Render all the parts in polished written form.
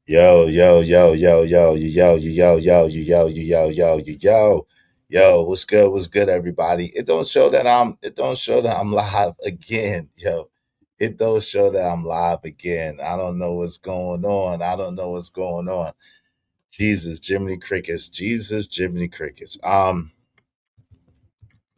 Yo, yo, yo, yo, yo, yo, yo, yo, yo, yo, yo, yo, yo, yo, yo, yo, what's good, everybody? It don't show that I'm live again, yo. It don't show that I'm live again. I don't know what's going on. I don't know what's going on. Jesus, Jiminy Crickets. Jesus, Jiminy Crickets.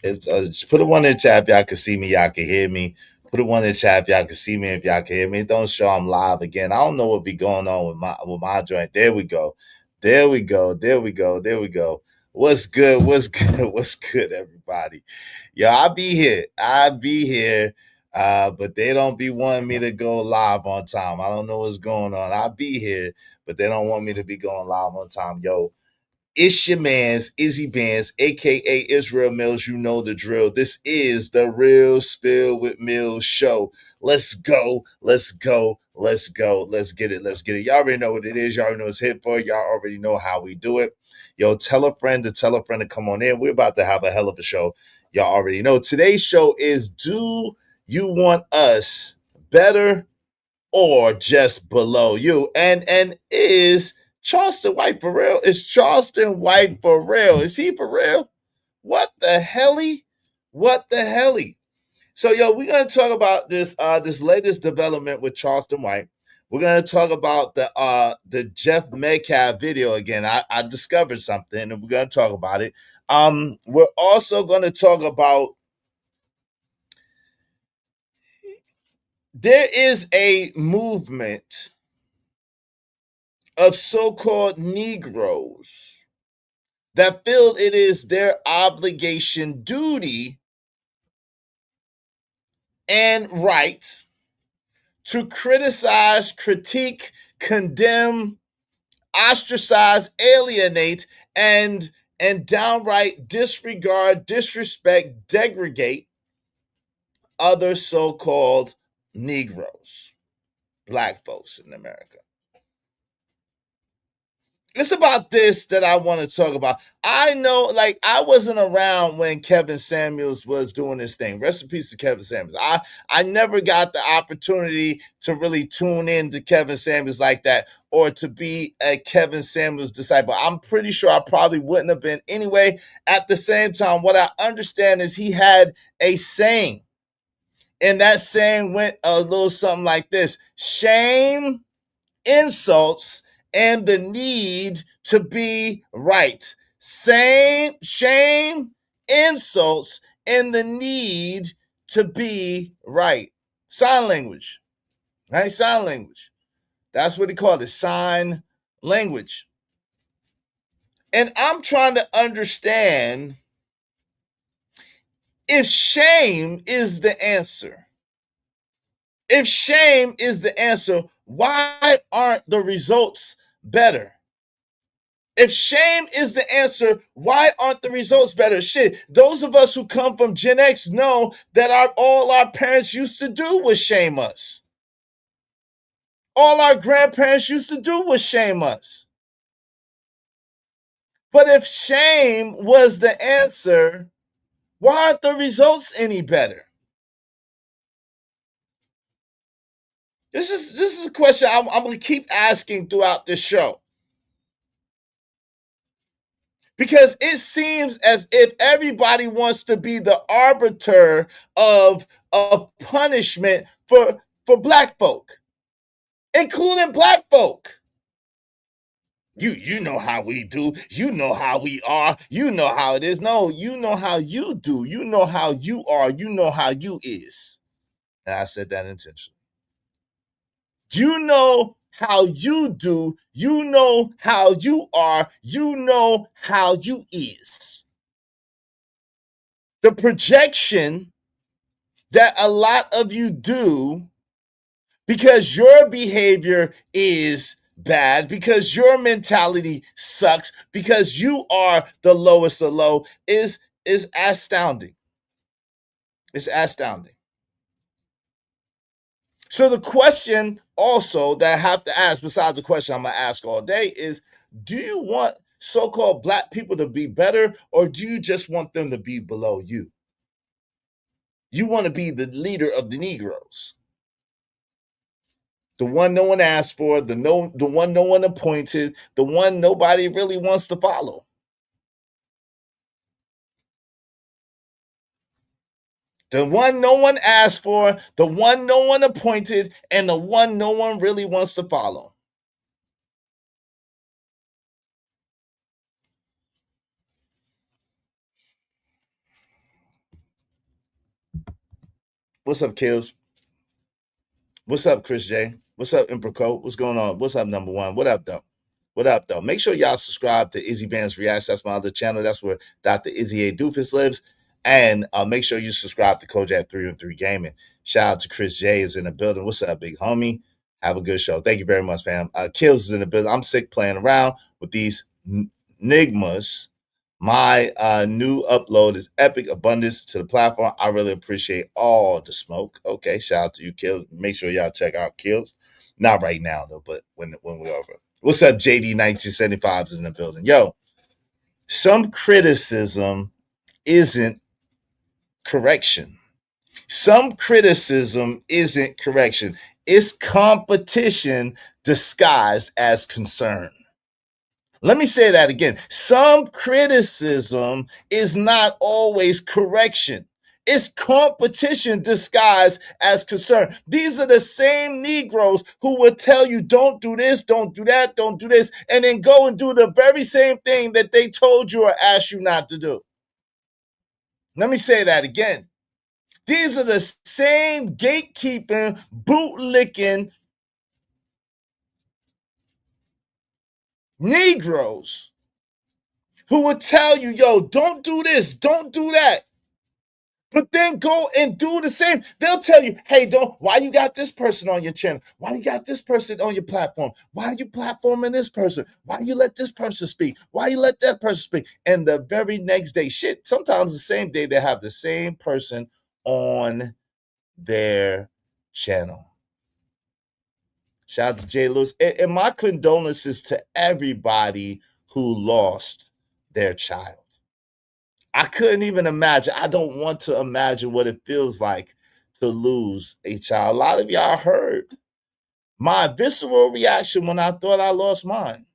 It's just put a one in the chat if y'all can see me, y'all can hear me. Put a one in the chat if y'all can see me, if y'all can hear me. It don't show I'm live again. I don't know what be going on with my joint. There we go. There we go. There we go. There we go. What's good? What's good? What's good, everybody? Yo, I be here. I be here. But they don't be wanting me to go live on time. I don't know what's going on. I be here, but they don't want me to be going live on time. Yo, it's your man's Izzy Bands, aka Israel Mills. You know the drill. This is the Real Spill with Mills show. Let's go. Let's go. Let's go. Let's get it. Let's get it. Y'all already know what it is. Y'all already know it's hit for. Y'all already know how we do it. Yo, tell a friend to come on in. We're about to have a hell of a show. Y'all already know. Today's show is Do You Want Us Better or Just Below You? And is Charleston White for real? Is Charleston White for real? Is he for real? What the helly? What the helly? So yo, we're gonna talk about this latest development with Charleston White. We're gonna talk about the Jeff Metcalf video again. I discovered something and we're gonna talk about it. We're also gonna talk about there is a movement of so-called Negroes that feel it is their obligation, duty, and right to criticize, critique, condemn, ostracize, alienate, and downright disregard, disrespect, degrade other so-called Negroes, black folks in America. It's about this that I want to talk about. I know, like, I wasn't around when Kevin Samuels was doing this thing. Rest in peace to Kevin Samuels. I never got the opportunity to really tune in to Kevin Samuels like that or to be a Kevin Samuels disciple. I'm pretty sure I probably wouldn't have been anyway. At the same time, what I understand is he had a saying, and that saying went a little something like this: shame, insults, and the need to be right. Same shame, insults, and the need to be right. Sign language, right? Sign language. That's what he called it, sign language. And I'm trying to understand if shame is the answer. If shame is the answer, why aren't the results better? If shame is the answer, why aren't the results better? Shit, those of us who come from Gen X know that all our parents used to do was shame us. All our grandparents used to do was shame us. But if shame was the answer, why aren't the results any better? This is a question I'm going to keep asking throughout this show. Because it seems as if everybody wants to be the arbiter of punishment for black folk, including black folk. You know how we do, you know how we are, you know how it is. No, you know how you do, you know how you are, you know how you is. And I said that intentionally. You know how you do, you know how you are, you know how you is. The projection that a lot of you do because your behavior is bad, because your mentality sucks, because you are the lowest of low is astounding. It's astounding. So the question also that I have to ask, besides the question I'm gonna ask all day, is do you want so-called black people to be better, or do you just want them to be below you? You want to be the leader of the Negroes. The one no one asked for, the one no one appointed, the one nobody really wants to follow. The one no one asked for, the one no one appointed, and the one no one really wants to follow. What's up, Kills? What's up, Chris J? What's up, Emperor Code? What's going on? What's up, number one? What up, though? What up, though? Make sure y'all subscribe to Izzy Band's Reacts. That's my other channel. That's where Dr. Izzy A. Doofus lives. And make sure you subscribe to Kojak 303 Gaming. Shout out to Chris J is in the building. What's up, big homie? Have a good show. Thank you very much, fam. Kills is in the building. I'm sick playing around with these Nigmas. My new upload is Epic Abundance to the platform. I really appreciate all the smoke. Okay, shout out to you, Kills. Make sure y'all check out Kills. Not right now though, but when we're over. What's up, JD 1975 is in the building. Yo, some criticism isn't correction. Some criticism isn't correction. It's competition disguised as concern. Let me say that again. Some criticism is not always correction. It's competition disguised as concern. These are the same Negroes who will tell you, don't do this, don't do that, don't do this, and then go and do the very same thing that they told you or asked you not to do. Let me say that again. These are the same gatekeeping, bootlicking Negroes who will tell you, yo, don't do this, don't do that. But then go and do the same. They'll tell you, hey, don't, why you got this person on your channel? Why you got this person on your platform? Why are you platforming this person? Why you let this person speak? Why you let that person speak? And the very next day, shit, sometimes the same day they have the same person on their channel. Shout out to Jay Lewis. And my condolences to everybody who lost their child. I couldn't even imagine. I don't want to imagine what it feels like to lose a child. A lot of y'all heard my visceral reaction when I thought I lost mine.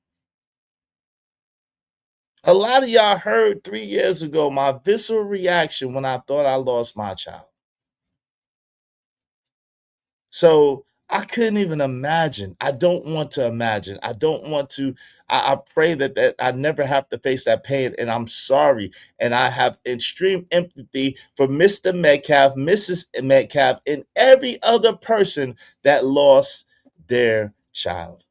A lot of y'all heard 3 years ago my visceral reaction when I thought I lost my child. So I couldn't even imagine. I don't want to imagine. I don't want to. I pray that I never have to face that pain. And I'm sorry. And I have extreme empathy for Mr. Metcalf, Mrs. Metcalf, and every other person that lost their child.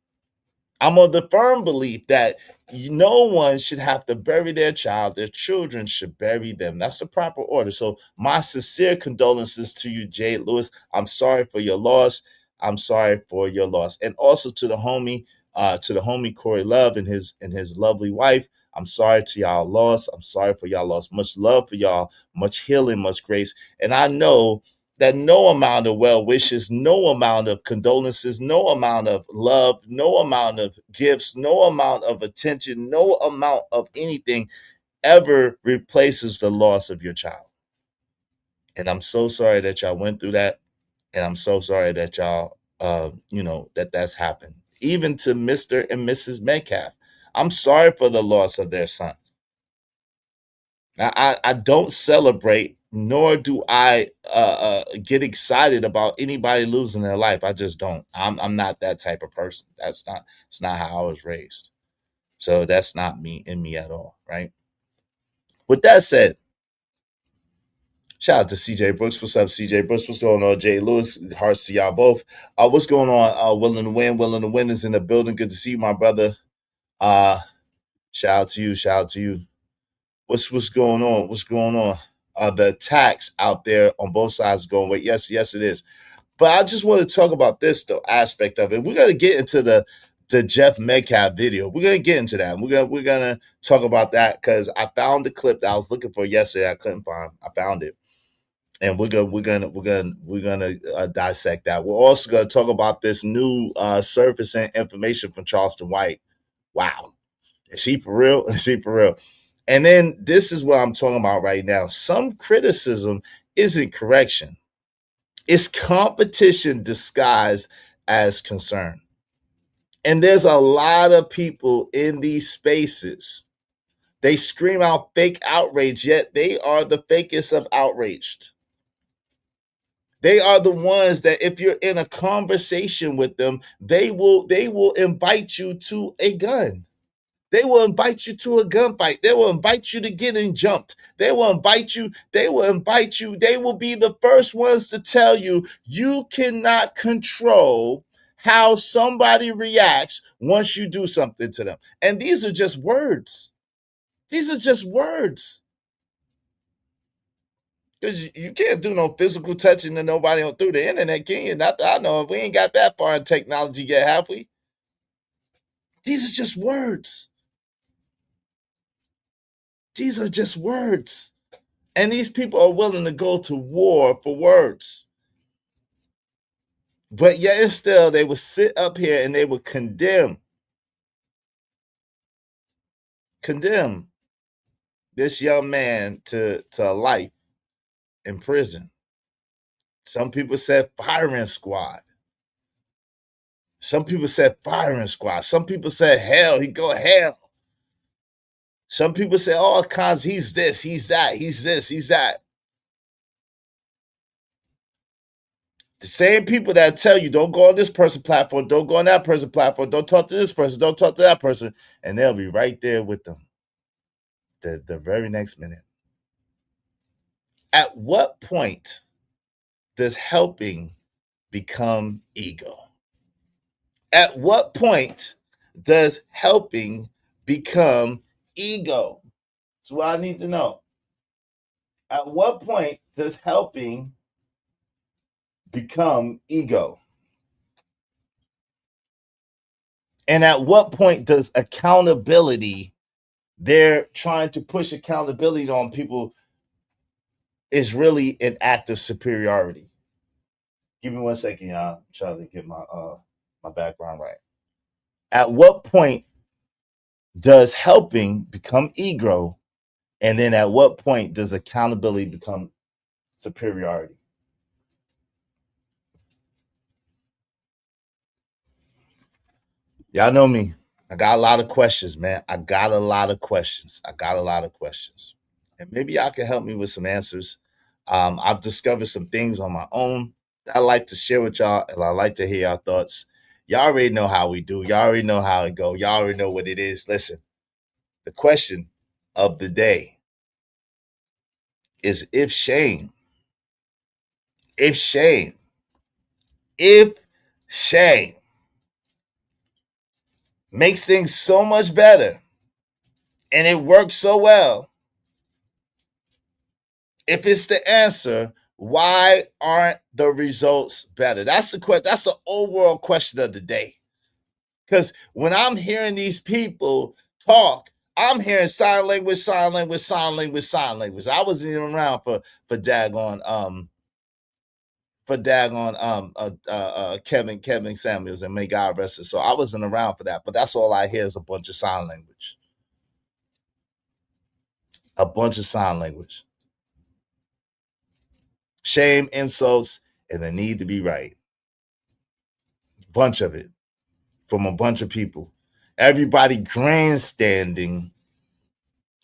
I'm of the firm belief that no one should have to bury their child. Their children should bury them. That's the proper order. So my sincere condolences to you, Jade Lewis. I'm sorry for your loss. I'm sorry for your loss. And also to the homie Corey Love and his lovely wife. I'm sorry to y'all loss. I'm sorry for y'all loss. Much love for y'all, much healing, much grace. And I know that no amount of well wishes, no amount of condolences, no amount of love, no amount of gifts, no amount of attention, no amount of anything ever replaces the loss of your child. And I'm so sorry that y'all went through that. And I'm so sorry that y'all, that's happened. Even to Mr. and Mrs. Metcalf. I'm sorry for the loss of their son. I don't celebrate, nor do I get excited about anybody losing their life. I just don't. I'm not that type of person. It's not how I was raised. So that's not me in me at all, right? With that said, shout out to CJ Brooks. What's up, CJ Brooks? What's going on, Jay Lewis? Hearts to y'all both. What's going on? Willing to win. Willing to win is in the building. Good to see you, my brother. Uh, shout out to you. Shout out to you. What's going on? What's going on? The attacks out there on both sides going, wait, yes, it is. But I just want to talk about this though aspect of it. We're gonna get into the Jeff Metcalf video. We're gonna get into that. We're gonna talk about that because I found the clip that I was looking for yesterday. I couldn't find. I found it, and we're gonna dissect that. We're also gonna talk about this new surfacing information from Charleston White. Wow, is he for real? Is he for real? And then this is what I'm talking about right now. Some criticism isn't correction. It's competition disguised as concern. And there's a lot of people in these spaces. They scream out fake outrage, yet they are the fakest of outraged. They are the ones that if you're in a conversation with them, they will invite you to a gun. They will invite you to a gunfight. They will invite you to getting jumped. They will invite you. They will invite you. They will be the first ones to tell you you cannot control how somebody reacts once you do something to them. And these are just words. These are just words. Because you can't do no physical touching to nobody through the internet, can you? Not that I know of. We ain't got that far in technology yet, have we? These are just words. These are just words. And these people are willing to go to war for words. But yet and still, they would sit up here and they would condemn this young man to life in prison. Some people said firing squad. Some people said firing squad. Some people said hell, he go hell. Some people say all kinds, he's this, he's that, he's this, he's that. The same people that tell you don't go on this person's platform, don't go on that person's platform, don't talk to this person, don't talk to that person, and they'll be right there with them the very next minute. At what point does helping become ego? At what point does helping become ego? That's what I need to know. At what point does helping become ego? And at what point does accountability, they're trying to push accountability on people, is really an act of superiority? Give me 1 second, y'all. I'm trying to get my background right. At what point does helping become ego? And then at what point does accountability become superiority? Y'all know me. I got a lot of questions, man. I got a lot of questions. And maybe y'all can help me with some answers. I've discovered some things on my own that I like to share with y'all, and I like to hear y'all thoughts. Y'all already know how we do. Y'all already know how it go. Y'all already know what it is. Listen, the question of the day is if shame makes things so much better and it works so well, if it's the answer, why aren't the results better? That's the question. That's the overall question of the day. Because when I'm hearing these people talk, I'm hearing sign language, sign language, sign language, sign language. I wasn't even around for daggone Kevin Samuels, and may God rest his soul. I wasn't around for that, but that's all I hear is a bunch of sign language. A bunch of sign language. Shame, insults, and the need to be right. Bunch of it from a bunch of people. Everybody grandstanding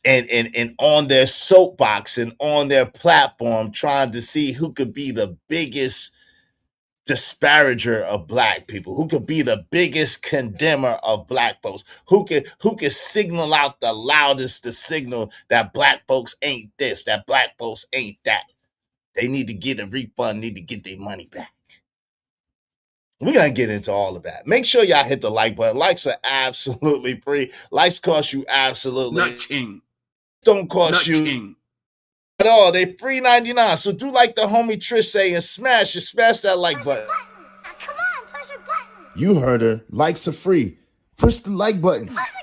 and on their soapbox and on their platform trying to see who could be the biggest disparager of black people, who could be the biggest condemner of black folks, who could signal out the loudest to signal that black folks ain't this, that black folks ain't that. They need to get a refund, need to get their money back. We're going to get into all of that. Make sure y'all hit the like button. Likes are absolutely free. Likes cost you absolutely nothing. Don't cost you at all. They free 99. So do like the homie Trish say and smash that like button. Come on, push a button. You heard her. Likes are free. Push the like button. Push a goddamn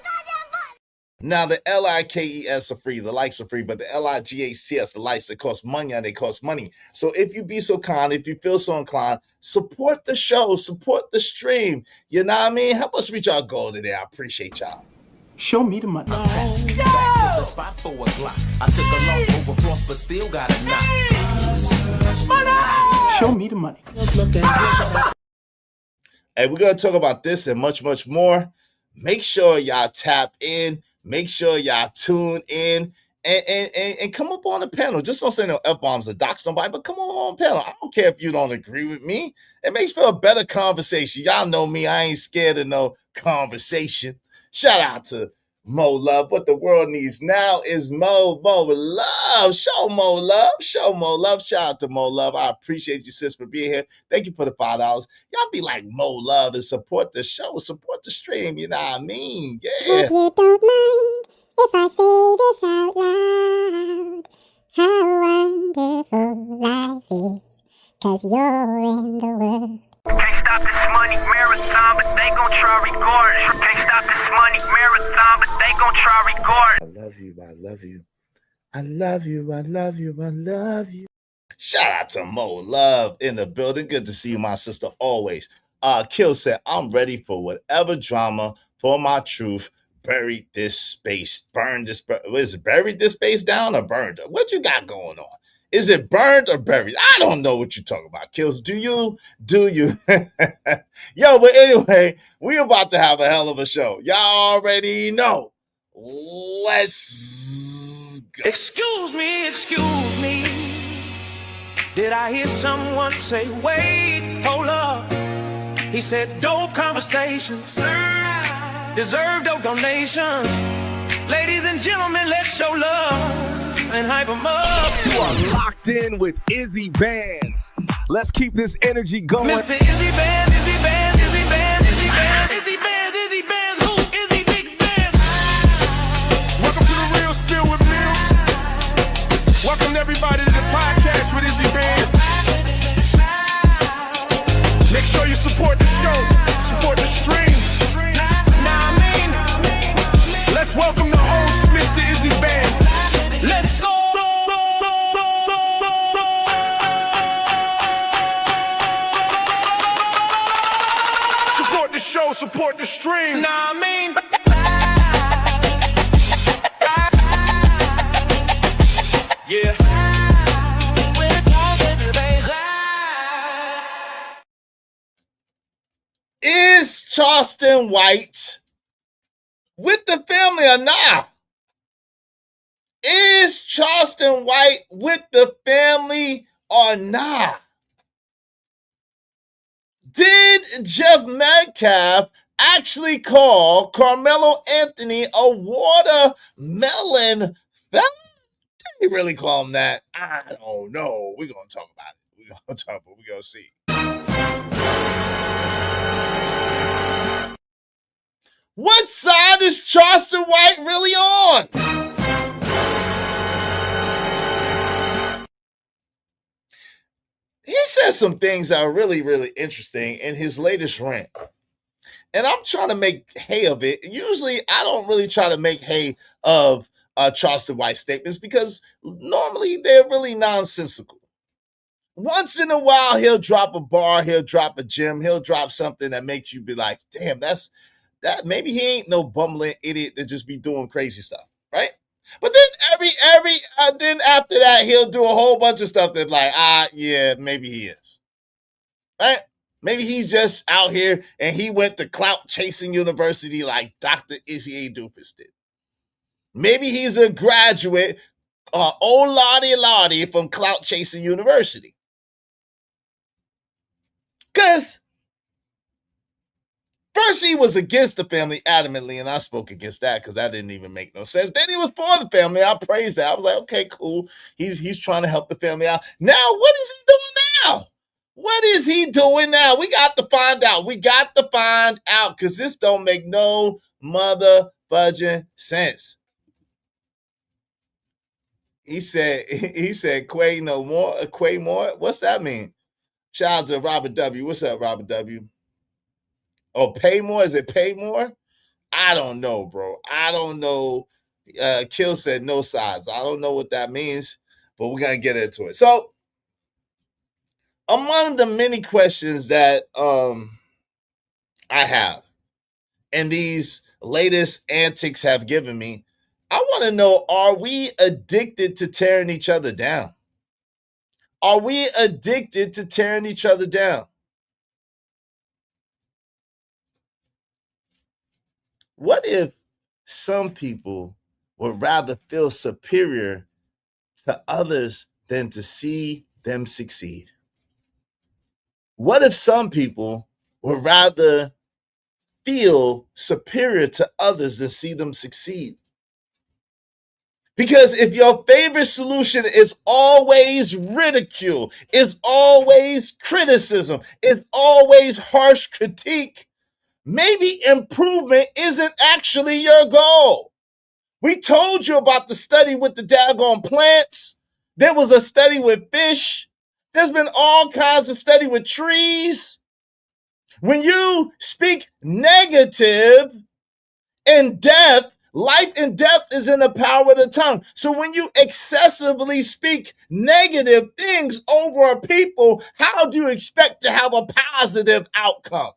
button. Now the LIKES are free, the likes are free, but the LIGHTS, the likes, they cost money and they cost money. So if you be so kind, if you feel so inclined, support the show, support the stream. You know what I mean? Help us reach our goal today. I appreciate y'all. Show me the money. No! Spot 4 o'clock. I took a loss over frost, but still got a knock. Show me the money. And we're going to talk about this and much, much more. Make sure y'all tap in. Make sure y'all tune in and come up on the panel. Just don't say no F-bombs or dox nobody, but come on the panel. I don't care if you don't agree with me. It makes for a better conversation. Y'all know me. I ain't scared of no conversation. Shout out to Mo Love. What the world needs now is Mo Love. Show Mo Love. Show Mo Love. Shout out to Mo Love. I appreciate you, sis, for being here. Thank you for the $5. Y'all be like Mo Love and support the show, support the stream. You know what I mean? Yeah. Hope you don't mind if I say this out loud. How wonderful life is, 'cause you're in the world. Can't stop this money marathon, but they gon' try regardless. Can't stop this money marathon, but they gon' try regardless. I love you. I love you. I love you. I love you. I love you. Shout out to Mo Love in the building. Good to see you, my sister, always. Kill said, I'm ready for whatever drama for my truth. Buried this space. Burned this. What is it? Buried this space down or burned? What you got going on? Is it burned or buried? I don't know what you're talking about, Kills. Do you? Do you? Yo, but anyway, we about to have a hell of a show. Y'all already know. Let's go. Excuse me. Did I hear someone say, wait, hold up? He said, dope conversations deserve dope donations. Ladies and gentlemen, let's show love and hype them up. You are locked in with Izzy Bands. Let's keep this energy going. Mr. Izzy Bands, Izzy Bands, Izzy Bands, Izzy Bands, Izzy Bands, Izzy Bands, who? Izzy Big Bands. Welcome to the Real Spill with Mills. Welcome everybody to the podcast with Izzy Bands. Make sure you support the show, support the stream. Now I mean, Let's welcome the host, Mr. Izzy Bands. let's go. Support the show, support the stream. Now I mean, yeah. Is Charleston White with the family or not? Is Charleston White with the family or not? Did Jeff Metcalf actually call Carmelo Anthony a watermelon felon? Did he really call him that? I don't know. We're going to talk about it. We're going to talk about it. We're going to see. What side is Charleston White really on? He says some things that are really, really interesting in his latest rant. And I'm trying to make hay of it. Usually, I don't really try to make hay of Charleston White statements because normally they're really nonsensical. Once in a while, he'll drop a bar, he'll drop a gem, he'll drop something that makes you be like, damn, that maybe he ain't no bumbling idiot that just be doing crazy stuff, right? But then then after that, he'll do a whole bunch of stuff that like, yeah, maybe he is, right? Maybe he's just out here and he went to clout chasing university like Dr. Izzy A. Doofus did. Maybe he's a graduate, lottie from clout chasing university. Because first, he was against the family adamantly, and I spoke against that because that didn't even make no sense. Then he was for the family. I praised that. I was like, okay, cool. He's trying to help the family out. Now, what is he doing now? What is he doing now? We got to find out. We got to find out because this don't make no mother fudging sense. He said, Quay no more, Quay more. What's that mean? Shout out to Robert W. What's up, Robert W? Oh, pay more? Is it pay more? I don't know, bro. I don't know. Kill said no sides. I don't know what that means, but we're gonna get into it. So, among the many questions that I have, and these latest antics have given me, I want to know: are we addicted to tearing each other down? Are we addicted to tearing each other down? What if some people would rather feel superior to others than to see them succeed? What if some people would rather feel superior to others than see them succeed? Because if your favorite solution is always ridicule, is always criticism, is always harsh critique, maybe improvement isn't actually your goal. We told you about the study with the daggone plants. There was a study with fish. There's been all kinds of study with trees. When you speak negative in death, life and death is in the power of the tongue. So when you excessively speak negative things over a people, how do you expect to have a positive outcome?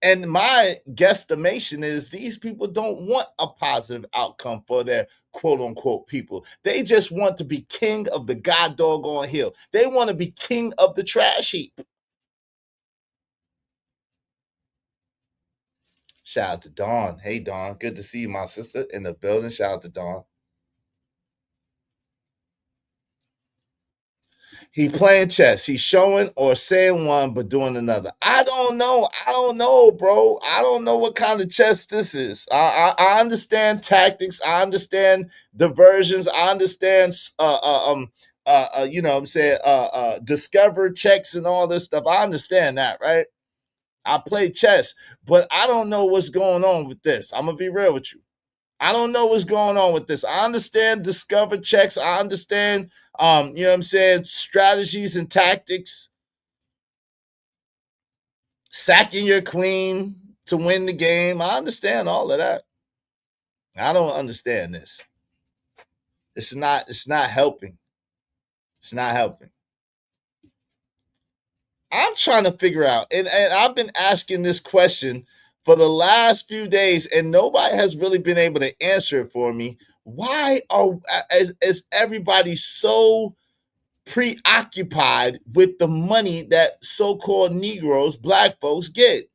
And my guesstimation is these people don't want a positive outcome for their quote unquote people. They just want to be king of the god doggone hill. They want to be king of the trash heap. Shout out to Dawn. Hey, Dawn. Good to see you, my sister, in the building. Shout out to Dawn. He playing chess. He's showing or saying one, but doing another. I don't know. I don't know, bro. I don't know what kind of chess this is. I understand tactics. I understand diversions. I understand, you know what I'm saying, discover checks and all this stuff. I understand that, right? I play chess, but I don't know what's going on with this. I'm going to be real with you. I don't know what's going on with this. I understand discover checks. I understand, you know what I'm saying, strategies and tactics, sacking your queen to win the game. I understand all of that. I don't understand this. It's not helping. It's not helping. I'm trying to figure out, and I've been asking this question for the last few days, and nobody has really been able to answer it for me. Why is everybody so preoccupied with the money that so-called Negroes, black folks, get?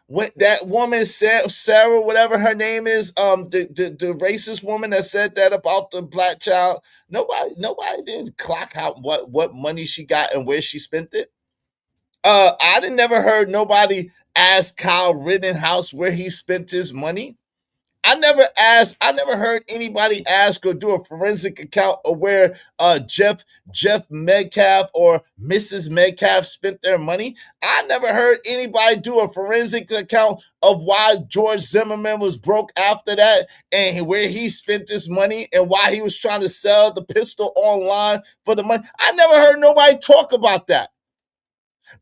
When that woman said, Sarah, whatever her name is, the racist woman that said that about the black child, nobody didn't clock out what money she got and where she spent it. I didn't never heard nobody ask Kyle Rittenhouse where he spent his money. I never heard anybody ask or do a forensic account of where Jeff Metcalf or Mrs. Metcalf spent their money. I never heard anybody do a forensic account of why George Zimmerman was broke after that and where he spent his money and why he was trying to sell the pistol online for the money. I never heard nobody talk about that.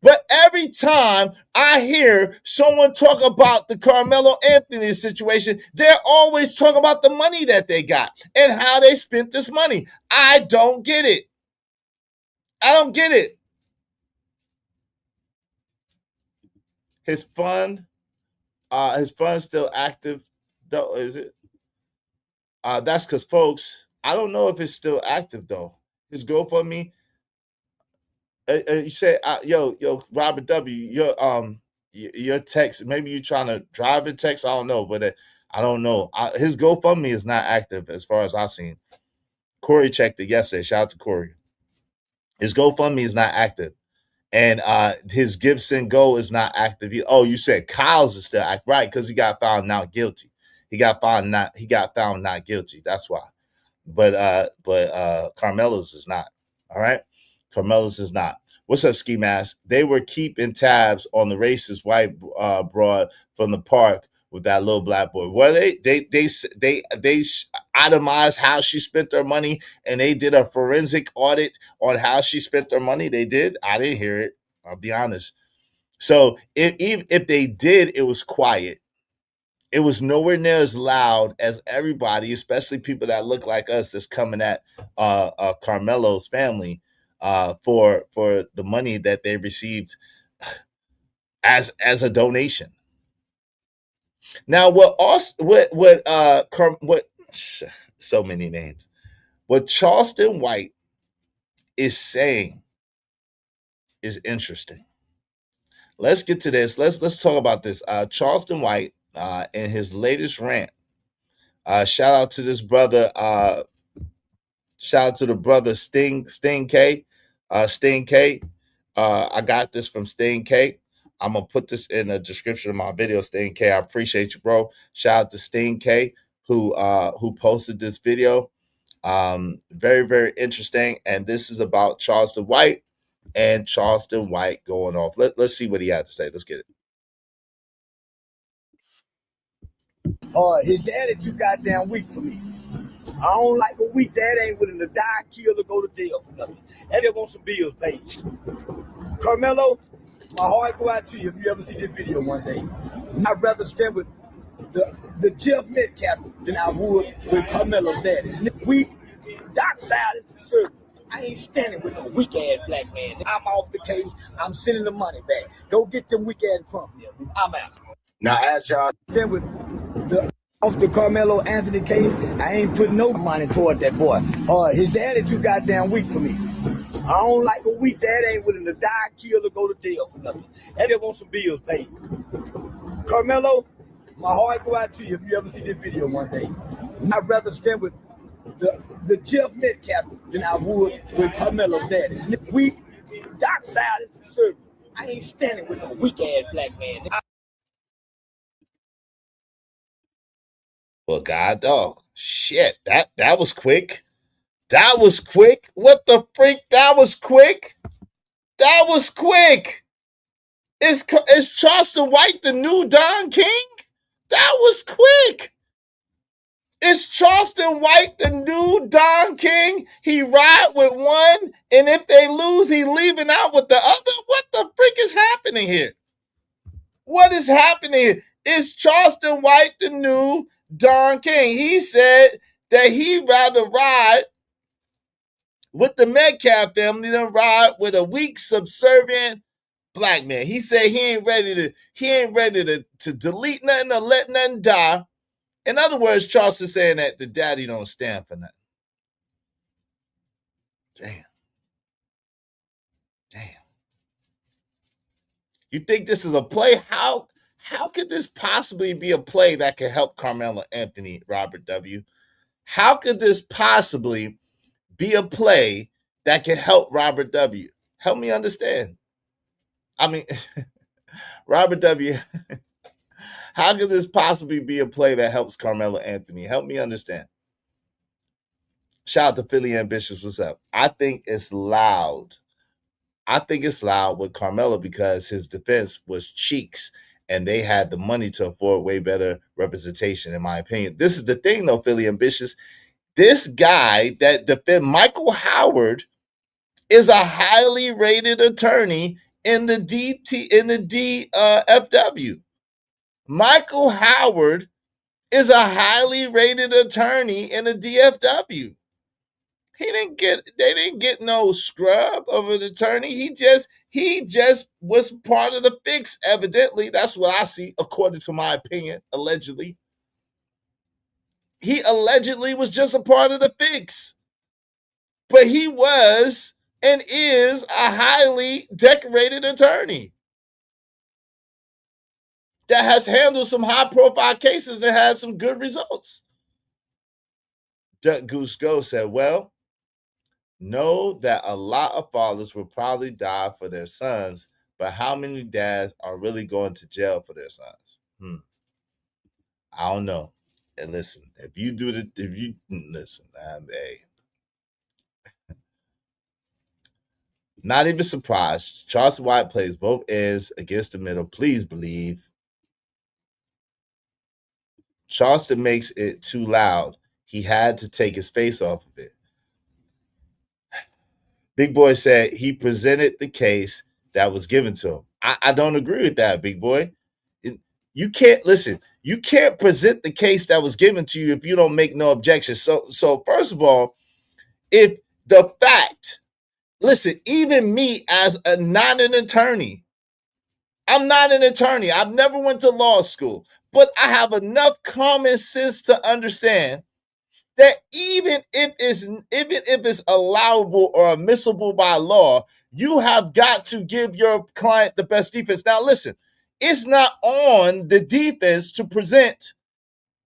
But every time I hear someone talk about the Carmelo Anthony situation, they're always talking about the money that they got and how they spent this money. I don't get it. I don't get it. His fund's still active, though, is it? That's because, folks, I don't know if it's still active though. His GoFundMe. You say, yo, Robert W. Your text. Maybe you trying to drive a text. I don't know, but I don't know. His GoFundMe is not active as far as I've seen. Corey checked it yesterday. Shout out to Corey. His GoFundMe is not active, and his Gibson Go is not active. Oh, you said Kyle's is still active, right? Because he got found not guilty. He got found not guilty. That's why. But Carmelo's is not. All right, Carmelo's is not. What's up, Ski Mask? They were keeping tabs on the racist white broad from the park with that little black boy. Were they? They itemized how she spent her money, and they did a forensic audit on how she spent her money. They did. I didn't hear it. I'll be honest. So if they did, it was quiet. It was nowhere near as loud as everybody, especially people that look like us, that's coming at Carmelo's family for the money that they received as a donation. Now, what so many names. What Charleston White is saying is interesting. let's get to this. Let's talk about this. Charleston White, in his latest rant. Shout out to this brother. Shout out to the brother Sting K. Sting K. I got this from Sting K. I'm gonna put this in the description of my video, Sting K. I appreciate you, bro. Shout out to Sting K who posted this video. Very, very interesting. And this is about Charleston White and Charleston White going off. Let's see what he had to say. Let's get it. His daddy too goddamn weak for me. I don't like a weak dad ain't willing to die, kill, or go to jail for nothing. And they want some bills paid. Carmelo, my heart go out to you if you ever see this video one day. I'd rather stand with the Jeff Metcalf than I would with Carmelo's daddy. This weak, Doc silence and conservative. I ain't standing with no weak ass black man. I'm off the case. I'm sending the money back. Go get them weak ass Trump there. I'm out. Now, as y'all Stand with off the Carmelo Anthony case, I ain't putting no money toward that boy. His daddy too goddamn weak for me. I don't like a weak dad ain't willing to die, kill, or go to jail for nothing. And they want some bills paid. Carmelo, my heart go out to you if you ever see this video one day. I'd rather stand with the Jeff Metcalf than I would with Carmelo's daddy. This weak, Doc silence and conservative. I ain't standing with no weak ass black man. Well, God dog. Shit. That was quick. That was quick. What the freak? That was quick. That was quick. Is Charleston White the new Don King? That was quick. Is Charleston White the new Don King? He ride with one, and if they lose, he leaving out with the other? What the freak is happening here? What is happening? Is Charleston White the new Don King? He said that he'd rather ride with the Metcalf family than ride with a weak, subservient black man. He said he ain't ready to delete nothing or let nothing die. In other words, Charleston saying that the daddy don't stand for nothing. Damn. You think this is a play? How could this possibly be a play that could help Carmelo Anthony, Robert W? How could this possibly be a play that can help Robert W? Help me understand. I mean, Robert W, how could this possibly be a play that helps Carmelo Anthony? Help me understand. Shout out to Philly Ambitious. What's up? I think it's loud. With Carmelo because his defense was cheeks and they had the money to afford way better representation, in my opinion. This is the thing, though, Philly Ambitious. This guy that defend Michael Howard is a highly rated attorney in the DFW. Michael Howard is a highly rated attorney in the DFW. They didn't get no scrub of an attorney. He just was part of the fix, evidently. That's what I see, according to my opinion, allegedly. He allegedly was just a part of the fix. But he was and is a highly decorated attorney that has handled some high-profile cases and had some good results. Duck Goose Go said, well, know that a lot of fathers will probably die for their sons, but how many dads are really going to jail for their sons? I don't know. And listen, not even surprised. Charleston White plays both ends against the middle. Please believe. Charleston makes it too loud. He had to take his face off of it. Big Boy said he presented the case that was given to him. I don't agree with that, Big Boy. You can't present the case that was given to you if you don't make no objection. So first of all, if the fact, listen, even me as not an attorney, I'm not an attorney. I've never went to law school, but I have enough common sense to understand that even if it's allowable or admissible by law, you have got to give your client the best defense. Now, listen, it's not on the defense to present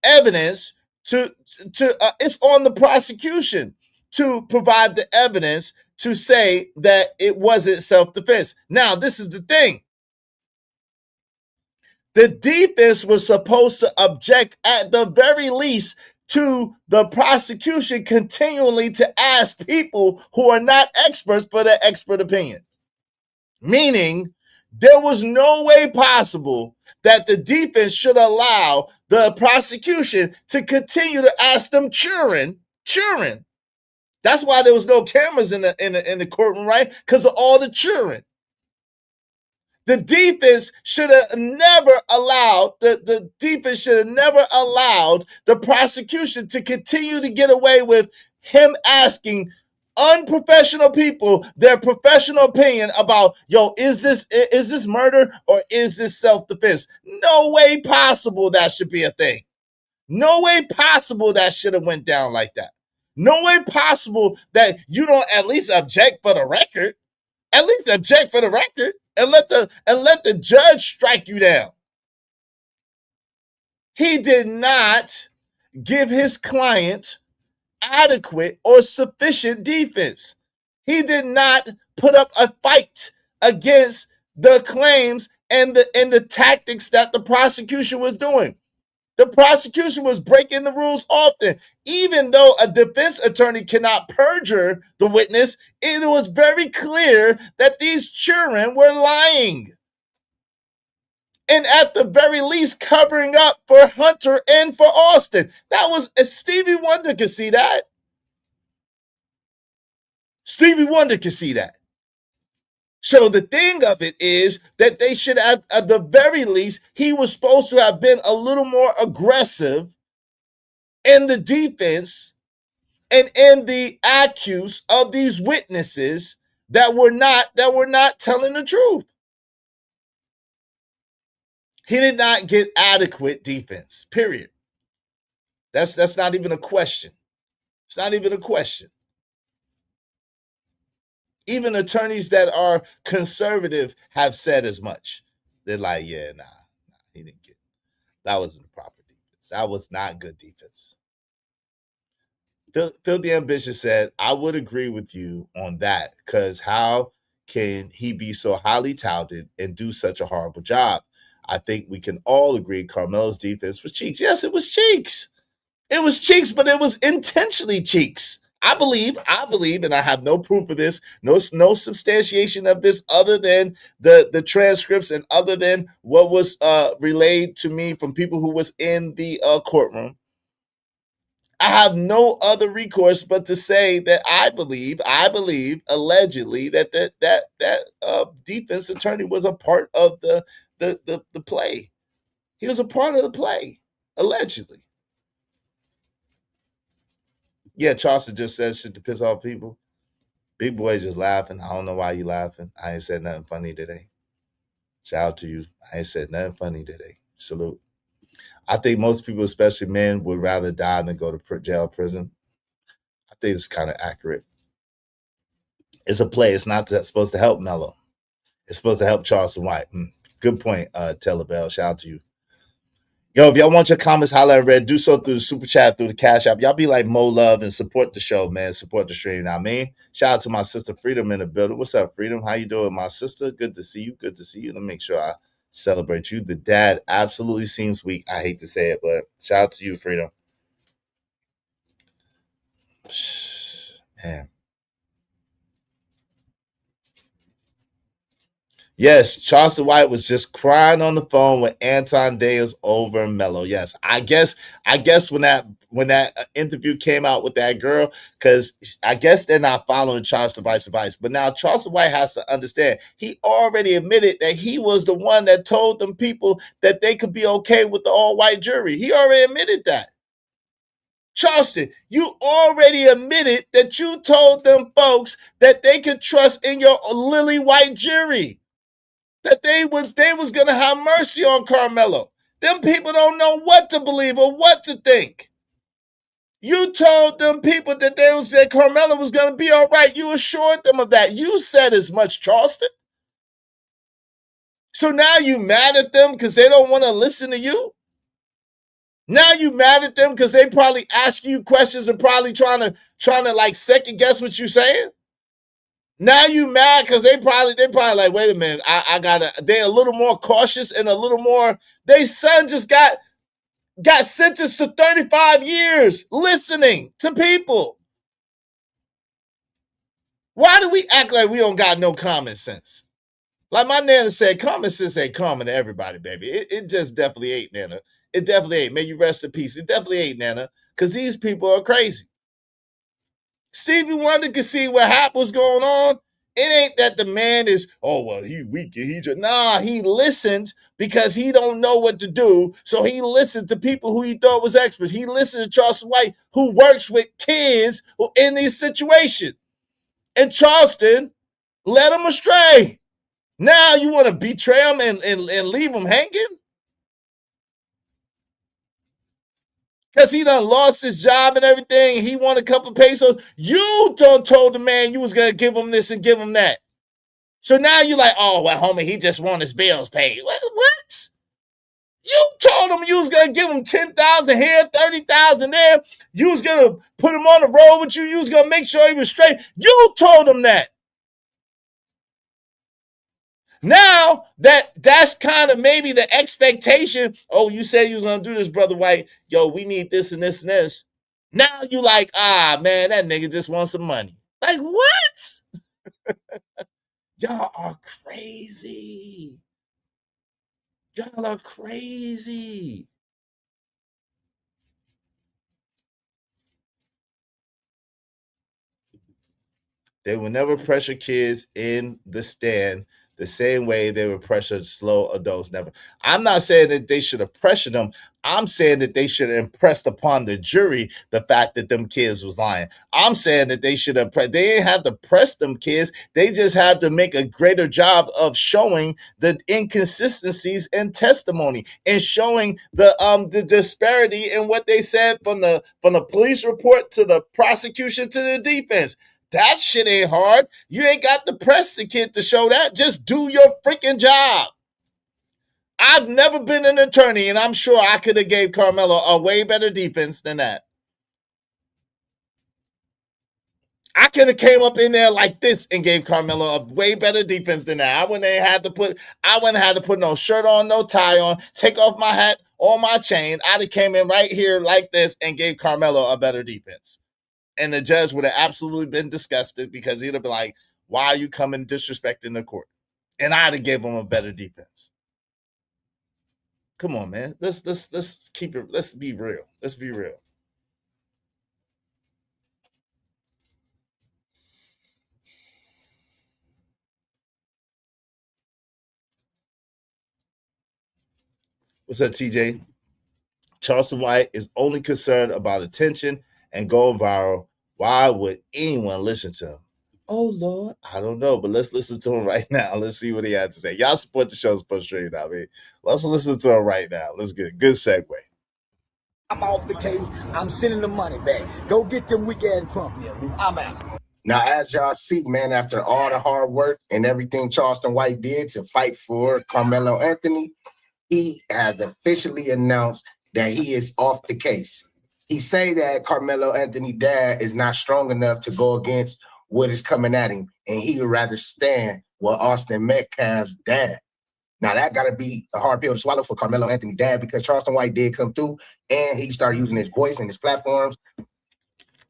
evidence it's on the prosecution to provide the evidence to say that it wasn't self-defense. Now, this is the thing. The defense was supposed to object at the very least to the prosecution continually to ask people who are not experts for their expert opinion. Meaning, there was no way possible that the defense should allow the prosecution to continue to ask them children. That's why there was no cameras in the courtroom, right? Because of all the children. The defense should have never allowed the defense should have never allowed the prosecution to continue to get away with him asking unprofessional people their professional opinion about, is this murder or is this self-defense? No way possible that should be a thing. No way possible that should have went down like that. No way possible that you don't at least object for the record. At least object for the record and let the judge strike you down. He did not give his client adequate or sufficient defense. He did not put up a fight against the claims and the tactics that the prosecution was doing. The prosecution was breaking the rules often. Even though a defense attorney cannot perjure the witness, it was very clear that these children were lying. And at the very least, covering up for Hunter and for Austin. That was, Stevie Wonder could see that. Stevie Wonder could see that. So the thing of it is that they should have, at the very least, he was supposed to have been a little more aggressive in the defense and in the accuse of these witnesses that were not telling the truth. He did not get adequate defense, period. That's not even a question. It's not even a question. Even attorneys that are conservative have said as much. They're like, yeah, nah, he didn't get it. That wasn't the proper defense. That was not good defense. Phil the Ambitious said, I would agree with you on that, because how can he be so highly touted and do such a horrible job? I think we can all agree Carmelo's defense was cheeks. Yes, it was cheeks. It was cheeks, but it was intentionally cheeks. I believe, and I have no proof of this, no substantiation of this other than the transcripts and other than what was relayed to me from people who was in the courtroom. I have no other recourse but to say that I believe, allegedly, that defense attorney was a part of the play. He was a part of the play, allegedly. Yeah, Charleston just said shit to piss off people. Big boy just laughing. I don't know why you laughing. I ain't said nothing funny today. Shout out to you. I ain't said nothing funny today. Salute. I think most people, especially men, would rather die than go to jail, prison. I think it's kind of accurate. It's a play. It's not supposed to help Mello. It's supposed to help Charleston White. Good point, Taylor Bell. Shout out to you. Yo, if y'all want your comments highlighted red, do so through the super chat, through the Cash App. Y'all be like Mo Love and support the show, man. Support the stream. Now, man. Shout out to my sister Freedom in the building. What's up, Freedom? How you doing, my sister? Good to see you. Good to see you. Let me make sure I celebrate you. The dad absolutely seems weak. I hate to say it, but shout out to you, Freedom. Man. Yes, Charleston White was just crying on the phone with Anton Deus over Mello. Yes, I guess when that interview came out with that girl, because I guess they're not following Charleston White's advice. But now Charleston White has to understand, he already admitted that he was the one that told them people that they could be okay with the all-white jury. He already admitted that. Charleston, you already admitted that you told them folks that they could trust in your lily white jury. That they was gonna have mercy on Carmelo. Them people don't know what to believe or what to think. You told them people that Carmelo was going to be all right. You assured them of that. You said as much, Charleston. So now you mad at them because they don't want to listen to you? Now you mad at them because they probably ask you questions and probably trying to like second guess what you're saying? Now you mad because they probably like, wait a minute, I gotta. They're a little more cautious and a little more. They son just got sentenced to 35 years listening to people. Why do we act like we don't got no common sense? Like my nana said, common sense ain't common to everybody, baby. It just definitely ain't, Nana. It definitely ain't. May you rest in peace. It definitely ain't, Nana, because these people are crazy. Stevie Wonder could see what's going on. It ain't that the man is, oh, well, he weak. He listened because he don't know what to do. So he listened to people who he thought was experts. He listened to Charleston White, who works with kids in these situations. And Charleston led him astray. Now you want to betray him and leave him hanging? Because he done lost his job and everything. He won a couple of pesos. You told the man you was going to give him this and give him that. So now you like, oh, well, homie, he just want his bills paid. What? You told him you was going to give him 10,000 here, 30,000 there. You was going to put him on the road with you. You was going to make sure he was straight. You told him that. Now that's kind of maybe the expectation. Oh, you said you was gonna do this, Brother White. Yo, we need this and this and this. Now you like, man, that nigga just wants some money. Like what? Y'all are crazy. Y'all are crazy. They will never pressure kids in the stand the same way they would pressure slow adults. Never. I'm not saying that they should have pressured them. I'm saying that they should have impressed upon the jury the fact that them kids was lying. I'm saying that they should have. They didn't have to press them kids. They just had to make a greater job of showing the inconsistencies in testimony and showing the disparity in what they said from the police report to the prosecution to the defense. That shit ain't hard. You ain't got to press the kid to show that. Just do your freaking job. I've never been an attorney, and I'm sure I could have gave Carmelo a way better defense than that. I could have came up in there like this and gave Carmelo a way better defense than that. I wouldn't have had to put no shirt on, no tie on, take off my hat or my chain. I'd have came in right here like this and gave Carmelo a better defense. And the judge would have absolutely been disgusted because he'd have been like, why are you coming disrespecting the court? And I'd have given him a better defense. Come on, man. Let's keep it. Let's be real. Let's be real. What's up, TJ? Charleston White is only concerned about attention and going viral. Why would anyone listen to him? Oh, Lord. I don't know, but let's listen to him right now. Let's see what he had to say. Y'all support the show's frustrated. I mean, let's listen to him right now. Let's get a good segue. I'm off the case. I'm sending the money back. Go get them weak ass Trump here. I'm out. Now, as y'all see, man, after all the hard work and everything Charleston White did to fight for Carmelo Anthony, he has officially announced that he is off the case. He say that Carmelo Anthony's dad is not strong enough to go against what is coming at him, and he would rather stand with Austin Metcalf's dad. Now, that got to be a hard pill to swallow for Carmelo Anthony's dad because Charleston White did come through, and he started using his voice and his platforms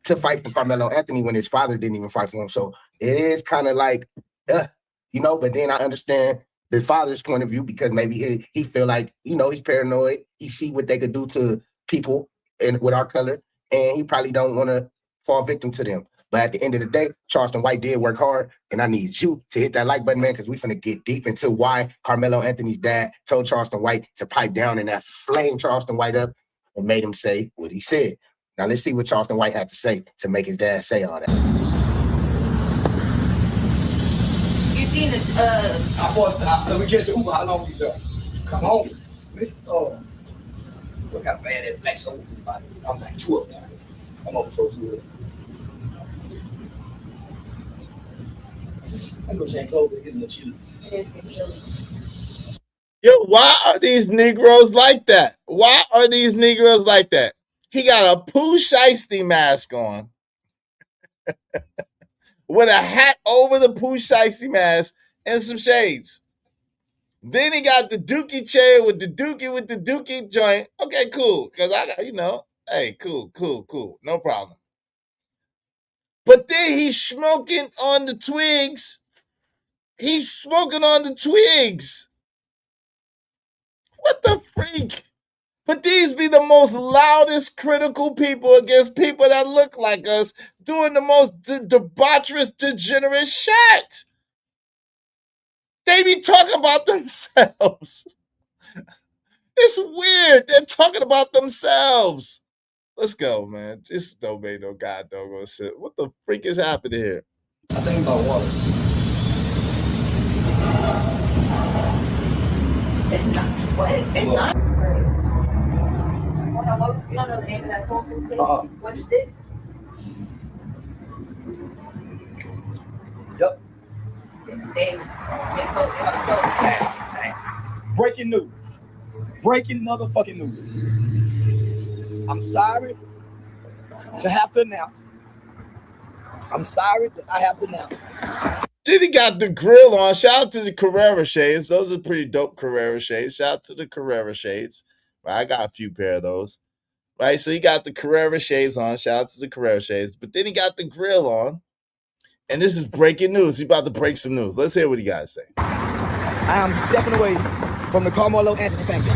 to fight for Carmelo Anthony when his father didn't even fight for him. So it is kind of like, but then I understand the father's point of view because maybe he feel like, he's paranoid. He see what they could do to people with our color, and he probably don't want to fall victim to them. But at the end of the day, Charleston White did work hard, and I need you to hit that like button, man, because we're finna get deep into why Carmelo Anthony's dad told Charleston White to pipe down, and that flamed Charleston White up and made him say what he said. Now let's see what Charleston White had to say to make his dad say all that. You seen it? Let me get the Uber. How long you done? Come home. Listen, look how bad that black soul food body. I'm like 2 of them. I'm over so good. I'm gonna change clothes and get a little chilly. It is getting chilly. Yo, why are these Negroes like that? Why are these Negroes like that? He got a Pooh Shiesty mask on with a hat over the Pooh Shiesty mask and some shades. Then he got the Dookie chair with the Dookie joint. Okay, cool. Because I got, hey, cool. No problem. But then he's smoking on the twigs. He's smoking on the twigs. What the freak? But these be the most loudest critical people against people that look like us doing the most debaucherous, degenerate shit. They be talking about themselves. It's weird. They're talking about themselves. Let's go, man. This don't make no god doggone sense. What the freak is happening here? I think about water. It's not. What? It's not. Hold on, you don't know the name of that soul food place? What's this? Yep. They must go. Dang. Breaking news. Breaking motherfucking news. I'm sorry to have to announce. I'm sorry that I have to announce. Then he got the grill on. Shout out to the Carrera shades. Those are pretty dope Carrera shades. Shout out to the Carrera shades. Right, I got a few pair of those. Right, so he got the Carrera shades on. Shout out to the Carrera shades. But then he got the grill on. And this is breaking news. He's about to break some news. Let's hear what he got to say. I am stepping away from the Carmelo Anthony family.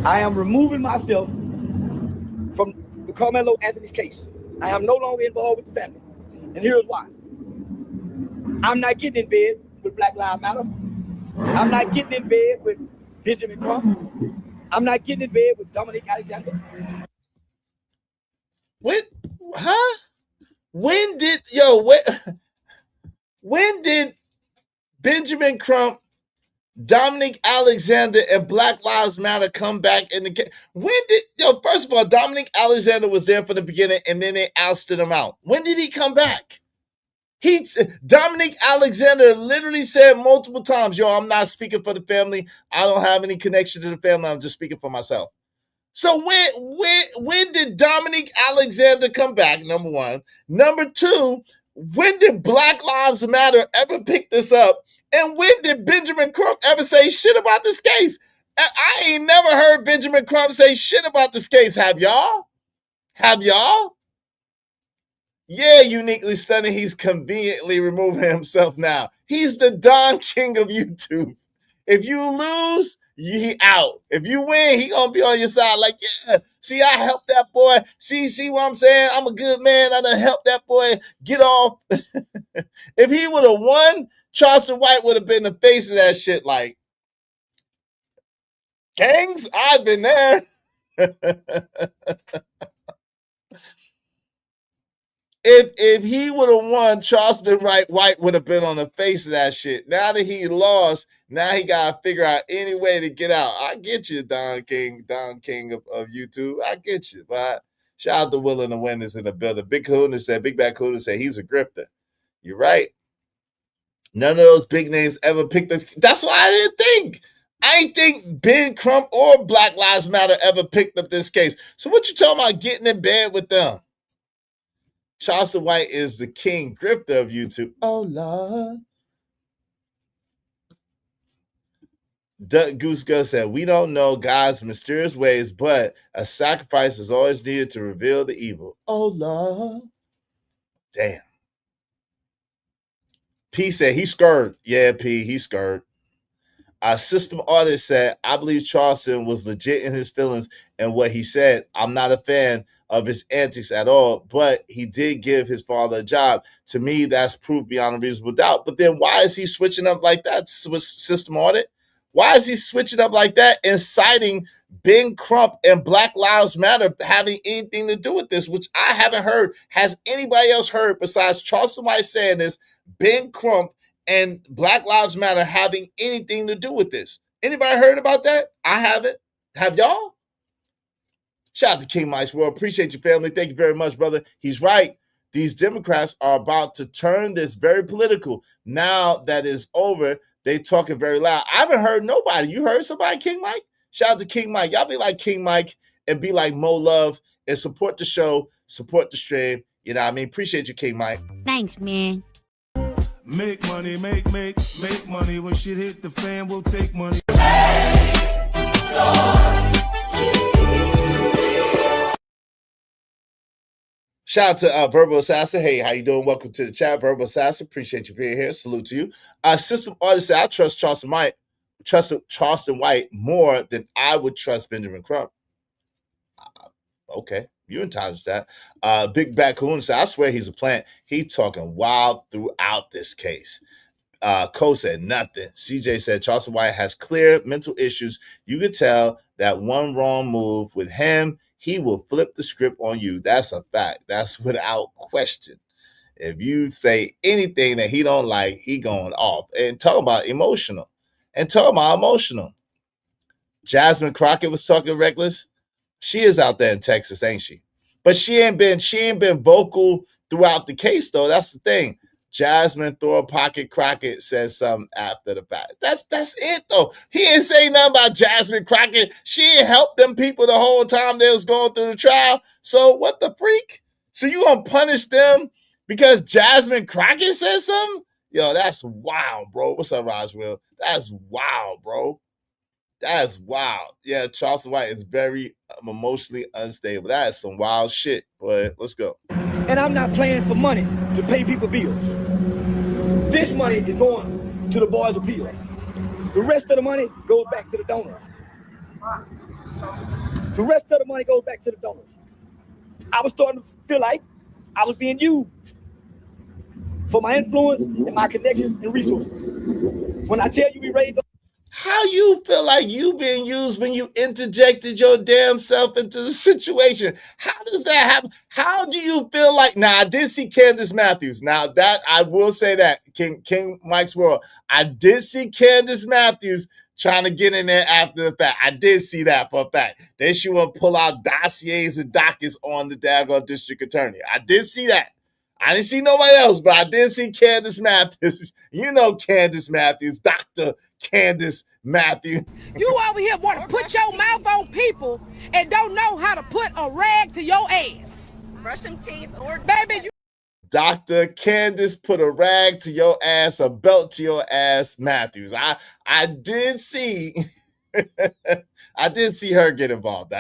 I am removing myself from the Carmelo Anthony's case. I am no longer involved with the family. And here's why. I'm not getting in bed with Black Lives Matter. I'm not getting in bed with Benjamin Trump. I'm not getting in bed with Dominic Alexander. What? Huh? When did Benjamin Crump, Dominic Alexander, and Black Lives Matter come back in the game? First of all, Dominic Alexander was there from the beginning and then they ousted him out. When did he come back? Dominic Alexander literally said multiple times, I'm not speaking for the family. I don't have any connection to the family. I'm just speaking for myself. So when did Dominic Alexander come back, number one? Number two, when did Black Lives Matter ever pick this up? And when did Benjamin Crump ever say shit about this case? I ain't never heard Benjamin Crump say shit about this case. Have y'all? Yeah, uniquely stunning. He's conveniently removing himself now. He's the Don King of YouTube. If you lose, he out. If you win, he gonna be on your side. Like, yeah, see, I helped that boy. See what I'm saying? I'm a good man. I done helped that boy get off. If he would have won, Charleston White would have been the face of that shit. Like, gangs, I've been there. If he would have won, Charleston White would have been on the face of that shit. Now that he lost, now he got to figure out any way to get out. I get you, Don King of YouTube. I get you. But shout out to Will and the Winners in the building. Big Bad Kahuna said he's a grifter. You're right. None of those big names ever picked that's why I didn't think. I ain't think Ben Crump or Black Lives Matter ever picked up this case. So what you talking about getting in bed with them? Charleston White is the king grifter of YouTube. Oh, Lord. Goose Gus said, we don't know God's mysterious ways, but a sacrifice is always needed to reveal the evil. Oh, Lord. Damn. P said, he's scared. Yeah, P, he's scared. Our system audit said, I believe Charleston was legit in his feelings and what he said. I'm not a fan of his antics at all, but he did give his father a job. To me, that's proof beyond a reasonable doubt. But then why is he switching up like that, system audit? Why is he switching up like that and citing Ben Crump and Black Lives Matter having anything to do with this, which I haven't heard. Has anybody else heard besides Charleston White saying this, Ben Crump and Black Lives Matter having anything to do with this? Anybody heard about that? I haven't. Have y'all? Shout out to King Mike's World. Appreciate your family. Thank you very much, brother. He's right. These Democrats are about to turn this very political. Now that it's over, they talking very loud. I haven't heard nobody. You heard somebody, King Mike? Shout out to King Mike. Y'all be like King Mike and be like Mo Love and support the show, support the stream. You know what I mean? Appreciate you, King Mike. Thanks, man. Make money, make money. When shit hit the fan, we'll take money. Shout out to Verbal Assassin. Hey, how you doing? Welcome to the chat, Verbal Assassin. Appreciate you being here. Salute to you. System Artist said, I trust Charleston White more than I would trust Benjamin Crump. Okay, you're entitled to that. Big Bacoon said, I swear he's a plant. He talking wild throughout this case. Cole said nothing. CJ said Charleston White has clear mental issues. You could tell that one wrong move with him, he will flip the script on you. That's a fact. That's without question. If you say anything that he don't like, he going off. And talk about emotional. Jasmine Crockett was talking reckless. She is out there in Texas, ain't she? But she ain't been vocal throughout the case, though. That's the thing. Jasmine Thor Pocket Crockett says something after the fact. That's it, though. He ain't say nothing about Jasmine Crockett. She ain't helped them people the whole time they was going through the trial. So what the freak? So you gonna punish them because Jasmine Crockett says something? Yo, that's wild, bro. What's up, Roswell? That's wild, bro. That's wild. Yeah, Charleston White is very emotionally unstable. That is some wild shit. But let's go. And I'm not playing for money to pay people bills. This money is going to the Boys Appeal. The rest of the money goes back to the donors. I was starting to feel like I was being used for my influence and my connections and resources. When I tell you we raised up. How you feel like you being used when you interjected your damn self into the situation? How does that happen? How do you feel like? Now, I did see Candace Matthews. Now, that I will say that, King Mike's World. I did see Candace Matthews trying to get in there after the fact. I did see that for a fact. Then she would pull out dossiers and dockets on the daggone district attorney. I did see that. I didn't see nobody else, but I did see Candace Matthews. You know Candace Matthews, Dr. Candace Matthews. You over here want to put your mouth on people and don't know how to put a rag to your ass. Brush them teeth or Baby, you Dr. Candace put a rag to your ass, a belt to your ass, Matthews. I did see I did see her get involved.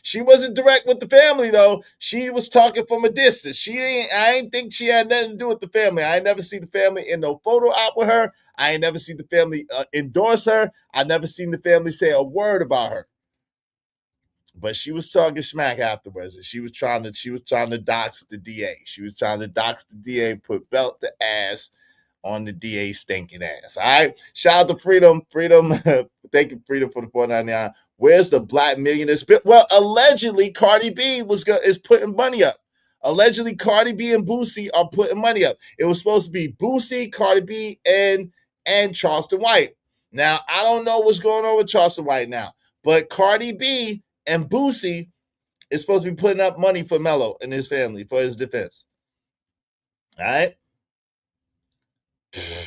She wasn't direct with the family, though. She was talking from a distance. I ain't think she had nothing to do with the family. I ain't never see the family in no photo op with her. I ain't never seen the family endorse her. I never seen the family say a word about her. But she was talking smack afterwards, and she was trying to dox the DA. She was trying to dox the DA, put belt to ass on the DA's stinking ass. All right. Shout out to Freedom. Thank you, Freedom, for the $4.99. Where's the Black Millionaires? Well, allegedly, Cardi B is putting money up. Allegedly, Cardi B and Boosie are putting money up. It was supposed to be Boosie, Cardi B, and Charleston White. Now, I don't know what's going on with Charleston White now, but Cardi B and Boosie is supposed to be putting up money for Mello and his family for his defense. All right.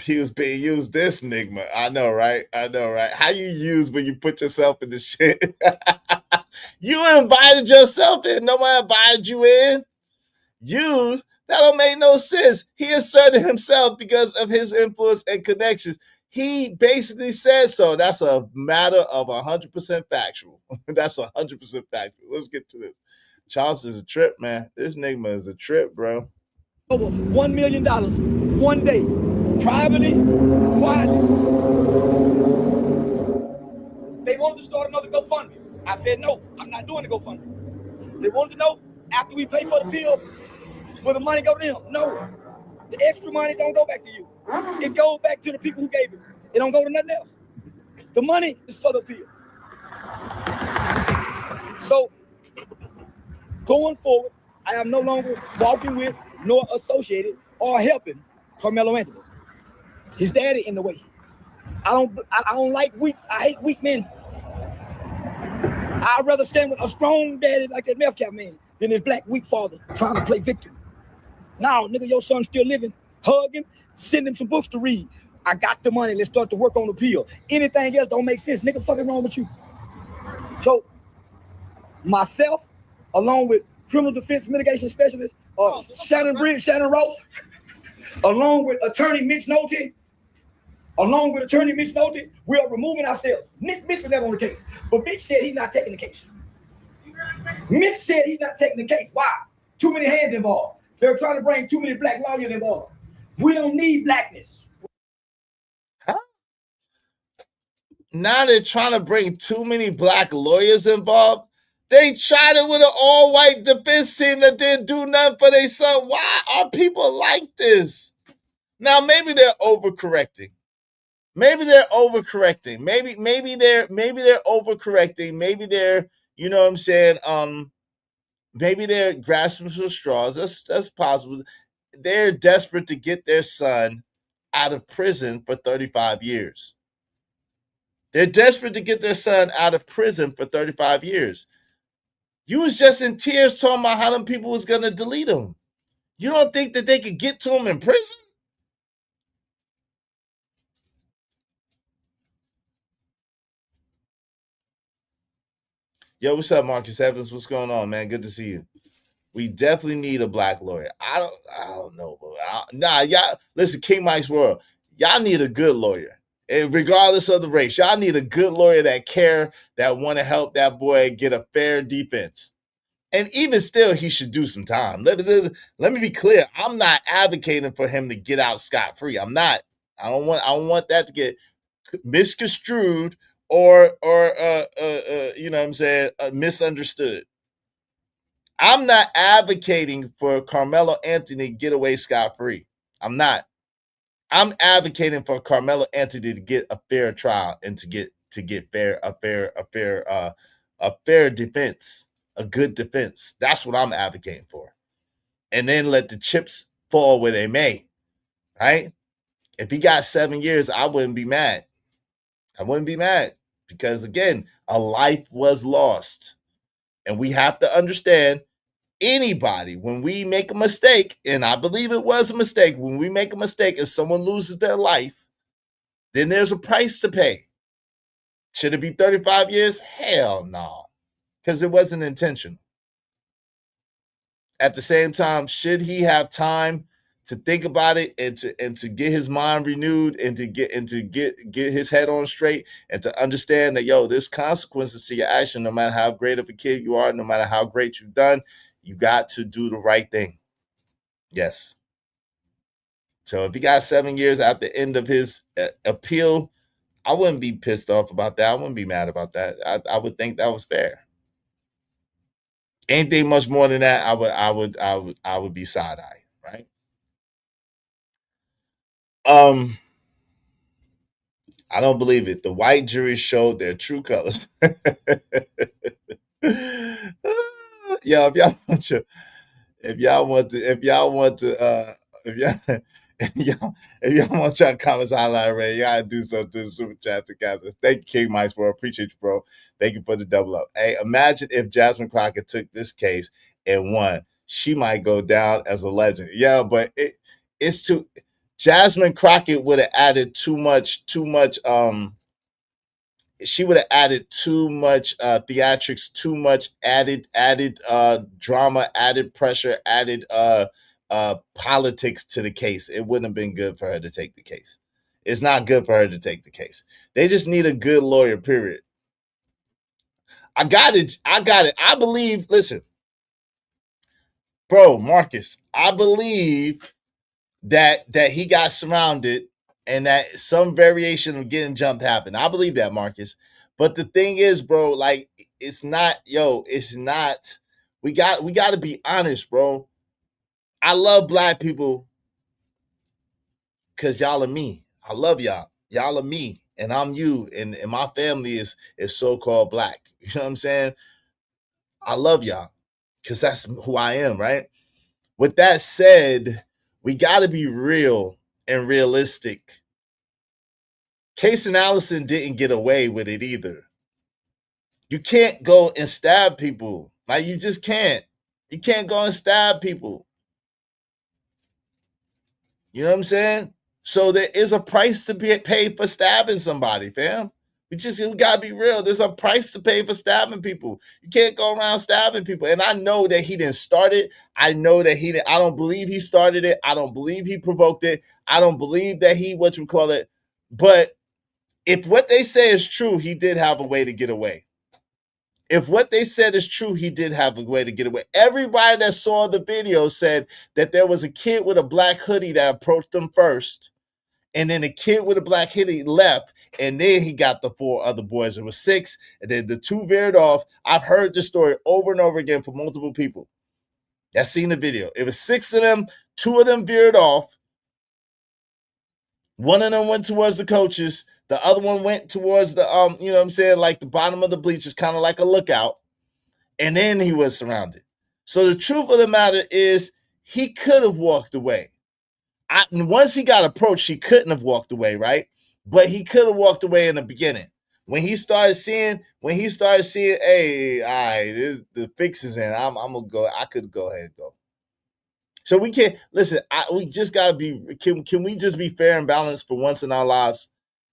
He was being used, this Nigma. I know, right? How you use when you put yourself in the shit? You invited yourself in. Nobody invited you in. Use? That don't make no sense. He asserted himself because of his influence and connections. He basically said so. That's a matter of 100% factual. That's 100% factual. Let's get to this. Charles is a trip, man. This Nigma is a trip, bro. Over $1 million one day. Privately, quietly. They wanted to start another GoFundMe. I said, no, I'm not doing the GoFundMe. They wanted to know, after we pay for the pill, will the money go to them? No. The extra money don't go back to you. It goes back to the people who gave it. It don't go to nothing else. The money is for the pill. So, going forward, I am no longer walking with, nor associated, or helping Carmelo Anthony. His daddy in the way. I don't like weak. I hate weak men. I'd rather stand with a strong daddy like that Metcalf man than his black weak father trying to play victim. Now, nigga, your son still living. Hug him, send him some books to read. I got the money, let's start to work on the appeal. Anything else don't make sense. Nigga, fucking wrong with you. So, myself, along with criminal defense mitigation specialist, Shannon Rose, along with attorney Mitch Nolte, we are removing ourselves. Mitch was never on the case, but Mitch said he's not taking the case. Why? Too many hands involved. They're trying to bring too many black lawyers involved. We don't need blackness. Huh? Now they're trying to bring too many black lawyers involved. They tried it with an all-white defense team that didn't do nothing for their son. Why are people like this? Now maybe they're overcorrecting. Maybe they're overcorrecting. Maybe they're overcorrecting. Maybe they're, you know what I'm saying, maybe they're grasping for straws. That's possible. They're desperate to get their son out of prison for 35 years. They're desperate to get their son out of prison for 35 years. You was just in tears talking about how them people was going to delete him. You don't think that they could get to him in prison? Yo, what's up, Marcus Evans? What's going on, man? Good to see you. We definitely need a black lawyer. I don't know, bro. Y'all listen, King Mike's World. Y'all need a good lawyer, and regardless of the race. Y'all need a good lawyer that care, that want to help that boy get a fair defense. And even still, he should do some time. Let me be clear. I'm not advocating for him to get out scot-free. I'm not. I don't want that to get misconstrued or you know what I'm saying, misunderstood. I'm not advocating for Carmelo Anthony to get away scot-free. I'm not. I'm advocating for Carmelo Anthony to get a fair trial and to get a fair defense, a good defense. That's what I'm advocating for. And then let the chips fall where they may, right? If he got 7 years, I wouldn't be mad. Because again, a life was lost. And we have to understand, anybody, when we make a mistake, and I believe it was a mistake, when we make a mistake and someone loses their life, then there's a price to pay. Should it be 35 years? Hell no, because it wasn't intentional. At the same time, should he have time to think about it and to get his mind renewed and to get his head on straight and to understand that, yo, there's consequences to your action, no matter how great of a kid you are, no matter how great you've done, you got to do the right thing. Yes. So if he got 7 years at the end of his appeal, I wouldn't be pissed off about that. I wouldn't be mad about that. I would think that was fair. Anything much more than that, I would be side-eye, right? I don't believe it. The white jury showed their true colors. Yo, if y'all want to, if y'all want y'all comments highlighted, you gotta do something to the super chat together. Thank you, King Mice, bro. Appreciate you, bro. Thank you for the double up. Hey, imagine if Jasmine Crockett took this case and won. She might go down as a legend. Yeah, but it's too. Jasmine Crockett would have added too much. She would have added too much theatrics, too much added drama, added pressure, added politics to the case. It wouldn't have been good for her to take the case. It's not good for her to take the case. They just need a good lawyer, period. I got it. I believe, listen, bro, Marcus, I believe that he got surrounded and that some variation of getting jumped happened. I believe that, Marcus. But the thing is, bro, like, it's not. We got to be honest, bro. I love black people because y'all are me. I love y'all. Y'all are me, and I'm you, and my family is so-called black. You know what I'm saying? I love y'all because that's who I am, right? With that said, we got to be real and realistic. Case and Allison didn't get away with it either. You can't go and stab people. Like, you just can't. You can't go and stab people. You know what I'm saying? So there is a price to be paid for stabbing somebody, fam. We gotta be real. There's a price to pay for stabbing people. You can't go around stabbing people. And I know that he didn't start it. I know that he didn't. I don't believe he started it. I don't believe he provoked it. I don't believe that he But if what they say is true, he did have a way to get away. If what they said is true, he did have a way to get away. Everybody that saw the video said that there was a kid with a black hoodie that approached them first. And then the kid with a black hoodie left. And then he got the 4 other boys. It was 6. And then the 2 veered off. I've heard this story over and over again from multiple people that seen the video. It was 6 of them. 2 of them veered off. One of them went towards the coaches. The other one went towards the, you know what I'm saying, like the bottom of the bleachers, kind of like a lookout. And then he was surrounded. So the truth of the matter is, he could have walked away. Once he got approached, he couldn't have walked away, right? But he could have walked away in the beginning. When he started seeing, hey, all right, the fix is in. I'm gonna go. I could go ahead and go. So we can't listen. We just gotta be. Can we just be fair and balanced for once in our lives?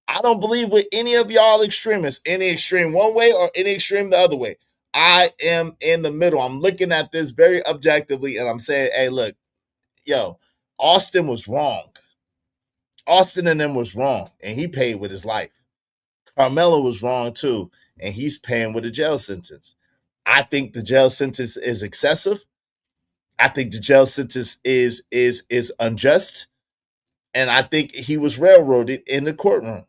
I don't believe with any of y'all extremists, any extreme one way or any extreme the other way. I am in the middle. I'm looking at this very objectively, and I'm saying, hey, look, yo, Austin was wrong. Austin and them was wrong, and he paid with his life. Carmelo was wrong too, and he's paying with a jail sentence. I think the jail sentence is excessive. I think the jail sentence is unjust, and I think he was railroaded in the courtroom.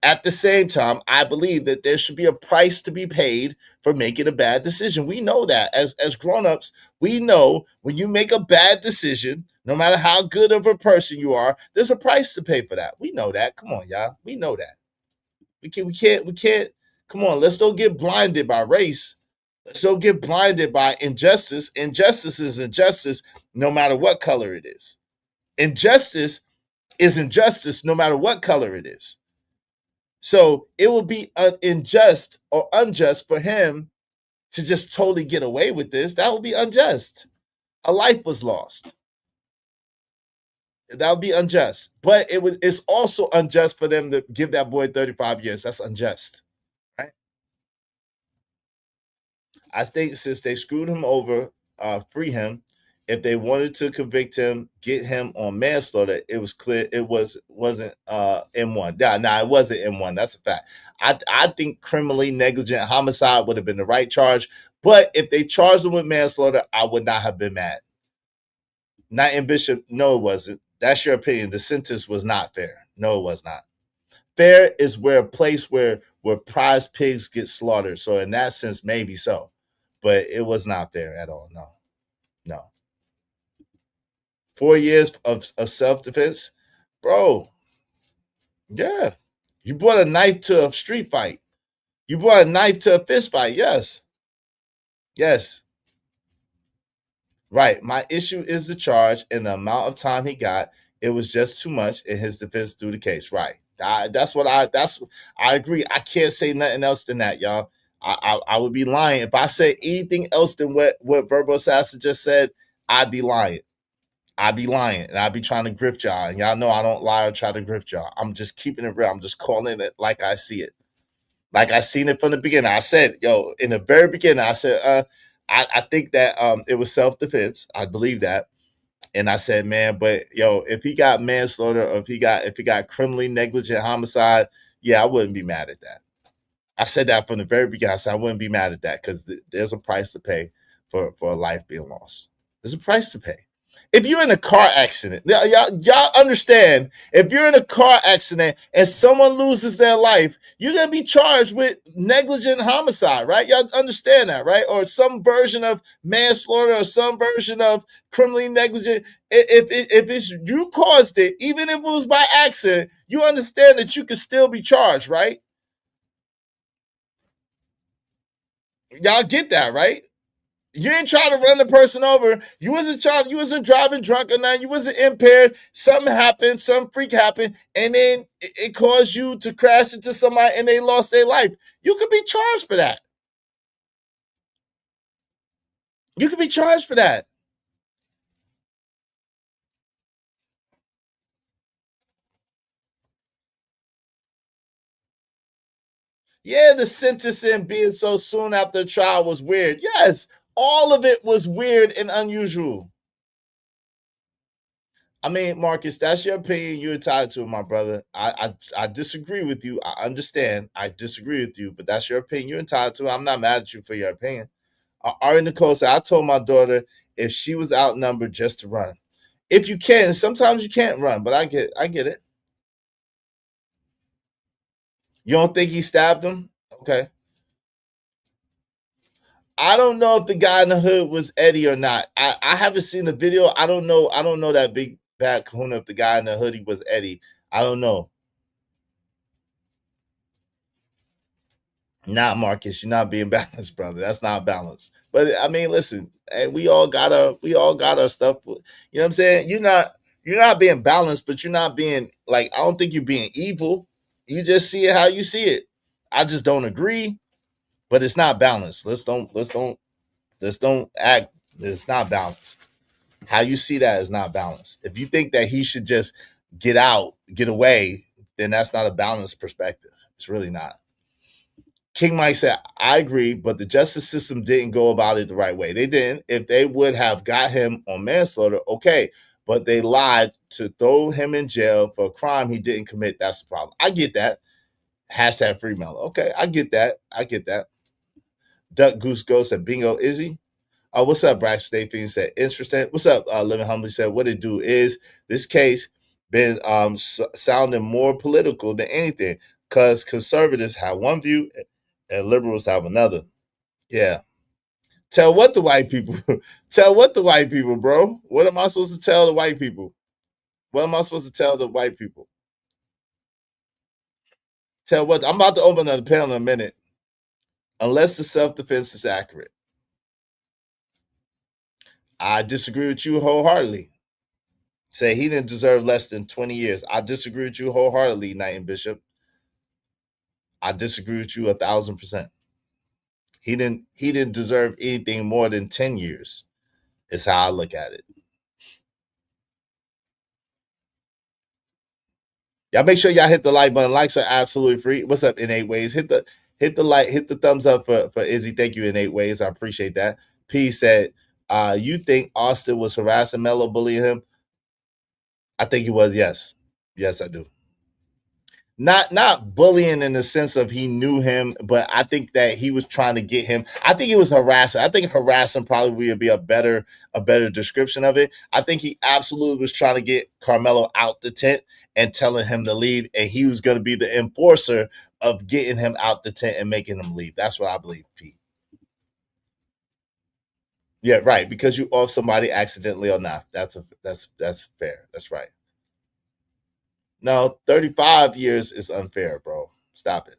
At the same time, I believe that there should be a price to be paid for making a bad decision. We know that as grown-ups, we know when you make a bad decision, no matter how good of a person you are, there's a price to pay for that. We know that. Come on, y'all. We know that. We can't. Come on, let's don't get blinded by race. Let's don't get blinded by injustice. Injustice is injustice no matter what color it is. Injustice is injustice no matter what color it is. So it would be unjust or unjust for him to just totally get away with this. That would be unjust. A life was lost. That would be unjust. But it's also unjust for them to give that boy 35 years. That's unjust. Right? I think since they screwed him over, free him. If they wanted to convict him, get him on manslaughter, it was clear it wasn't M1. Nah, it wasn't M1. That's a fact. I think criminally negligent homicide would have been the right charge. But if they charged him with manslaughter, I would not have been mad. Not in Bishop, no, it wasn't. That's your opinion. The sentence was not fair. No, it was not. Fair is where a place where prize pigs get slaughtered. So in that sense, maybe so. But it was not fair at all. No. No. 4 years of self-defense, bro. Yeah. You brought a knife to a street fight. You brought a knife to a fist fight. Yes. Yes. Right. My issue is the charge and the amount of time he got. It was just too much in his defense through the case. Right. I agree. I can't say nothing else than that, y'all. I would be lying. If I said anything else than what Verbal Assassin just said, I'd be lying. I'd be lying and I'd be trying to grift y'all. And y'all know I don't lie or try to grift y'all. I'm just keeping it real. I'm just calling it like I see it. Like I seen it from the beginning. I said, yo, in the very beginning, I said, I think that it was self-defense. I believe that. And I said, man, but yo, if he got manslaughter or if he got criminally negligent homicide, yeah, I wouldn't be mad at that. I said that from the very beginning. I said I wouldn't be mad at that because there's a price to pay for a life being lost. There's a price to pay. If you're in a car accident, y'all understand, if you're in a car accident and someone loses their life, you're going to be charged with negligent homicide, right? Y'all understand that, right? Or some version of manslaughter or some version of criminally negligent. If it's you caused it, even if it was by accident, you understand that you can still be charged, right? Y'all get that, right? You ain't trying to run the person over. You wasn't driving drunk or nothing. You wasn't impaired. Something happened, some freak happened, and then it caused you to crash into somebody and they lost their life. You could be charged for that. You could be charged for that. Yeah, the sentencing being so soon after the trial was weird. Yes, all of it was weird and unusual. I mean, Marcus, that's your opinion. You're entitled to it, my brother. I disagree with you. I understand. I disagree with you, but that's your opinion. You're entitled to it. I'm not mad at you for your opinion. Ari Nicole said, I told my daughter if she was outnumbered just to run. If you can, sometimes you can't run, but I get it. You don't think he stabbed him? Okay. I don't know if the guy in the hood was Eddie or not. I haven't seen the video. I don't know. I don't know that big bad kahuna if the guy in the hoodie was Eddie. I don't know. Not Marcus. You're not being balanced, brother. That's not balanced. But I mean, listen, hey, we all got our stuff. You know what I'm saying? You're not being balanced, but you're not being like I don't think you're being evil. You just see it how you see it. I just don't agree, but it's not balanced. Let's don't act. It's not balanced. How you see that is not balanced. If you think that he should just get out, get away, then that's not a balanced perspective. It's really not. King Mike said, I agree, but the justice system didn't go about it the right way. They didn't. If they would have got him on manslaughter, okay. But they lied to throw him in jail for a crime he didn't commit. That's the problem. I get that. Hashtag free Mello. Okay, I get that. I get that. Duck Goose Ghost said, bingo, Izzy. What's up, Brax Staples said, interesting. What's up, Living Humbly said, what it do is this case been sounding more political than anything because conservatives have one view and liberals have another. Yeah. Tell what the white people? Tell what the white people, bro? What am I supposed to tell the white people? What am I supposed to tell the white people? Tell what? I'm about to open another panel in a minute. Unless the self-defense is accurate. I disagree with you wholeheartedly. Say he didn't deserve less than 20 years. I disagree with you wholeheartedly, Knight and Bishop. I disagree with you 1,000%. He didn't deserve anything more than 10 years, is how I look at it. Y'all make sure y'all hit the like button. Likes are absolutely free. What's up, in 8 ways? Hit the like, hit the thumbs up for Izzy. Thank you, in 8 ways. I appreciate that. P said, you think Austin was harassing Mello, bullying him? I think he was, yes. Yes, I do. Not bullying in the sense of he knew him, but I think that he was trying to get him. I think he was harassing. I think harassing probably would be a better description of it. I think he absolutely was trying to get Carmelo out the tent and telling him to leave, and he was going to be the enforcer of getting him out the tent and making him leave. That's what I believe, Pete. Yeah, right. Because you off somebody accidentally or not. That's fair. That's right. No, 35 years is unfair, bro. Stop it.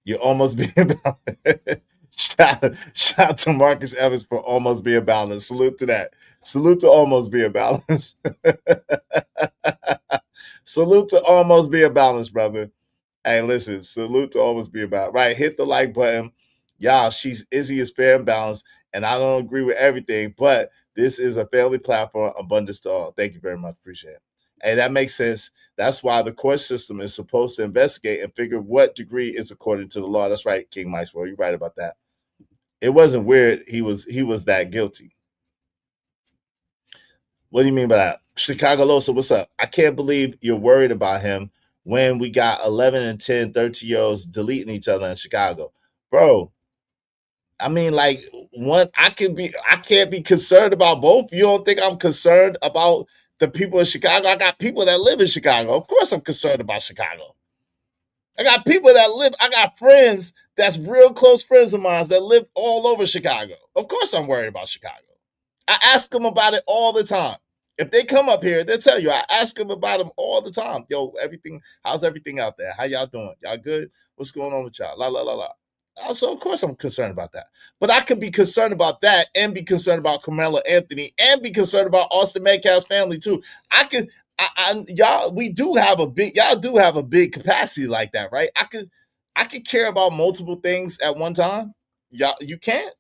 You're almost being balanced. shout to Marcus Evans for almost being balanced. Salute to that. Salute to almost being balanced. Salute to almost being balanced, brother. Hey, listen, salute to almost be about right. Hit the like button. Y'all, Izzy is fair and balanced, and I don't agree with everything, but this is a family platform, abundance to all. Thank you very much. Appreciate it. Hey, that makes sense. That's why the court system is supposed to investigate and figure what degree is according to the law. That's right, King Maxwell. You're right about that. It wasn't weird. He was that guilty. What do you mean by that? Chicago Losa, what's up? I can't believe you're worried about him when we got 11 and 10 13-year-olds deleting each other in Chicago. Bro, I mean, like, I can't be concerned about both. You don't think I'm concerned about the people in Chicago? I got people that live in Chicago. Of course I'm concerned about Chicago. I got people that live, I got friends that's real close friends of mine that live all over Chicago. Of course I'm worried about Chicago. I ask them about it all the time. If they come up here, they'll tell you. I ask them about them all the time. Yo, everything. How's everything out there? How y'all doing? Y'all good? What's going on with y'all? La la la la. So of course I'm concerned about that. But I could be concerned about that and be concerned about Carmelo Anthony and be concerned about Austin Metcalf's family too. Y'all, y'all do have a big capacity like that, right? I could care about multiple things at one time. Y'all, you can't.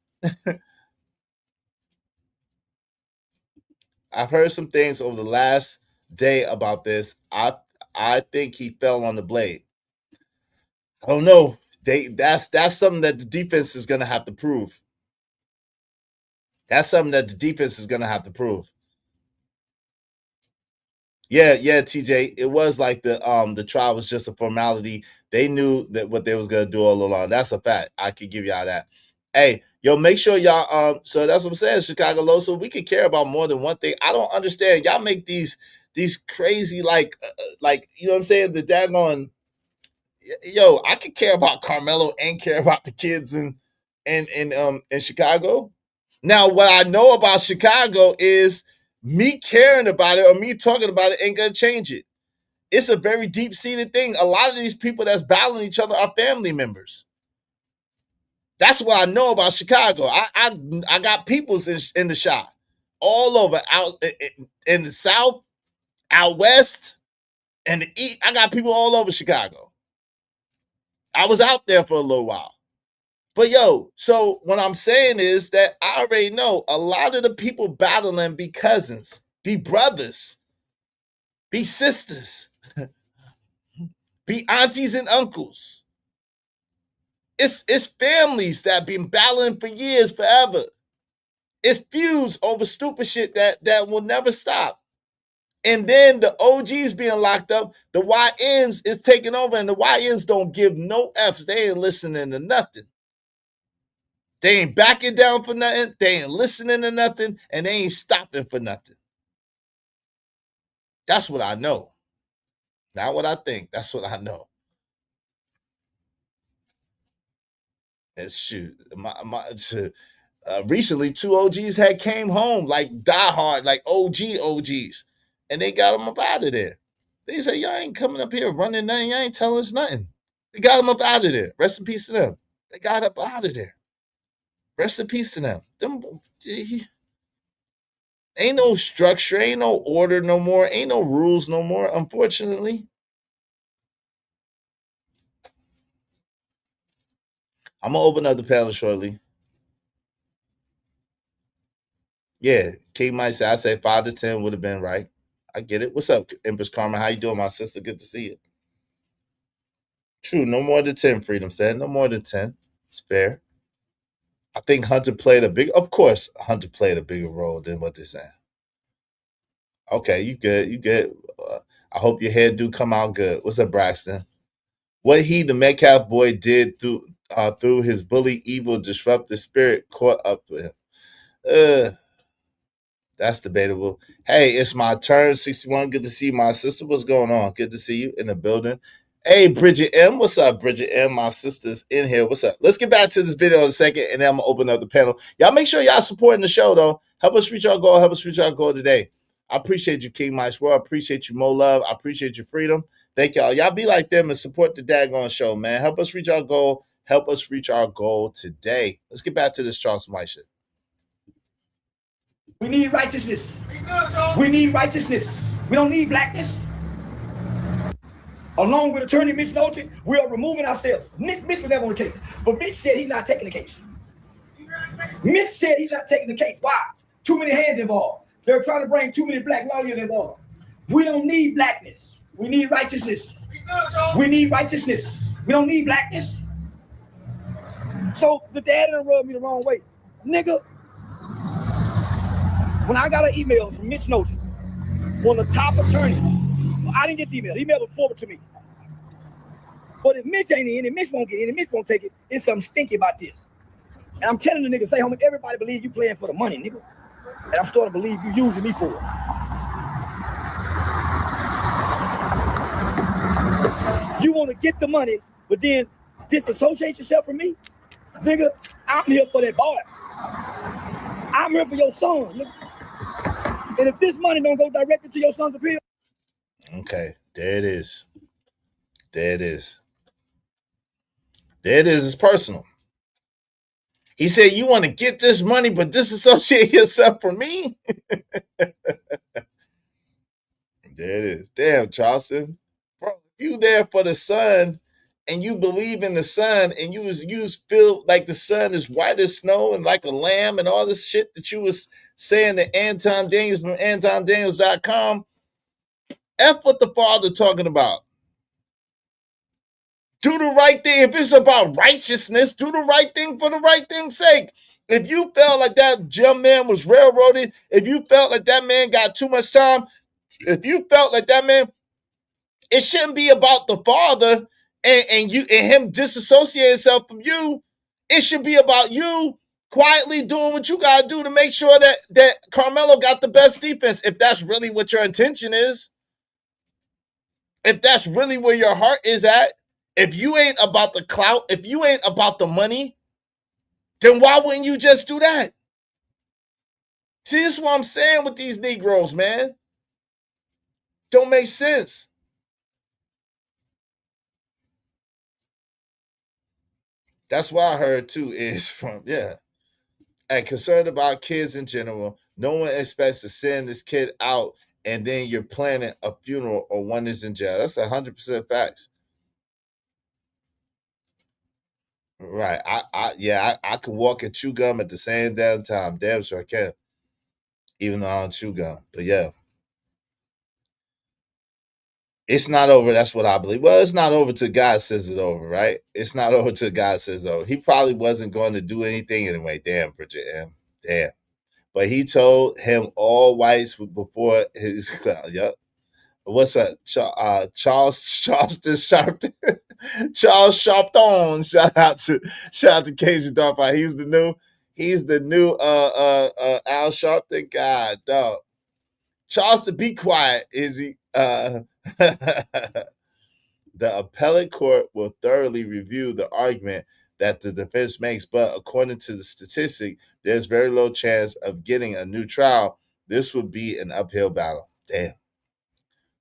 I've heard some things over the last day about this. I think he fell on the blade. I don't know. That's something that the defense is gonna have to prove. That's something that the defense is gonna have to prove. Yeah, TJ. It was like the trial was just a formality. They knew that what they was gonna do all along. That's a fact. I could give y'all that. Hey, yo, make sure y'all so that's what I'm saying, Chicago Low. So we could care about more than one thing. I don't understand. Y'all make these crazy like you know what I'm saying? The daggone yo, I could care about Carmelo and care about the kids in Chicago. Now, what I know about Chicago is me caring about it or me talking about it ain't gonna change it. It's a very deep seated thing. A lot of these people that's battling each other are family members. That's what I know about Chicago. I got peoples in the shop all over out in the South, out west, and the east. I got people all over Chicago. I was out there for a little while. But yo, so what I'm saying is that I already know a lot of the people battling be cousins, be brothers, be sisters, be aunties and uncles. It's families that been battling for years, forever. It's feuds over stupid shit that will never stop. And then the OGs being locked up, the YNs is taking over, and the YNs don't give no Fs. They ain't listening to nothing. They ain't backing down for nothing. They ain't listening to nothing, and they ain't stopping for nothing. That's what I know. Not what I think. That's what I know. And shoot, recently 2 OGs had came home like diehard, like OGs, and they got them up out of there. They say y'all ain't coming up here running nothing. Y'all ain't telling us nothing. They got them up out of there. Rest in peace to them. They got up out of there. Rest in peace to them. Ain't no structure, ain't no order no more, ain't no rules no more, unfortunately. I'm gonna open up the panel shortly. Yeah, King might say I say 5 to 10 would have been right. I get it. What's up, Empress Karma? How you doing, my sister? Good to see you. True, no more than 10, Freedom said. No more than 10. It's fair. I think Hunter played a big of course, Hunter played a bigger role than what they're saying. Okay, you good, you good. I hope your hair do come out good. What's up, Braxton? What he, the Metcalf boy, did through his bully, evil, disruptive spirit caught up with him. That's debatable. Hey, it's my turn. 61. Good to see you, my sister. What's going on? Good to see you in the building. Hey, Bridget M. What's up, Bridget M? My sister's in here. What's up? Let's get back to this video in a second, and then I'm going to open up the panel. Y'all make sure y'all supporting the show, though. Help us reach our goal. Help us reach our goal today. I appreciate you, King Mice World. I appreciate you, Mo Love. I appreciate your freedom. Thank y'all. Y'all be like them and support the daggone show, man. Help us reach our goal. Help us reach our goal today. Let's get back to this Charleston White shit. We need righteousness. We need righteousness. We don't need blackness. Along with Attorney Mitch Nolte, we are removing ourselves. Mitch was never on the case, but Mitch said he's not taking the case. Mitch said he's not taking the case. Why? Too many hands involved. They're trying to bring too many black lawyers involved. We don't need blackness. We need righteousness. We need righteousness. We don't need blackness. So the dad done rubbed me the wrong way. Nigga, when I got an email from Mitch Nolte, one of the top attorneys, I didn't get the email. The email was forwarded to me. But if Mitch ain't in, and Mitch won't get in, and Mitch won't take it, there's something stinky about this. And I'm telling the nigga, say, homie, everybody believes you playing for the money, nigga. And I'm starting to believe you using me for it. You want to get the money, but then disassociate yourself from me? Nigga, I'm here for that boy. I'm here for your son, nigga. And if this money don't go directly to your son's appeal. Okay, there it is. There it is. There it is. It's personal. He said, you want to get this money, but disassociate yourself from me? There it is. Damn, Charleston. Bro, you there for the son and you believe in the sun, and you feel like the sun is white as snow and like a lamb and all this shit that you was saying to Anton Daniels from AntonDaniels.com, F what the father talking about. Do the right thing. If it's about righteousness, do the right thing for the right thing's sake. If you felt like that young man was railroaded, if you felt like that man got too much time, if you felt like that man, it shouldn't be about the father and you and him disassociating himself from you. It should be about you quietly doing what you gotta do to make sure that Carmelo got the best defense. If that's really what your intention is, if that's really where your heart is at, if you ain't about the clout, if you ain't about the money, then why wouldn't you just do that? See, this is what I'm saying with these Negroes, man. Don't make sense. That's what I heard too, is from, yeah. And concerned about kids in general. No one expects to send this kid out and then you're planning a funeral or one is in jail. That's 100% facts. Right. I can walk and chew gum at the same damn time. Damn sure I can. Even though I don't chew gum. But yeah. It's not over. That's what I believe. Well, it's not over till God says it's over, right? It's not over till God says it's over. He probably wasn't going to do anything anyway. Damn, Bridget M. Damn. But he told him all whites before his yep. What's up? Charleston Sharpton. Charles Sharpton. Shout out to Cajun Dog. He's the new Al Sharpton. God dog. Charleston, be quiet, Izzy. The appellate court will thoroughly review the argument that the defense makes, but according to the statistic, there's very low chance of getting a new trial. This would be an uphill battle. Damn.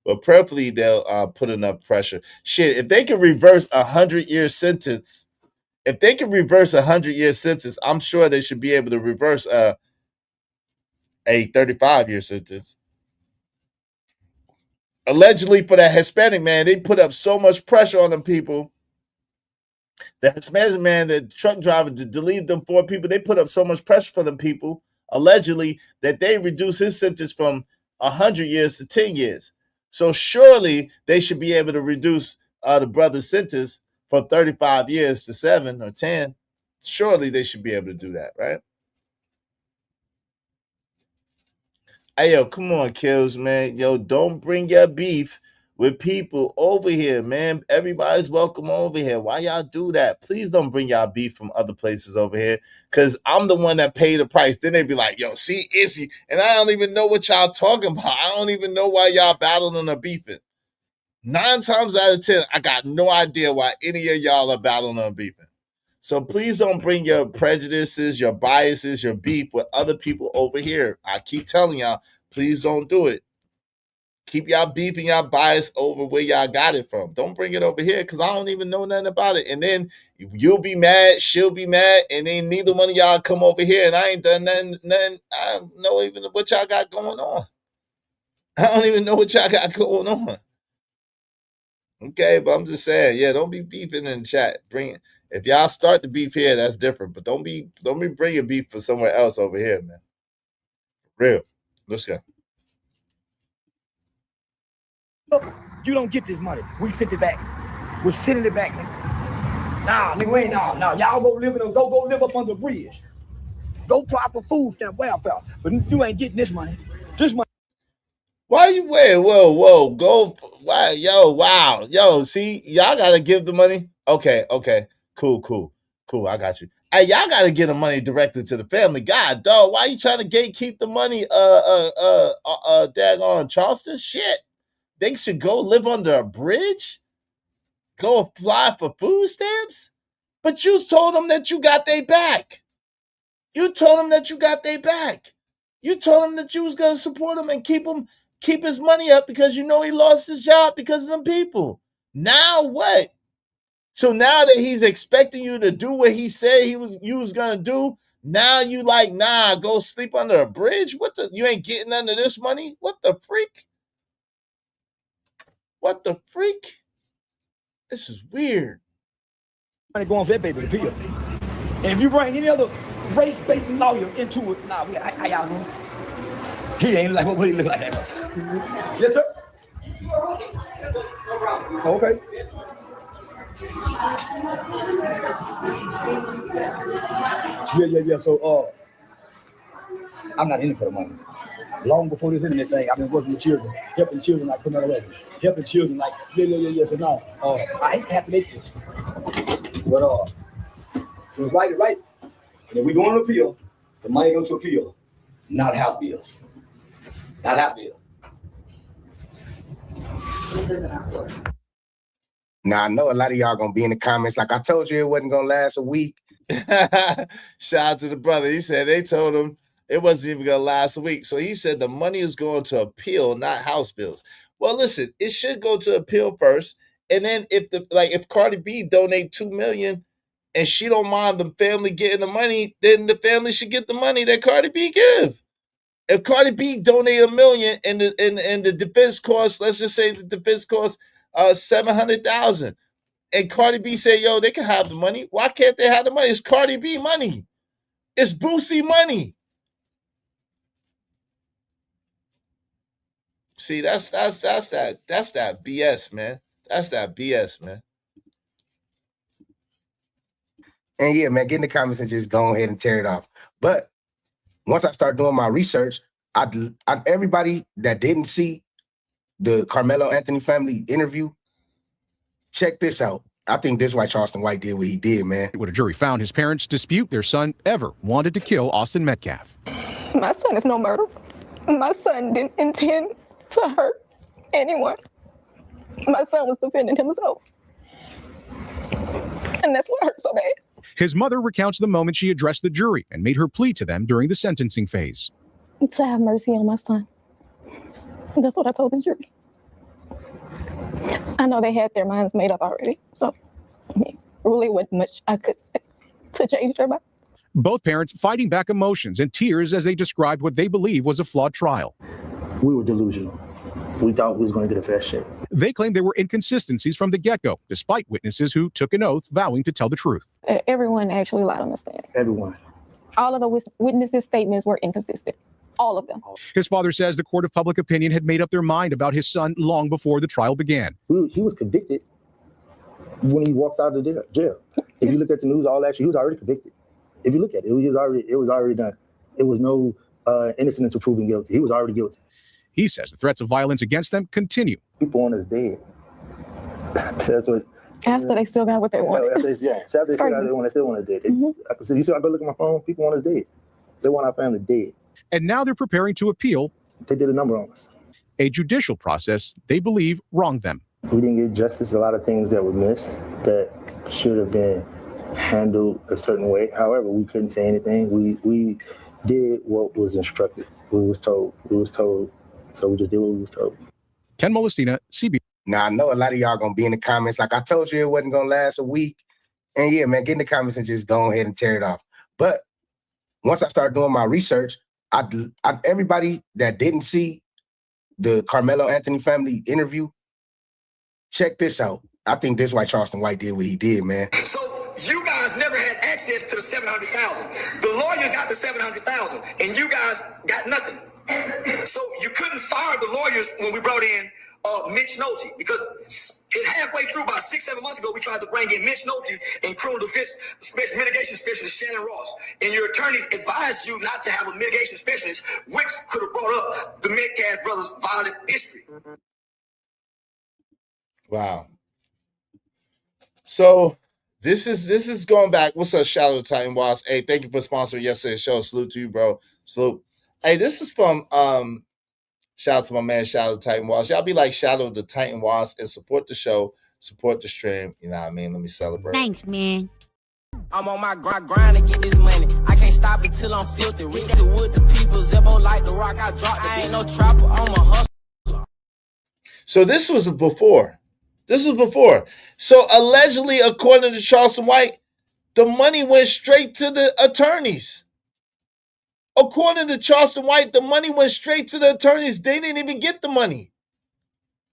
But preferably they'll put enough pressure. Shit, if they can reverse 100-year sentence, I'm sure they should be able to reverse a 35-year sentence. Allegedly, for that Hispanic man, they put up so much pressure on them people. The Hispanic man, the truck driver, to delete them 4 people, they put up so much pressure for them people, allegedly, that they reduced his sentence from 100 years to 10 years. So surely they should be able to reduce the brother's sentence from 35 years to 7 or 10. Surely they should be able to do that, right? Hey, yo, come on, Kills, man. Yo, don't bring your beef with people over here, man. Everybody's welcome over here. Why y'all do that? Please don't bring y'all beef from other places over here, because I'm the one that paid the price. Then they be like, yo, see, Izzy, and I don't even know what y'all talking about. I don't even know why y'all battling or beefing. 9 times out of 10, I got no idea why any of y'all are battling or beefing. So please don't bring your prejudices, your biases, your beef with other people over here. I keep telling y'all, please don't do it. Keep y'all beef and y'all bias over where y'all got it from. Don't bring it over here, because I don't even know nothing about it. And then you'll be mad, she'll be mad, and then neither one of y'all come over here, and I ain't done nothing. I don't know even what y'all got going on. I don't even know what y'all got going on. Okay, but I'm just saying, yeah, don't be beefing in the chat. Bring it. If y'all start the beef here, that's different. But don't be bringing beef for somewhere else over here, man. Real. Let's go. You don't get this money. We sent it back. We're sending it back, nigga. Nah, nigga, we ain't nah. Y'all go live up under the bridge. Go apply for food stamp welfare. But you ain't getting this money. This money. Why you wait? Whoa, go. Why, yo, wow. Yo, see, y'all gotta give the money. Okay. Cool. I got you. Hey, y'all gotta give the money directly to the family. God, dog, why you trying to gatekeep the money? Daggone Charleston? Shit. They should go live under a bridge? Go apply for food stamps? But you told them that you got their back. You told them that you got their back. You told him that you was gonna support him and keep his money up, because you know he lost his job because of them people. Now what? So now that he's expecting you to do what he said you was gonna do, now you like, nah, go sleep under a bridge? What the, you ain't getting none of this money? What the freak? What the freak? This is weird. going for that baby to appeal. And if you bring any other race-baiting lawyer into it, nah, how y'all doing? He ain't like what he look like. Yes, sir. Okay. Yeah. So, I'm not in it for the money. Long before this internet thing, I've been working with children, helping children like putting away, helping children like yeah. So now, I hate to have to make this, but it was right. And if we go on an appeal, the money goes to appeal, not House bill. Not House bill. This isn't our court. Now, I know a lot of y'all gonna be in the comments like, I told you it wasn't gonna last a week. Shout out to the brother. He said they told him it wasn't even gonna last a week. So he said the money is going to appeal, not House bills. Well, listen, it should go to appeal first. And then if Cardi B donate $2 million and she don't mind the family getting the money, then the family should get the money that Cardi B give. If Cardi B donate $1 million and the defense costs, let's just say the defense costs $700,000, and Cardi B say, yo, they can have the money. Why can't they have the money? It's Cardi B money. It's Boosie money. See, that's that BS, man. That's that BS, man. And yeah, man, get in the comments and just go ahead and tear it off. But once I start doing my research, everybody that didn't see the Carmelo Anthony family interview, check this out. I think this is why Charleston White did what he did, man. What a jury found his parents dispute their son ever wanted to kill Austin Metcalf. My son is no murder. My son didn't intend to hurt anyone. My son was defending himself. And that's what hurt so bad. His mother recounts the moment she addressed the jury and made her plea to them during the sentencing phase. To have mercy on my son. That's what I told the jury. I know they had their minds made up already, so really wasn't much I could say to change their mind. Both parents fighting back emotions and tears as they described what they believe was a flawed trial. We were delusional. We thought we was going to get a fair shake. They claimed there were inconsistencies from the get-go, despite witnesses who took an oath vowing to tell the truth. Everyone actually lied on the stand. Everyone. All of the witnesses' statements were inconsistent. All of them. His father says the court of public opinion had made up their mind about his son long before the trial began. He was convicted when he walked out of the jail. If you look at the news, all that shit, he was already convicted. If you look at it, it was already done. It was no innocent until proven guilty. He was already guilty. He says the threats of violence against them continue. People want us dead. That's what. After they still got what they want. After they still got what they want, they still want us dead. I can see. You see, I go look at my phone. People want us dead. They want our family dead. And now they're preparing to appeal. They did a number on us. A judicial process they believe wronged them. We didn't get justice. A lot of things that were missed that should have been handled a certain way. However, we couldn't say anything. We did what was instructed. We was told. So we just did what we was told. Ken Molestina, CB. Now, I know a lot of y'all gonna be in the comments like, I told you it wasn't gonna last a week. And yeah, man, get in the comments and just go ahead and tear it off. But once I start doing my research, everybody that didn't see the Carmelo Anthony family interview, check this out. I think this is why Charleston White did what he did, man. So you guys never had access to the 700,000. The lawyers got the 700,000, and you guys got nothing. So you couldn't fire the lawyers when we brought in Mitch Nolte, because halfway through, about 6-7 months ago, we tried to bring in Mitch Nolte and criminal defense mitigation specialist Shannon Ross. And your attorney advised you not to have a mitigation specialist, which could have brought up the Metcalf brothers' violent history. Wow. So this is going back. What's up, Shadow Titan Wasp? Hey, thank you for sponsoring yesterday's show. Salute to you, bro. Salute. Hey, this is from shout out to my man Shadow Titan Wasp. Y'all be like Shadow the Titan Wasp and support the show, support the stream. You know what I mean? Let me celebrate. Thanks, man. I'm on my grind to get this money. I can't stop it till I'm filthy. With the people, Zebo like the rock. I drop. I ain't no trapper. I'm a hustler. So this was before. So allegedly, according to Charleston White, the money went straight to the attorneys. According to Charleston White, the money went straight to the attorneys. They didn't even get the money.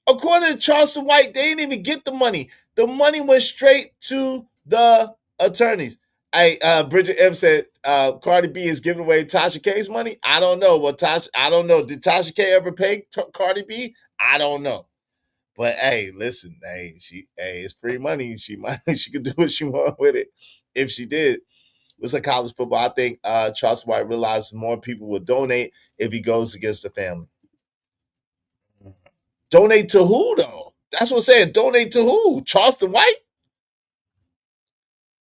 According to Charleston White, they didn't even get the money. The money went straight to the attorneys. Hey, Bridget M said Cardi B is giving away Tasha K's money. I don't know. I don't know. Did Tasha K ever pay Cardi B? I don't know. But hey, listen, it's free money. She could do what she want with it if she did. It's like college football. I think Charleston White realizes more people will donate if he goes against the family. Donate to who though? That's what I'm saying. Donate to who? Charleston White?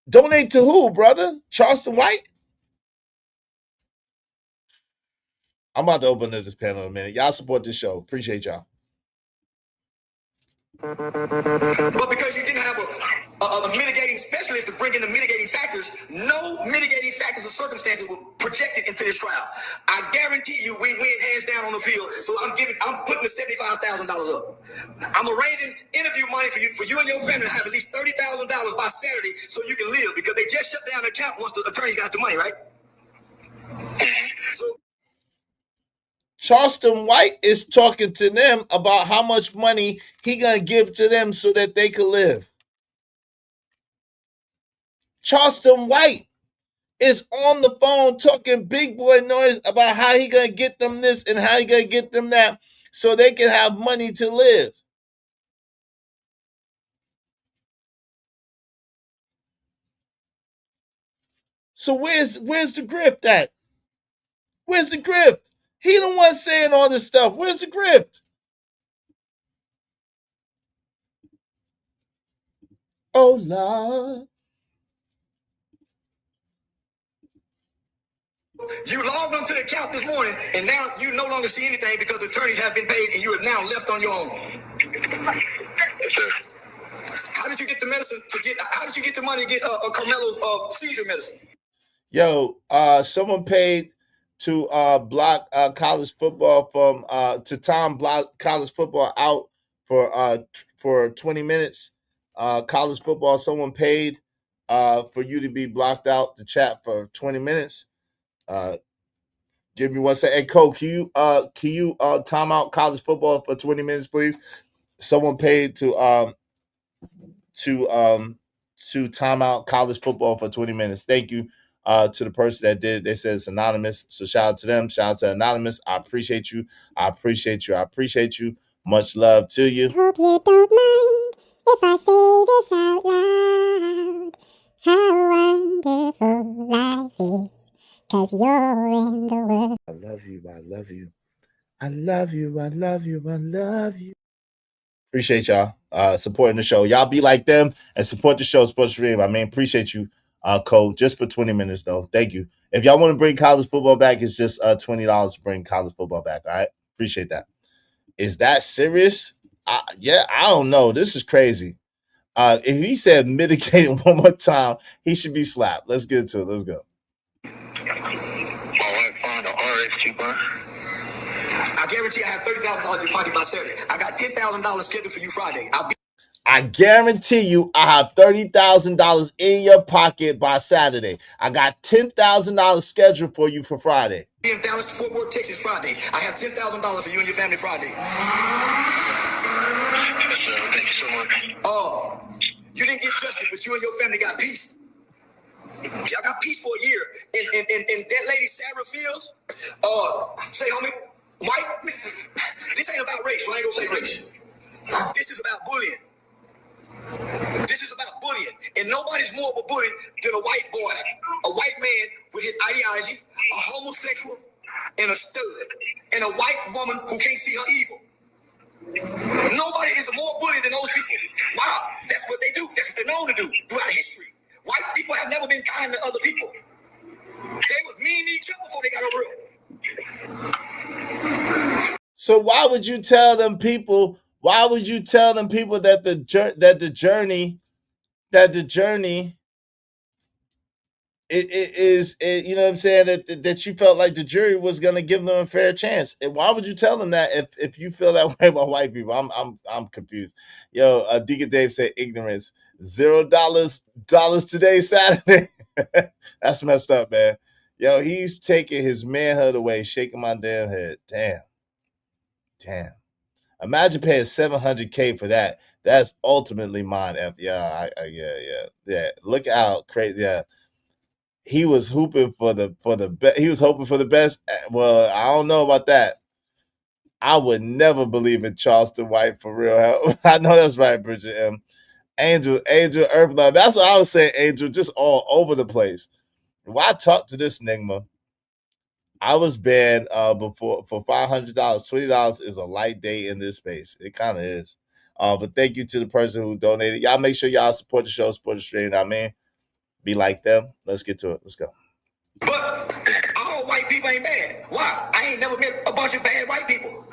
Donate to who, brother? Charleston White? I'm about to open this panel in a minute. Y'all support this show. Appreciate y'all. But because you didn't have a mitigating specialist to bring in the mitigating factors, no mitigating factors or circumstances were projected into this trial. I guarantee you we win hands down on appeal. So I'm putting the $75,000 up. I'm arranging interview money for you and your family to have at least $30,000 by Saturday so you can live, because they just shut down the account once the attorneys got the money, right? So Charleston White is talking to them about how much money he gonna give to them so that they could live. Charleston White is on the phone talking big boy noise about how he gonna get them this and how he gonna get them that so they can have money to live. So where's the grift at? Where's the grift? He the one saying all this stuff. Where's the grift? Oh Lord. you logged onto the account this morning, and now you no longer see anything because the attorneys have been paid, and you are now left on your own. How did you get the medicine how did you get the money to get Carmelo's seizure medicine? Yo, someone paid to block college football from to time block college football out for 20 minutes. College football, someone paid for you to be blocked out the chat for 20 minutes. Give me one second. Hey Cole, can you time out college football for 20 minutes, please? Someone paid to time out college football for 20 minutes. Thank you to the person that did it. They said it's anonymous. So shout out to them. Shout out to Anonymous. I appreciate you. I appreciate you. I appreciate you. Much love to you. Hope you don't mind if I say this out loud. How wonderful life is, 'cause you're in the world. I love you. I love you. I love you. I love you. I love you. Appreciate y'all supporting the show. Y'all be like them and support the show, Sports Stream. I mean, appreciate you, Cole, just for 20 minutes, though. Thank you. If y'all want to bring college football back, it's just $20 to bring college football back. All right? Appreciate that. Is that serious? Yeah, I don't know. This is crazy. If he said mitigating one more time, he should be slapped. Let's get into it. Let's go. I guarantee I have $30,000 in your pocket by Saturday. I got $10,000 scheduled for you Friday. I guarantee you I have $30,000 in your pocket by Saturday. I got $10,000 scheduled for you for Friday. In Dallas to Fort Worth, Texas, Friday. I have $10,000 for you and your family Friday. Thank you so much. You didn't get justice, but you and your family got peace. Y'all got peace for a year. And that lady, Sarah Fields, say, homie, white, this ain't about race, so I ain't gonna say race. This is about bullying. This is about bullying. And nobody's more of a bully than a white boy, a white man with his ideology, a homosexual, and a stud, and a white woman who can't see her evil. Nobody is more bully than those people. Wow, that's what they do. That's what they're known to do throughout history. White people have never been kind to other people. They was mean to each other before they got over it. So why would you tell them people? Why would you tell them people that the journey it is you know what I'm saying, that you felt like the jury was going to give them a fair chance? And why would you tell them that if you feel that way about white people? I'm confused. Yo, Deacon Dave said ignorance. $0 today, Saturday. That's messed up, man. Yo, he's taking his manhood away, shaking my damn head. Damn. Imagine paying $700K for that. That's ultimately mine. Yeah, yeah. Look out, crazy. Yeah, he was hooping for the he was hoping for the best. Well, I don't know about that. I would never believe in Charleston White for real. I know that's right, Bridget M. Angel, Earth Love. That's what I was saying, Angel, just all over the place. When I talked to this Nigma, I was banned before for $500. $20 is a light day in this space. It kind of is. But thank you to the person who donated. Y'all make sure y'all support the show, support the stream. I mean, be like them. Let's get to it. Let's go. But all white people ain't bad. Why? I ain't never met a bunch of bad white people.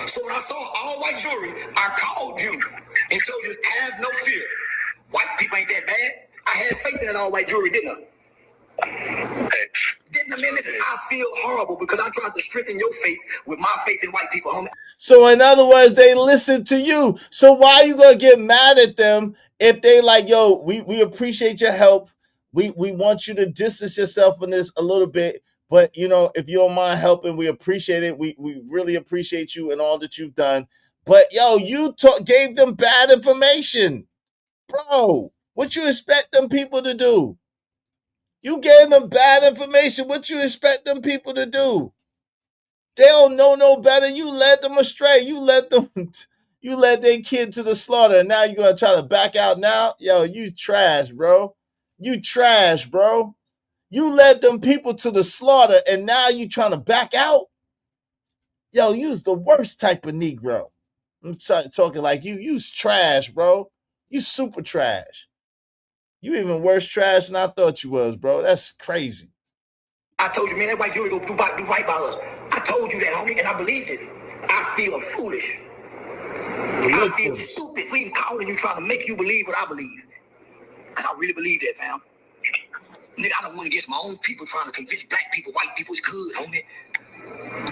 So when I saw all white jury, I called you and told you, have no fear. White people ain't that bad. I had faith in that all white jury, didn't I? Didn't I, man? Listen, I feel horrible because I tried to strengthen your faith with my faith in white people, homie. So in other words, they listen to you. So why are you gonna get mad at them if they like, yo, we appreciate your help. We want you to distance yourself from this a little bit, but you know, if you don't mind helping, we appreciate it. We really appreciate you and all that you've done. But yo, you gave them bad information, bro. What you expect them people to do? You gave them bad information. What you expect them people to do? They don't know no better. You led them astray. You led their kid to the slaughter. And now you're gonna try to back out now? Yo, you trash, bro. You trash, bro. You led them people to the slaughter, and now you trying to back out? Yo, you's the worst type of Negro. I'm talking like you. You's trash, bro. You super trash. You even worse trash than I thought you was, bro. That's crazy. I told you, man, that white jury go do right by us. I told you that, homie, and I believed it. I feel foolish. I feel stupid for even calling you, trying to make you believe what I believe. Because I really believe that, fam. Nigga, I don't want to get my own people trying to convince black people, white people is good, homie.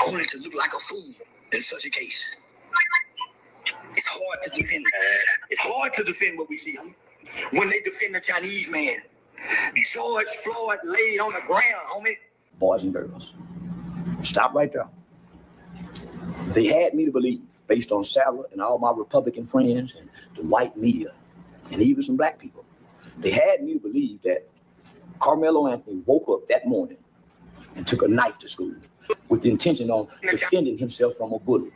Only to look like a fool in such a case. It's hard to defend. It's hard to defend what we see, homie. When they defend the Chinese man, George Floyd laid on the ground, homie. Boys and girls, stop right there. They had me to believe, based on Sarah and all my Republican friends and the white media, and even some black people, they had me to believe that Carmelo Anthony woke up that morning and took a knife to school with the intention on defending himself from a bully.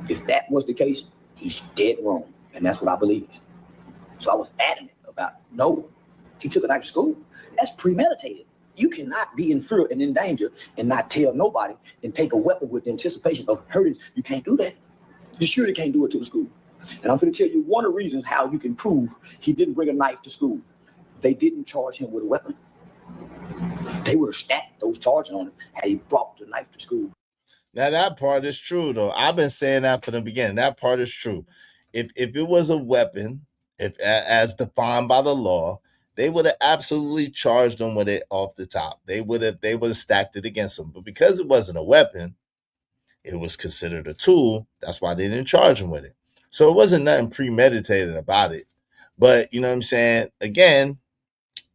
If that was the case, he's dead wrong, and that's what I believe. So I was adamant about, no, he took a knife to school. That's premeditated. You cannot be in fear and in danger and not tell nobody and take a weapon with the anticipation of hurting. You can't do that. You surely can't do it to the school. And I'm going to tell you one of the reasons how you can prove he didn't bring a knife to school. They didn't charge him with a weapon. They would have stacked those charges on him had he brought the knife to school. Now that part is true, though. I've been saying that from the beginning. That part is true. If it was a weapon, if as defined by the law, they would have absolutely charged him with it off the top. They would have stacked it against him. But because it wasn't a weapon, it was considered a tool. That's why they didn't charge him with it. So it wasn't nothing premeditated about it. But you know what I'm saying? Again,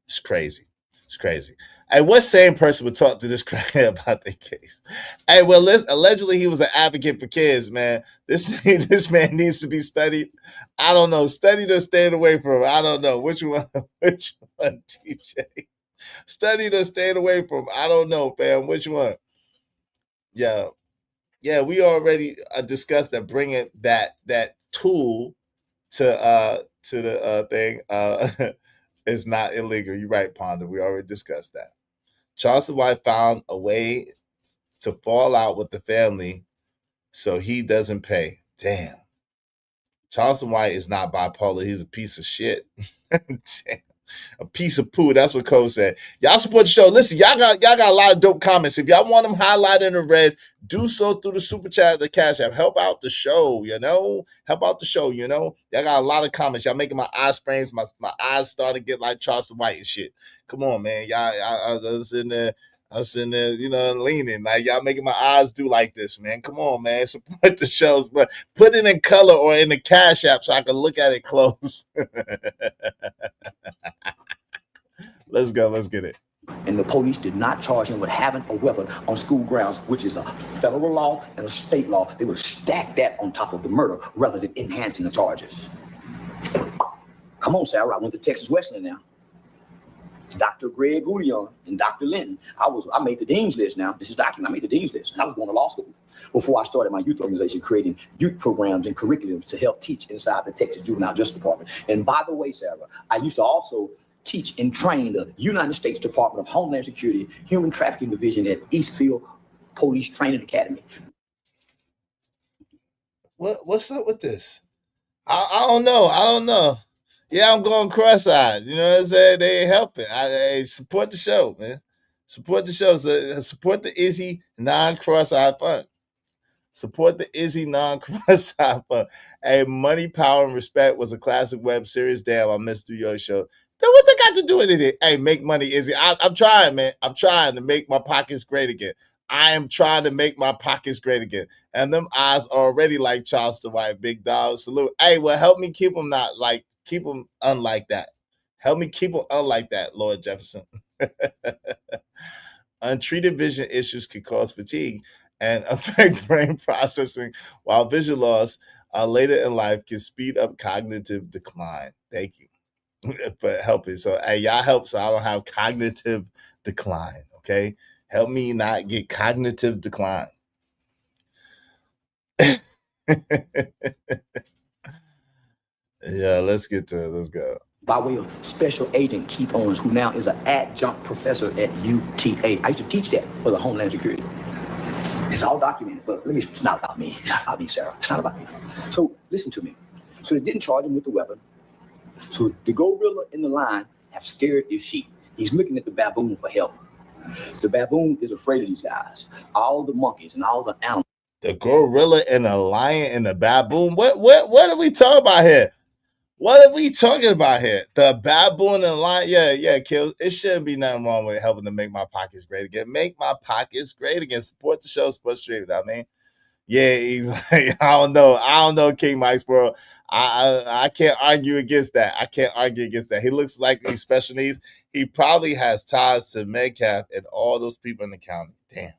it's crazy. It's crazy. Hey, what same person would talk to this crackhead about their case? Hey, well, allegedly he was an advocate for kids, man. This man needs to be studied. I don't know, studied or stayed away from him. I don't know which one. Which one, TJ? Studied or stayed away from him? I don't know, fam. Which one? Yeah, we already discussed that bringing that tool to the thing is not illegal. You're right, Ponder. We already discussed that. Charleston White found a way to fall out with the family so he doesn't pay. Damn. Charleston White is not bipolar. He's a piece of shit. Damn. A piece of poo. That's what Cole said. Y'all support the show. Listen, y'all got a lot of dope comments. If y'all want them highlighted in red, do so through the super chat, the Cash App. Help out the show, you know. Help out the show, you know. Y'all got a lot of comments. Y'all making my eyes sprains. My eyes starting to get like Charleston White and shit. Come on, man. I was in there, you know, leaning. Like y'all making my eyes do like this, man. Come on, man. Support the shows, but put it in color or in the Cash App so I can look at it close. Let's go. Let's get it. And the police did not charge him with having a weapon on school grounds, which is a federal law and a state law. They would stack that on top of the murder rather than enhancing the charges. Come on, Sarah. I went to Texas Wesleyan now. Dr. Greg Goulion and Dr. Linton. I made the dean's list now. This is documented. I made the dean's list. And I was going to law school before I started my youth organization, creating youth programs and curriculums to help teach inside the Texas Juvenile Justice Department. And by the way, Sarah, I used to also teach and train the United States Department of Homeland Security Human Trafficking Division at Eastfield Police Training Academy. What's up with this? I don't know. Yeah, I'm going cross-eyed. You know what I'm saying? They ain't helping. I support the show, man. Support the show. So, support the Izzy non-cross-eyed fund. Support the Izzy non-cross-eyed fund. Hey, Money, Power, and Respect was a classic web series. Damn, I missed New York show. Then what they got to do with it? Hey, make money, Izzy. I'm trying, man. I'm trying to make my pockets great again. I am trying to make my pockets great again. And them eyes are already like Charleston White, big dog. Salute. Hey, well, help me keep them keep them unlike that. Help me keep them unlike that, Lord Jefferson. Untreated vision issues can cause fatigue and affect brain processing, while vision loss later in life can speed up cognitive decline. Thank you for helping. So, hey, y'all help so I don't have cognitive decline, okay? Help me not get cognitive decline. Yeah, let's get to it. Let's go. By way of Special Agent Keith Owens, who now is an adjunct professor at UTA. I used to teach that for the Homeland Security. It's all documented, but it's not about me. It's not about me, Sarah. It's not about me. So listen to me. So they didn't charge him with the weapon. So the gorilla in the line have scared his sheep. He's looking at the baboon for help. The baboon is afraid of these guys. All the monkeys and all the animals. The gorilla and the lion and the baboon. What are we talking about here? What are we talking about here? The baboon and the lion. Yeah, Kills. It shouldn't be nothing wrong with helping to make my pockets great again. Make my pockets great again. Support the show, support stream. I mean, yeah, he's like, I don't know, King Mike's bro. I can't argue against that. He looks like he's special needs. He probably has ties to Metcalf and all those people in the county. Damn.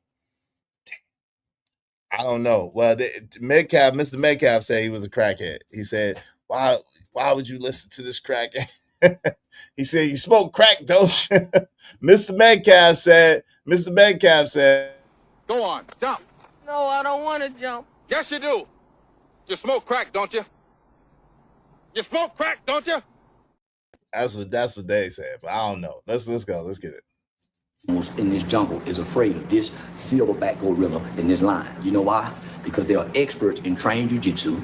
I don't know. Well, Mr. Metcalf said he was a crackhead. He said, why would you listen to this crackhead? He said, you smoke crack, don't you? Mr. Metcalf said, Go on, jump. No, I don't want to jump. Yes, you do. You smoke crack, don't you? You smoke crack, don't you? That's what they said, but I don't know. Let's go. Let's get it. In this jungle is afraid of this silverback gorilla in this line. You know why? Because they are experts in trained jiu-jitsu.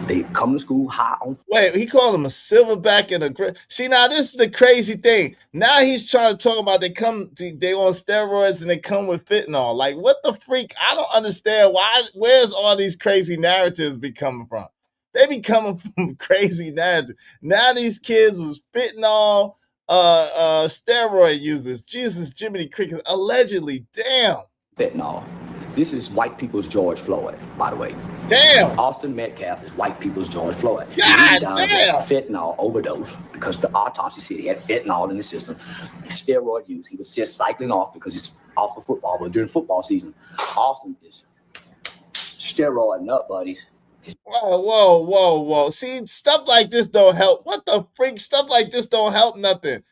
They come to school high on. Wait, he called him a silverback and a. See, now this is the crazy thing. Now he's trying to talk about they on steroids and they come with fentanyl. Like, what the freak? I don't understand why. Where's all these crazy narratives be coming from? They be coming from crazy narratives. Now these kids was fentanyl, steroid users. Jesus, Jiminy Cricket, allegedly. Damn. Fentanyl. This is white people's George Floyd, by the way. Damn. Austin Metcalf is white people's George Floyd. God damn. Fentanyl overdose because the autopsy said he had fentanyl in the system. Steroid use. He was just cycling off because he's off of football. But during football season, Austin is steroid nut buddies. Whoa. See, stuff like this don't help. What the freak? Stuff like this don't help nothing.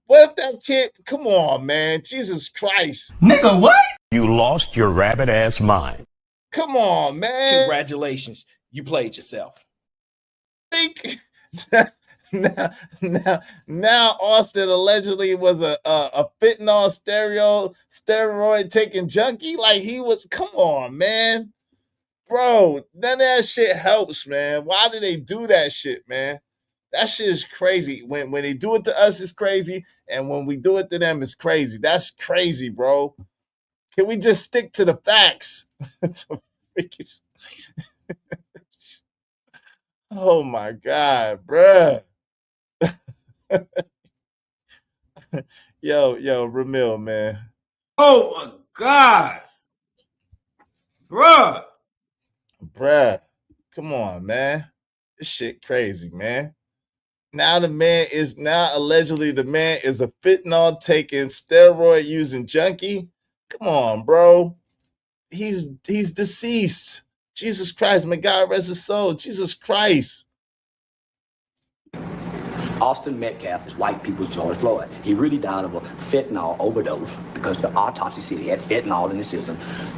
What if that kid, come on, man. Jesus Christ. Nigga, what? You lost your rabbit ass mind. Come on, man. Congratulations. You played yourself. Now Austin allegedly was a fentanyl steroid taking junkie. Like he was, come on, man. Bro, none of that shit helps, man. Why do they do that shit, man? That shit is crazy. When they do it to us, it's crazy. And when we do it to them, it's crazy. That's crazy, bro. Can we just stick to the facts? Oh my God, bruh. Yo, Ramil, man. Oh my God. Bruh. Come on, man. This shit crazy, man. Now allegedly the man is a fentanyl taking, steroid using junkie. Come on, bro. He's deceased. Jesus Christ, may God rest his soul. Jesus Christ. Austin Metcalf is white people's George Floyd. He really died of a fentanyl overdose because the autopsy said he had fentanyl in his system,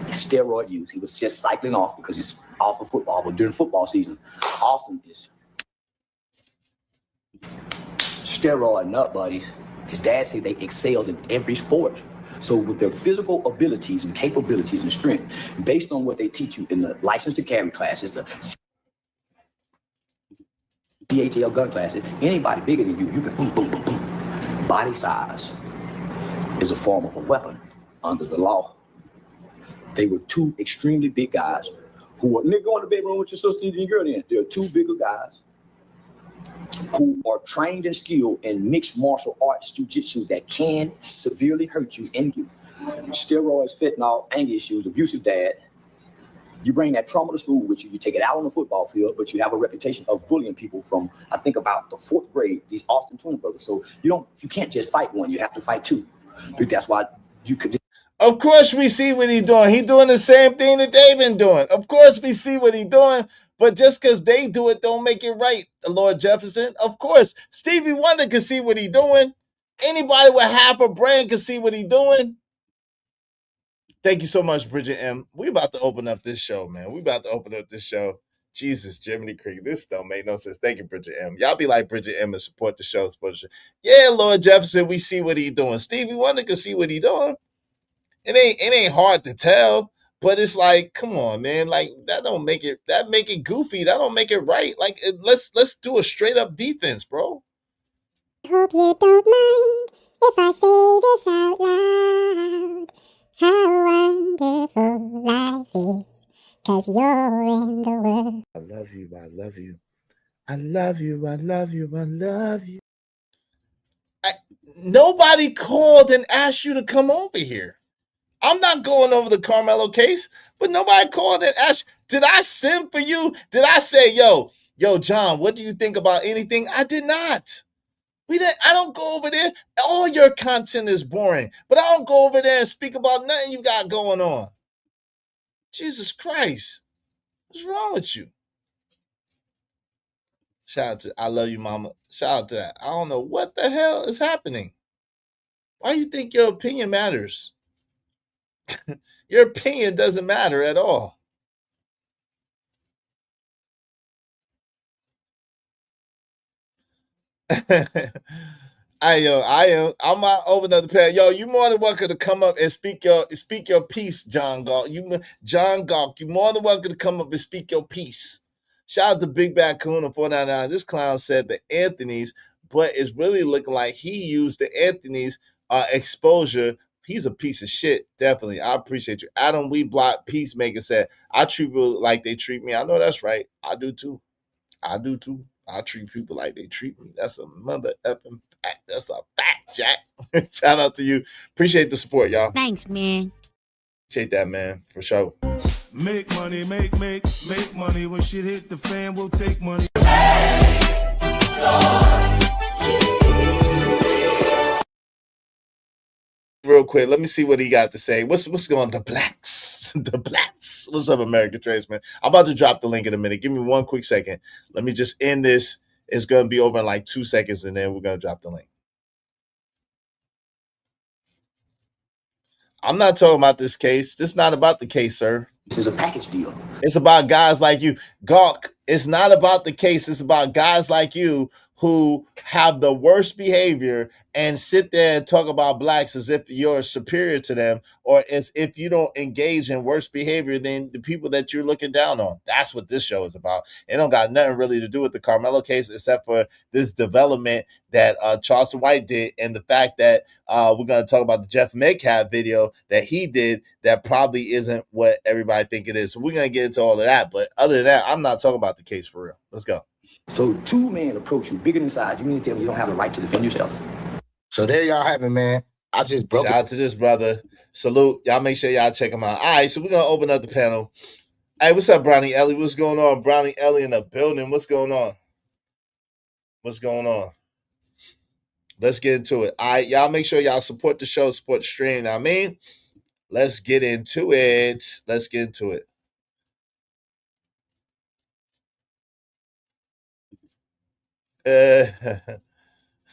steroid use. He was just cycling off because he's off of football, but during football season, Austin is steroid nut buddies. His dad said they excelled in every sport. So with their physical abilities and capabilities and strength, based on what they teach you in the license to carry classes, the DHL gun classes, anybody bigger than you can boom, boom, boom, boom. Body size is a form of a weapon under the law. They were two extremely big guys who were, nigga, go in the bedroom with your sister and your girl in. They're two bigger guys who are trained and skilled in mixed martial arts, jiu-jitsu, that can severely hurt you and you. Steroids, fentanyl, anger issues, abusive dad. You bring that trauma to school with you, you take it out on the football field, but you have a reputation of bullying people from, I think, about the 4th grade, these Austin twin brothers. So you can't just fight one, you have to fight two. That's why you could. Of course we see what he's doing. He's doing the same thing that they've been doing. Of course we see what he's doing, but just because they do it don't make it right, Lord Jefferson. Of course, Stevie Wonder can see what he's doing. Anybody with half a brain can see what he's doing. Thank you so much, Bridget M. We about to open up this show, man. We about to open up this show. Jesus, Jiminy Creek. This don't make no sense. Thank you, Bridget M. Y'all be like Bridget M and support the show. Yeah, Lord Jefferson, we see what he's doing. Stevie Wonder can see what he's doing. It ain't hard to tell, but it's like, come on, man. Like that make it goofy. That don't make it right. Like let's do a straight up defense, bro. Hope you don't mind if I say this out loud. How wonderful life is, 'cause you're in the world. I love you, I love you. I love you, I love you, I love you. Nobody called and asked you to come over here. I'm not going over the Carmelo case, but nobody called and asked. Did I send for you? Did I say, yo, John, what do you think about anything? I did not. I don't go over there. All your content is boring, but I don't go over there and speak about nothing you got going on. Jesus Christ. What's wrong with you? Shout out to I love you, mama. Shout out to that. I don't know what the hell is happening. Why do you think your opinion matters? Your opinion doesn't matter at all. I'm not open up the pen. Yo, you more than welcome to come up and speak your piece, John Galt. John Galt, you more than welcome to come up and speak your piece. Shout out to Big Bad Kahuna 499. This clown said the Anthony's, but it's really looking like he used the Anthony's exposure. He's a piece of shit. Definitely. I appreciate you. Adam Weeblock Peacemaker said, I treat people like they treat me. I know that's right. I do too. I treat people like they treat me. That's a mother effing fact. That's a fact, Jack. Shout out to you. Appreciate the support, y'all. Thanks, man. Appreciate that, man, for sure. Make money, make money. When shit hit the fan, we'll take money. Real quick, let me see what he got to say. What's going on? The blacks. The blacks. What's up, American Tradesman? I'm about to drop the link in a minute. Give me one quick second. Let me just end this. It's going to be over in like 2 seconds, and then we're going to drop the link. I'm not talking about this case. This is not about the case, sir. This is a package deal. It's about guys like you. Gawk, it's not about the case. It's about guys like you who have the worst behavior and sit there and talk about blacks as if you're superior to them, or as if you don't engage in worse behavior than the people that you're looking down on. That's what this show is about. It don't got nothing really to do with the Carmelo case, except for this development that Charleston White did, and the fact that we're going to talk about the Jeff Metcalf video that he did that probably isn't what everybody think it is. So we're going to get into all of that. But other than that, I'm not talking about the case for real. Let's go. So 2 men approach you, bigger than size. You mean to tell me you don't have the right to defend yourself? So there y'all have it, man. I just broke Shout out to this brother. Salute. Y'all make sure y'all check him out. All right, so we're going to open up the panel. Hey, what's up, Brownie Ellie? What's going on? Brownie Ellie in the building. What's going on? What's going on? Let's get into it. All right, y'all make sure y'all support the show, support the stream. Now, I mean, let's get into it. Let's get into it.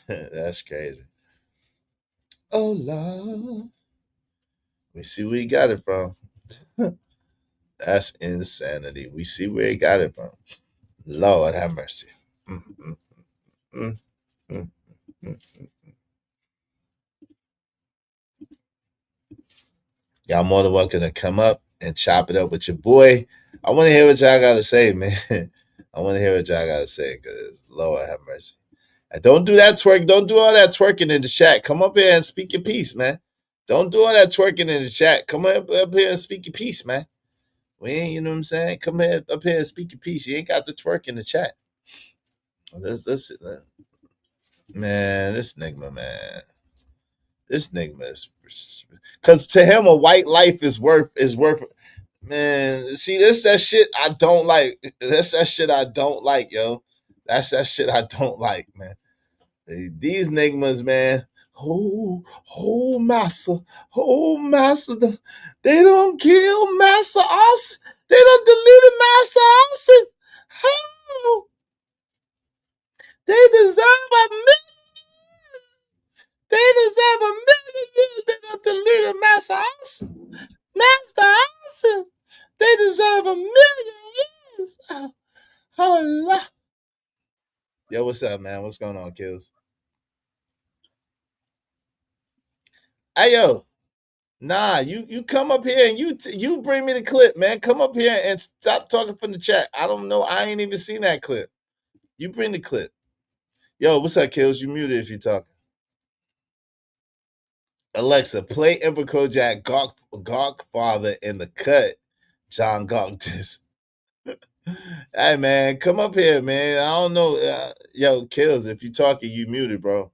That's crazy. Oh Lord, we see where he got it from. That's insanity. We see where he got it from. Lord have mercy. Mm, mm, mm, mm, mm. Y'all more than welcome to come up and chop it up with your boy. I want to hear what y'all got to say, man. I want to hear what y'all got to say, because Lord have mercy. And don't do that twerk. Don't do all that twerking in the chat. Come up here and speak your piece, man. Don't do all that twerking in the chat. Come up here and speak your piece, man. We ain't, you know what I'm saying? Come here up here and speak your piece. You ain't got the twerk in the chat. Man, this nigga, man. This nigga is, because to him a white life is worth man. See, this that shit I don't like. That's that shit I don't like, yo. That's that shit I don't like, man. These niggas, man. Master, master. They don't kill Master Austin. They don't deleted Master Austin. Oh, they deserve a million. They deserve a million years. They don't delete Master Austin. Master Austin. They deserve a million years. Oh, Lord. Yo, what's up, man? What's going on, Kills? Hey, yo. Nah, you come up here and you bring me the clip, man. Come up here and stop talking from the chat. I don't know. I ain't even seen that clip. You bring the clip. Yo, what's up, Kills? You muted if you talking. Alexa, play Emperor Kojak Gawk Father in the cut. John Gawk this. Hey, man, come up here, man. I don't know. Yo, Kills, if you talking, you muted, bro.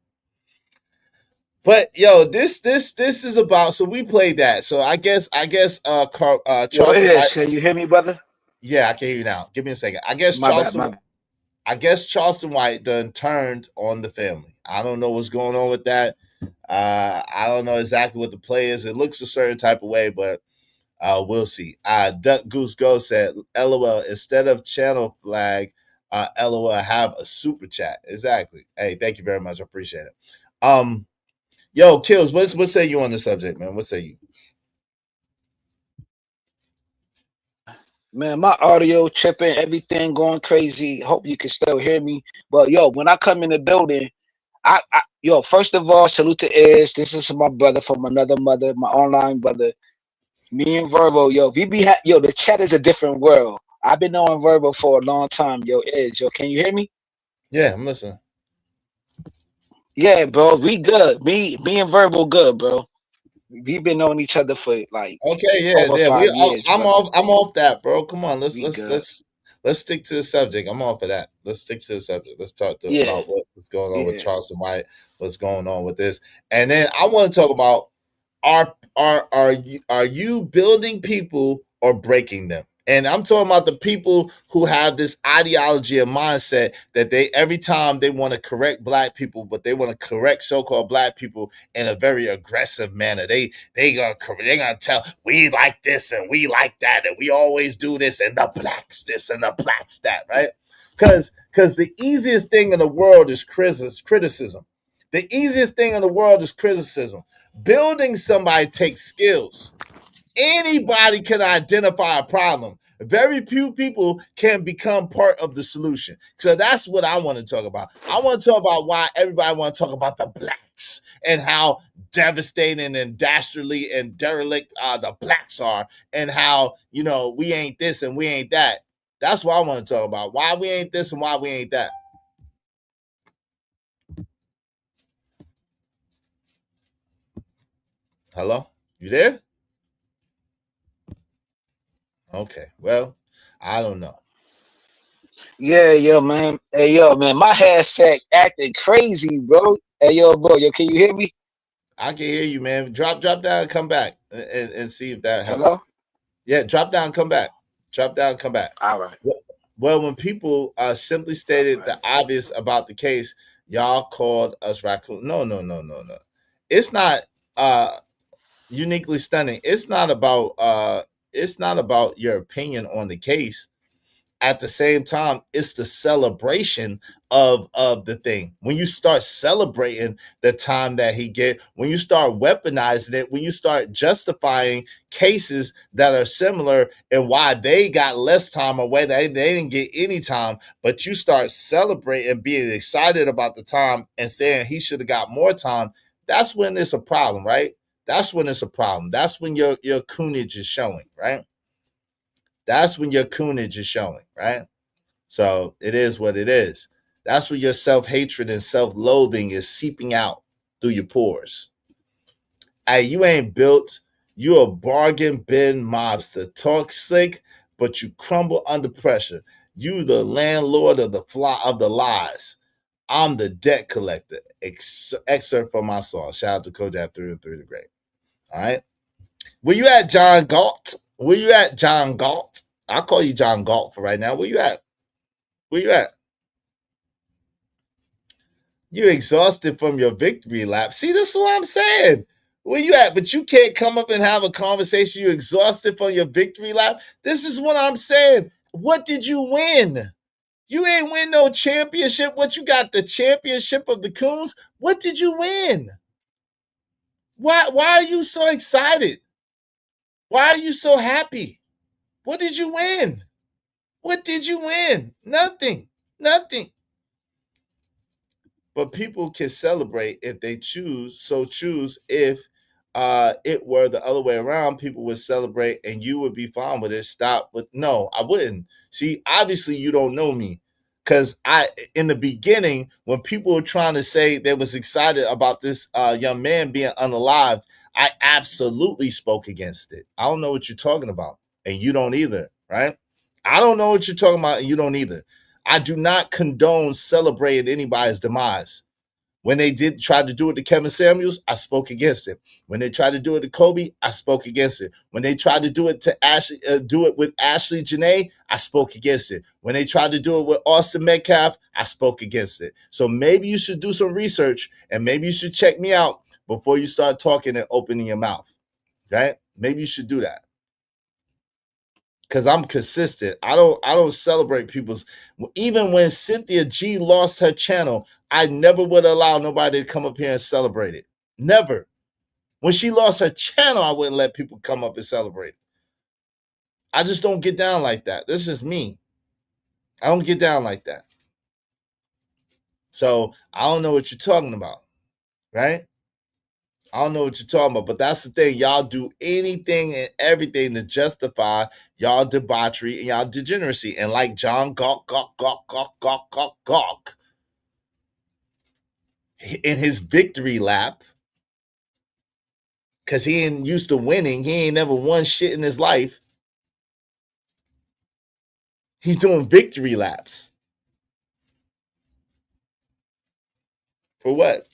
But yo, this is about. So we played that. So I guess Charleston. Yo, Ish, can you hear me, brother? Yeah, I can hear you now. Give me a second. I guess My Charleston. bad. I guess Charleston White done turned on the family. I don't know what's going on with that. I don't know exactly what the play is. It looks a certain type of way, but we'll see. Duck Goose Go said, "LOL." Instead of channel flag, LOL have a super chat. Exactly. Hey, thank you very much. I appreciate it. Yo, Kills, what say you on the subject, man? What say you? Man, my audio tripping, everything going crazy. Hope you can still hear me. But yo, when I come in the building, yo, first of all, salute to Iz. This is my brother from another mother, my online brother. Me and Verbo, yo, yo, the chat is a different world. I've been knowing Verbo for a long time. Yo, Iz, yo, can you hear me? Yeah, I'm listening. Yeah, bro, we good. Me and Verbo good, bro. We've been knowing each other for like over 5 years. I'm Brother. off that, bro. Come on, let's stick to the subject. I'm off of that. Let's stick to the subject. Let's talk about what's going on with Charleston White, what's going on with this, and then I want to talk about are you building people or breaking them? And I'm talking about the people who have this ideology and mindset that they every time they want to correct black people, but they want to correct so-called black people in a very aggressive manner. They're gonna tell we like this and we like that and we always do this and the blacks this and the blacks that, right? Because the easiest thing in the world is criticism. The easiest thing in the world is criticism. Building somebody takes skills. Anybody can identify a problem. Very few people can become part of the solution. So that's what I want to talk about. I want to talk about why everybody want to talk about the blacks and how devastating and dastardly and derelict the blacks are, and how, we ain't this and we ain't that. That's what I want to talk about. Why we ain't this and why we ain't that. Hello? You there? Okay. Well, I don't know. Yeah, yo, man. Hey, yo, man, my headset acting crazy, bro. Hey, yo, bro, can you hear me? I can hear you, man. Drop down and come back and see if that helps. Hello? Yeah, drop down, come back. Drop down, come back. All right. Well, when people simply stated the obvious about the case, y'all called us raccoon. No. It's not uniquely stunning. It's not about your opinion on the case. at the same time, it's the celebration of the thing. When you start celebrating the time that he get, when you start weaponizing it, when you start justifying cases that are similar and why they got less time or why they didn't get any time, but you start celebrating, being excited about the time and saying he should have got more time, that's when it's a problem, right? That's when it's a problem. That's when your coonage is showing, right? That's when your coonage is showing, right? So it is what it is. That's when your self-hatred and self-loathing is seeping out through your pores. Hey, you ain't built. You a bargain bin mobster. Talk slick, but you crumble under pressure. You the landlord of the lies. I'm the debt collector. Excerpt from my song. Shout out to Kojak 3 and 3 the Great. All right. Where you at, John Galt? Where you at, John Galt? I'll call you John Galt for right now. Where you at? Where you at? You exhausted from your victory lap. See, this is what I'm saying. Where you at? But you can't come up and have a conversation. You exhausted from your victory lap. This is what I'm saying. What did you win? You ain't win no championship. What you got? The championship of the Coons? What did you win? Why are you so excited? Why are you so happy? What did you win? What did you win? Nothing. Nothing. But people can celebrate if they choose. If it were the other way around, people would celebrate and you would be fine with it. Stop. But no, I wouldn't. See, obviously you don't know me. Because in the beginning, when people were trying to say they was excited about this young man being unalived, I absolutely spoke against it. I don't know what you're talking about. And you don't either, right? I don't know what you're talking about, and you don't either. I do not condone celebrating anybody's demise. When they did try to do it to Kevin Samuels, I spoke against it. When they tried to do it to Kobe, I spoke against it. When they tried to do it to do it with Ashley Janae, I spoke against it. When they tried to do it with Austin Metcalf, I spoke against it. So maybe you should do some research and maybe you should check me out before you start talking and opening your mouth. Right? Maybe you should do that. Because I'm consistent. I don't celebrate people's. Even when Cynthia G lost her channel, I never would allow nobody to come up here and celebrate it. Never. When she lost her channel, I wouldn't let people come up and celebrate it. I just don't get down like that. This is me. I don't get down like that. So I don't know what you're talking about, right? I don't know what you're talking about, but that's the thing. Y'all do anything and everything to justify y'all debauchery and y'all degeneracy. And like John Gawk in his victory lap, because he ain't used to winning. He ain't never won shit in his life. He's doing victory laps. For what?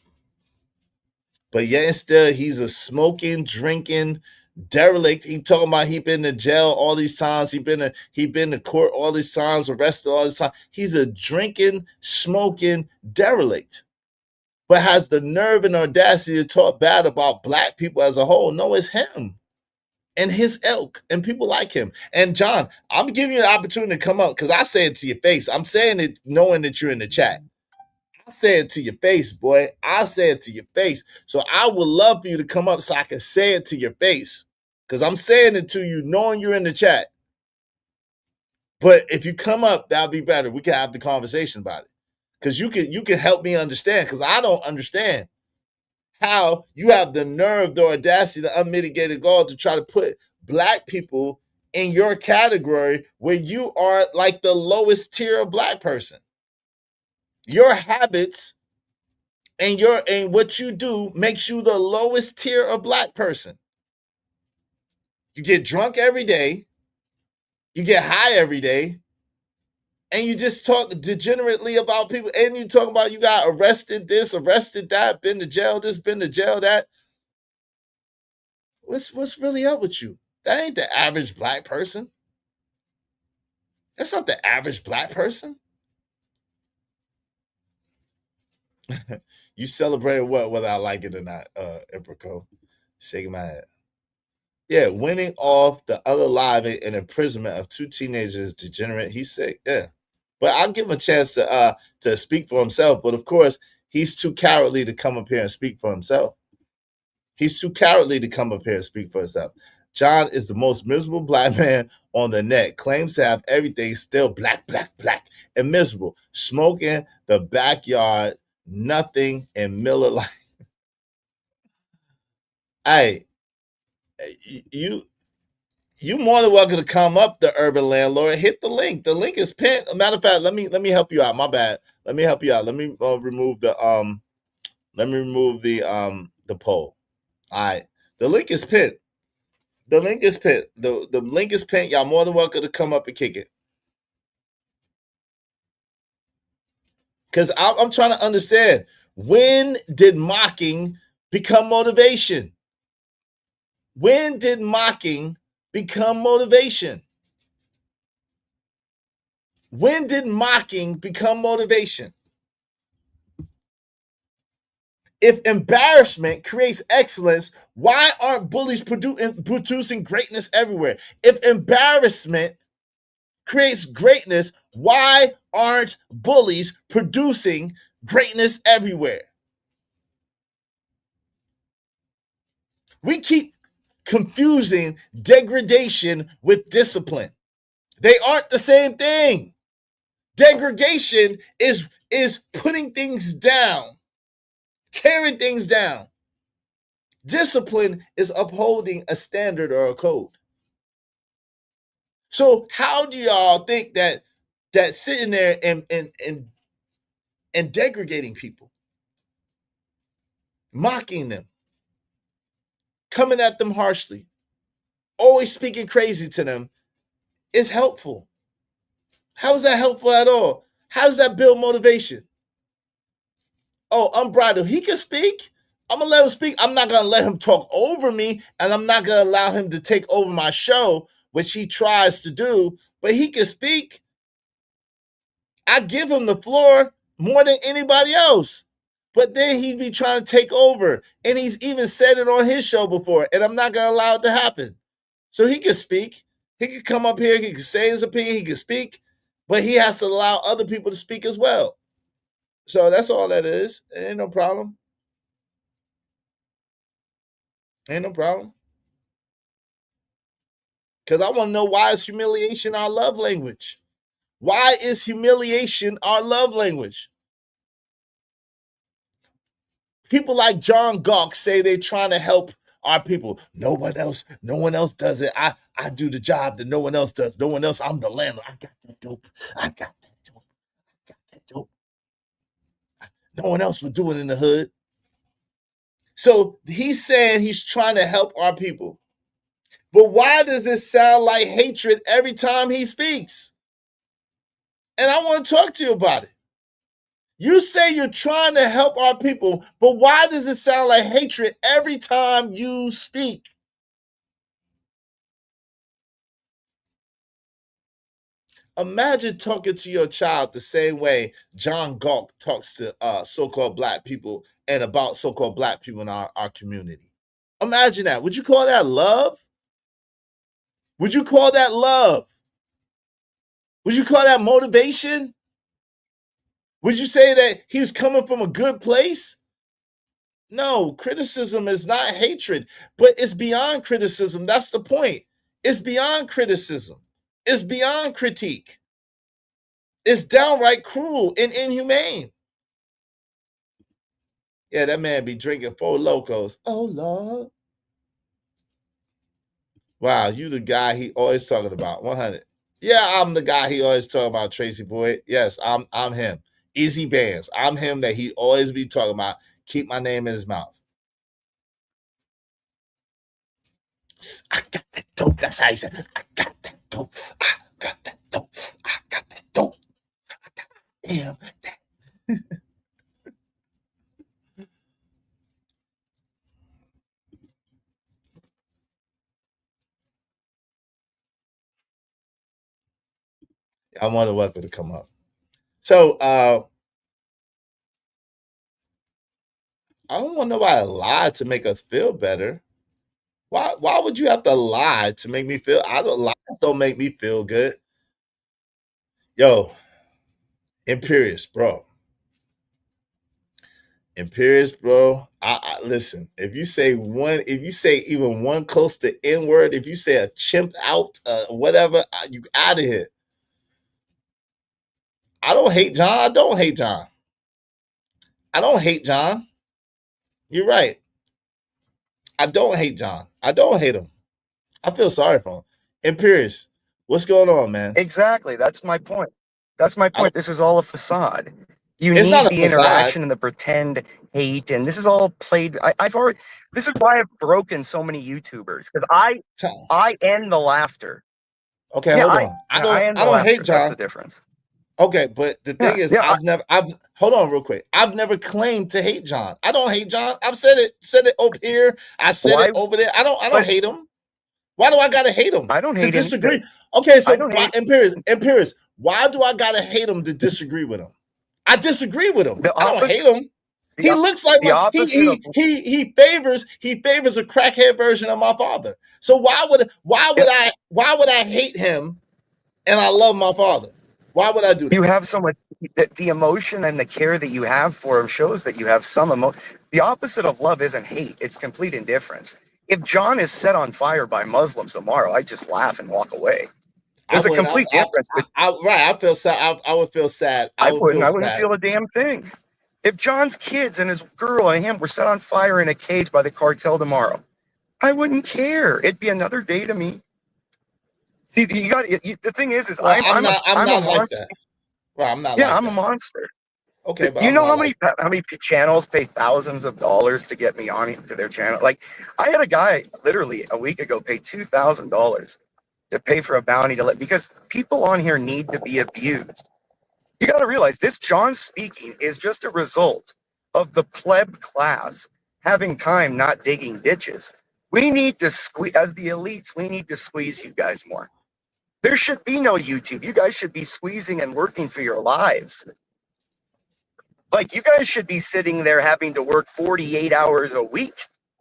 But yet and still, he's a smoking, drinking derelict. He talking about he been to jail all these times. He been to court all these times, arrested all this time. He's a drinking, smoking derelict, but has the nerve and audacity to talk bad about black people as a whole. No, it's him and his ilk and people like him. And John, I'm giving you an opportunity to come up because I say it to your face. I'm saying it knowing that you're in the chat. I say it to your face, boy. I say it to your face. So I would love for you to come up so I can say it to your face. Because I'm saying it to you knowing you're in the chat. But if you come up, that'll be better. We can have the conversation about it. Because you can help me understand. Because I don't understand how you have the nerve, the audacity, the unmitigated gall to try to put black people in your category where you are like the lowest tier of black person. Your habits and what you do makes you the lowest tier of black person. You get drunk every day, you get high every day, and you just talk degenerately about people, and you talk about you got arrested this, arrested that, been to jail this, been to jail that. What's really up with you? That ain't the average black person. That's not the average black person. You celebrate what, whether I like it or not, Emperor. Shaking my head. Yeah, winning off the unaliving and imprisonment of 2 teenagers degenerate. He's sick. Yeah. But I'll give him a chance to speak for himself. But of course, he's too cowardly to come up here and speak for himself. He's too cowardly to come up here and speak for himself. John is the most miserable black man on the net. Claims to have everything, still black, black, black, and miserable. Smoking the backyard, nothing in Miller Lite. Hey, you more than welcome to come up, the urban landlord. Hit the link. The link is pinned. Matter of fact, let me help you out. My bad. Let me help you out. Let me remove the the poll. All right. The link is pinned. The link is pinned. The link is pinned. Y'all more than welcome to come up and kick it. Because I'm trying to understand, when did mocking become motivation? When did mocking become motivation? When did mocking become motivation? If embarrassment creates excellence, why aren't bullies producing greatness everywhere? If embarrassment creates greatness, why aren't bullies producing greatness everywhere? We keep confusing degradation with discipline. They aren't the same thing. Degradation is putting things down, tearing things down. Discipline is upholding a standard or a code. So how do y'all think that sitting there and degrading people, mocking them, coming at them harshly, always speaking crazy to them is helpful? How is that helpful at all? How does that build motivation? Oh, unbridled. He can speak. I'm going to let him speak. I'm not going to let him talk over me, and I'm not going to allow him to take over my show, which he tries to do, but he can speak. I give him the floor more than anybody else. But then he'd be trying to take over. And he's even said it on his show before, and I'm not going to allow it to happen. So he can speak. He can come up here. He can say his opinion. He can speak. But he has to allow other people to speak as well. So that's all that is. It ain't no problem. Ain't no problem. Because I want to know, why is humiliation our love language? Why is humiliation our love language? People like John Gawk say they're trying to help our people. No one else does it. I do the job that no one else does. No one else. I'm the landlord. I got that dope. I got that dope. No one else would do it in the hood. So he's saying he's trying to help our people. But why does it sound like hatred every time he speaks? And I want to talk to you about it. You say you're trying to help our people, but why does it sound like hatred every time you speak? Imagine talking to your child the same way John Gawk talks to so-called black people and about so-called black people in our community. Imagine that. Would you call that love? Would you call that love? Would you call that motivation? Would you say that he's coming from a good place? No, criticism is not hatred, but it's beyond criticism. That's the point. It's beyond criticism. It's beyond critique. It's downright cruel and inhumane. Yeah, that man be drinking 4 Locos. Oh, Lord. Wow, you the guy he always talking about. 100. Yeah, I'm the guy he always talking about, Tracy Boyd. Yes, I'm him. Easy Bands. I'm him that he always be talking about. Keep my name in his mouth. I got that dope. That's how he said. I got that dope. I got that dope. I got that dope. I got damn that. I want to welcome to come up. So I don't want nobody to lie to make us feel better. Why would you have to lie to make me feel? Lies don't make me feel good. Yo, Imperious, bro. Imperious, bro. Listen. If you say even one close to N word, if you say a chimp out, whatever, you out of here. I don't hate John. I don't hate John. I don't hate John. You're right. I don't hate John. I don't hate him. I feel sorry for him. Imperious, what's going on, man? Exactly. That's my point. That's my point. This is all a facade. You It's need not a the facade. interaction and the pretend hate, and this is all played. I've already. This is why I've broken so many YouTubers because I end the laughter. Okay, Yeah, hold on. I don't hate John. That's the difference. Okay, but the thing is, yeah, I've hold on real quick. I've never claimed to hate John. I don't hate John. I've said it over here. I've said it over there. I don't hate him. Why do I gotta hate him? I don't to hate him disagree. either. Okay, so I don't hate- Imperious, why do I gotta hate him to disagree with him? I disagree with him. I don't hate him. He looks like he favors a crackhead version of my father. So why would I hate him and I love my father? Why would I do that? You have so much. The emotion and the care that you have for him shows that you have some emotion. The opposite of love isn't hate; it's complete indifference. If John is set on fire by Muslims tomorrow, I just laugh and walk away. There's a complete difference. I feel sad. I would feel sad. I wouldn't feel a damn thing. If John's kids and his girl and him were set on fire in a cage by the cartel tomorrow, I wouldn't care. It'd be another day to me. See, the thing is well, I'm a not like monster. that. Well, I'm not. Yeah, like I'm that. a monster. Okay, but you know how many channels pay thousands of dollars to get me on to their channel? Like, I had a guy literally a week ago pay $2,000 to pay for a bounty because people on here need to be abused. You got to realize this John speaking is just a result of the pleb class having time not digging ditches. We need to squeeze, as the elites, we need to squeeze you guys more. There should be no YouTube. You guys should be squeezing and working for your lives. Like, you guys should be sitting there having to work 48 hours a week,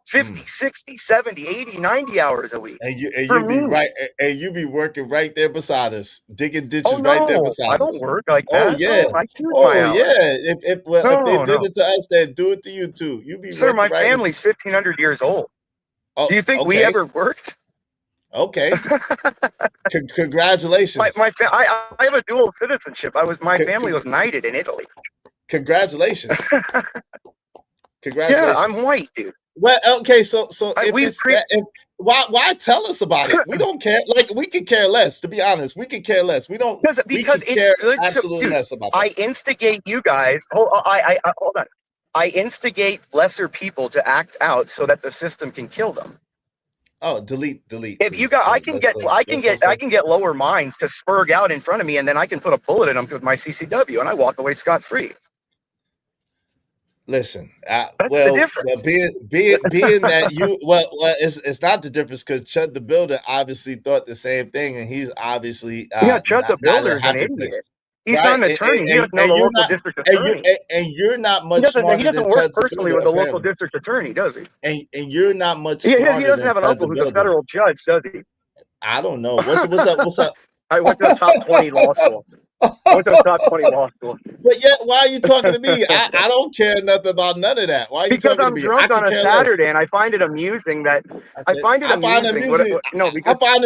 50, 60, 70, 80, 90 hours a week. And you be working right there beside us, digging ditches right there beside us. I don't work like that. Oh yeah. No, I choose my hours. If they did it to us, then do it to you too. You be Sir, my right family's 1,500 years old. Oh, do you think we ever worked? Okay. Congratulations. I have a dual citizenship. My family was knighted in Italy. Congratulations. Yeah, I'm white, dude. Well, okay, so why tell us about it? We don't care. Like, we could care less. To be honest, we could care less. We don't because it's care good absolutely less about that. I instigate you guys. Hold on. I instigate lesser people to act out so that the system can kill them. Oh, delete. If you got, I can get lower minds to spurg out in front of me, and then I can put a bullet in them with my CCW, and I walk away scot free. Listen, being that you it's not the difference because Chud the Builder obviously thought the same thing, and he's obviously Chud the Builder is an idiot. He's not an attorney. He doesn't know the local district attorney. And you're not much smarter. He doesn't work personally with the local district attorney, does he? And you're not much smarter. He doesn't have an uncle who's a federal judge, does he? I don't know. What's up? I went to the top 20 law school. But yet, why are you talking to me? I don't care nothing about none of that. Why are you talking to me? Because I'm drunk on a Saturday, and I find it amusing that I find it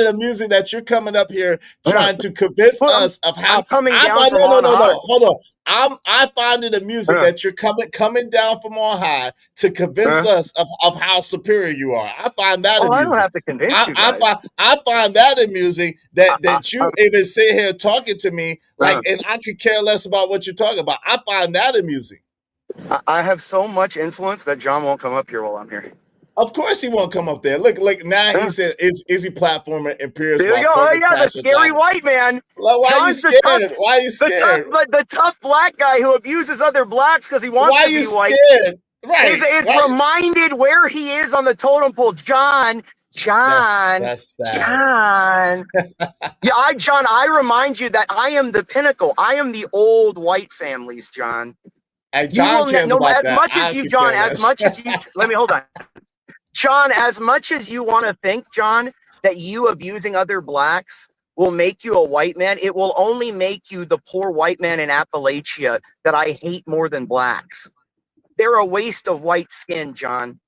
amusing that you're coming up here trying to convince us of how. Hold on. I find it amusing that you're coming down from on high to convince us of how superior you are. I find that amusing. I don't have to convince you guys. I find that amusing that you even sit here talking to me and I could care less about what you're talking about. I find that amusing. I have so much influence that John won't come up here while I'm here. Of course he won't come up there. Look, now he said, "Is he platformer Imperious?" There you go. Oh yeah, the scary white man. Well, why are you scared? Why are you scared? The tough black guy who abuses other blacks because he wants to be white. Right. Is reminded where he is on the totem pole. John. That's John. Yeah, John, I remind you that I am the pinnacle. I am the old white families, John. And John cares about as much as you, John, as much as you. Let me hold on. John, as much as you want to think, John, that you abusing other blacks will make you a white man, it will only make you the poor white man in Appalachia that I hate more than blacks. They're a waste of white skin, John.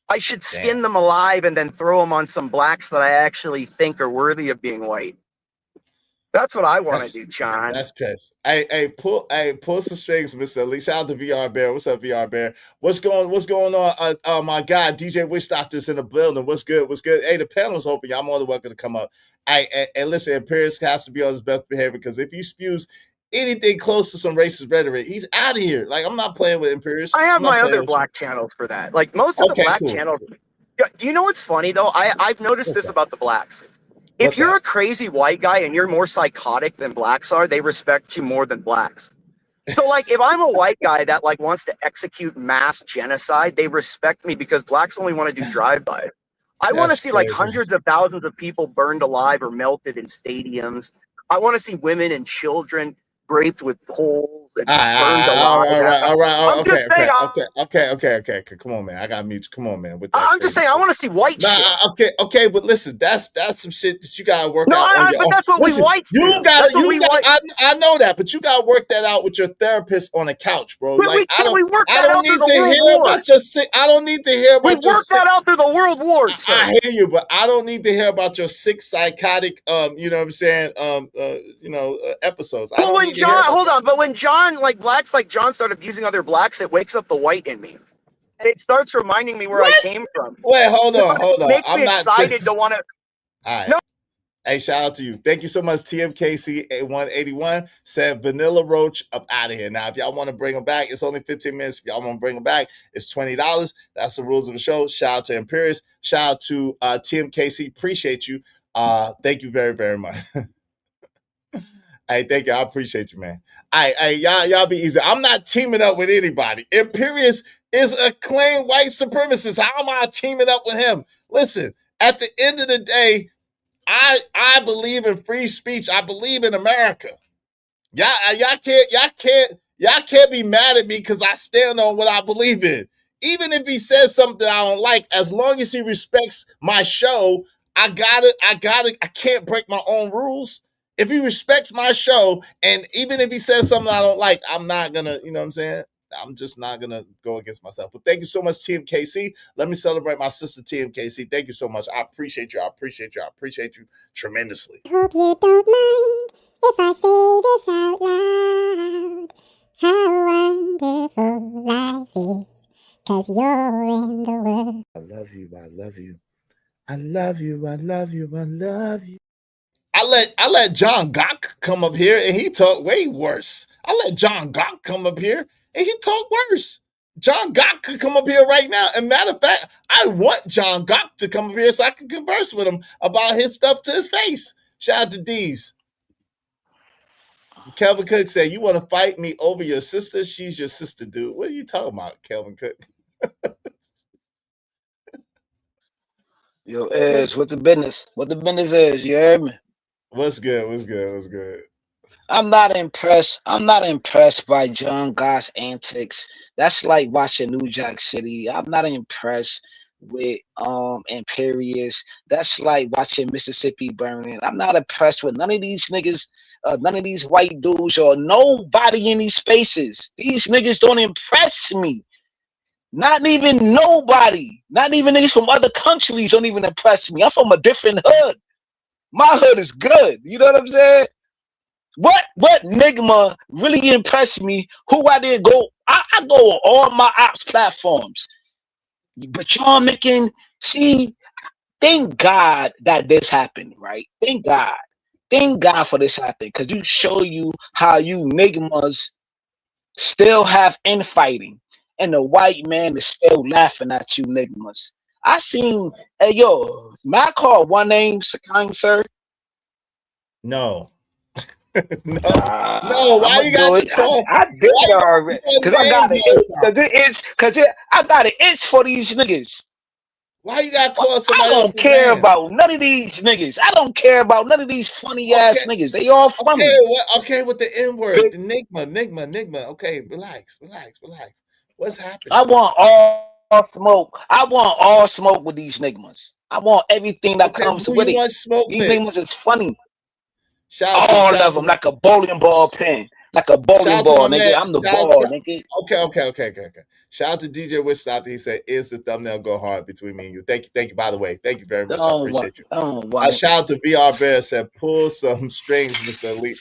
I should skin them alive and then throw them on some blacks that I actually think are worthy of being white. That's what I want to do, John. That's Chris. Hey, pull some strings, Mr. Lee. Shout out to VR Bear. What's up, VR Bear? What's going on? My guy, DJ Witch Doctor's in the building. What's good? Hey, the panel's open. Y'all more than welcome to come up. And listen, Imperius has to be on his best behavior because if he spews anything close to some racist rhetoric, he's out of here. Like, I'm not playing with Imperius. I have my other black channels for that. Like, most of the black channels. Do you know what's funny, though? I've noticed this about the blacks. If you're a crazy white guy and you're more psychotic than blacks are, they respect you more than blacks. So, like, if I'm a white guy that, like, wants to execute mass genocide, they respect me because blacks only want to do drive-by. I want to see, like, hundreds of thousands of people burned alive or melted in stadiums. I want to see women and children raped with poles and burned alive. All right. Okay. Come on, man. I got to mute you. Come on, man. I'm just saying, I want to see white shit. Okay, but listen, that's some shit that you gotta work out. No, but that's what we whites do. I know that, but you gotta work that out with your therapist on the couch, bro. I don't need to hear about your sick. I don't need to hear about We worked that out through the World Wars. I hear you, but I don't need to hear about your sick psychotic, you know what I'm saying, episodes. But when John, like blacks like John start abusing other blacks, it wakes up the white in me. And it starts reminding me where I came from. Wait, hold on. It makes me excited to want to. All right. No. Hey, shout out to you. Thank you so much, TMKC181 said Vanilla Roach up out of here. Now, if y'all want to bring him back, it's only 15 minutes. If y'all want to bring him back, it's $20. That's the rules of the show. Shout out to Imperius. Shout out to TMKC. Appreciate you. Thank you very, very much. Hey, thank you. I appreciate you, man. Hey, y'all be easy. I'm not teaming up with anybody. Imperius is a claimed white supremacist. How am I teaming up with him? Listen, at the end of the day, I believe in free speech. I believe in America. Y'all can't be mad at me because I stand on what I believe in. Even if he says something I don't like, as long as he respects my show, I can't break my own rules. If he respects my show, and even if he says something I don't like, I'm not gonna, you know what I'm saying? I'm just not gonna go against myself. But thank you so much, TMKC. Let me celebrate my sister TMKC. Thank you so much. I appreciate you. I appreciate you tremendously. Hope you don't mind if I say this out loud. How wonderful life is, 'cause you're in the world. I love you. I love you. I love you. I love you. I love you. I let John Gok come up here and he talk way worse. I let John Gok come up here and he talk worse. John Gok could come up here right now. And matter of fact, I want John Gok to come up here so I can converse with him about his stuff to his face. Shout out to D's. Kelvin Cook said, "You want to fight me over your sister? She's your sister, dude." What are you talking about, Kelvin Cook? Yo, Edge, what the business? What the business is? You heard me? What's good? I'm not impressed. I'm not impressed by John Goss antics. That's like watching New Jack City. I'm not impressed with Imperius. That's like watching Mississippi burning. I'm not impressed with none of these niggas, none of these white dudes or nobody in these spaces. These niggas don't impress me. Not even nobody. Not even niggas from other countries don't even impress me. I'm from a different hood. My hood is good. You know what I'm saying? What Nigma really impressed me, who I didn't go, I go on all my ops platforms. But y'all making, see, thank God that this happened, right? Thank God. Thank God for this happened. Because you show you how you Nigmas still have infighting. And the white man is still laughing at you Nigmas. I seen, hey, yo, may I call one name, kind sir? No. No. Why you got to call? I did it already. Because I got it. I got an itch for these niggas. Why you got to call somebody? I don't care about none of these niggas. I don't care about none of these funny ass niggas. They all funny. Okay, with the N word, the Nigma. Okay, relax. What's happening? I want all smoke. I want all smoke with these niggas. I want everything that Okay, comes who with you it. want smoke These with? niggas is funny. Shout All out of to them, like a bowling ball pin. Like a bowling shout out to ball, my man. nigga. I'm the Shout, ball, nigga. okay. Shout out to DJ Wistop. He said, "Is the thumbnail go hard between me and you?" Thank you. By the way, thank you very much. I appreciate you. I don't want it. Shout out to VR Bear said, "Pull some strings, Mr. Elite."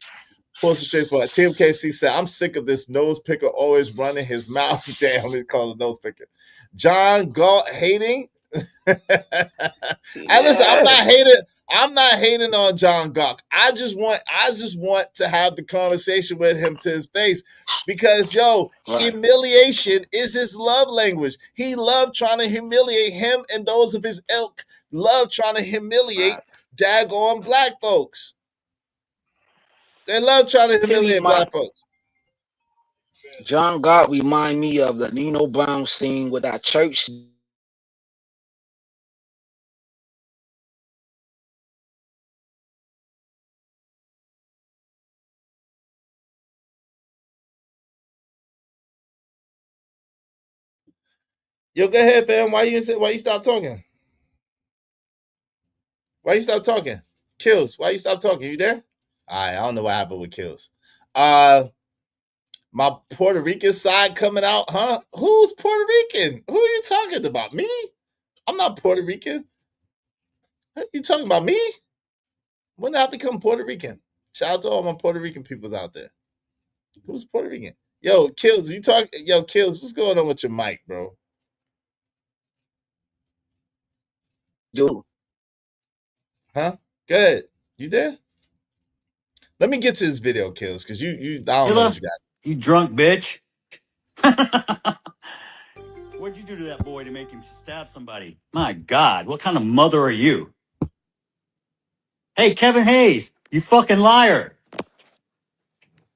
Pull some strings. But Tim KC said, "I'm sick of this nose picker always running his mouth." Damn, he's called a nose picker. John Galt hating. Hey, listen, I'm not hating on John Gawk. I just want to have the conversation with him to his face because humiliation is his love language. He loved trying to humiliate him and those of his ilk. Love trying to humiliate daggone black folks. They love trying to humiliate black folks. John Gott remind me of the Nino Brown scene with that church. Yo, go ahead, fam. Why you stop talking? Why you stop talking? Kills. Why you stop talking? You there? All right, I don't know what happened with Kills. My Puerto Rican side coming out, huh? Who's Puerto Rican? Who are you talking about? Me? I'm not Puerto Rican. You talking about me? When did I become Puerto Rican? Shout out to all my Puerto Rican peoples out there. Who's Puerto Rican? Yo, Kills, Kills, what's going on with your mic, bro? Dude. Huh? Good. You there? Let me get to this video, Kills, because I don't know what you got. You drunk bitch. What'd you do to that boy to make him stab somebody? My God, what kind of mother are you? Hey, Kevin Hayes, you fucking liar.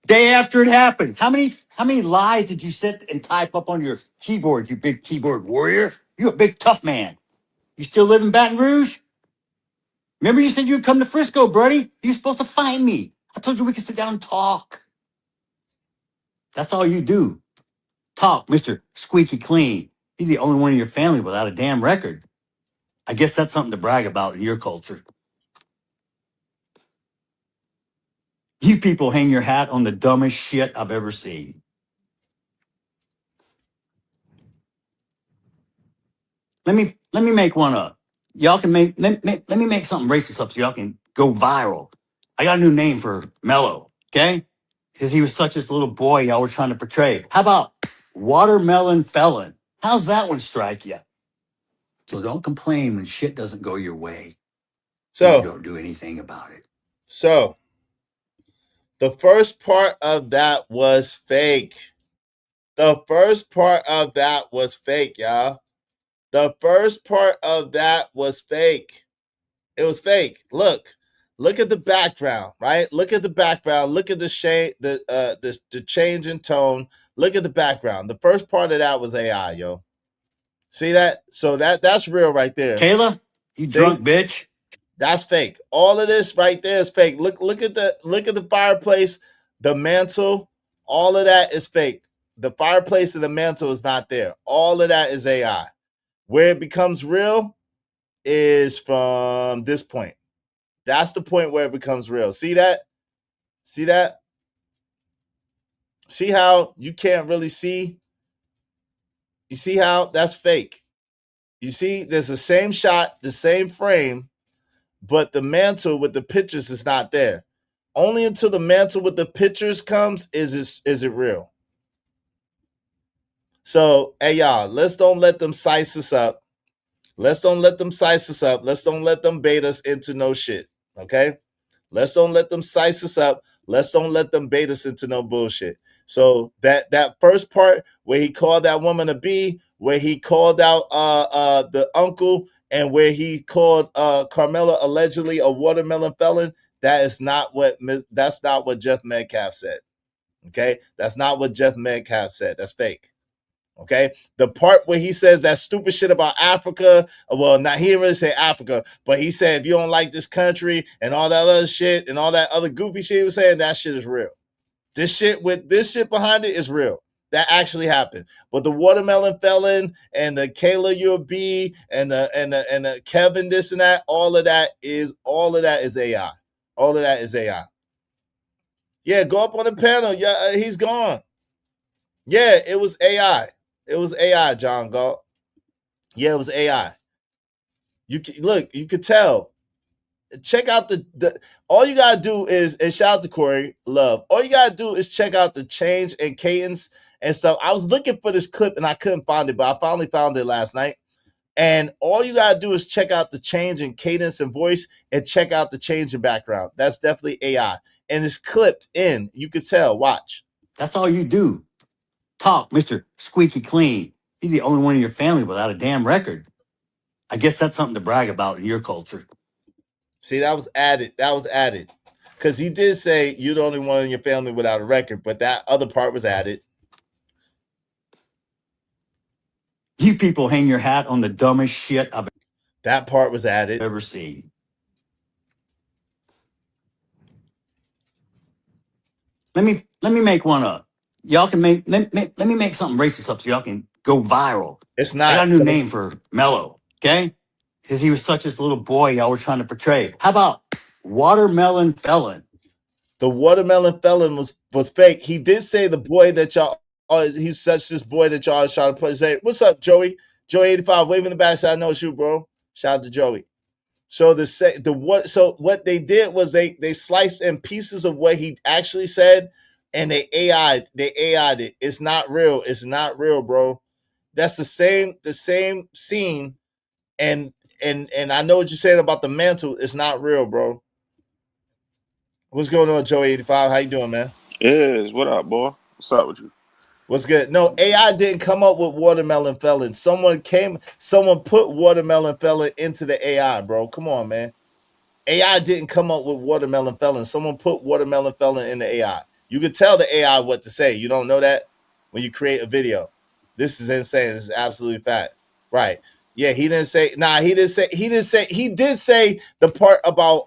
Day after it happened. How many lies did you sit and type up on your keyboard, you big keyboard warrior? You a big tough man. You still live in Baton Rouge? Remember you said you'd come to Frisco, buddy? You supposed to find me. I told you we could sit down and talk. That's all you do. Talk, Mr. Squeaky Clean. You're the only one in your family without a damn record. I guess that's something to brag about in your culture. You people hang your hat on the dumbest shit I've ever seen. Let me make one up. Y'all can let me make something racist up so y'all can go viral. I got a new name for Mello, okay? Because he was such this little boy y'all were trying to portray. How about Watermelon Felon? How's that one strike you? So don't complain when shit doesn't go your way. So you don't do anything about it. So the first part of that was fake. The first part of that was fake, y'all. The first part of that was fake. It was fake. Look at the background, right? Look at the background. Look at the shade, the change in tone. Look at the background. The first part of that was AI, yo. See that? So that's real right there. Kayla, you drunk bitch. That's fake. All of this right there is fake. Look at the fireplace, the mantle. All of that is fake. The fireplace and the mantle is not there. All of that is AI. Where it becomes real is from this point. That's the point where it becomes real. See that? See that? See how you can't really see? You see how that's fake? You see, there's the same shot, the same frame, but the mantle with the pictures is not there. Only until the mantle with the pictures comes is it real. So, hey y'all, let's don't let them size us up. Let's don't let them size us up. Let's don't let them bait us into no shit. Okay? Let's don't let them size us up. Let's don't let them bait us into no bullshit. So that first part where he called that woman a B, where he called out the uncle, and where he called Carmela allegedly a watermelon felon, that's not what Jeff Metcalf said. Okay? That's not what Jeff Metcalf said. That's fake. Okay, the part where he says that stupid shit about Africa, well, not he didn't really say Africa, but he said if you don't like this country and all that other shit and all that other goofy shit he was saying, that shit is real. This shit behind it is real. That actually happened. But the watermelon felon and the Kayla UB and the Kevin this and that, all of that is AI. All of that is AI. Yeah, go up on the panel. Yeah, he's gone. Yeah, it was AI. It was AI, John Galt. Yeah, it was AI. You could tell. Check out the all you gotta do is, and shout out to Corey Love. All you gotta do is check out the change in cadence and stuff. I was looking for this clip and I couldn't find it, but I finally found it last night. And all you gotta do is check out the change in cadence and voice and check out the change in background. That's definitely AI. And it's clipped in. You could tell. Watch. That's all you do. Talk, Mr. Squeaky Clean. He's the only one in your family without a damn record. I guess that's something to brag about in your culture. See, that was added. That was added. Because he did say you're the only one in your family without a record, but that other part was added. You people hang your hat on the dumbest shit I've That part was added. ever seen. Let me make one up. Y'all can let me make something racist up so y'all can go viral. It's not. I got a new name for Mello, okay? Because he was such this little boy y'all were trying to portray. How about Watermelon Felon? The watermelon felon was fake. He did say the boy that y'all, he's such this boy that y'all is trying to play. Say, what's up, Joey? Joey 85, waving the back side. I know it's you, bro. Shout out to Joey. So what they did was they sliced in pieces of what he actually said, and they AI'd it. It's not real. It's not real, bro. That's the same scene, and I know what you're saying about the mantle. It's not real, bro. What's going on, Joey 85? How you doing, man? Yes, what up, boy? What's up with you? What's good? No, AI didn't come up with watermelon felon. Someone put watermelon felon into the AI, bro. Come on, man. AI didn't come up with watermelon felon. Someone put watermelon felon in the AI. You could tell the AI what to say. You don't know that when you create a video. This is insane. This is absolutely fact. Right. Yeah, he didn't say, he did say the part about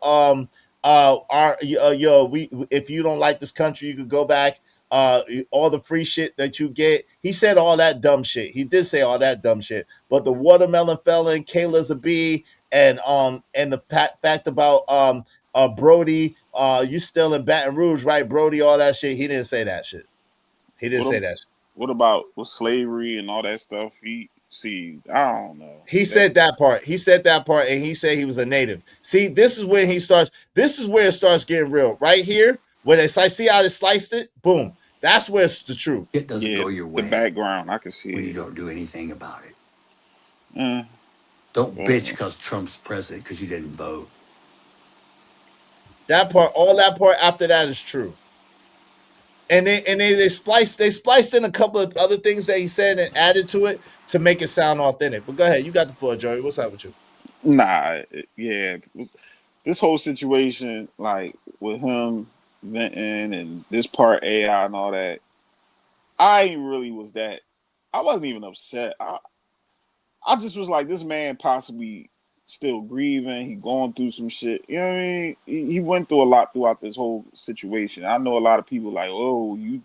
if you don't like this country, you could go back. All the free shit that you get. He said all that dumb shit. He did say all that dumb shit. But the watermelon felon, Kayla's a B, and the fact about Brody, you still in Baton Rouge, right, Brody? All that shit. He didn't say that shit. He didn't say that shit. What about with slavery and all that stuff? I don't know. He said that part. He said that part, and he said he was a native. See, this is when he starts. This is where it starts getting real. Right here, where they see how they sliced it. Boom. That's where it's the truth. It doesn't go your way. The background, I can see when it. You don't do anything about it. Don't bitch because Trump's president because you didn't vote. That part, all that part after that is true. And they spliced in a couple of other things that he said and added to it to make it sound authentic. But go ahead, you got the floor, Joey. What's up with you? Nah, yeah. This whole situation, like with him venting and this part AI and all that, I wasn't even upset. I just was like, this man possibly still grieving. He going through some shit. You know what I mean? He went through a lot throughout this whole situation. I know a lot of people like, oh, you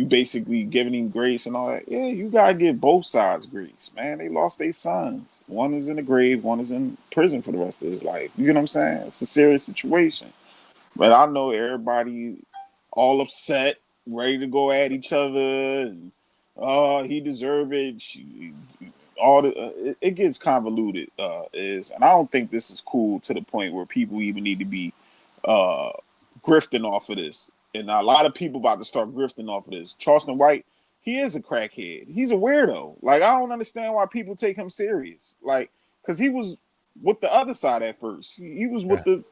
basically giving him grace and all that. Yeah, you gotta give both sides grace, man. They lost their sons. One is in the grave, one is in prison for the rest of his life. You know what I'm saying? It's a serious situation. But I know everybody all upset, ready to go at each other, and he deserved it. It gets convoluted, and I don't think this is cool to the point where people even need to be grifting off of this. And a lot of people about to start grifting off of this. Charleston White, he is a crackhead. He's a weirdo. Like, I don't understand why people take him serious. Like, because he was with the other side at first. He was with the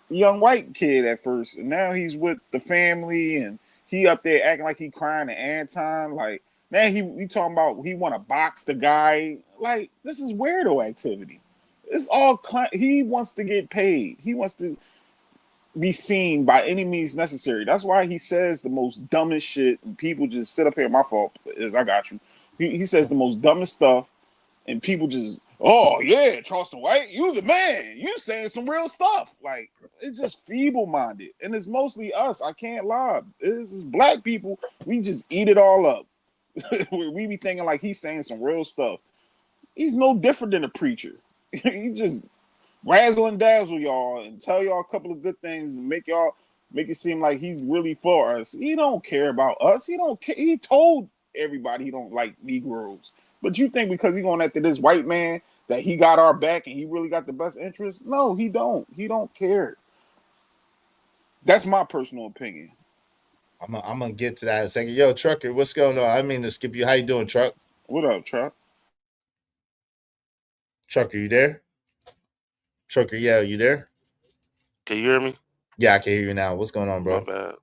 young white kid at first, and now he's with the family, and he up there acting like he crying to Anton. Like, now he talking about he want to box the guy. Like, this is weirdo activity. It's all he wants to get paid. He wants to be seen by any means necessary. That's why he says the most dumbest shit, and people just sit up here. My fault is I got you. He says the most dumbest stuff, and people just oh yeah, Charleston White, you the man. You saying some real stuff. Like, it's just feeble-minded. And it's mostly us. I can't lie. It's just black people. We just eat it all up. We be thinking like he's saying some real stuff. He's no different than a preacher. He just razzle and dazzle y'all and tell y'all a couple of good things and make it seem like he's really for us. He don't care about us. He don't care. He told everybody he don't like Negroes. But you think because he going after this white man that he got our back and he really got the best interest? No, he don't. He don't care. That's my personal opinion. I'm gonna get to that in a second. Yo, Trucker, what's going on? I mean to skip you. How you doing, Truck? What up, Truck? Trucker, you there? Trucker, yeah, you there? Can you hear me? Yeah, I can hear you now. What's going on, bro? My bad.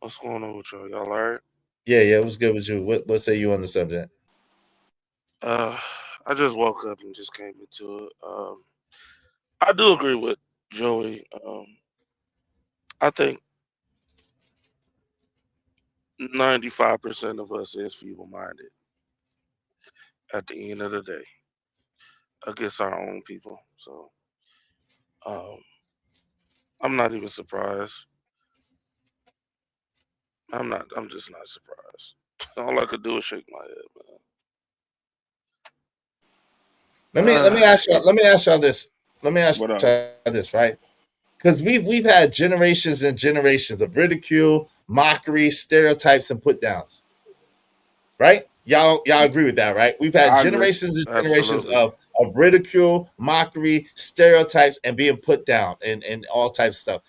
What's going on with y'all? Y'all alright? Yeah, what's good with you? What say you on the subject? I just woke up and just came into it. I do agree with Joey. I think 95% of us is feeble-minded at the end of the day against our own people. So I'm not even surprised. I'm just not surprised. All I could do is shake my head, man. Let me ask y'all this. Let me ask y'all this, right? Because we've had generations and generations of ridicule, mockery, stereotypes, and put downs. Right? Y'all agree with that, right? We've had generations and generations of ridicule, mockery, stereotypes, and being put down and all types of stuff.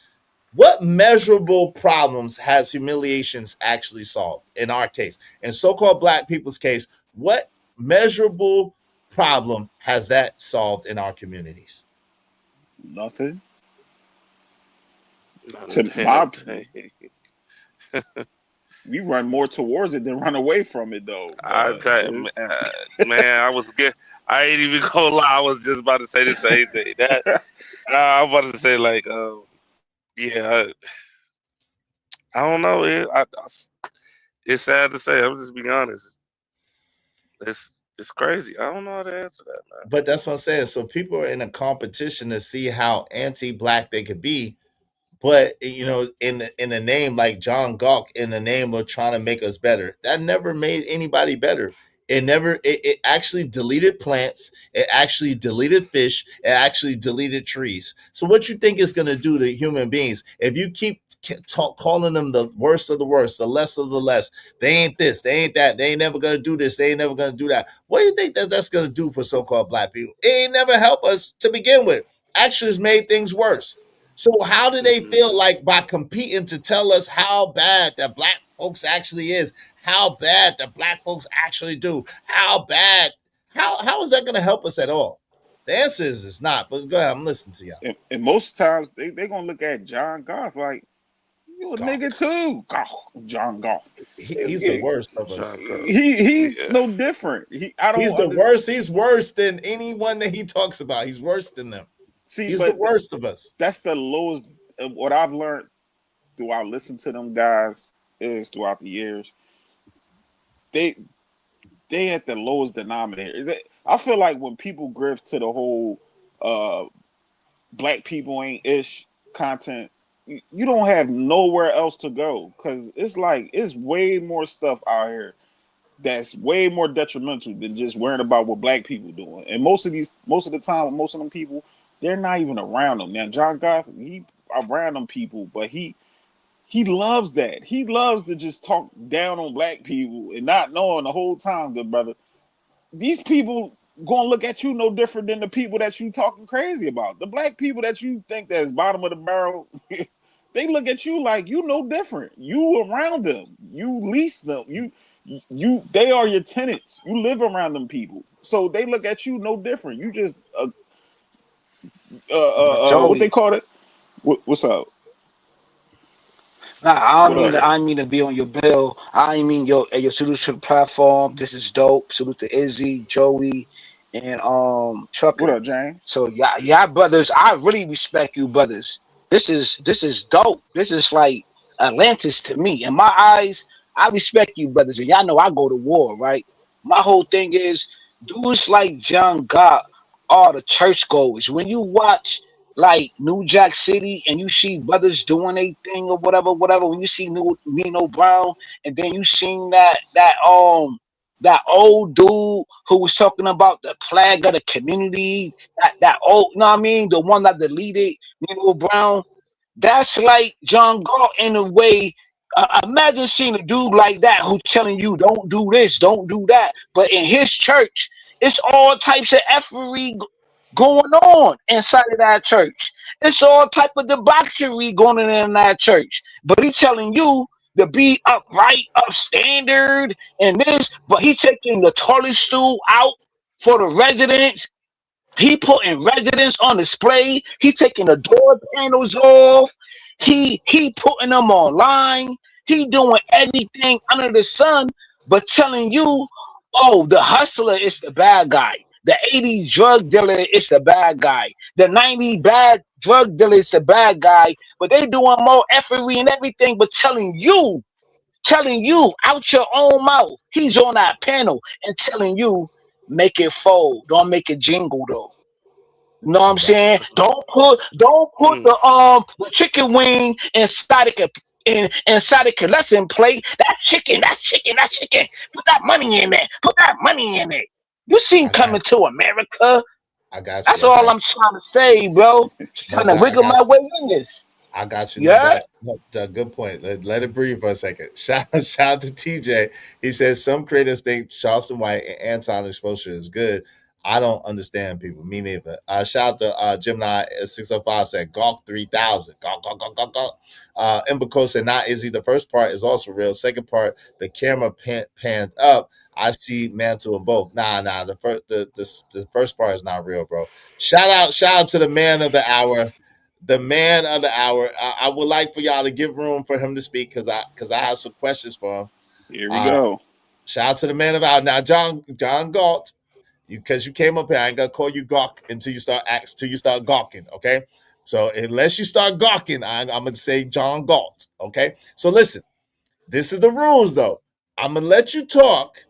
What measurable problems has humiliations actually solved in our case? In so-called black people's case, what measurable problem has that solved in our communities? Nothing. We run more towards it than run away from it, though. Man, I ain't even gonna lie. I was just about to say the same thing. I'm about to say like, yeah, I don't know. It's sad to say. I'm just being honest. It's crazy. I don't know how to answer that, man. But that's what I'm saying. So people are in a competition to see how anti-black they could be. But in the name like John Gawk, in the name of trying to make us better, that never made anybody better. It actually deleted plants. It actually deleted fish. It actually deleted trees. So what you think is going to do to human beings if you keep calling them the worst of the worst, the less of the less? They ain't this, they ain't that, they ain't never going to do this, they ain't never going to do that. What do you think that's going to do for so-called black people? It ain't never help us to begin with. Actually, it's made things worse. So how do they feel like by competing to tell us how bad that black folks actually is, how bad the black folks actually do, how bad, how is that going to help us at all? The answer is it's not, but go ahead, I'm listening to y'all. And most times they're going to look at John Goff like, you a nigga too. John Goff. He's the worst of us. He's no different. He's the worst. He's worse than anyone that he talks about. He's worse than them. See, he's the worst of us. That's the lowest. What I've learned through I listen to them guys is throughout the years. They at the lowest denominator. I feel like when people grift to the whole black people ain't ish content, you don't have nowhere else to go because it's like it's way more stuff out here that's way more detrimental than just worrying about what black people doing. And most of the time, most of them people, they're not even around them. Now, John Goff, he around them people, but he loves that. He loves to just talk down on black people and not knowing the whole time, good brother, these people gonna look at you no different than the people that you talking crazy about. The black people that you think that's bottom of the barrel, they look at you like you no different. You around them. You lease them. They are your tenants. You live around them people. So they look at you no different. You just what they call it? What's up? Nah, I don't mean to be on your bill. I ain't mean your salute to the platform. This is dope. Salute to Izzy, Joey, and Chuck. What up, James? So y'all brothers, I really respect you, brothers. This is dope. This is like Atlantis to me. In my eyes, I respect you, brothers, and y'all know I go to war, right? My whole thing is dudes like John Gott are the churchgoers. When you watch like New Jack City and you see brothers doing a thing or whatever. When you see Nino Brown, and then you seen that old dude who was talking about the flag of the community, that old, you know what I mean, the one that deleted Nino Brown. That's like John Galt in a way. Imagine seeing a dude like that who's telling you don't do this, don't do that, but in his church, it's all types of effery going on inside of that church. It's all type of debauchery going on in that church. But he telling you to be upright, upstandard, and this, but he taking the toilet stool out for the residents. He putting residents on display. He taking the door panels off. He putting them online. He doing everything under the sun, but telling you, oh, the hustler is the bad guy. The 80s drug dealer is the bad guy. The 90s bad drug dealer is the bad guy. But they doing more effery and everything, but telling you out your own mouth. He's on that panel and telling you, make it fold. Don't make it jingle though. You know what I'm saying? Don't put the chicken wing inside the lesson plate. That chicken. Put that money in there. Put that money in it. You seen Coming to America? I got you. That's all I'm trying to say, bro. Trying to wiggle my way in this. I got you. Yeah. Good point. Let it breathe for a second. Shout out to TJ. He says some creators think Charleston White and Anton exposure is good. I don't understand people. Me neither. Shout out to Gemini 605 said Gawk 3000. Gawk. Imbico said not easy. The first part is also real. Second part, the camera panned up. I see mantle in both. Nah. The first part is not real, bro. Shout out to the man of the hour. The man of the hour. I would like for y'all to give room for him to speak because I have some questions for him. Here we go. Shout out to the man of the hour. Now, John Galt, because you came up here, I ain't gonna call you gawk until you start gawking. Okay, so unless you start gawking, I'm gonna say John Galt. Okay, so listen, this is the rules though. I'm gonna let you talk.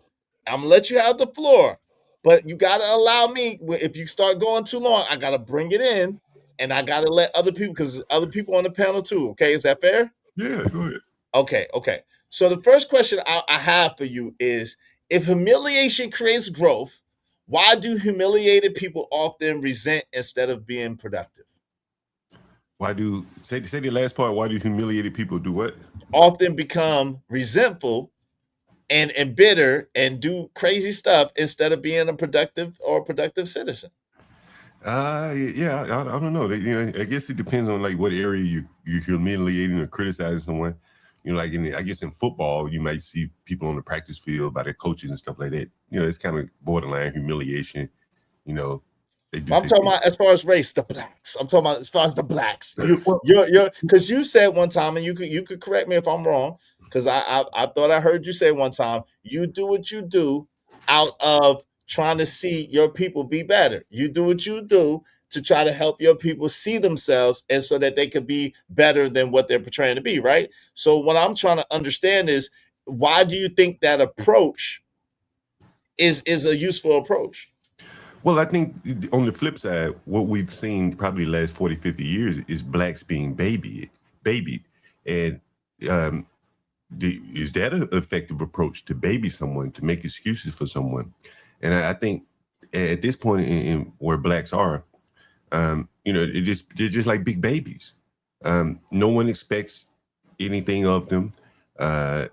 I'm gonna let you have the floor, but you gotta allow me. If you start going too long, I gotta bring it in. And I gotta let other people, because other people on the panel too. Okay, is that fair? Yeah, go ahead. Okay. So the first question I have for you is: if humiliation creates growth, why do humiliated people often resent instead of being productive? Why do say the last part? Why do humiliated people do what? Often become resentful and bitter and do crazy stuff instead of being a productive citizen. Yeah, I don't know. I guess it depends on like what area you're humiliating or criticizing someone. Like I guess in football, you might see people on the practice field by their coaches and stuff like that. It's kind of borderline humiliation. I'm talking about as far as race, the blacks. I'm talking about as far as the blacks. You're because you said one time, and you could correct me if I'm wrong, because I thought I heard you say one time, you do what you do out of trying to see your people be better. You do what you do to try to help your people see themselves and so that they could be better than what they're portraying to be, right? So what I'm trying to understand is, why do you think that approach is a useful approach? Well, I think on the flip side, what we've seen probably the last 40, 50 years is blacks being babied. And is that an effective approach to baby someone, to make excuses for someone? And I think at this point in where blacks are, they're just like big babies. No one expects anything of them. They're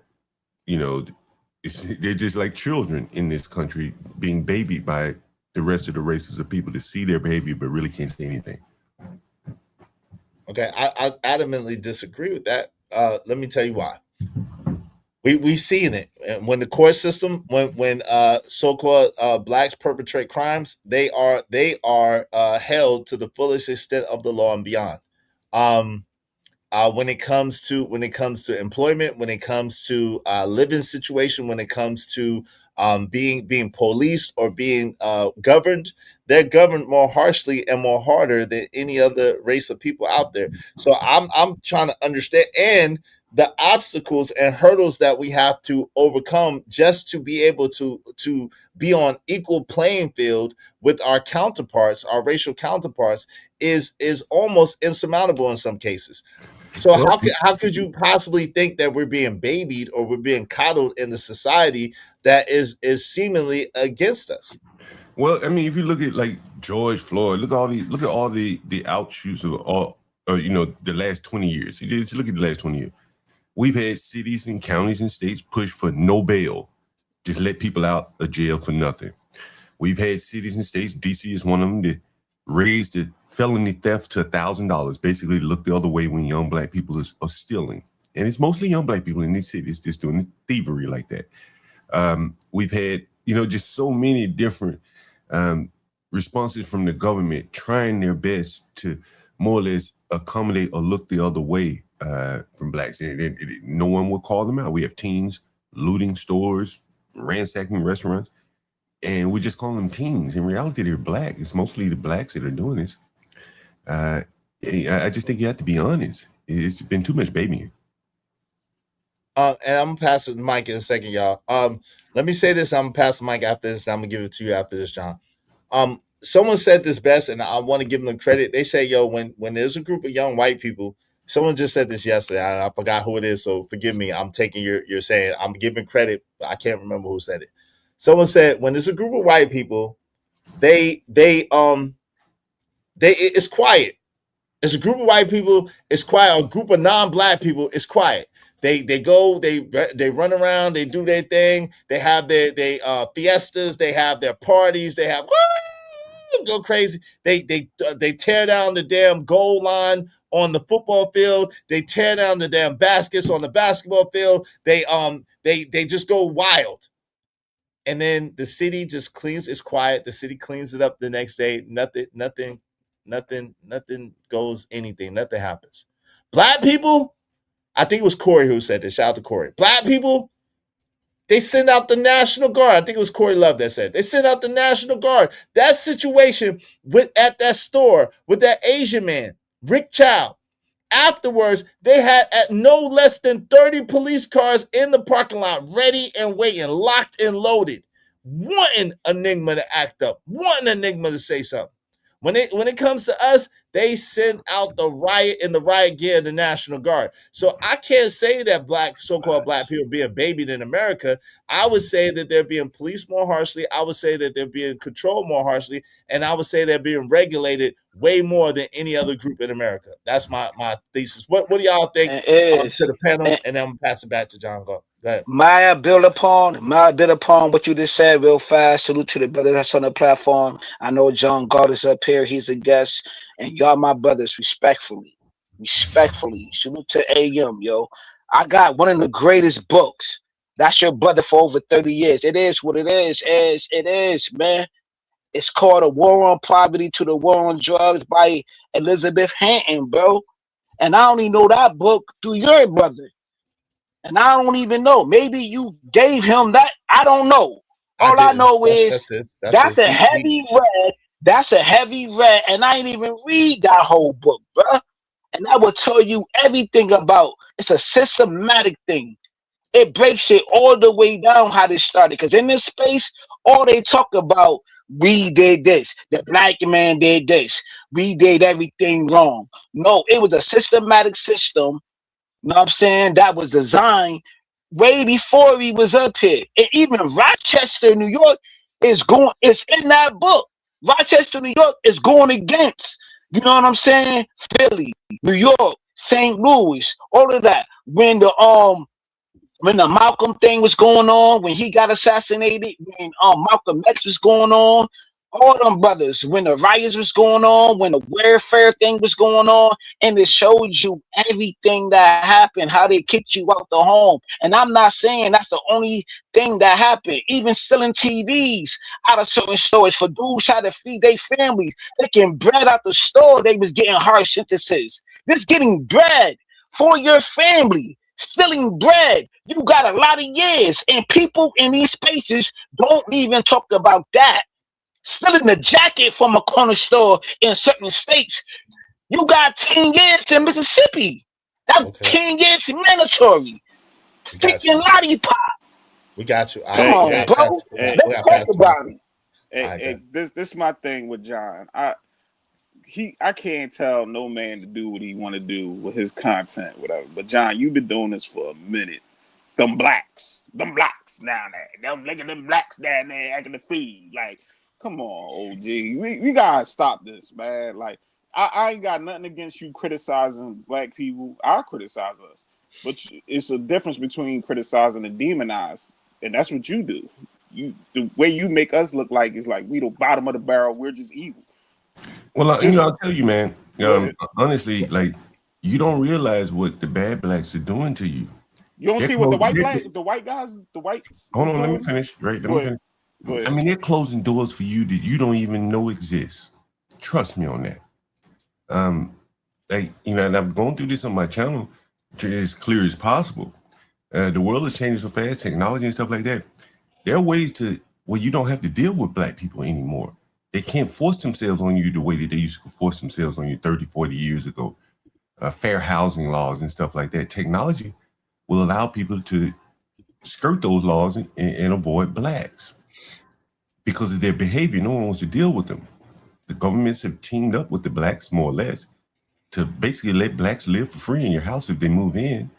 just like children in this country being babied by the rest of the races of people to see their behavior but really can't say anything. Okay, I adamantly disagree with that. Let me tell you why. We've seen it when the court system, when so-called blacks perpetrate crimes, they are held to the fullest extent of the law and beyond. When it comes to employment, when it comes to living situation, when it comes to being policed or being governed, they're governed more harshly and more harder than any other race of people out there. So I'm trying to understand, and the obstacles and hurdles that we have to overcome just to be able to be on equal playing field with our counterparts, our racial counterparts, is almost insurmountable in some cases. So Well, how could you possibly think that we're being babied or we're being coddled in the society that is seemingly against us? Well, I mean, if you look at like George Floyd, look at all the outshoots of all, the last 20 years. You just look at the last 20 years. We've had cities and counties and states push for no bail, just let people out of jail for nothing. We've had cities and states, DC is one of them, that raised the felony theft to $1,000, basically look the other way when young black people are stealing. And it's mostly young black people in these cities just doing thievery like that. We've had, just so many different responses from the government trying their best to more or less accommodate or look the other way from blacks. And no one will call them out. We have teens looting stores, ransacking restaurants, and we just call them teens. In reality, they're black. It's mostly the blacks that are doing this. I just think you have to be honest. It's been too much babying. And I'm gonna pass the mic in a second, y'all. Let me say this. I'm gonna pass the mic after this. And I'm gonna give it to you after this, John. Someone said this best, and I want to give them the credit. They say, "Yo, when there's a group of young white people," someone just said this yesterday. I forgot who it is, so forgive me. I'm taking your saying. I'm giving credit. But I can't remember who said it. Someone said when there's a group of white people, it's quiet. It's a group of white people. It's quiet. A group of non-black people. It's quiet. They go. They run around. They do their thing. They have their fiestas. They have their parties. They have go crazy. They tear down the damn goal line on the football field. They tear down the damn baskets on the basketball field. They just go wild. And then the city just cleans. It's quiet. The city cleans it up the next day. Nothing goes anything. Nothing happens. Black people, I think it was Corey who said this. Shout out to Corey. Black people, they send out the National Guard. I think it was Corey Love that said they send out the National Guard. That situation at that store with that Asian man, Rick Chow. Afterwards, they had at no less than 30 police cars in the parking lot, ready and waiting, locked and loaded, wanting Enigma to act up, wanting Enigma to say something. When it comes to us, they send out the riot and the riot gear of the National Guard. So I can't say that so-called black people being babied in America. I would say that they're being policed more harshly. I would say that they're being controlled more harshly. And I would say they're being regulated way more than any other group in America. That's my thesis. What do y'all think to the panel? And then I'm going to pass it back to John. Go ahead. May I build upon what you just said real fast. Salute to the brother that's on the platform. I know John God is up here. He's a guest. And y'all my brothers, respectfully. Salute to AM, yo. I got one of the greatest books. That's your brother for over 30 years. It is what it is. It is, man. It's called A War on Poverty to the War on Drugs by Elizabeth Hanton, bro. And I only know that book through your brother. And I don't even know. Maybe you gave him that. I don't know. All I know is that's a heavy read. That's a heavy read. And I ain't even read that whole book, bro. And I will tell you everything about it's a systematic thing. It breaks it all the way down how this started. Because in this space, all they talk about, we did this. The black man did this. We did everything wrong. No, it was a systematic system. You know what I'm saying? That was designed way before he was up here. And even Rochester, New York it's in that book. Rochester, New York is going against, you know what I'm saying? Philly, New York, St. Louis, all of that. When the Malcolm thing was going on, when he got assassinated, when Malcolm X was going on, all them brothers, when the riots was going on, when the warfare thing was going on, and it showed you everything that happened, how they kicked you out the home. And I'm not saying that's the only thing that happened. Even stealing TVs out of certain stores for dudes trying to feed their families, taking bread out the store, they was getting harsh sentences. This getting bread for your family. Stealing bread, you got a lot of years, and people in these spaces don't even talk about that. Stealing a jacket from a corner store in certain states, you got 10 years in Mississippi. That Okay. 10 years mandatory. We got Freaking you. lollipop. We got you. All Come right, we on, got bro. past. We hey, got Let's talk past 20. about it. All right, good. this my thing with John. I can't tell no man to do what he want to do with his content, whatever. But John, you've been doing this for a minute. Them blacks down there. Look at them blacks down there acting the feed. Like, come on, OG. We gotta stop this, man. Like, I ain't got nothing against you criticizing black people. I criticize us. But it's a difference between criticizing and demonize. And that's what you do. The way you make us look like is like we the bottom of the barrel. We're just evil. Well, Just, I'll tell you, man. Honestly, like you don't realize what the bad blacks are doing to you. You don't see what the white guys. Hold on, let me finish. Right, let me finish. Go ahead. I mean, they're closing doors for you that you don't even know exist. Trust me on that. And I've gone through this on my channel as clear as possible. The world is changing so fast, technology and stuff like that. There are ways where you don't have to deal with black people anymore. They can't force themselves on you the way that they used to force themselves on you 30, 40 years ago. Fair housing laws and stuff like that. Technology will allow people to skirt those laws and avoid blacks. Because of their behavior, no one wants to deal with them. The governments have teamed up with the blacks, more or less, to basically let blacks live for free in your house if they move in.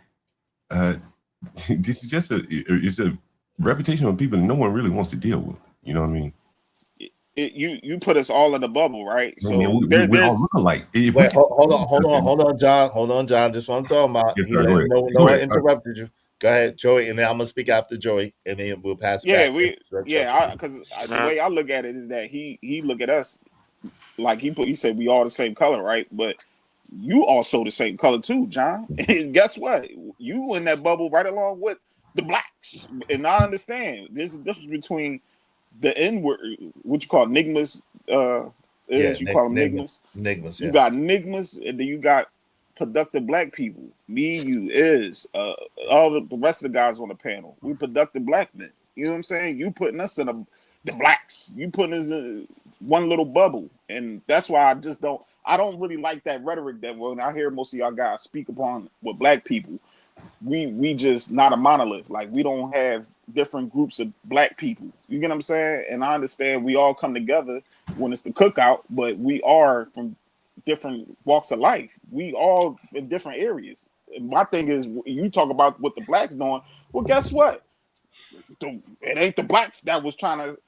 This is just it's a reputation of people that no one really wants to deal with. You know what I mean? You put us all in a bubble, right? So we all look alike. Wait, hold on, John. This is what I'm talking about. Yes, He sir, let go no one ahead. interrupted you. Go ahead, Joey, and then I'm gonna speak after Joey, and then we'll pass it back. Because the way I look at it is that he look at us like he said we all the same color, right? But you also the same color too, John. And guess what? You in that bubble right along with the blacks. And I understand there's a difference between the N-word, what you call enigmas, call them enigmas. Enigmas, You got enigmas, and then you got productive black people. Me, you, all the rest of the guys on the panel. We productive black men. You know what I'm saying? You putting us in the blacks. You putting us in one little bubble, and that's why I don't really like that rhetoric that when I hear most of y'all guys speak upon with black people, we just not a monolith. Like we don't have different groups of black people. You get what I'm saying? And I understand we all come together when it's the cookout, but we are from different walks of life. We all in different areas. And my thing is, you talk about what the blacks doing. Well, guess what? It ain't the blacks that was trying to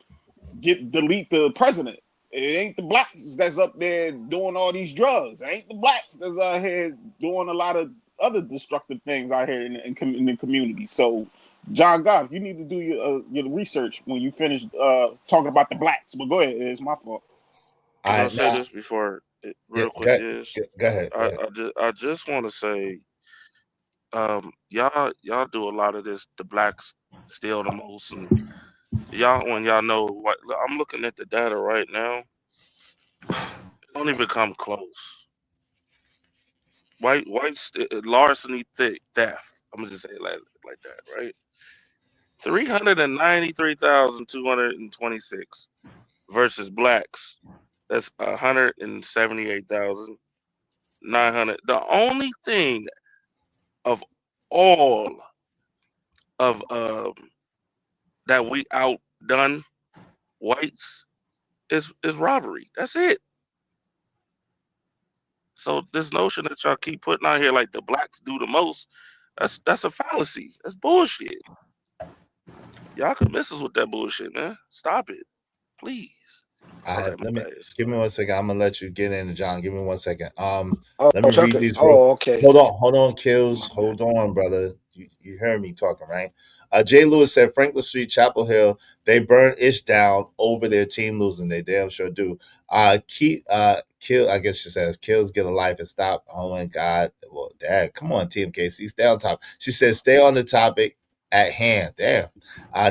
delete the president. It ain't the blacks that's up there doing all these drugs. It ain't the blacks that's out here doing a lot of other destructive things out here in the community. So, John Goff, you need to do your research when you finish talking about the blacks. But go ahead, it's my fault. Can I say this before real quick? Go ahead. I just want to say, y'all do a lot of this. The blacks steal the most, and when y'all know what I'm looking at the data right now, it don't even come close. Whites larceny theft. I'm gonna just say it like that, right? 393,226 versus blacks. That's 178,900. The only thing of all of that we outdone whites is robbery. That's it. So this notion that y'all keep putting out here like the blacks do the most, that's a fallacy. That's bullshit. Y'all can miss us with that bullshit, man. Stop it, please. Give me 1 second. I'm gonna let you get in, John. Give me 1 second. Let me Chuck read these. okay. Hold on, Kills. Hold on, brother. You heard me talking, right? Jay Lewis said Franklin Street, Chapel Hill, they burn Ish down over their team losing. They damn sure do. Kill, I guess she says, Kills get a life and stop. Oh my God. Well, Dad, come on, Team KC, stay on top. She said, stay on the topic at hand. Damn.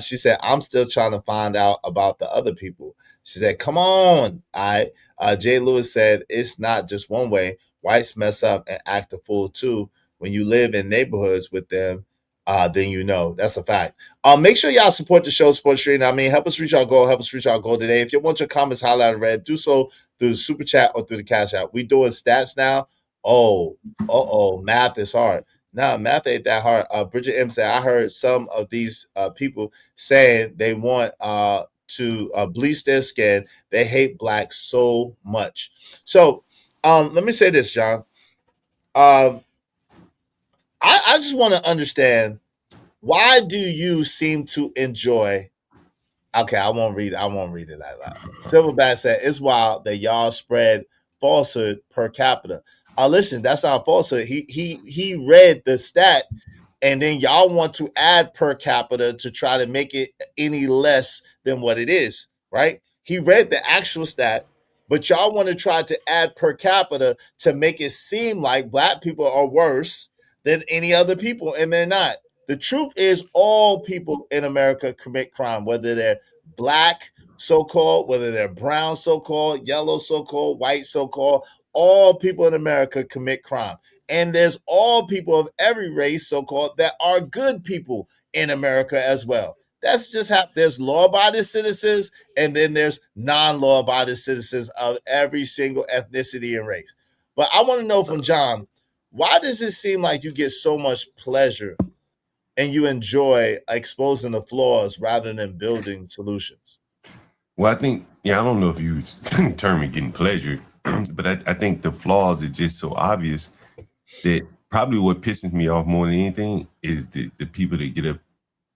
She said, I'm still trying to find out about the other people. She said, come on. Jay Lewis said, it's not just one way. Whites mess up and act a fool too. When you live in neighborhoods with them, then you know. That's a fact. Make sure y'all support the show, Sports Stream. I mean, help us reach our goal. Help us reach our goal today. If you want your comments highlighted in red, do so through the Super Chat or through the Cash App. We doing stats now Math is hard. No, math ain't that hard. Bridget M said, I heard some of these people saying they want to bleach their skin. They hate blacks so much. So let me say this, John. Um, I just want to understand, why do you seem to enjoy? Okay, I won't read it. I won't read it out loud. Silverback said, "It's wild that y'all spread falsehood per capita." Listen, that's not falsehood. He read the stat, and then y'all want to add per capita to try to make it any less than what it is, right? He read the actual stat, but y'all want to try to add per capita to make it seem like black people are worse than any other people, and they're not. The truth is, all people in America commit crime, whether they're black, so called, whether they're brown, so called, yellow, so called, white, so called. All people in America commit crime. And there's all people of every race, so called, that are good people in America as well. That's just how there's law abiding citizens, and then there's non law abiding citizens of every single ethnicity and race. But I want to know from John, why does it seem like you get so much pleasure and you enjoy exposing the flaws rather than building solutions? Well, I think, I don't know if you term it getting pleasure, but I think the flaws are just so obvious that probably what pisses me off more than anything is the people that get up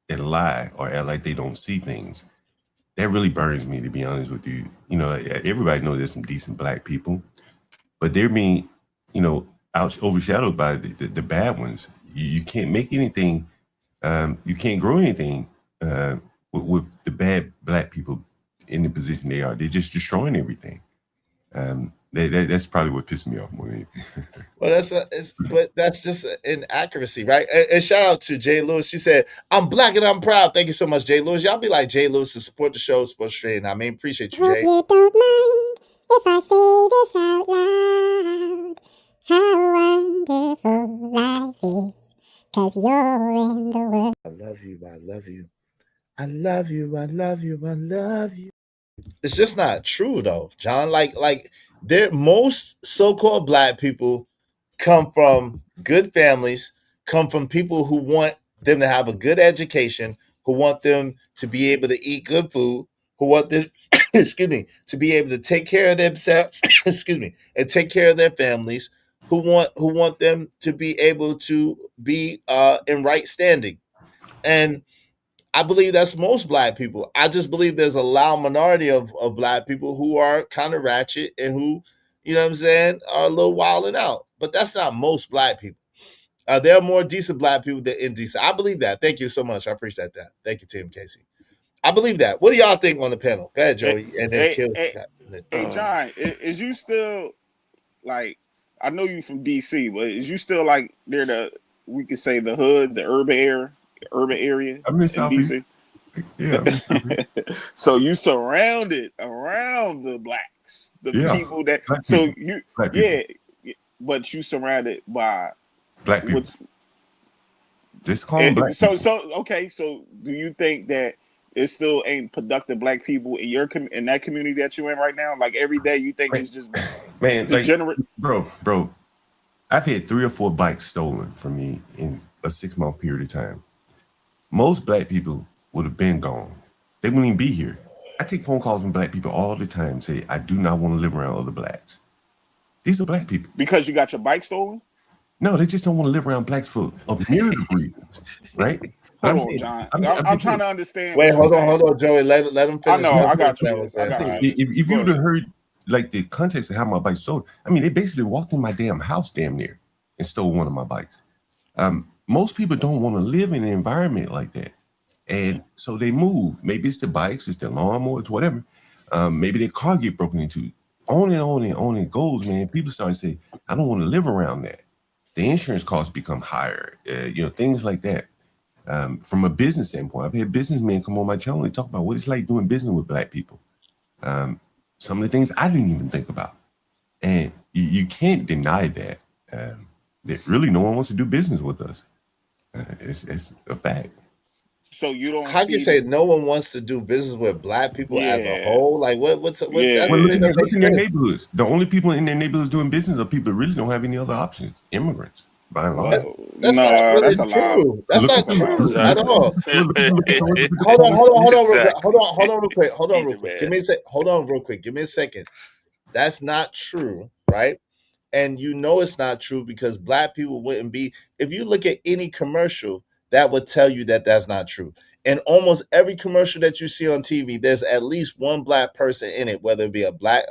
and lie or act like they don't see things. That really burns me, to be honest with you. Everybody knows there's some decent black people, but they're being, overshadowed by the bad ones. You can't make anything, you can't grow anything with the bad black people in the position they are. They're just destroying everything. That's probably what pissed me off more than anything. Well, but that's just inaccuracy, right? And shout out to Jay Lewis. She said, "I'm black and I'm proud." Thank you so much, Jay Lewis. Y'all be like Jay Lewis to support the show, support straight. I mean, appreciate you, Hope Jay. you don't mind if I say this out loud. How wonderful life is, 'cause you're in the world. I love you. I love you. I love you. I love you. I love you. It's just not true though, John. Like there, most so-called black people come from good families, come from people who want them to have a good education, who want them to be able to eat good food, who want them, excuse me, to be able to take care of themselves, excuse me, and take care of their families, who want them to be able to be in right standing. And I believe that's most black people. I just believe there's a loud minority of black people who are kind of ratchet and who, you know what I'm saying, are a little wilding out. But that's not most black people. There are more decent black people than indecent. I believe that. Thank you so much. I appreciate that. Thank you, Tim Casey. I believe that. What do y'all think on the panel? Go ahead, Joey, and then kill. Hey, John, is you still like? I know you from DC, but is you still like near we could say the hood, the urban area? I'm in Southeast. DC. Yeah. So you surrounded around the blacks, the people that. Black so people. you, Black people. but you surrounded by black people. Just call them black. So okay. So do you think that it still ain't productive black people in in that community that you're in right now? Like every day, you think it's just degenerate? Like, bro. I've had 3 or 4 bikes stolen from me in a 6-month period of time. Most black people would have been gone. They wouldn't even be here. I take phone calls from black people all the time, say, I do not want to live around other blacks. These are black people. Because you got your bike stolen? No, they just don't want to live around blacks for a myriad of reasons, right? Hold on, John. I'm trying to understand. Wait, hold on, Joey. Let him finish. I know. I got you. If you would have heard like the context of how my bike sold, I mean, they basically walked in my damn house damn near and stole one of my bikes. Most people don't want to live in an environment like that. And so they move. Maybe it's the bikes, it's the lawnmowers, whatever. Maybe their car get broken into. On and on and on it goes, man. People start to say, I don't want to live around that. The insurance costs become higher, things like that. From a business standpoint, I've had businessmen come on my channel and talk about what it's like doing business with black people. Some of the things I didn't even think about. And you can't deny that. That really no one wants to do business with us. It's a fact. So you don't How can you see say the no one wants to do business with black people as a yeah. whole? Like what that Yeah. Well, doesn't even look make in their sense. neighborhoods. The only people in their neighborhoods doing business are people that really don't have any other options. Immigrants, by and large. Well, That's not no, really that's a lie. true. That's Look not at That's a lie. true look at at all. Hold on, Exactly. hold on real quick. Hold on Feed real the quick. man. Hold on real quick. Give me a second. That's not true, right? And you know it's not true because black people wouldn't be. If you look at any commercial, that would tell you that that's not true. And almost every commercial that you see on TV, there's at least one black person in it, whether it be a black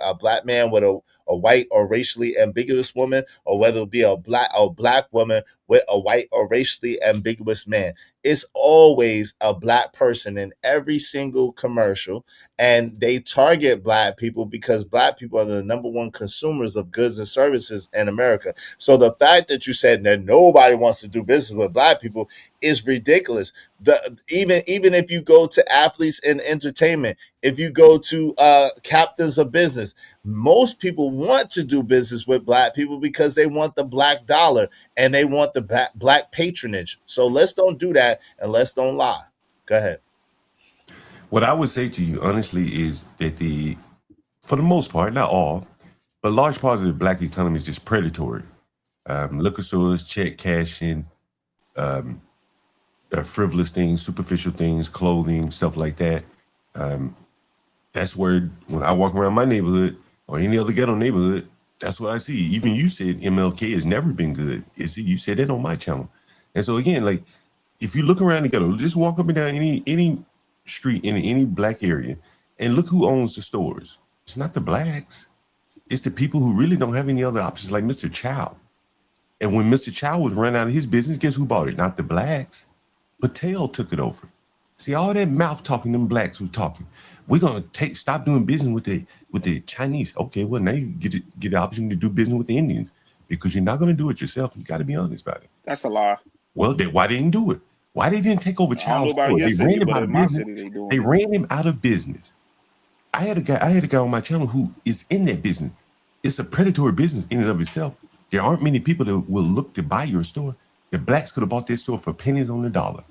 man with a white or racially ambiguous woman, or whether it be a black woman with a white or racially ambiguous man. It's always a black person in every single commercial, and they target black people because black people are the number one consumers of goods and services in America. So the fact that you said that nobody wants to do business with black people is ridiculous. Even if you go to athletes in entertainment, if you go to captains of business, most people want to do business with black people because they want the black dollar and they want the black patronage. So let's don't do that and let's don't lie. Go ahead. What I would say to you, honestly, is that for the most part, not all, but large parts of the black economy is just predatory. Liquor stores, check cashing, frivolous things, superficial things, clothing, stuff like that. That's where when I walk around my neighborhood or any other ghetto neighborhood, that's what I see. Even you said MLK has never been good. You said that on my channel. And so again, like if you look around the ghetto, just walk up and down any street in any black area and look who owns the stores. It's not the blacks. It's the people who really don't have any other options, like Mr. Chow. And when Mr. Chow was run out of his business, guess who bought it? Not the blacks. Patel took it over. See, all that mouth talking, them blacks who talking. We're gonna stop doing business with the Chinese. Okay, well now you get the opportunity to do business with the Indians because you're not gonna do it yourself. You got to be honest about it. That's a lie. Well, why they didn't do it? Why they didn't take over Chow's store? They ran him out of business. They ran him out of business. I had a guy on my channel who is in that business. It's a predatory business in and of itself. There aren't many people that will look to buy your store. The blacks could have bought this store for pennies on the dollar.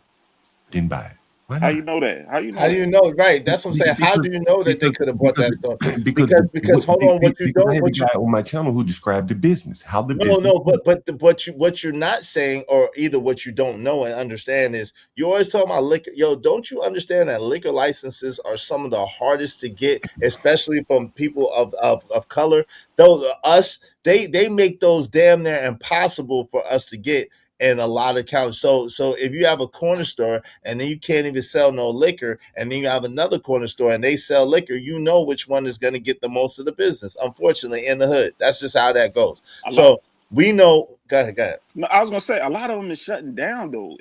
Didn't buy it. Why not? How you know that? How you know? How do you know? Right. That's what I'm saying. How do you know that they could have bought that stuff? Because hold on, what you don't. I have a guy on my channel who described the business, how the business. No, but what you're not saying, or either what you don't know and understand is you always talking about liquor. Yo, don't you understand that liquor licenses are some of the hardest to get, especially from people of color? Those us, they make those damn near impossible for us to get in a lot of counties. So if you have a corner store and then you can't even sell no liquor, and then you have another corner store and they sell liquor, you know which one is going to get the most of the business. Unfortunately, in the hood, that's just how that goes. So we know. Go ahead. No, I was gonna say a lot of them is shutting down though.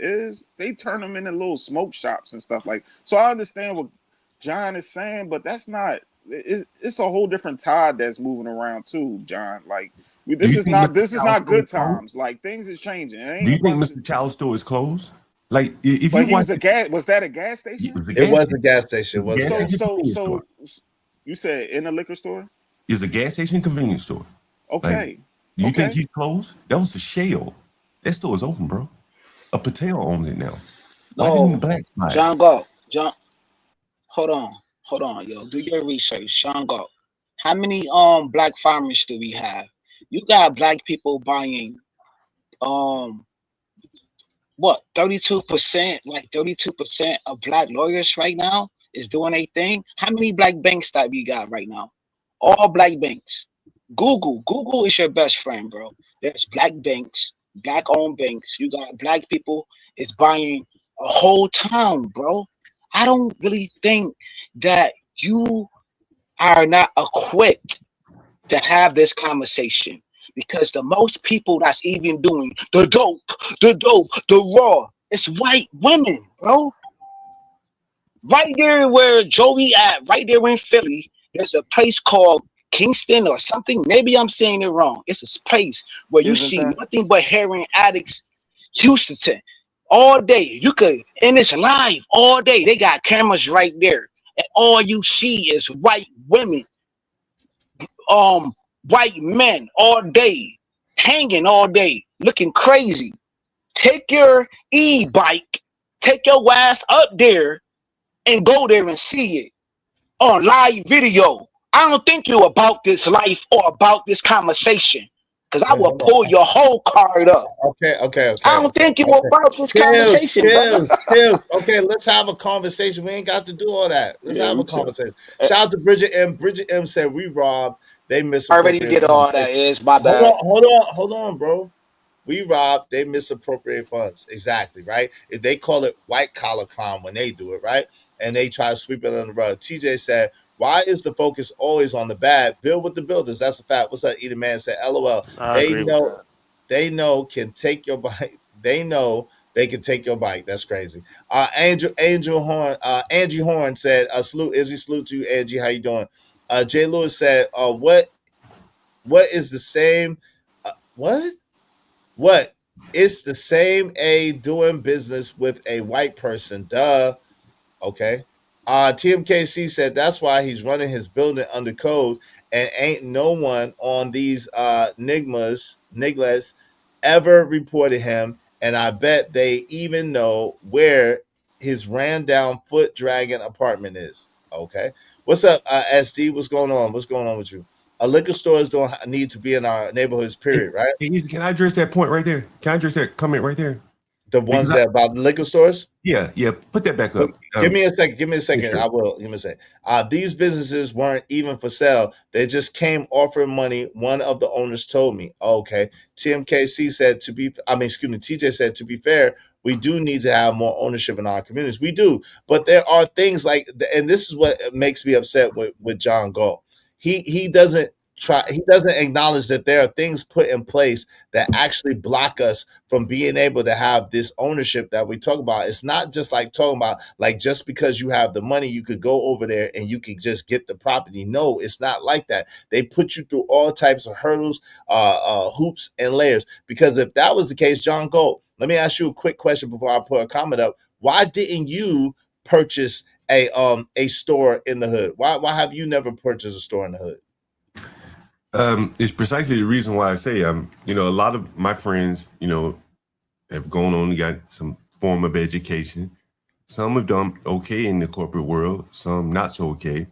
They turn them into little smoke shops and stuff like. So I understand what John is saying, but that's not. It's a whole different tide that's moving around too, John. Like this is not good times. Like things is changing. Do you think Mr. Chow's store is closed? Like if but you was that a gas station? It was a gas station. So you said in a liquor store? It's a gas station and convenience store. Okay. You think he's closed? That was a shell. That store is open, bro. A Patel owns it now. Why didn't the blacks buy it? John, hold on, yo. Do your research. Sean Galt. How many black farmers do we have? You got black people buying 32%, like 32% of black lawyers right now is doing a thing. How many black banks that we got right now? All black banks. Google is your best friend, bro. There's black banks, black owned banks. You got black people is buying a whole town, bro. I don't really think that you are not equipped to have this conversation, because the most people that's even doing the dope, the raw, it's white women, bro. Right there where Joey at, right there in Philly, there's a place called Kingston or something. Maybe I'm saying it wrong. It's a place where you see nothing but heroin addicts. Houston, all day. You could, and it's live all day. They got cameras right there, and all you see is white women, white men all day, hanging all day, looking crazy. Take your e-bike take your ass up there and go there and see it on live video. I don't think you about this life or about this conversation, because I Wait, will hold on. pull your whole card up. Okay. I don't think you about this conversation, brother. Chills. Okay, let's have a conversation. We ain't got to do all that. Let's have a conversation. Shout out to Bridget M. Bridget M said we robbed. They Already misappropriated did funds. all that. Is my bad. Hold on, bro. We robbed. They misappropriate funds. Exactly, right? If they call it white collar crime when they do it, right? And they try to sweep it under the rug. TJ said, "Why is the focus always on the bad? Build with the builders. That's a fact." What's up? Either man said, "LOL." I They agree with know. that. They know can take your bike. They know they can take your bike. That's crazy. Angel Horn, Angie Horn said, "Salute, Izzy. Salute to you, Angie. How you doing?" Jay Lewis said, What is the same? What? What? It's the same a doing business with a white person. Duh. Okay. TMKC said that's why he's running his building under code and ain't no one on these niglas ever reported him. And I bet they even know where his ran down foot dragon apartment is. Okay. What's up, SD? What's going on? What's going on with you? Liquor stores don't need to be in our neighborhoods, period, right? Hey, Easy, can I address that point right there? Can I address that comment right there? The ones that about the liquor stores? Yeah. Put that back up. Give me a second. Sure. I will. Give me a second. These businesses weren't even for sale. They just came offering money. One of the owners told me. Okay. TJ said to be fair, we do need to have more ownership in our communities. We do. But there are things like, and this is what makes me upset with John Galt. He doesn't acknowledge that there are things put in place that actually block us from being able to have this ownership that we talk about. It's not just like talking about like just because you have the money you could go over there and you could just get the property. No, it's not like that. They put you through all types of hurdles, hoops and layers. Because if that was the case, John Gold, let me ask you a quick question before I put a comment up. Why didn't you purchase a store in the hood? Why have you never purchased a store in the hood? It's precisely the reason why I say a lot of my friends, have gone on and got some form of education. Some have done okay in the corporate world, some not so okay.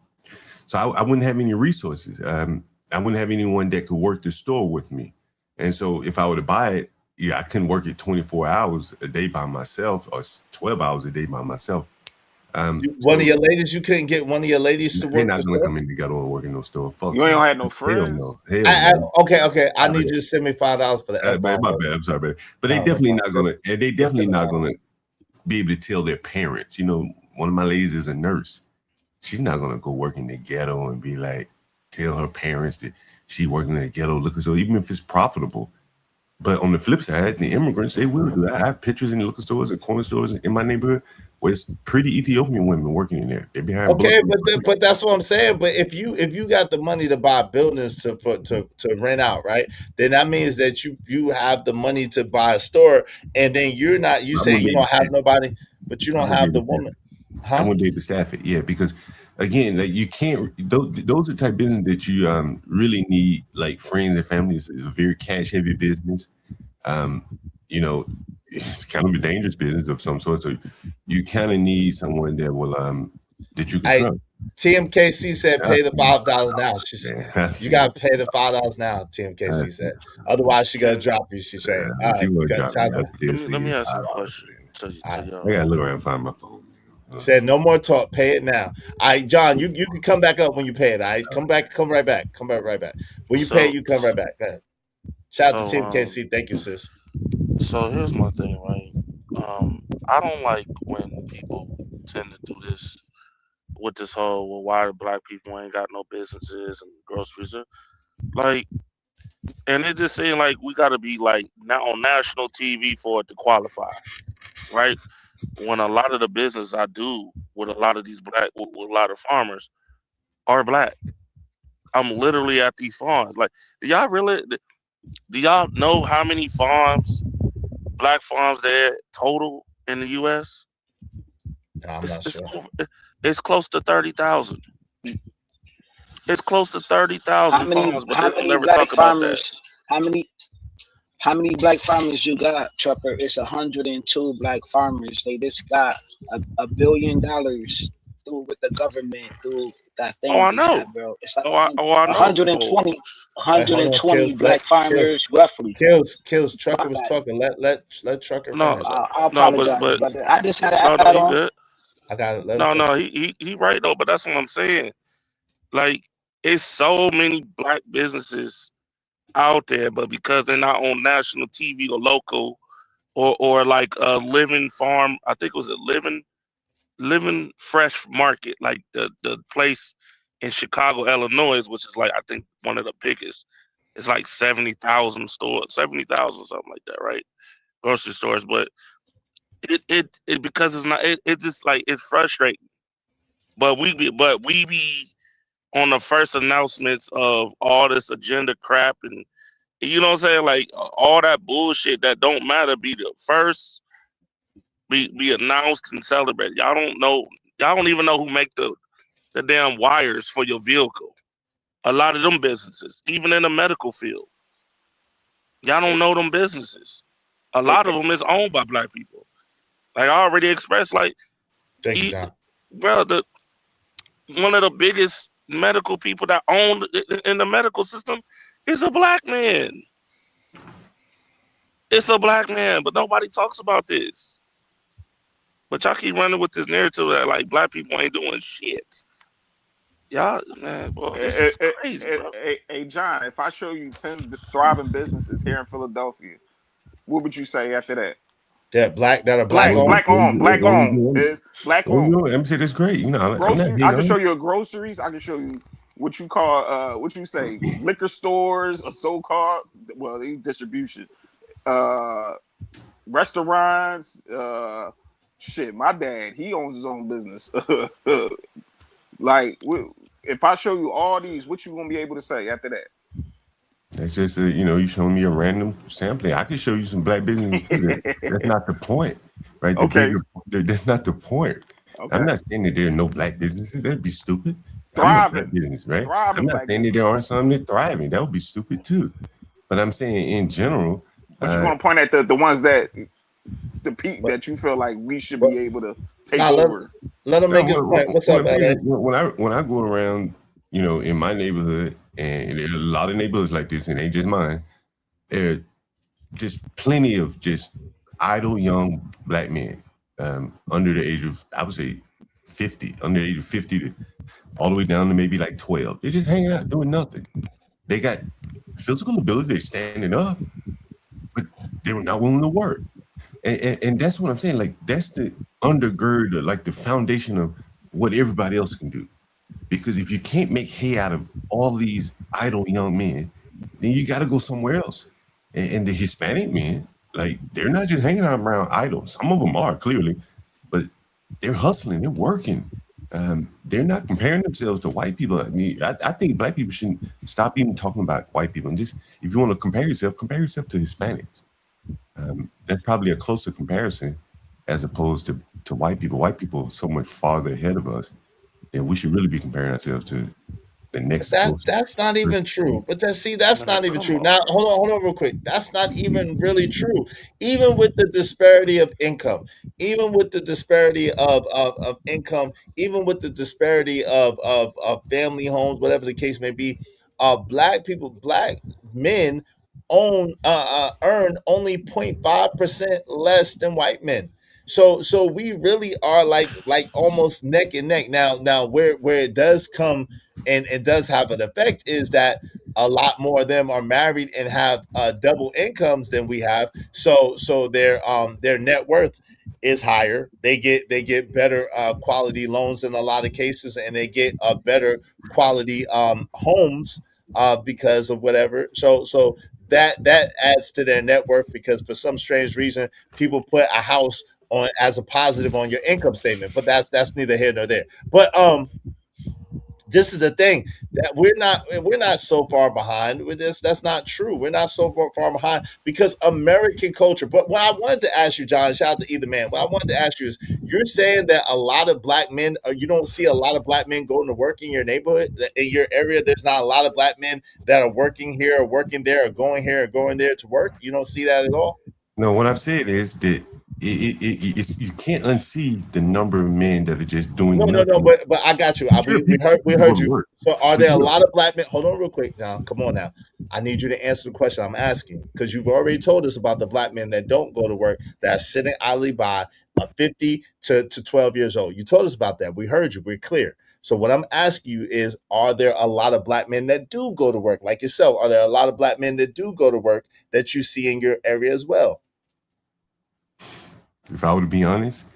So I wouldn't have any resources. I wouldn't have anyone that could work the store with me. And so if I were to buy it, I couldn't work it 24 hours a day by myself or 12 hours a day by myself. One of your ladies, you couldn't get one of your ladies to work. They're not going to come in together and work in no store. Fuck you ain't gonna have no friends. They don't know. Okay. I need you to send me $5 for that. My bad. I'm sorry, baby. But they definitely not gonna. And they definitely not gonna be able to tell their parents. One of my ladies is a nurse. She's not gonna go work in the ghetto and be like, tell her parents that she working in the ghetto liquor store, even if it's profitable. But on the flip side, the immigrants, they will do that. I have pictures in liquor stores and corner stores in my neighborhood where it's pretty Ethiopian women working in there. They're behind. Okay, but that's what I'm saying. But if you got the money to buy buildings to rent out, right? Then that means that you have the money to buy a store, and then you say you don't have nobody, but you don't have the woman. Huh? I wouldn't be able to staff it. Yeah, because again, like you can't. Those are the type of business that you really need like friends and families. It's a very cash heavy business. It's kind of a dangerous business of some sort. So you kind of need someone that will that you can trust. TMKC said pay the $5 now. She said you gotta pay the $5 now, TMKC said. Otherwise she gonna drop you, she's saying. Let me ask you a question. I gotta look around and find my phone. Said no more talk, pay it now. All right, John, you can come back up when you pay it. All right, come right back. When you pay, you come right back. Go ahead. Shout out to Team KC. Thank you, sis. So here's my thing, right? I don't like when people tend to do this with this whole why the black people ain't got no businesses and groceries. Like, and it just seems like we gotta be like now on national TV for it to qualify, right? When a lot of the business I do with a lot of these with a lot of farmers are black. I'm literally at these farms. Like, do y'all know how many black farms there total in the U.S.? No, I'm not sure. It's close to 30,000. It's close to 30,000 farms, but they don't never talk about that. How many How many black farmers you got, Trucker? It's 102 black farmers. They just got $1 billion through with the government through that Oh, thing I they know. have, bro. It's like I know. 120, Wait, hold on, kills. 120 black farmers, roughly. Kills. My Trucker was bad. talking. Let Trucker No, finish. I no, apologize, but brother. I just had to no, add he on. good. I got it. Let him No, finish. no, he right though. But that's what I'm saying. Like, it's so many black businesses out there, but because they're not on national TV or local, or like a Living Farm, I think it was a Living Fresh Market, like the place in Chicago, Illinois, which is like I think one of the biggest. It's like 70,000 stores, 70,000 something like that, right? Grocery stores, but it because it's not it's just like it's frustrating. But we be on the first announcements of all this agenda crap, and you know what I'm saying, like all that bullshit that don't matter be the first be announced and celebrated. Y'all don't know, y'all don't even know who make the damn wires for your vehicle. A lot of them businesses, even in the medical field, y'all don't know them businesses. A lot of them is owned by black people. Like I already expressed, like Thank you, John. bro, one of the biggest medical people that own in the medical system is a black man. It's a black man, but nobody talks about this. But y'all keep running with this narrative that like black people ain't doing shit. Y'all, man, bro, this is crazy, bro. Hey, John, if I show you 10 thriving businesses here in Philadelphia, what would you say after that? That are black owned. Black owned is black owned. Let me say that's great. You know, I'm not Grocery. I can hating show on you groceries. I can show you what you call what you say liquor stores or so called these distribution restaurants. Shit, my dad he owns his own business. Like if I show you all these, what you gonna be able to say after that? That's just you showing me a random sampling. I can show you some black businesses too. That's not the point, right? Okay. That's not the point. Okay. I'm not saying that there are no black businesses. That'd be stupid. Thriving. I'm a black business, right? Thriving I'm not saying that there aren't some that thriving. That would be stupid too. But I'm saying in general. But you're gonna point at the ones that that you feel like we should be able to take over. Let him make his point. What's up, LA? When I go around, in my neighborhood, and there are a lot of neighborhoods like this, and ain't just mine. There are just plenty of just idle young black men under the age of, I would say, 50, under the age of 50 to all the way down to maybe like 12. They're just hanging out doing nothing. They got physical ability. They're standing up, but they were not willing to work. And that's what I'm saying. Like that's the undergird, like the foundation of what everybody else can do. Because if you can't make hay out of all these idle young men, then you got to go somewhere else. And the Hispanic men, like they're not just hanging out around idle. Some of them are clearly, but they're hustling. They're working. They're not comparing themselves to white people. I think black people shouldn't stop even talking about white people. And just if you want to compare yourself to Hispanics. That's probably a closer comparison as opposed to white people. White people are so much farther ahead of us that we should really be comparing ourselves to the next. That's not even true. But that's not even true. Now, hold on real quick. That's not even really true. Even with the disparity of income, even with the disparity of income, even with the disparity of family homes, whatever the case may be, black men earn only 0.5% less than white men. So we really are like almost neck and neck. Now where it does come and it does have an effect is that a lot more of them are married and have double incomes than we have. So their net worth is higher. They get better quality loans in a lot of cases, and they get better quality homes because of whatever. So that adds to their net worth because for some strange reason people put a house on as a positive on your income statement, but that's neither here nor there. But this is the thing that we're not so far behind with this. That's not true. We're not so far behind because American culture. But what I wanted to ask you, John, shout out to either man. What I wanted to ask you is You're saying that a lot of black men, you don't see a lot of black men going to work in your neighborhood, in your area. There's not a lot of black men that are working here or working there or going here or going there to work. You don't see that at all. No, what I'm saying is that it's, you can't unsee the number of men that are just doing No, nothing. but I got you. Sure, We heard people go to you. work. So, are But there a look, lot of black men? Hold on, real quick. Now, come on now. I need you to answer the question I'm asking because you've already told us about the black men that don't go to work that are sitting idly by, 50 to 12 years old. You told us about that. We heard you. We're clear. So, what I'm asking you is, are there a lot of black men that do go to work like yourself? Are there a lot of black men that do go to work that you see in your area as well? if I were to be honest,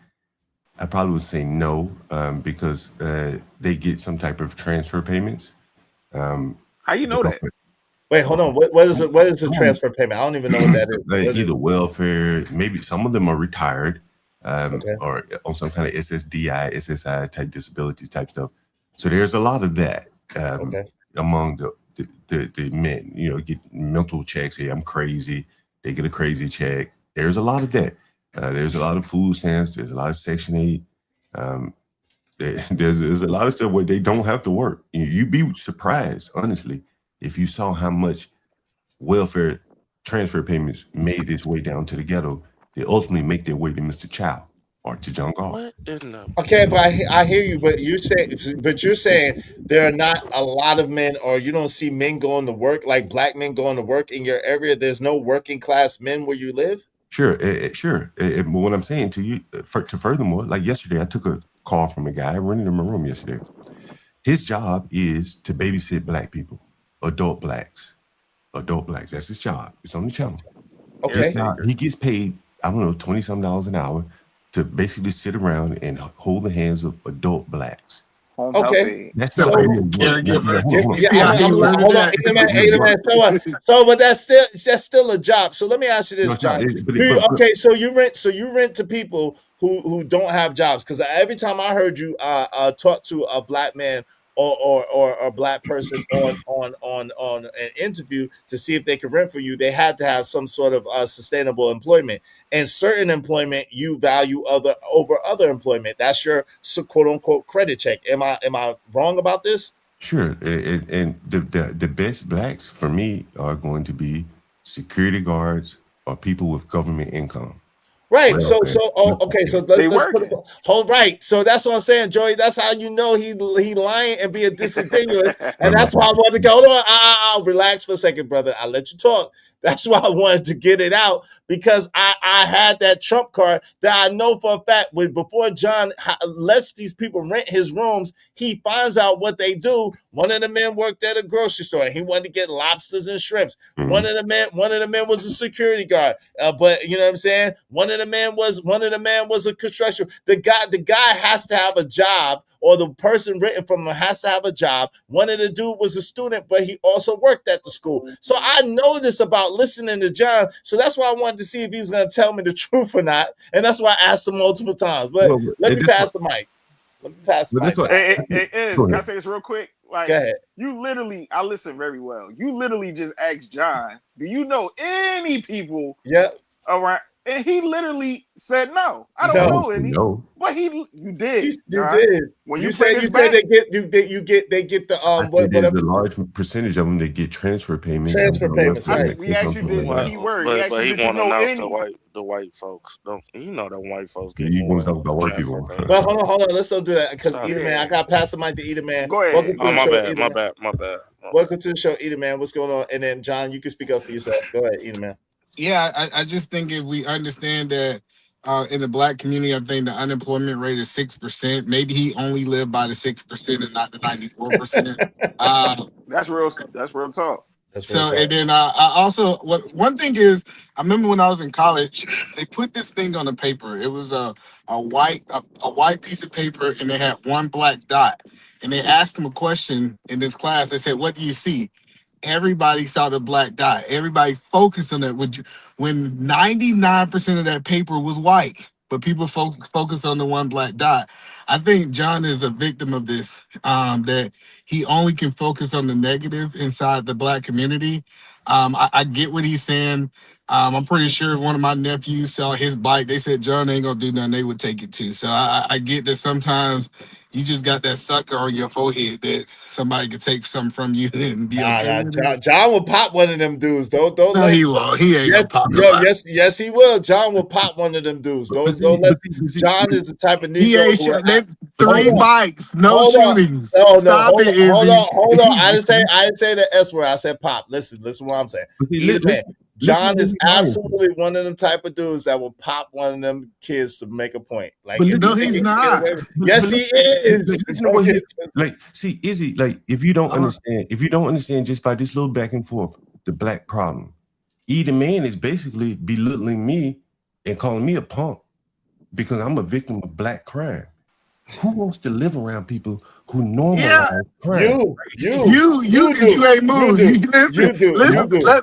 I probably would say no, because they get some type of transfer payments. How you know that? Wait, hold on. What is it? What is the transfer payment? I don't even know what that is. Like What is either it? welfare, maybe some of them are retired, Okay. or on some kind of SSDI, SSI type disabilities type stuff. So there's a lot of that Okay. among the men. You know, get mental checks. Hey, I'm crazy. They get a crazy check. There's a lot of that. There's a lot of food stamps. There's a lot of Section 8. There's a lot of stuff where they don't have to work. You'd be surprised, honestly, if you saw how much welfare transfer payments made its way down to the ghetto. They ultimately make their way to Mr. Chow or to John Gall. What in the? Okay, but I hear you. But you're saying there are not a lot of men, or you don't see men going to work, like black men going to work in your area. There's no working class men where you live. Sure, sure. But what I'm saying to you, furthermore, like yesterday, I took a call from a guy. I rented him a room yesterday. His job is to babysit black people, adult blacks. That's his job. It's on the channel. Okay. He gets paid, I don't know, $20-some an hour to basically sit around and hold the hands of adult blacks. Okay. That's So- not Hold on, So, but that's still a job. So let me ask you this, No, it's not. John. Okay, so you rent to people who don't have jobs, because every time I heard you talk to a black man or a black person on an interview to see if they could rent for you, they had to have some sort of sustainable employment, and certain employment you value over other employment. That's your quote unquote credit check. Am I wrong about this? Sure, and the best blacks for me are going to be security guards or people with government income. Right. Well, Okay. So let's put it. Hold right. So that's what I'm saying, Joey. That's how you know he lying and being disingenuous, and that's why I wanted to go. Hold on. I'll relax for a second, brother. I'll let you talk. That's why I wanted to get it out, because I had that trump card that I know for a fact before John lets these people rent his rooms, he finds out what they do. One of the men worked at a grocery store. He wanted to get lobsters and shrimps. Mm-hmm. One of the men was a security guard. But you know what I'm saying? One of the men was a construction. The guy has to have a job, or the person written from him has to have a job. One of the dude was a student, but he also worked at the school. So I know this about listening to John. So that's why I wanted to see if he's going to tell me the truth or not. And that's why I asked him multiple times. But let me pass the mic. Can I say this real quick? Like, Go ahead. You literally, I listen very well. You literally just asked John, do you know any people around? And he literally said no. I don't know any. No. But you did. You did. When you said they get the there's a large percentage of them that get transfer payments. Right. We actually did the key word. But he want to know the white folks. You know the white folks get you more. want to talk about white people. But hold on. Let's don't do that, because Eater Man, I got to pass the mic to Eater Man. Go ahead. Welcome to the show, Eater My Man. bad. Welcome to the show, Eater Man. What's going on? And then John, you can speak up for yourself. Go ahead, Eater Man. Yeah, I just think if we understand that in the black community, I think the unemployment rate is 6%. Maybe he only lived by the 6% and not the 94%. That's real talk. And then I also, one thing is, I remember when I was in college, they put this thing on the paper. It was a white piece of paper, and they had one black dot. And they asked him a question in this class. They said, "What do you see?" Everybody saw the black dot. Everybody focused on that. When 99% of that paper was white, but people focused on the one black dot. I think John is a victim of this, that he only can focus on the negative inside the black community. I get what he's saying. I'm pretty sure one of my nephews saw his bike. They said John ain't gonna do nothing. They would take it too. So I get that sometimes you just got that sucker on your forehead that somebody could take something from you and be Nah, okay nah, with it. John will pop one of them dudes. Don't No, let. he won't. He ain't Yes, gonna pop yo, nobody. yes, he will. John will pop one of them dudes. Don't let. John is the type of He Negro ain't who. that Hold 3 on. bikes, no Hold on. shootings. No, Stop it, Izzy. hold on. I didn't say the S word. I said pop. Listen what I'm saying. Either man. John is absolutely one of them type of dudes that will pop one of them kids to make a point. Like, But if No, you think he's he can get not. away with it, yes, he is. Listen to what like, see, Izzy, like, if you don't understand just by this little back and forth, the black problem, either man is basically belittling me and calling me a punk because I'm a victim of black crime. Who wants to live around people who normalize crime? You ain't moved. Listen,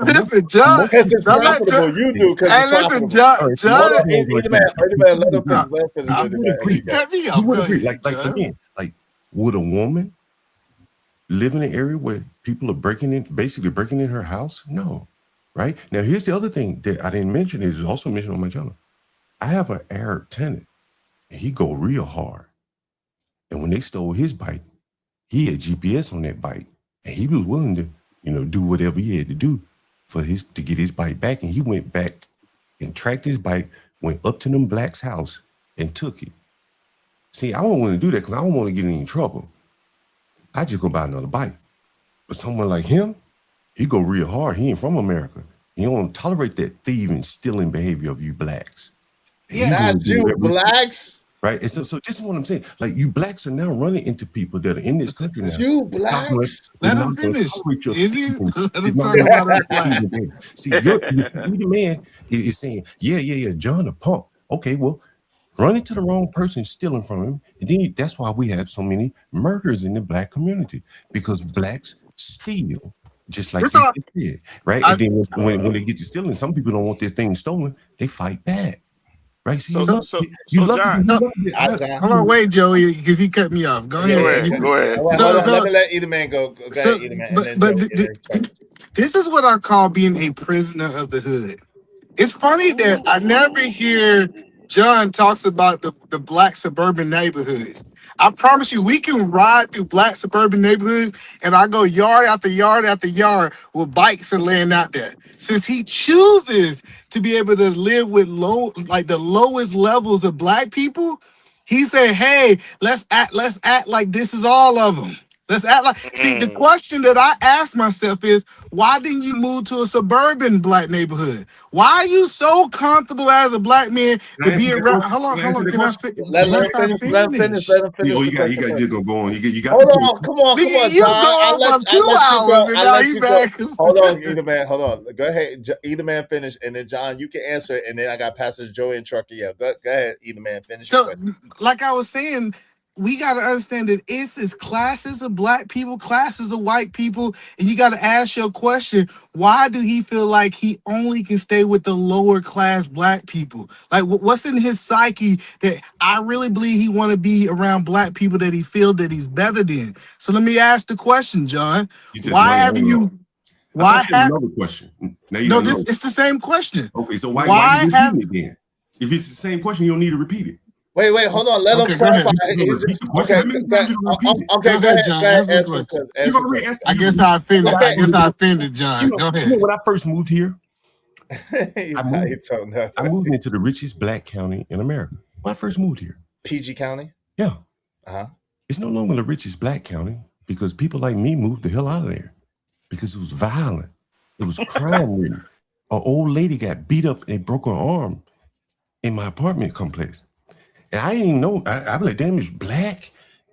listen, John. Because it's Don't let profitable. You do because Hey, it's listen, profitable. John. Hold on, either man, let him finish. Cut me You off. would Go agree, ahead, like John. again, like, would a woman live in an area where people are basically breaking in her house? No, right? Now, here's the other thing that I didn't mention, is also mentioned on my channel. I have an Arab tenant, and he go real hard. And when they stole his bike, he had GPS on that bike, and he was willing to, do whatever he had to do to get his bike back. And he went back and tracked his bike, went up to them blacks' house, and took it. See, I don't want to do that because I don't want to get in any trouble. I just go buy another bike. But someone like him, he go real hard. He ain't from America. He don't tolerate that thieving, stealing behavior of you blacks. Not you blacks. Right? And so this is what I'm saying. Like, you blacks are now running into people that are in this country now. You blacks. Let him finish. Is he? Let us talk about us black. See, you're the man is saying, yeah, John a punk. Okay, well, run into the wrong person, stealing from him, and then that's why we have so many murders in the black community, because blacks steal, just like you just did, right? And then when they get to stealing, some people don't want their things stolen; they fight back, right? See, you love John. Hold on, wait, Joey, because he cut me off. Go ahead. Go ahead. Hold on, let me let either man go. Go ahead, either man. This is what I call being a prisoner of the hood. It's funny that I never hear John talks about the black suburban neighborhoods. I promise you, we can ride through black suburban neighborhoods, and I go yard after yard after yard with bikes and laying out there. Since he chooses to be able to live with the lowest levels of black people, he said, "Hey, let's act like this is all of them. Let's act like." See, the question that I ask myself is, why didn't you move to a suburban black neighborhood? Why are you so comfortable as a black man to be around? Hold on. Can I finish? Let him finish. Oh, you got just gonna go on. You got. Hold on, come on, You John. go on for 2 hours and now you back. Hold on, either man. Hold on. Go ahead, either man. Finish, and then John, you can answer it, and then I got Pastor Joey and Trucker. Yeah, go ahead, either man. Finish. So, like I was saying, we got to understand that it's classes of black people, classes of white people, and you got to ask your question: why do he feel like he only can stay with the lower class black people? Like, what's in his psyche that I really believe he want to be around black people that he feel that he's better than? So let me ask the question, John: why haven't you? Why have another question? Now it's the same question. Okay, so why you repeating it then? If it's the same question, you don't need to repeat it. Wait, hold on. Let him clarify. Okay, go ahead, John. I guess I offended John. Go ahead. When I first moved here, I moved moved into the richest black county in America. When I first moved here. PG County? Yeah. Uh-huh. It's no longer the richest black county because people like me moved the hell out of there because it was violent. It was crime-ridden. An old lady got beat up and they broke her arm in my apartment complex. And I didn't even know. I was like, damn, it's black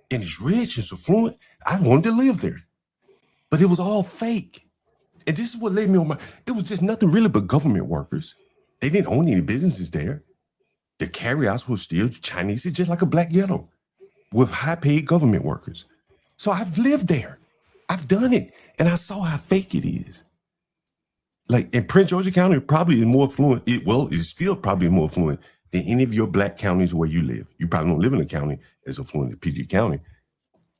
and it's rich, it's affluent. I wanted to live there. But it was all fake. And this is what led me on it was just nothing really but government workers. They didn't own any businesses there. The carryouts were still Chinese. It's just like a black ghetto with high-paid government workers. So I've lived there. I've done it. And I saw how fake it is. Like in Prince George's County, probably is more affluent. It's still probably more affluent than any of your black counties where you live. You probably don't live in a county as affluent as PG County.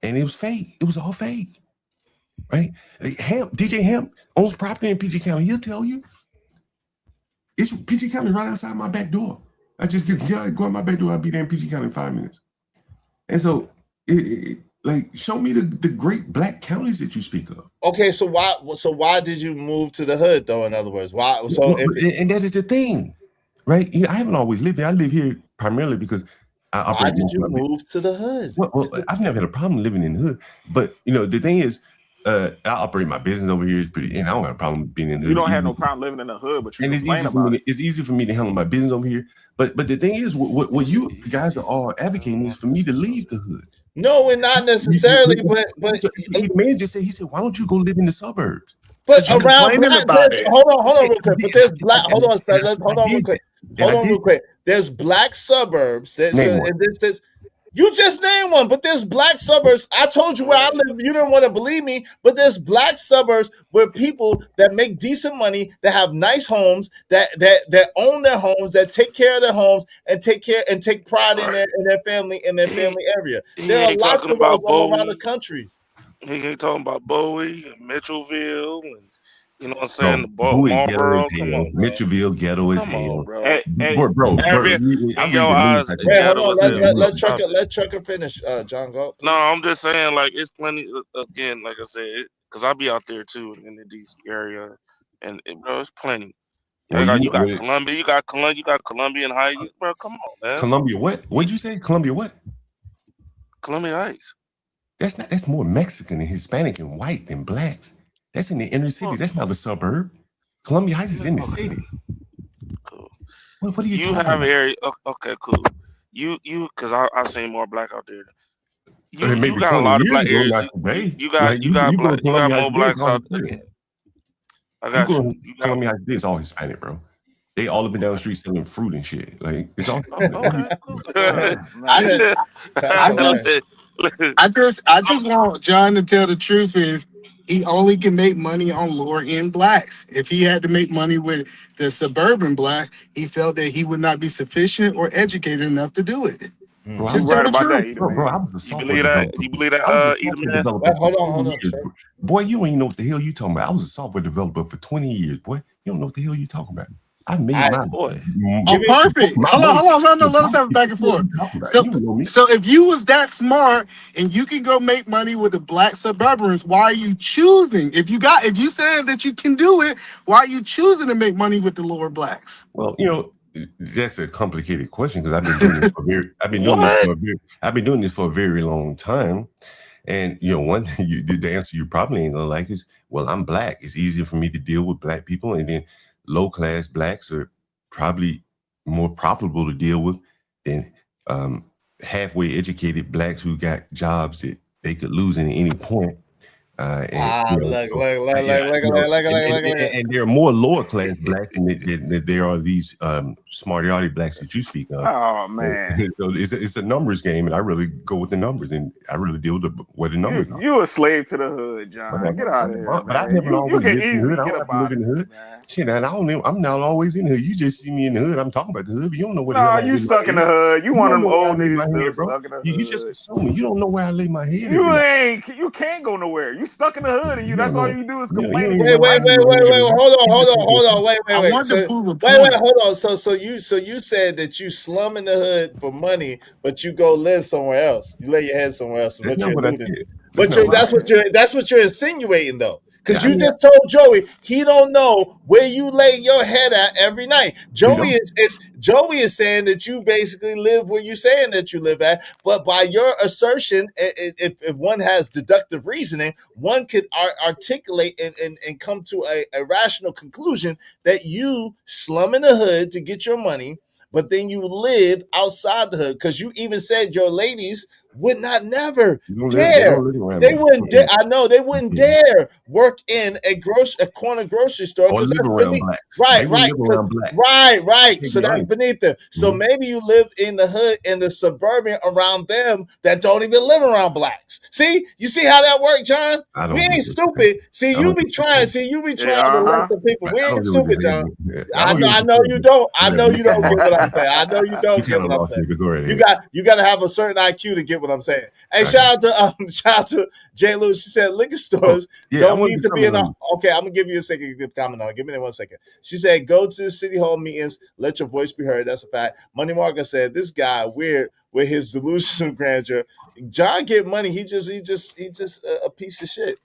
And it was fake. It was all fake, right? DJ Hamp owns property in PG County. He'll tell you. It's PG County right outside my back door. I just go out my back door. I'll be there in PG County in 5 minutes. And so, like, show me the great black counties that you speak of. Okay, so why did you move to the hood though? In other words, why? So and that is the thing, right? I haven't always lived there. I live here primarily because I operate. Why did you move to the hood? Well, I've never had a problem living in the hood, but the thing is, I operate my business over here. And I don't have a problem being in the hood. You don't have no problem living in the hood, but you complain about it. It's easy for me to handle my business over here. But the thing is, what you guys are all advocating is for me to leave the hood. No, we're not necessarily. But the man just said, he said, why don't you go live in the suburbs? But around black, hold on real quick. But there's black. Hold on real quick. Hold on real quick. There's black suburbs. You just named one, but there's black suburbs. I told you where I live. You didn't want to believe me, but there's black suburbs where people that make decent money, that have nice homes, that own their homes, that take care of their homes and take pride in their family area. There are lots of those all around the countries. He ain't talking about Bowie and Mitchellville and you know what I'm saying? Bowie Marlboro. Come on, Mitchellville ghetto is hell, bro. Let Trucker finish. John, go. No, I'm just saying, like it's plenty. Again, like I said, because I be out there too in the DC area, and bro, it's plenty. You got Columbia, you got Columbia and Heights, bro. Come on, man. Columbia, what? What'd you say? Columbia, what? Columbia Heights. That's more Mexican and Hispanic and white than blacks. That's in the inner city. That's not a suburb. Columbia Heights is in the city. Cool. What are you talking have about? area? Okay, cool. You, because I seen more black out there. You got a lot of black areas. You got more blacks out there. I got you. Columbia Heights is all Hispanic, bro. They all up and down the street selling fruit and shit. Like it's all. I just want John to tell the truth is he only can make money on lower end blacks. If he had to make money with the suburban blacks, he felt that he would not be sufficient or educated enough to do it. Bro, just tell the truth. Bro, I was a software You believe that? Hold on. Boy, you don't even know what the hell you talking about. I was a software developer for 20 years, boy. You don't know what the hell you talking about. I made my boy. Oh, perfect. Hold on. Let us have it back and forth. So if you was that smart and you can go make money with the black suburbans, why are you choosing? If you said that you can do it, why are you choosing to make money with the lower blacks? Well, that's a complicated question because I've been doing this for a very long time. And one thing the answer you probably ain't gonna like is, well, I'm black. It's easier for me to deal with black people, and then low-class blacks are probably more profitable to deal with than halfway educated blacks who got jobs that they could lose at any point. And there are more lower-class blacks than there are these smarty-arty blacks that you speak of. Oh, man. So it's a numbers game, and I really go with the numbers, and I really deal with what the numbers are. You a slave to the hood, John. Get out of here, But I've never always lived in the hood. I don't have to live in the hood. Shit, I'm not always in the hood. You just see me in the hood. I'm talking about the hood, but you don't know what. No, you stuck in the hood. You one of them old niggas stuck in the hood. You just assuming. You don't know where I lay my head. You can't go nowhere. You stuck in the hood, and that's all you do is complain. Wait, hold on. Wait, hold on. So you said that you slum in the hood for money, but you go live somewhere else. You lay your head somewhere else. That's what you're insinuating, though. Because you just told Joey he don't know where you lay your head at every night. Joey is saying that you basically live where you're saying that you live at. But by your assertion, if one has deductive reasoning, one could articulate and come to a rational conclusion that you slum in the hood to get your money, but then you live outside the hood. Because you even said your ladies would not never dare. They wouldn't dare. I know they wouldn't dare work in a corner grocery store or live around blacks. Right. So that's beneath them. So maybe you live in the hood, in the suburban around them that don't even live around blacks. See, you see how that works, John? We ain't stupid. See, you be trying to lessen people. We ain't stupid, John. I know you don't. I know you don't get what I'm saying. I know you don't get what I'm saying. You got to have a certain IQ to get get what I'm saying. Hey, shout out to J. Lewis. She said liquor stores don't need to be in. Okay, I'm gonna give you a second to comment on it. Give me 1 second. She said, "Go to the city hall meetings. Let your voice be heard." That's a fact. Money Marker said, "This guy weird with his delusional grandeur. John get money. He just a piece of shit."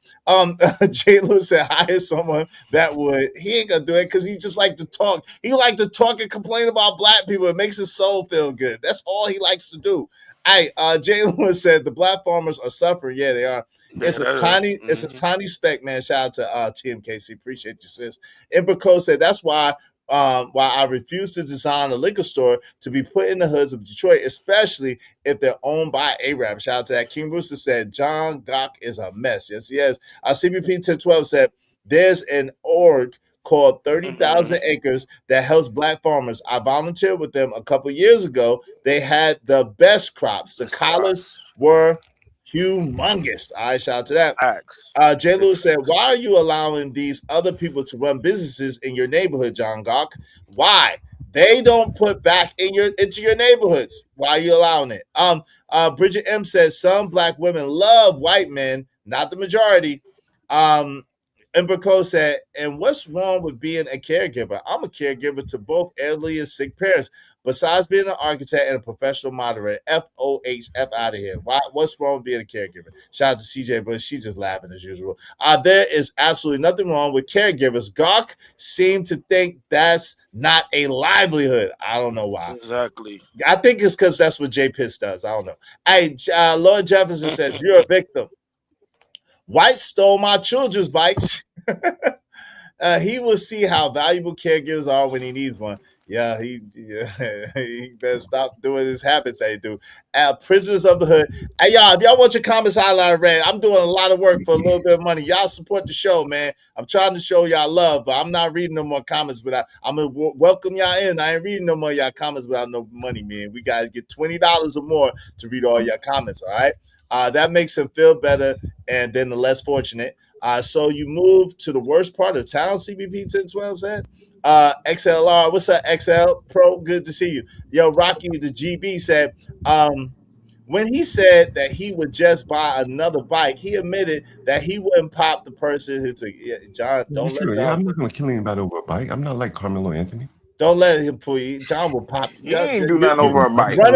J. Lewis said, "Hire someone that would." He ain't gonna do it because he just like to talk. He like to talk and complain about black people. It makes his soul feel good. That's all he likes to do. Hey, Jay Lewis said the black farmers are suffering. Yeah, they are. It's a tiny speck, man. Shout out to TMKC. Appreciate you, sis. Ember Cole said that's why I refuse to design a liquor store to be put in the hoods of Detroit, especially if they're owned by Arab. Shout out to that. King Rooster said John Gok is a mess. Yes, he is. CBP 1012 said there's an org called 30,000 Acres that helps black farmers. I volunteered with them a couple years ago. They had the best crops. The collards were humongous. All right, shout out to that. Jay Lewis said, "Why are you allowing these other people to run businesses in your neighborhood, John Gok? Why? They don't put back into your neighborhoods. Why are you allowing it?" Bridget M says some black women love white men, not the majority. Ember Cole said, "And what's wrong with being a caregiver? I'm a caregiver to both elderly and sick parents. Besides being an architect and a professional moderator, FOH, F out of here. What's wrong with being a caregiver?" Shout out to CJ, but she's just laughing as usual. There is absolutely nothing wrong with caregivers. Gawk seemed to think that's not a livelihood. I don't know why. Exactly. I think it's because that's what Jay Pitts does. I don't know. Hey, Lord Jefferson said, "You're a victim. White stole my children's bikes." He will see how valuable caregivers are when he needs one. Yeah, he better stop doing his habits they do. Prisoners of the Hood. Hey, y'all, if y'all want your comments highlighted red, I'm doing a lot of work for a little bit of money. Y'all support the show, man. I'm trying to show y'all love, but I'm not reading no more comments without. I'm going to welcome y'all in. I ain't reading no more of y'all comments without no money, man. We got to get $20 or more to read all your comments, all right? That makes him feel better and then the less fortunate. So you move to the worst part of town, CBP 1012 said. XLR, what's up, XL Pro? Good to see you. Yo, Rocky, the GB said, when he said that he would just buy another bike, he admitted that he wouldn't pop the person who took John. Don't let John. I'm not going to kill anybody over a bike. I'm not like Carmelo Anthony. Don't let him pull you. John will pop. He ain't do nothing over a bike. Run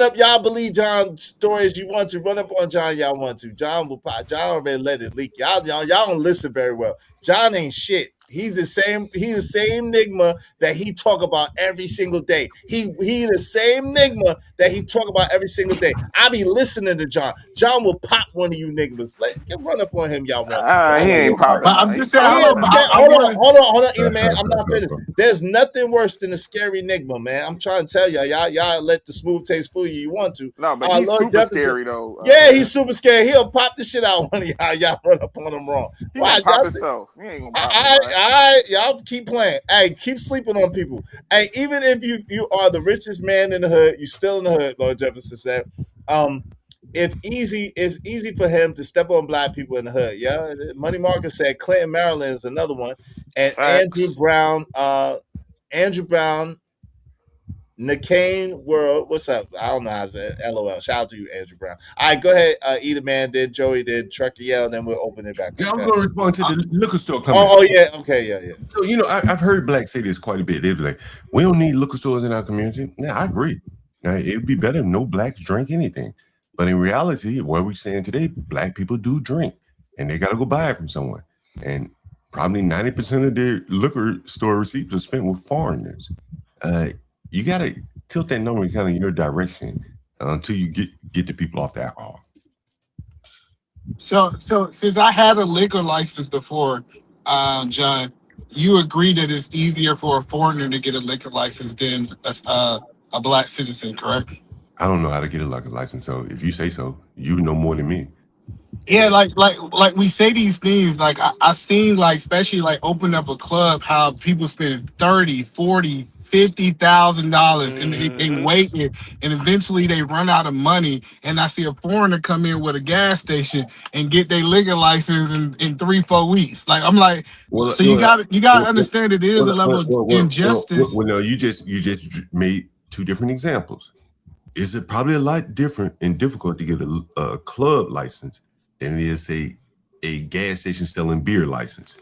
up. Y'all believe John's stories you want to. Run up on John. Y'all want to. John will pop. John already let it leak. Y'all don't listen very well. John ain't shit. He's the same Nigma that he talk about every single day. He the same Nigma that he talk about every single day. I be listening to John. John will pop one of you Nigmas. Run up on him, y'all want to. He ain't popping. I'm just saying. Hold on, either man. I'm not finished. There's nothing worse than a scary Nigma, man. I'm trying to tell y'all let the smooth taste fool you. You want to? No, but he's super scary though. Yeah, he's super scary. He'll pop the shit out one of y'all. Y'all run up on him wrong. He might pop himself. He ain't gonna pop. All right, y'all keep playing. Hey, keep sleeping on people. Hey, even if you are the richest man in the hood, you still in the hood, Lord Jefferson said. It's easy for him to step on black people in the hood. Yeah, Money Marker said Clinton, Maryland is another one, and Andrew Brown, Nicane World. What's up? I don't know how to say it. LOL. Shout out to you, Andrew Brown. All right, go ahead. Either man did, Joey did, Trucker Yell, then we'll open it back. Yeah, I'm going to respond to the liquor store comment. Oh yeah, okay, yeah. So I've heard blacks say this quite a bit. They be like, "We don't need liquor stores in our community." Yeah, I agree. It would be better if no blacks drink anything. But in reality, where we're saying today, black people do drink, and they got to go buy it from someone. And probably 90% of their liquor store receipts are spent with foreigners. You got to tilt that number kind of in your direction until you get the people off the alcohol. So since I had a liquor license before, John, you agree that it's easier for a foreigner to get a liquor license than a black citizen, correct? I don't know how to get a liquor license, so if you say so, you know more than me. Yeah, like we say these things, like I seen, like, especially like open up a club, how people spend $30,000, $40,000, $50,000 and they wait, and eventually they run out of money. And I see a foreigner come in with a gas station and get their liquor license in 3-4 weeks. Like, I'm like, you gotta understand it is a level of injustice. Well, no, you just made two different examples. is it probably a lot different and difficult to get a club license than it is a gas station selling beer license.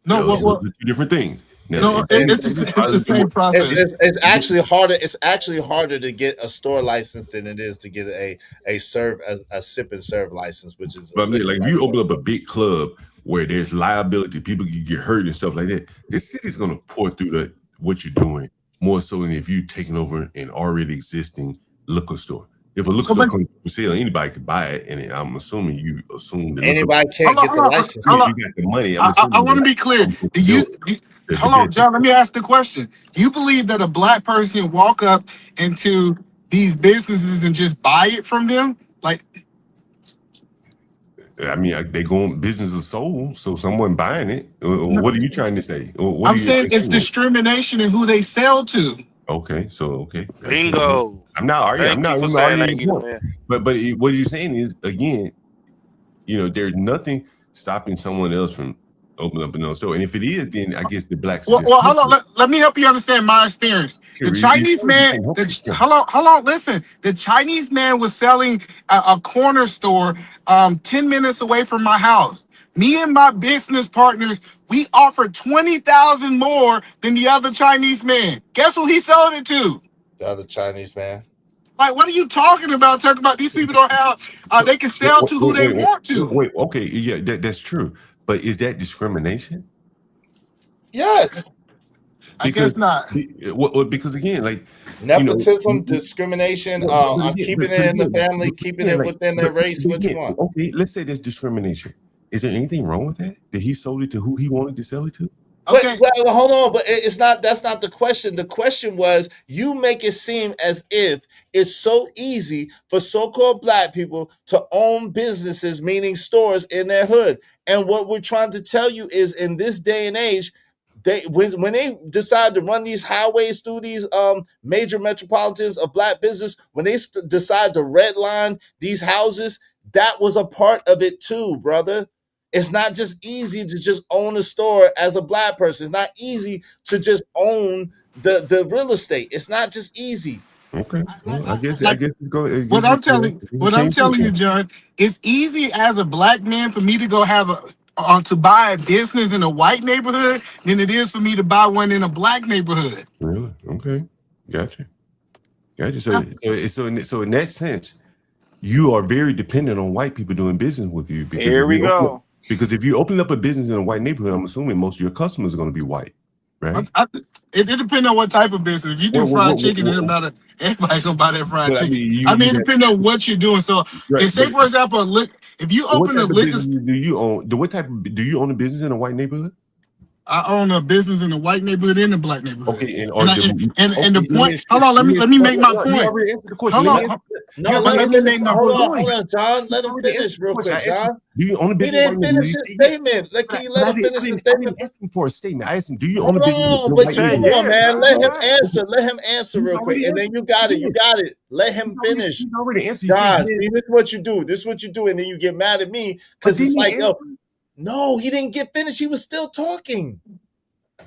No, those are two different things. Now, no, it's the same process. It's actually harder. It's actually harder to get a store license than it is to get a sip and serve license, which is. But I mean, like if you open up a big club where there's liability, people can get hurt and stuff like that. This city's gonna pour through what you're doing more so than if you're taking over an already existing liquor store. If a liquor store comes for sale, anybody could buy it, and I'm assuming you assume that anybody can't get the license. You got the money. I want to be clear. Hold on, John. Let me ask the question. Do you believe that a black person can walk up into these businesses and just buy it from them? Like, I mean, they go on business is sold, so someone buying it. What are you trying to say? I'm saying it's discrimination in who they sell to. Okay, so okay. Bingo. I'm not arguing. I'm not arguing. Man. But what you're saying is, again, there's nothing stopping someone else from opening up another store. And if it is, then I guess the blacks. Well, hold on. Let me help you understand my experience. The Chinese man. Hold on. Listen. The Chinese man was selling a corner store 10 minutes away from my house. Me and my business partners, we offered $20,000 more than the other Chinese man. Guess who he sold it to? The other Chinese man. Like, what are you talking about? Talking about these people don't have, they can sell to who they want to. Wait, okay, yeah, that's true. But is that discrimination? Yes. I guess not. Because again, like nepotism, discrimination, keeping it in the family, keeping it within their race. What you want? Okay, let's say there's discrimination. Is there anything wrong with that? That he sold it to who he wanted to sell it to? Okay. Well, hold on, but it's not. That's not the question. The question was, you make it seem as if it's so easy for so-called black people to own businesses, meaning stores in their hood. And what we're trying to tell you is, in this day and age, when they decide to run these highways through these major metropolitans of black business, when they decide to redline these houses, that was a part of it too, brother. It's not just easy to just own a store as a black person. It's not easy to just own the real estate. It's not just easy. Okay, well, I guess what I'm telling you, John, it's easy as a black man for me to go have to buy a business in a white neighborhood than it is for me to buy one in a black neighborhood. Really? Okay, gotcha. So in that sense, you are very dependent on white people doing business with you. Here we go. Because if you open up a business in a white neighborhood, I'm assuming most of your customers are going to be white, right? It depends on what type of business. If you do fried chicken, everybody gonna buy that fried chicken. It depends on what you're doing. So, say for example, if you open a liquor store, do you own a business in a white neighborhood? I own a business in a white neighborhood and a black neighborhood. Okay, and the point. Hold on, let me make my point. Hold on. Let me make my point. Hold on, John. Let him finish real quick, John. Do you own a He business? didn't finish his statement. Can you let him finish his statement? I didn't ask him for a statement. I asked him, do you own a business? Come on, man. Let him answer. Let him answer real quick, and then you got it. You got it. Let him finish. He's already answered. John, see, this is what you do. This is what you do, and then you get mad at me because it's like, no, he didn't get finished. He was still talking.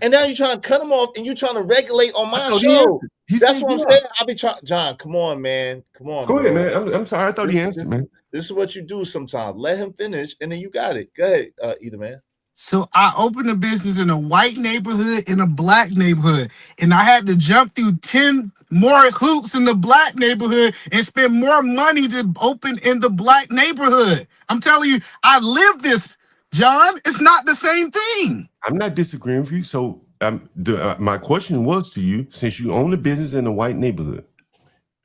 And now you're trying to cut him off and you're trying to regulate on my show. That's what I'm saying. I'll be trying. John, come on, man. Come on. Go ahead, man. I'm sorry. I thought he answered, man. This is what you do sometimes. Let him finish and then you got it. Go ahead, either man. So I opened a business in a white neighborhood and a black neighborhood. And I had to jump through 10 more hoops in the black neighborhood and spend more money to open in the black neighborhood. I'm telling you, I live this, John. It's not the same thing. I'm not disagreeing with you. So my question was to you, since you own a business in a white neighborhood,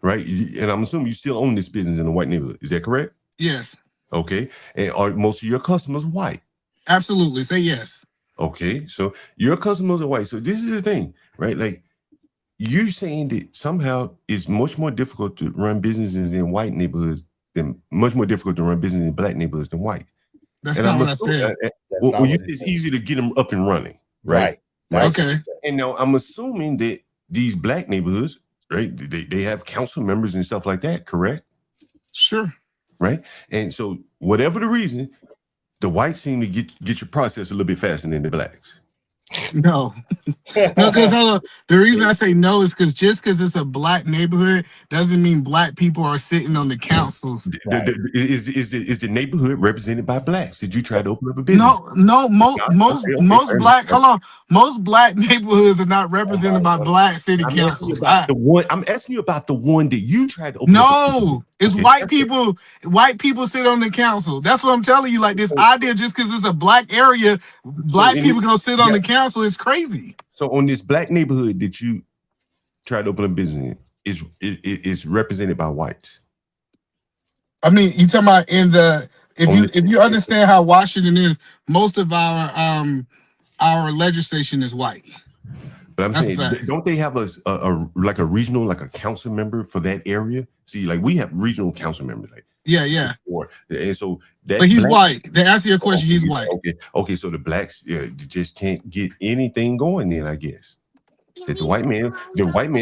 right? And I'm assuming you still own this business in a white neighborhood. Is that correct? Yes. Okay. And are most of your customers white? Absolutely. Say yes. Okay. So your customers are white. So this is the thing, right? Like you're saying that somehow it's much more difficult to run businesses in white neighborhoods than much more difficult to run business in black neighborhoods than white. That's not what I said. It's easy to get them up and running, right? Okay. And now I'm assuming that these black neighborhoods, right? They have council members and stuff like that, correct? Sure. Right. And so whatever the reason, the whites seem to get your process a little bit faster than the blacks. No. No, because the reason I say no is because just because it's a black neighborhood doesn't mean black people are sitting on the councils. Is the neighborhood represented by blacks? Did you try to open up a business? No, most black. Hold on, most black neighborhoods are not represented by black city councils. I'm asking you about the one that you tried to open up. No, it's white people. White people sit on the council. That's what I'm telling you. Like this idea, just because it's a black area, black people gonna sit on the council is crazy. So on this black neighborhood that you tried to open a business in, is represented by whites. I mean, you talking about in the if you understand how Washington is, most of our legislation is white. But I'm saying, don't they have a like a regional, like a council member for that area? See, like we have regional council members, like yeah. And so that, but he's white. To answer your question, he's white. Okay. So the blacks just can't get anything going. Then I guess that the white man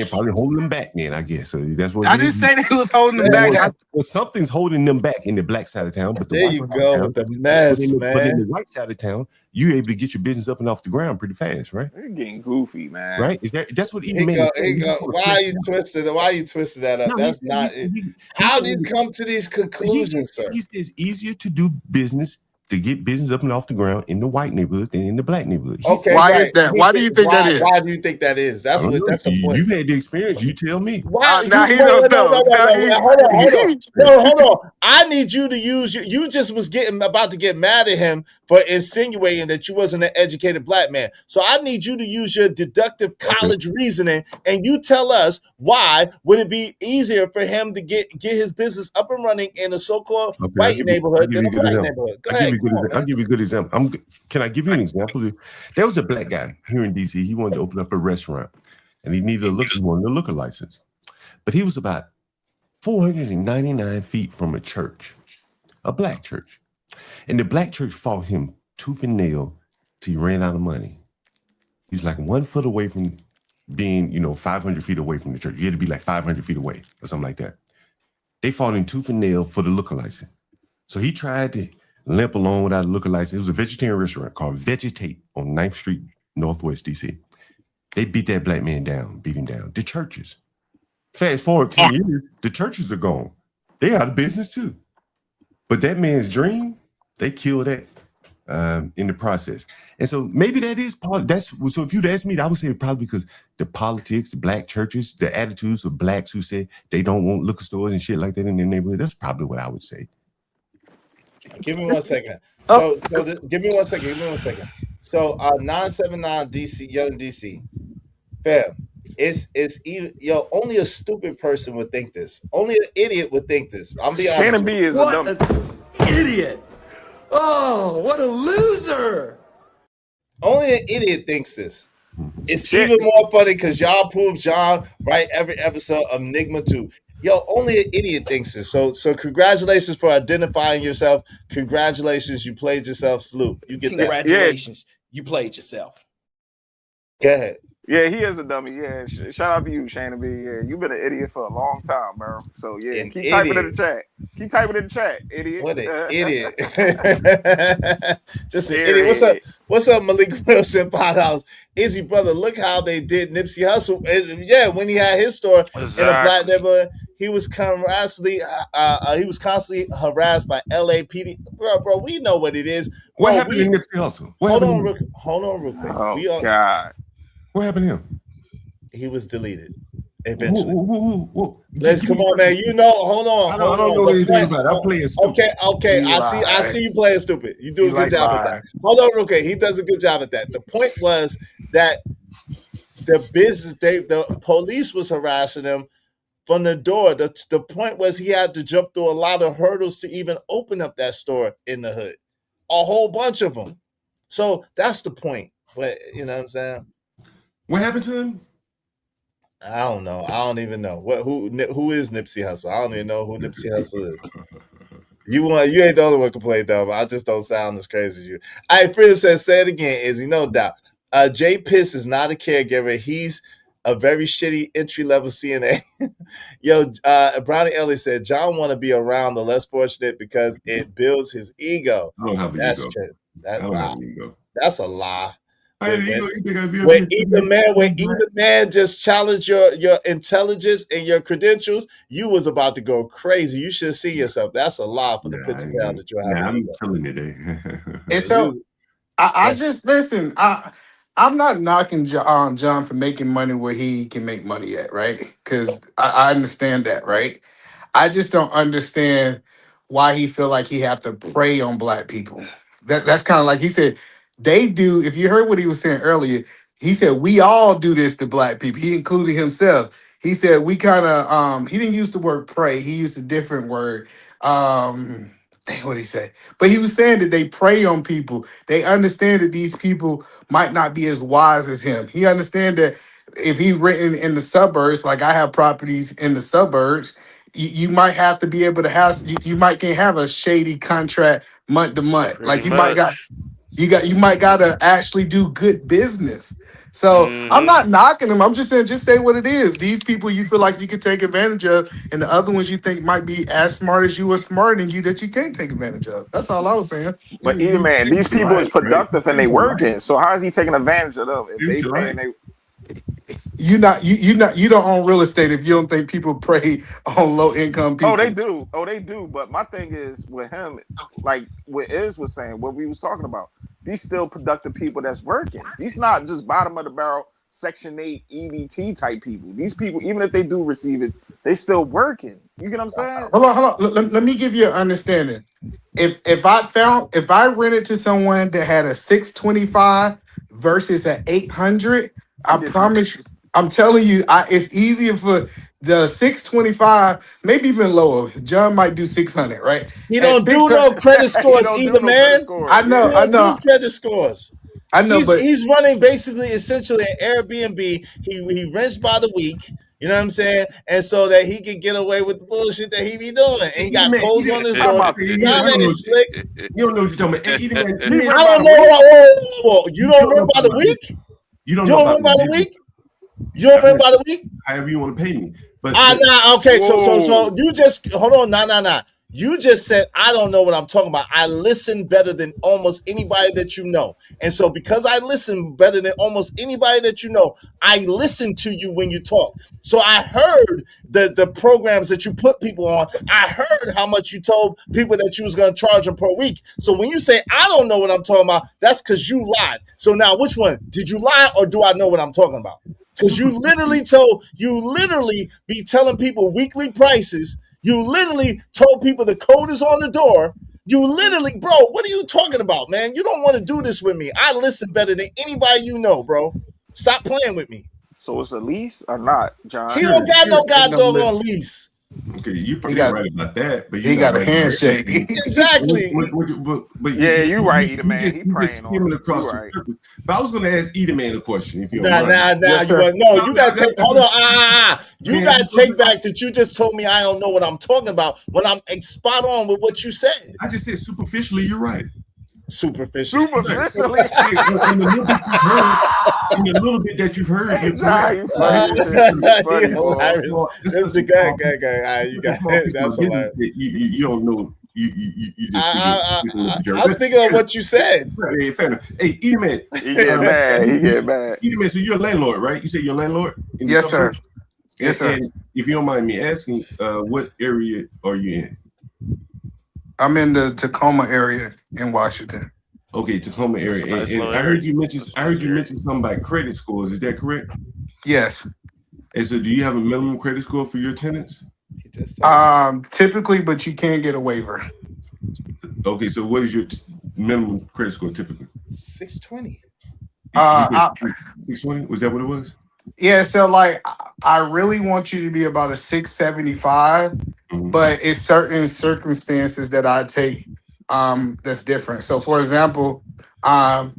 probably holding them back. Then I guess so. That's what I didn't say that he was holding them back. Well, something's holding them back in the black side of town. But there you go with the mess, man. But in the white side of town, you're able to get your business up and off the ground pretty fast, right? You're getting goofy, man. Right? That's what even Why are you twisted? Why are you twisting that up? No, that's not it. How did you come to these conclusions, sir? It's easier to do business, to get business up and off the ground in the white neighborhoods than in the black neighborhoods. Okay, why is that? Why do you think that is? Why do you think that is? That's the point. You've had the experience. You tell me. Why? Now he don't know. Hold on. I need you to use you just was about to get mad at him for insinuating that you wasn't an educated black man. So I need you to use your deductive college reasoning, and you tell us why would it be easier for him to get his business up and running in a so-called white neighborhood than a black neighborhood? Go ahead. I'll give you a good example. Can I give you an example? There was a black guy here in DC. He wanted to open up a restaurant, and he wanted a liquor license. But he was about 499 feet from a church, a black church. And the black church fought him tooth and nail till he ran out of money. He was like 1 foot away from being, 500 feet away from the church. You had to be like 500 feet away or something like that. They fought him tooth and nail for the liquor license. So he tried to limp along without a liquor license. It was a vegetarian restaurant called Vegetate on 9th Street, Northwest DC. They beat that black man down, beat him down. The churches. Fast forward 10 years, the churches are gone. They out of business too. But that man's dream, they killed that in the process. And so maybe that is part. So if you'd ask me, I would say probably because the politics, the black churches, the attitudes of blacks who say they don't want liquor stores and shit like that in their neighborhood. That's probably what I would say. Give me 1 second. Give me 1 second. So 979 DC, Young DC. Fam, it's even only a stupid person would think this. Only an idiot would think this. I'm being honest. Shannon B is a dumb idiot. Oh, what a loser. Only an idiot thinks this. It's even more funny because y'all proved John right every episode of Enigma 2. Only an idiot thinks this. So congratulations for identifying yourself. Congratulations, you played yourself. Salute. You get Congratulations, you played yourself. Go ahead. Yeah, he is a dummy. Yeah, shout out to you, Shannon B. Yeah, you've been an idiot for a long time, bro. So yeah, keep typing in the chat. Keep typing in the chat, idiot. What an idiot. Just an idiot. What's up, Malik Wilson, Pothouse? Izzy, brother, look how they did Nipsey Hussle. Yeah, when he had his store in a black neighborhood, he was constantly harassed by LAPD. Bro, we know what it is. What happened to Nipsey Hussle? Hold on real quick. Oh, God. What happened to him? He was deleted eventually. Come on, man. Hold on. I don't know anything about it. I'm playing stupid. Okay. I see you playing stupid. You do a good job at that. Hold on real quick. He does a good job at that. The point was that the police was harassing him from the door. The point was he had to jump through a lot of hurdles to even open up that store in the hood. A whole bunch of them. So that's the point. But you know what I'm saying? What happened to him? I don't know. I don't even know. Who is Nipsey Hussle? I don't even know who Nipsey Hussle is. You ain't the only one can play dumb. I just don't sound as crazy as you. Frida says, say it again, Izzy. No doubt. Jay Piss is not a caregiver. He's a very shitty entry-level CNA. Brownie Ellie said, John want to be around the less fortunate because it builds his ego. I don't have an That's ego. true. I don't have an ego. That's a lie. When either man just challenged your intelligence and your credentials, you was about to go crazy. You should see yourself. That's a lie for the put down that you're having. I'm telling you that. And so I just listen. I'm not knocking John for making money where he can make money at, right? Because I understand that, right? I just don't understand why he feel like he have to prey on black people. That's kind of like he said they do. If you heard what he was saying earlier, he said we all do this to black people. He included himself. He said we kind of he didn't use the word prey. He used a different word. Dang, what did he say? But he was saying that they prey on people. They understand that these people might not be as wise as him. He understand that if he written in the suburbs, like I have properties in the suburbs, you might have to be able to have you might can't have a shady contract month to month. Like you might gotta actually do good business. So I'm not knocking them. I'm just saying, just say what it is. These people you feel like you could take advantage of, and the other ones you think might be as smart as you or smarter than you that you can't take advantage of. That's all I was saying. But either man, these people is productive and they working. So how is he taking advantage of them? If they paying you don't own real estate if you don't think people prey on low income people. Oh, they do. But my thing is with him, like what Iz was saying, what we was talking about. These still productive people that's working. These not just bottom of the barrel Section 8 EBT type people. These people, even if they do receive it, they still working. You get what I'm saying? Hold on. Let me give you an understanding. If I rented to someone that had a 625 versus an 800, I promise you, I'm telling you, it's easier for the 625, maybe even lower. John might do 600, right? He don't do no credit scores either, man. I know. Do credit scores. I know, but he's running basically essentially an Airbnb. He rents by the week. You know what I'm saying? And so that he can get away with the bullshit that he be doing. And he got codes on his door. You don't know what you're talking about. I don't know. You don't rent by the week? You don't rent by the week? You don't rent by the week? However you want to pay me. But okay. So you just hold on. Nah. You just said I don't know what I'm talking about. I listen better than almost anybody that you know. And so because I listen better than almost anybody that you know, I listen to you when you talk. So I heard the programs that you put people on. I heard how much you told people that you was going to charge them per week. So when you say I don't know what I'm talking about, that's because you lied. So now which one? Did you lie or do I know what I'm talking about? Because you literally be telling people weekly prices. You literally told people the code is on the door. You literally, bro, what are you talking about, man? You don't want to do this with me. I listen better than anybody you know, bro. Stop playing with me. So it's a lease or not, John? He don't got no goddamn on lease. Okay, you're right about that, but he got a handshake. Exactly. But yeah, you're right, Eda Man. He praying on him. Across the surface. But I was going to ask Eda Man a question. If you you got to take. Hold on. You got to take back that you just told me I don't know what I'm talking about when I'm spot on with what you said. I just said superficially, you're right. Superficially. In the little bit that you've heard, you're hilarious. This is the guy. You got it. That's hilarious. You don't know. You just I'm speaking of what you said. Hey, fair enough. Hey, Eda Man. He get mad. Eda Man, so you're a landlord, right? You say you're a landlord? Yes, sir. Yes, sir. And if you don't mind me asking, what area are you in? I'm in the Tacoma area in Washington. Okay, Tacoma area. And I heard you mention something about credit scores. Is that correct? Yes. And so do you have a minimum credit score for your tenants? Typically, but you can get a waiver. Okay, so what is your minimum credit score typically? 620. 620? Was that what it was? Yeah, so like I really want you to be about a 675, but it's certain circumstances that I take that's different. So for example, I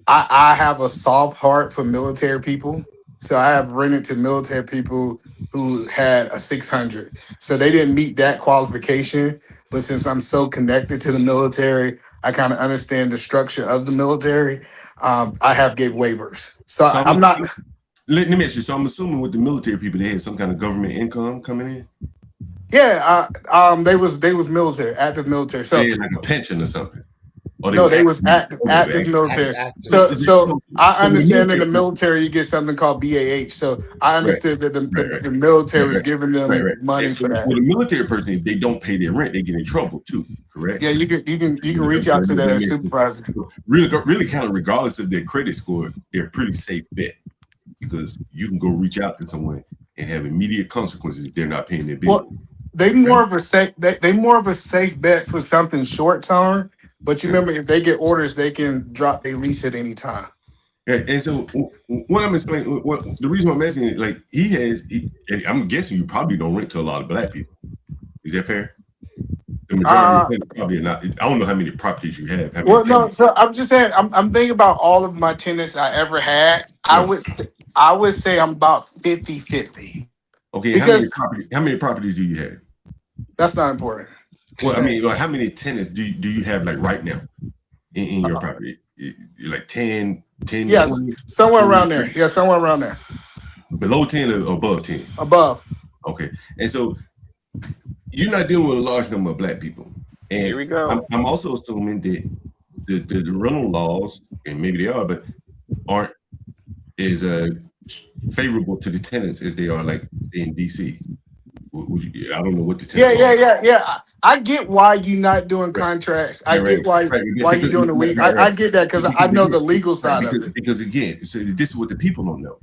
have a soft heart for military people. So I have rented to military people who had a 600. So they didn't meet that qualification. But since I'm so connected to the military, I kind of understand the structure of the military. I have gave waivers. So I'm not. Let me ask you. So I'm assuming with the military people, they had some kind of government income coming in. Yeah, they was military, active military. So like a pension or something. Or No, they was active active. military. Active. So I So the understand in the military- military you get something called BAH. So I understood that the military was giving them money And so for that. with a military person, if they don't pay their rent, they get in trouble too. Correct? Yeah, you can reach out to their supervisor. Really, kind of regardless of their credit score, they're a pretty safe bet because you can go reach out to someone and have immediate consequences if they're not paying their bill. Well, they more of a safe bet for something short term. But you remember, if they get orders, they can drop their lease at any time. Yeah, and so what I'm explaining, the reason I'm asking is like I'm guessing you probably don't rent to a lot of black people. Is that fair? The majority probably not. I don't know how many properties you have. So I'm just saying, I'm thinking about all of my tenants I ever had. I would say I'm about 50-50. Okay, because how many properties do you have? That's not important. Well, I mean, like, how many tenants do you have like right now in your property? Like 10, yes, 20, somewhere around there. Yeah, somewhere around there. Below 10 or above 10? Above. Okay, and so you're not dealing with a large number of black people. And here we go. I'm also assuming that the rental laws, and maybe they are, but aren't as favorable to the tenants as they are, like say in DC. I don't know what the tenants are. Yeah. I get why you're not doing contracts. I get why you're doing the week. I get that because I know the legal side of it. Because again, so this is what the people don't know.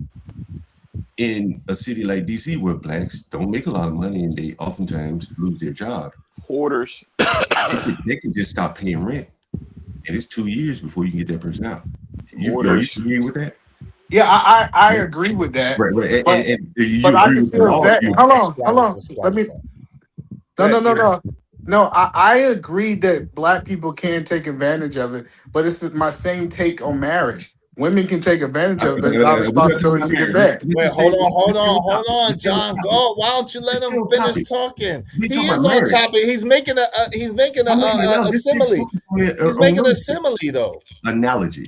In a city like DC, where blacks don't make a lot of money and they oftentimes lose their job, hoarders, they can just stop paying rent, and it's 2 years before you can get that person out. You agree with that? Yeah, I agree with that. Right. But I can still hold on. Let me. No. I agree that black people can take advantage of it, but it's my same take on marriage. Women can take advantage of it, but it's our responsibility to get back. Wait, hold on, John. Go. Why don't you let him finish talking? He is on topic. He's making a simile. He's making a simile though. Analogy.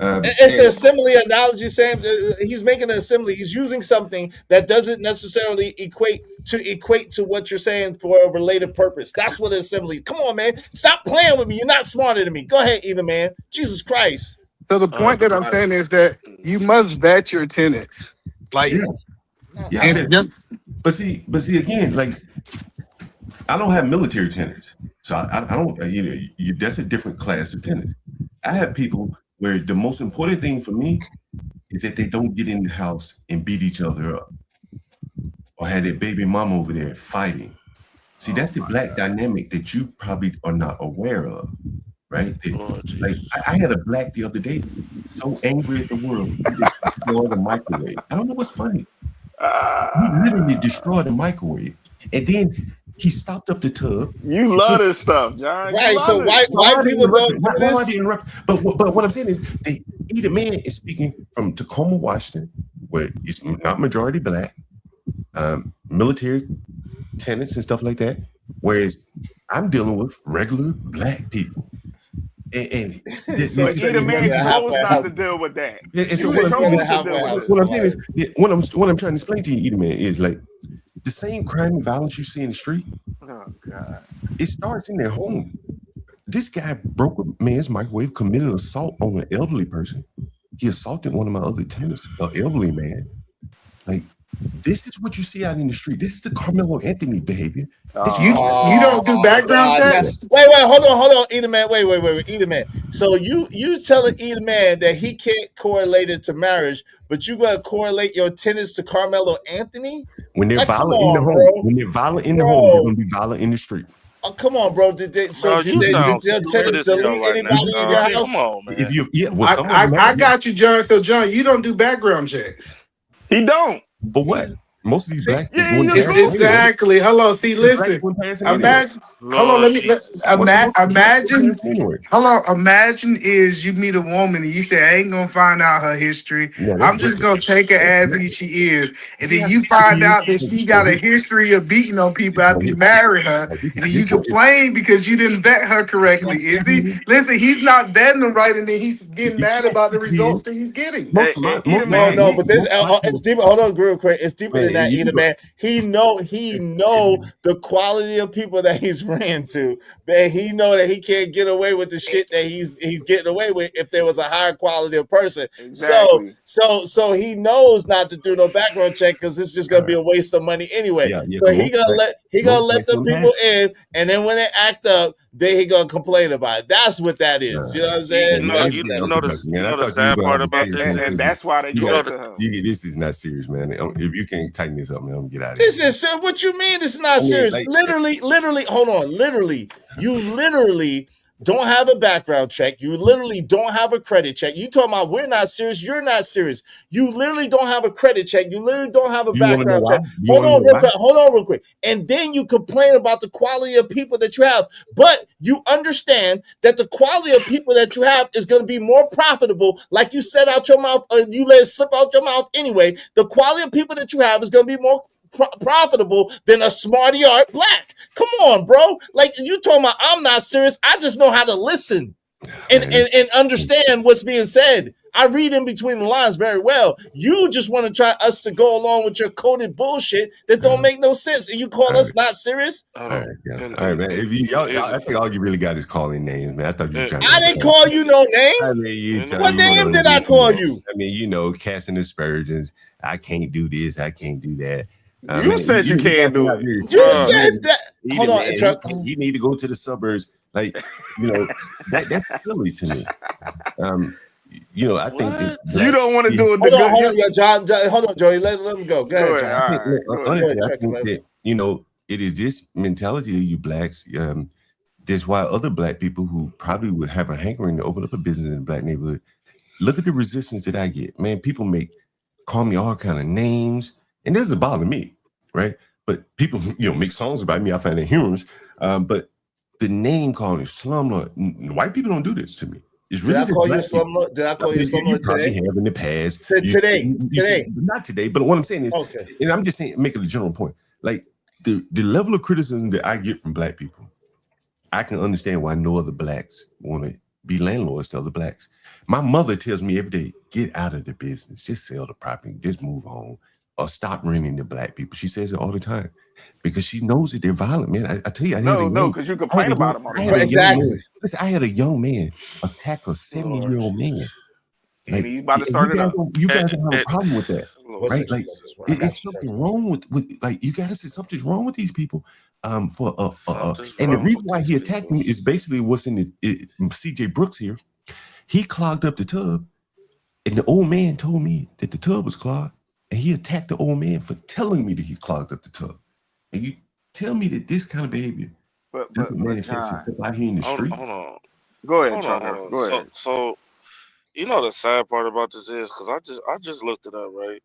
It's an assembly analogy. Saying he's making an assembly. He's using something that doesn't necessarily equate to what you're saying for a related purpose. That's what an assembly. Come on, man. Stop playing with me. You're not smarter than me. Go ahead, either man. Jesus Christ. So the point that I'm saying is that you must vet your tenants. Like, but see again, like I don't have military tenants, so I don't. That's a different class of tenants. I have people where the most important thing for me is that they don't get in the house and beat each other up or have their baby mama over there fighting. See, that's the black dynamic that you probably are not aware of, right? Like I had a black the other day, so angry at the world, he destroyed the microwave. I don't know what's funny. He literally destroyed the microwave, and then he stopped up the tub. You love this stuff, John. Right. So white people don't do this. But what I'm saying is, either man is speaking from Tacoma, Washington, where it's not majority black, military tenants and stuff like that. Whereas I'm dealing with regular black people. And so either man chose not to deal with that. And so what I'm trying to explain to you, either man, is like the same crime and violence you see in the street. Oh God! It starts in their home. This guy broke a man's microwave, committed assault on an elderly person. He assaulted one of my other tenants, an elderly man. Like, this is what you see out in the street. This is the Carmelo Anthony behavior. You don't do background checks? Wait, hold on, either man. Wait, either man. So you telling either man that he can't correlate it to marriage, but you gonna correlate your tenants to Carmelo Anthony? When they're violent in the home, when they're violent in the home, they're gonna be violent in the street. Oh, come on, bro. Did your tenants delete anybody in your house? Come on, man. If you, I got you, John. So, John, you don't do background checks. He don't. But what? Most of these blacks exactly. Hello, see, listen. Imagine. Hello, let me imagine. Hello, imagine is you meet a woman and you say, I ain't gonna find out her history. I'm just gonna take her as she is, and then you find out that she got a history of beating on people after you marry her, and then you complain because you didn't vet her correctly. Is he? Listen, he's not vetting them right, and then he's getting mad about the results that he's getting. No, but this it's deeper. Hold on, real quick. It's deeper than in that either, man. He know the quality of people that he's ran to, man. He know that he can't get away with the shit that he's getting away with if there was a higher quality of person. Exactly. So he knows not to do no background check because it's just gonna be a waste of money anyway. So he gonna let the people in, and then when they act up, then he gonna complain about it. That's what that is. You know what I'm saying? You know the sad part about this, and that's why they go to him. This is not serious, man. If you can't tighten this up, man, I'm gonna get out of This here. is what you mean. This is not serious. like- literally. Hold on. You literally don't have a background check. You literally don't have a credit check. You talking about we're not serious. You're not serious. You literally don't have a credit check. You literally don't have a background check. Hold on real quick. And then you complain about the quality of people that you have. But you understand that the quality of people that you have is going to be more profitable. Like you said out your mouth, you let it slip out your mouth anyway. The quality of people that you have is going to be more profitable than a smarty art black. Come on, bro. Like you talking about I'm not serious. I just know how to listen and understand what's being said. I read in between the lines very well. You just want to try us to go along with your coded bullshit that don't make no sense. And you call us not serious? All right, man. If y'all, I think all you really got is calling names, man. I thought you were trying. I didn't call you no name. I mean, what name did I call you? I mean, casting aspersions. I can't do this. I can't do that. You said you can't do it. You said that. Hold on. You need to go to the suburbs. Like, that's silly to me. I think that you don't want to do it. Hold on, Joey. Let him go. Go ahead, John. Honestly, I think that, it is this mentality of you blacks. That's why other black people who probably would have a hankering to open up a business in a black neighborhood. Look at the resistance that I get. Man, people call me all kind of names. And it doesn't bother me, right? But people, make songs about me. I find it humorous. But the name calling slumlord, white people don't do this to me. It's really Did I call you slumlord? Did I call you slumlord today? Have in the past. Today. Not today. But what I'm saying is, and I'm just saying, making a general point. Like the level of criticism that I get from black people, I can understand why no other blacks want to be landlords to other blacks. My mother tells me every day, get out of the business. Just sell the property. Just move on. Or stop renting to black people. She says it all the time because she knows that they're violent, man. I tell you, because you complain about them. Exactly. Listen, I had a young man attack a 70-year-old man. And he's about to start it up. You guys don't have a problem with that, right? Like, it's something wrong with like you gotta say something's wrong with these people. And the reason why he attacked me is basically what's in CJ Brooks here. He clogged up the tub, and the old man told me that the tub was clogged. And he attacked the old man for telling me that he clogged up the tub. And you tell me that this kind of behavior doesn't manifest itself out here in the street. Hold on. Go ahead, Trevor. Go ahead. So, the sad part about this is because I just looked it up, right?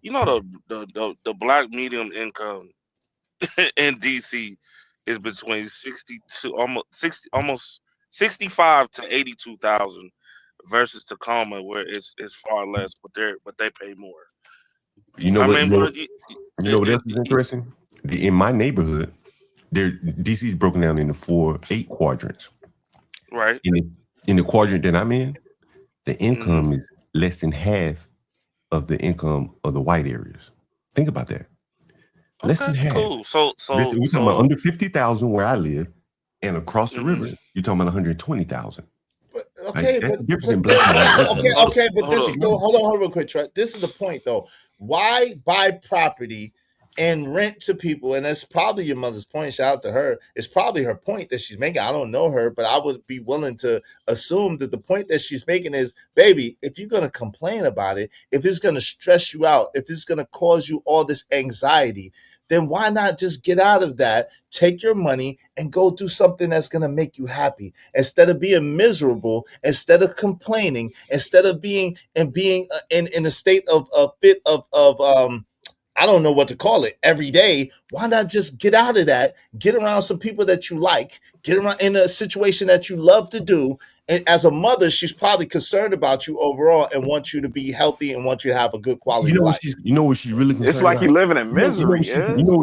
The black medium income in DC is between 65 to 82,000 versus Tacoma, where it's far less, but they pay more. You know what else is interesting? In my neighborhood, DC is broken down into 8 quadrants. Right. In the quadrant that I'm in, the income is less than half of the income of the white areas. Think about that. Less than half. Cool. So we're talking about under 50,000 where I live, and across the river, you're talking about 120,000. Okay, that's but the difference in black and white. Okay, but this is hold on real quick, Trent. This is the point though. Why buy property and rent to people? And that's probably your mother's point. Shout out to her. It's probably her point that she's making. I don't know her, but I would be willing to assume that the point that she's making is, baby, if you're going to complain about it, if it's going to stress you out, if it's going to cause you all this anxiety, then why not just get out of that, take your money and go do something that's going to make you happy instead of being miserable, instead of complaining, instead of being in a state of I don't know what to call it every day. Why not just get out of that, get around some people that you like, get around in a situation that you love to do. And as a mother, she's probably concerned about you overall and wants you to be healthy and wants you to have a good quality life. You know what she's really concerned about? It's like you're living in misery. You know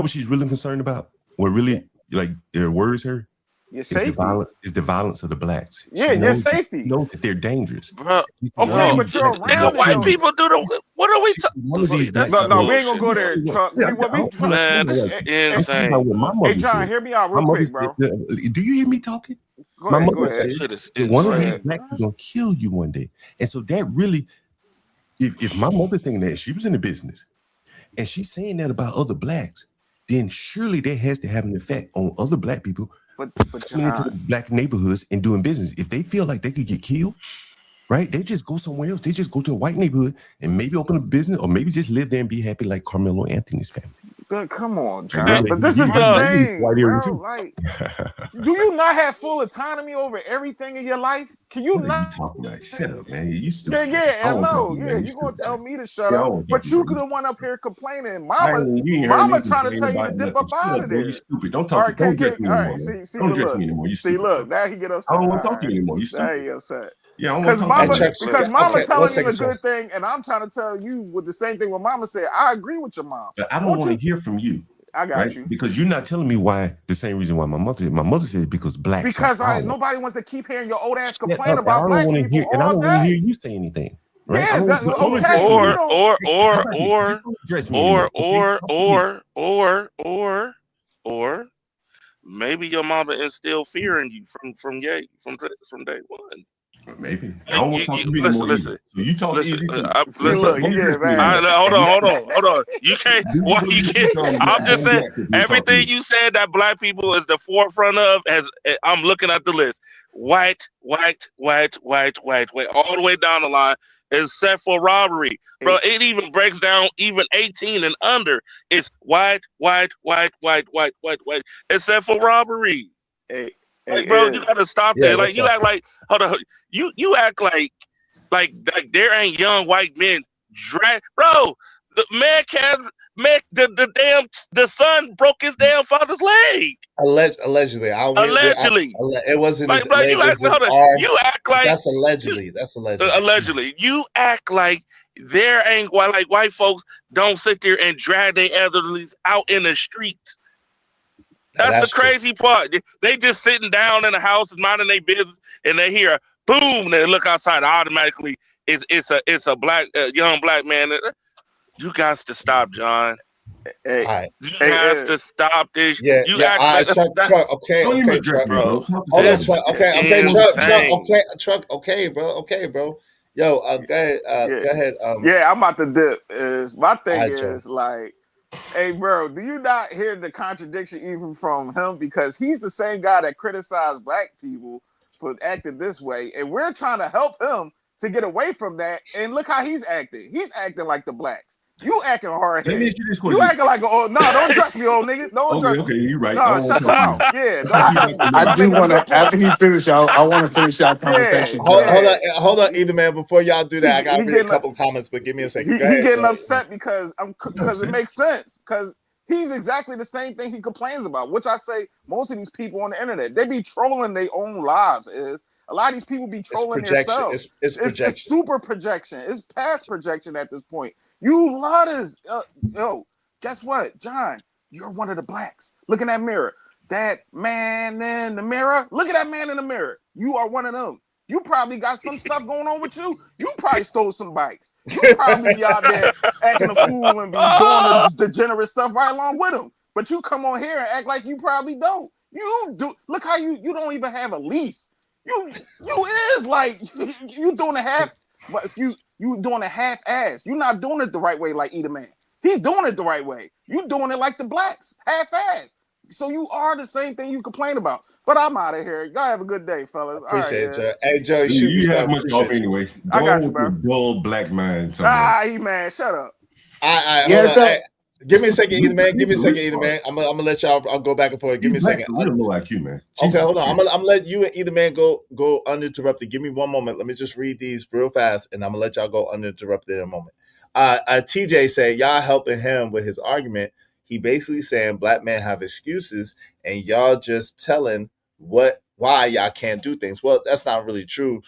what she's really concerned about? What really worries her Your It's the safety. violence. It's the violence of the blacks. Yeah, She your knows, safety. knows that they're dangerous. Bro, Okay, bro, but you're nigga, around it white though. people do the. What are we One of these talking? That's black No, some we ain't gonna bullshit, go bro. there. Chuck. Yeah, Man, this is I'm talking about insane, what my bro. mother Hey, John, said. hear me out My real mother quick, said, bro. do you hear me talking? Go My ahead, mother go said ahead. Shit is that one of Go these ahead. blacks is gonna kill you one day. And so that really, if my mother's thinking that, she was in the business and she's saying that about other blacks, then surely that has to have an effect on other black people But coming into the John, black neighborhoods and doing business. If they feel like they could get killed, right? They just go somewhere else. They just go to a white neighborhood and maybe open a business or maybe just live there and be happy like Carmelo Anthony's family. good, come on, And John. then But this is he's the really thing, white area bro. too. Like, do you not have full autonomy over everything in your life? Can you What are you not? talking about? Shut up, man. You stupid. Yeah, I don't wanna talk know. to you, Yeah, man. You you gonna stupid, tell man. me to shut Yeah, I up, don't wanna talk but to you you, could man. have one up here complaining. You ain't heard me Mama trying to complain tell you to about dip nothing. up Shut out up, of boy. You there. stupid. Don't All talk to right, Don't address me all anymore, right. man. See, Don't but address look, me anymore. You see, stupid, look. bro. Now he get I upset. don't All want to talk to right, you anymore. You now he stupid. upset. Yeah, I don't want Because to talk to you mama, anymore. because Okay, mama okay, one telling you the second, sir. good thing, and I'm trying to tell you with the same thing what mama said. I agree with your mom. But I don't Won't want to you? hear from you. I got Right? you. Because you're not telling me why the same reason why my mother said because blacks are Because power. nobody wants to keep hearing your old ass Shut complain up. I about don't black want to people hear, and I all don't want to hear day. you say anything. Right? Yeah, Don't address okay. me. You don't. How about this? Just don't address me anymore. Okay? How about this? or maybe your mama instilled fear in you from day one. Maybe. I Like don't want to talk to you anymore listen, either. So you talk listen, easy too. See, listen. look, he Don't address get me mad. anymore. Hold on. You can't. You Why go you to can't? I'm just young saying black people talk to everything me. you said that black people is the forefront of. As I'm looking at the list, white, all the way down the line, except for robbery, bro. It even breaks down even 18 and under. It's white, except for robbery. Hey, Like, bro, you is. gotta stop Yeah, that. Like, what's you up? act like, hold on, you act like there ain't young white men bro. The the son broke his damn father's leg. Allegedly, Allegedly. it wasn't his Like, bro, leg; you it act was his hold on. arm. You act like That's allegedly. That's allegedly. allegedly. You act like there ain't like white folks don't sit there and drag their elderlies out in the street. Now, That's the that's true. crazy part. They just sitting down in the house and minding their business, and they hear boom, and they look outside. Automatically, it's a black young black man. You got to stop, John. Hey, All right. You hey, have to stop this. Yeah, You yeah. act All like right, Truck. Okay, Don't even okay, address Truck. me, bro. bro. Talk to Hold on, somebody This else. Truck. is Okay, Truck. insane. Truck. Okay, bro. Okay, bro. Yo, go ahead. yeah, Go ahead. yeah. I'm about to dip. Is my All thing right, Truck. is like, hey, bro, do you not hear the contradiction even from him? Because he's the same guy that criticized black people for acting this way, and we're trying to help him to get away from that. And look how he's acting. He's acting like the blacks. You acting hard Let me headed. ask you this You question. acting like no, don't address me, old nigga. Don't address Okay, me. you're right. I No, don't want shut to your talk to you. mouth. Yeah, don't Thank you, address Dr. me. I You Miller. do making a want good to, after point. he finish, I want to finish our Yeah, conversation. Go ahead. Hold on, either man. Before y'all do that, I gotta he read a getting couple comments, but give me a second. Go he ahead, getting Truck. upset because it makes sense because he's exactly the same thing he complains about, which I say most of these people on the internet they be trolling their own lives. Is a lot of these people be It's trolling projection. themselves. It's It's projection. super projection. It's past projection at this point. You lot is yo. Guess what, John? You're one of the blacks. Look in that mirror. That man in the mirror. Look at that man in the mirror. You are one of them. You probably got some stuff going on with you. You probably stole some bikes. You probably be out there acting a fool and be doing the degenerate stuff right along with them. But you come on here and act like you probably don't. You do. Look how you don't even have a lease. You is like you doing a half. You doing a half ass. You're not doing it the right way like Eat a Man. He's doing it the right way. You doing it like the blacks, half ass. So you are the same thing you complain about. But I'm out of here. Y'all have a good day, fellas. All right, Appreciate it, yeah. Joe. Hey, Joe, shoot me You have stuff. much off Appreciate you. anyway. I Go got you, with your bro. dull black mind somewhere. He man, shut up. Hold on. So Hey, give me a second, either man. Give me a second, either man. I'm gonna let y'all. I'll go back and forth. Give me a These blacks second. are real low IQ, man. Okay, Jesus hold on. Christ. I'm gonna let you and either man go uninterrupted. Give me one moment. Let me just read these real fast, and I'm gonna let y'all go uninterrupted in a moment. TJ say y'all helping him with his argument. He basically saying black men have excuses, and y'all just telling why y'all can't do things. Well, that's not really true.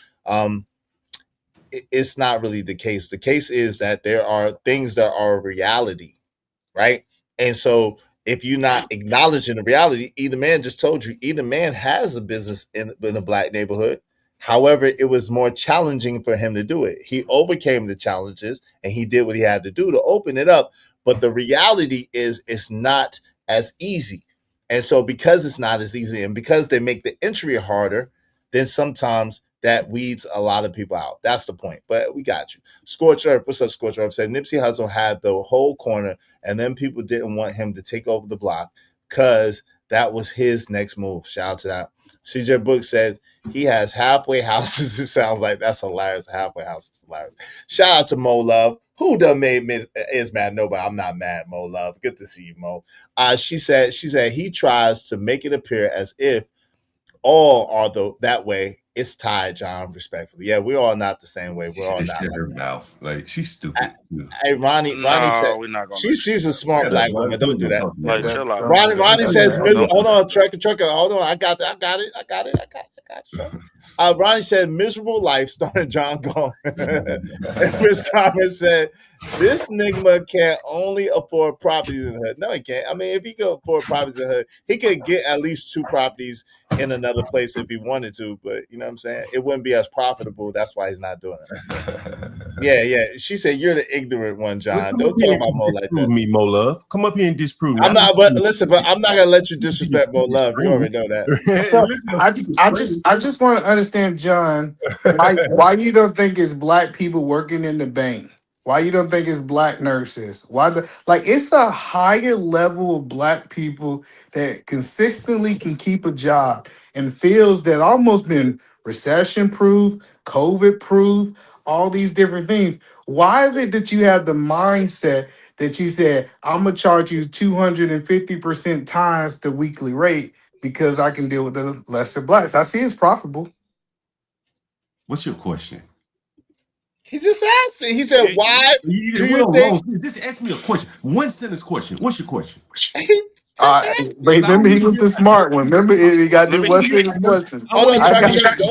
It's not really the case. The case is that there are things that are reality, right? And so if you're not acknowledging the reality, either man just told you, either man has a business in a black neighborhood. However, it was more challenging for him to do it. He overcame the challenges and he did what he had to do to open it up. But the reality is it's not as easy. And so because it's not as easy and because they make the entry harder, then sometimes that weeds a lot of people out. That's the point. But we got you. Scorch Earth, what's up, Scorch Earth? Said Nipsey Hussle had the whole corner, and then people didn't want him to take over the block because that was his next move. Shout out to that. CJ Book said he has halfway houses. It sounds like that's hilarious. Halfway houses, hilarious. Shout out to Mo Love. Who done made me is mad? Nobody. I'm not mad, Mo Love. Good to see you, Mo. She said he tries to make it appear as if all are that way. It's tied, John, respectfully. Yeah, we're all not the same way. We're all She not. shut her mouth. Like, she's stupid. Hey, Ronnie said we're not gonna. she's a smart black woman. Don't do that. Like, chill out. Ronnie says, hold on, trucker. Hold on. I got it. Ronnie said, miserable life starring John Gone. And Chris Carmen said, this nigga can only afford properties in the hood. No, he can't. I mean, if he could afford properties in the hood, he could get at least 2 properties in another place if he wanted to. But you know what I'm saying? It wouldn't be as profitable. That's why he's not doing it. Yeah. She said, you're the ignorant one, John. Don't talk about Mo like that. Me, Mo Love. Come up here and disprove me. I'm not, but listen, but I'm not gonna let you disrespect Mo Love. You already know that. So, I just want to understand, John, why you don't think it's black people working in the bank? Why you don't think it's black nurses? It's a higher level of black people that consistently can keep a job and feels that almost been recession proof, COVID proof, all these different things. Why is it that you have the mindset that you said, I'm gonna charge you 250% times the weekly rate because I can deal with the lesser blacks? I see it's profitable. What's your question? He just asked it. He said, why do you think? Just ask me a question. One sentence question. What's your question? But remember, he was the smart one. Remember, he got this one sentence question. Hold on, Chuck. Come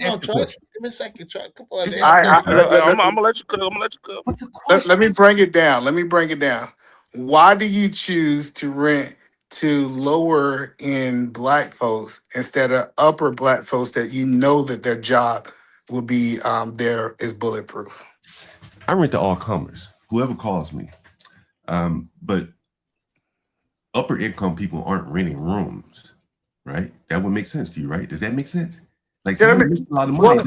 on, Chuck. Give me a second, Chuck. Come on. I'm gonna let you cook. What's the question? Let me bring it down. Why do you choose to rent to lower end black folks instead of upper black folks that you know that their job will be there is bulletproof? I rent to all comers, whoever calls me. But upper income people aren't renting rooms, right? That would make sense to you, right? Does that make sense? Like, someone that makes a lot of money.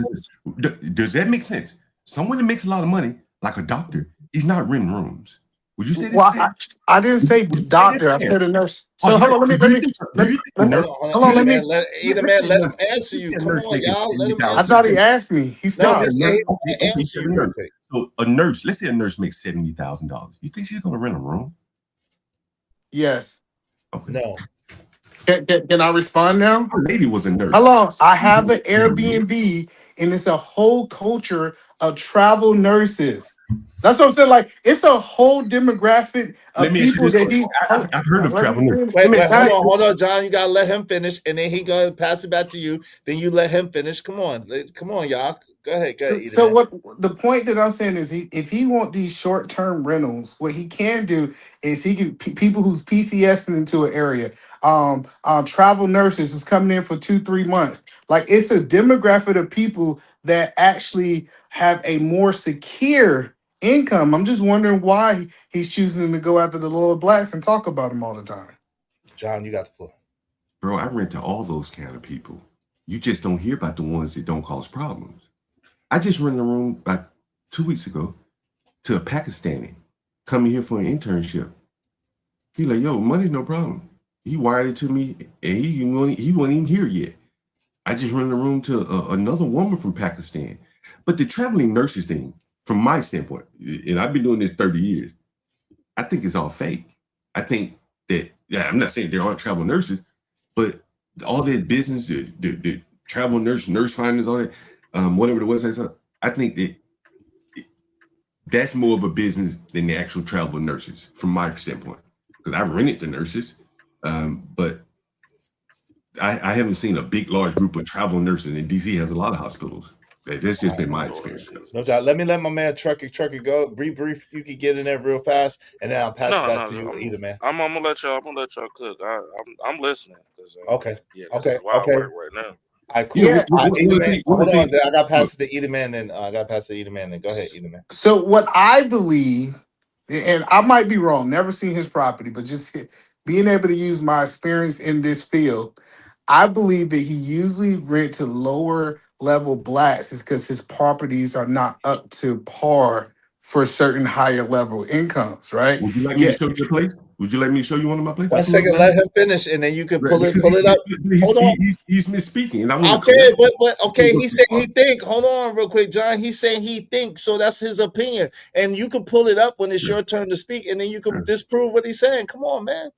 Does that make sense? Someone that makes a lot of money, like a doctor, he's not renting rooms. Would you say this? Well, I didn't say doctor. I said a nurse. So hold on, let me. Let him answer you. Come on, y'all. Let him answer. I thought he asked me. He stopped. Answer you real quick. So a nurse, let's say a nurse makes $70,000. You think she's going to rent a room? Yes. Okay. No. Can I respond now? Our lady was a nurse. Hello, I have an Airbnb, and it's a whole culture of travel nurses. That's what I'm saying. Like, it's a whole demographic of people that I've heard of travel nurses. Wait, hold on, John. You gotta let him finish, and then he gonna pass it back to you. Then you let him finish. Come on, y'all. Go ahead. So what the point that I'm saying is, if he want these short-term rentals, what he can do is he can people who's PCSing into an area, travel nurses who's coming in for 2-3 months. Like, it's a demographic of people that actually have a more secure income. I'm just wondering why he's choosing to go after the lower blacks and talk about them all the time. John, you got the floor. Bro, I rent to all those kind of people. You just don't hear about the ones that don't cause problems. I just rented a room about 2 weeks ago to a Pakistani coming here for an internship. He like, yo, money's no problem. He wired it to me, and he wasn't even here yet. I just rented a room to another woman from Pakistan. But the traveling nurses thing, from my standpoint, and I've been doing this 30 years, I think it's all fake. I think that, I'm not saying there aren't travel nurses, but all that business, the travel nurse finders, all that, whatever the website's up, I think that that's more of a business than the actual travel nurses, from my standpoint. Because I rented to nurses, but I haven't seen a big, large group of travel nurses, and DC has a lot of hospitals. That's just been my experience. No doubt. Let my man Trucker go. Brief. You can get in there real fast, and then I'll pass it back to you, either man. I'm gonna let y'all cook. I'm listening. Okay. Yeah, this Okay. is wild Okay. work right now. All right, cool. Yeah. Either man. Hold on. I got past the either man. Then I got past the either man. Then go ahead, either man. So what I believe, and I might be wrong, never seen his property, but just being able to use my experience in this field, I believe that he usually rent to lower level blacks is because his properties are not up to par for certain higher level incomes, right? Would you like me to show you a place? Would you like me to show you one of my places? 1 second, let him finish, and then you can pull it up. Hold on. He's misspeaking. And I want okay, but okay, he said he think. Hold on, real quick, John. He's saying he thinks, so that's his opinion, and you can pull it up when it's your turn to speak, and then you can disprove what he's saying. Come on, man.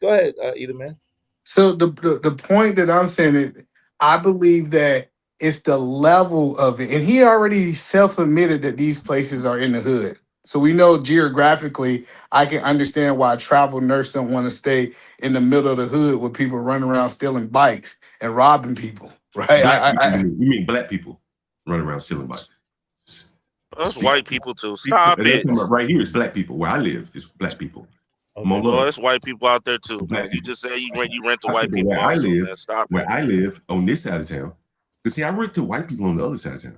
Go ahead, either man. So the point that I'm saying is, I believe that it's the level of it, and he already self-admitted that these places are in the hood. So we know geographically, I can understand why a travel nurse don't want to stay in the middle of the hood with people running around stealing bikes and robbing people, right? You mean black people running around stealing bikes? Us white people too. Stop it. Right here is black people. Where I live is black people. Okay. Well, there's white people out there too. Man. You just say you rent to white people. Where also, I live, man. Stop where it. I live on this side of town. Because see, I rent to white people on the other side of town,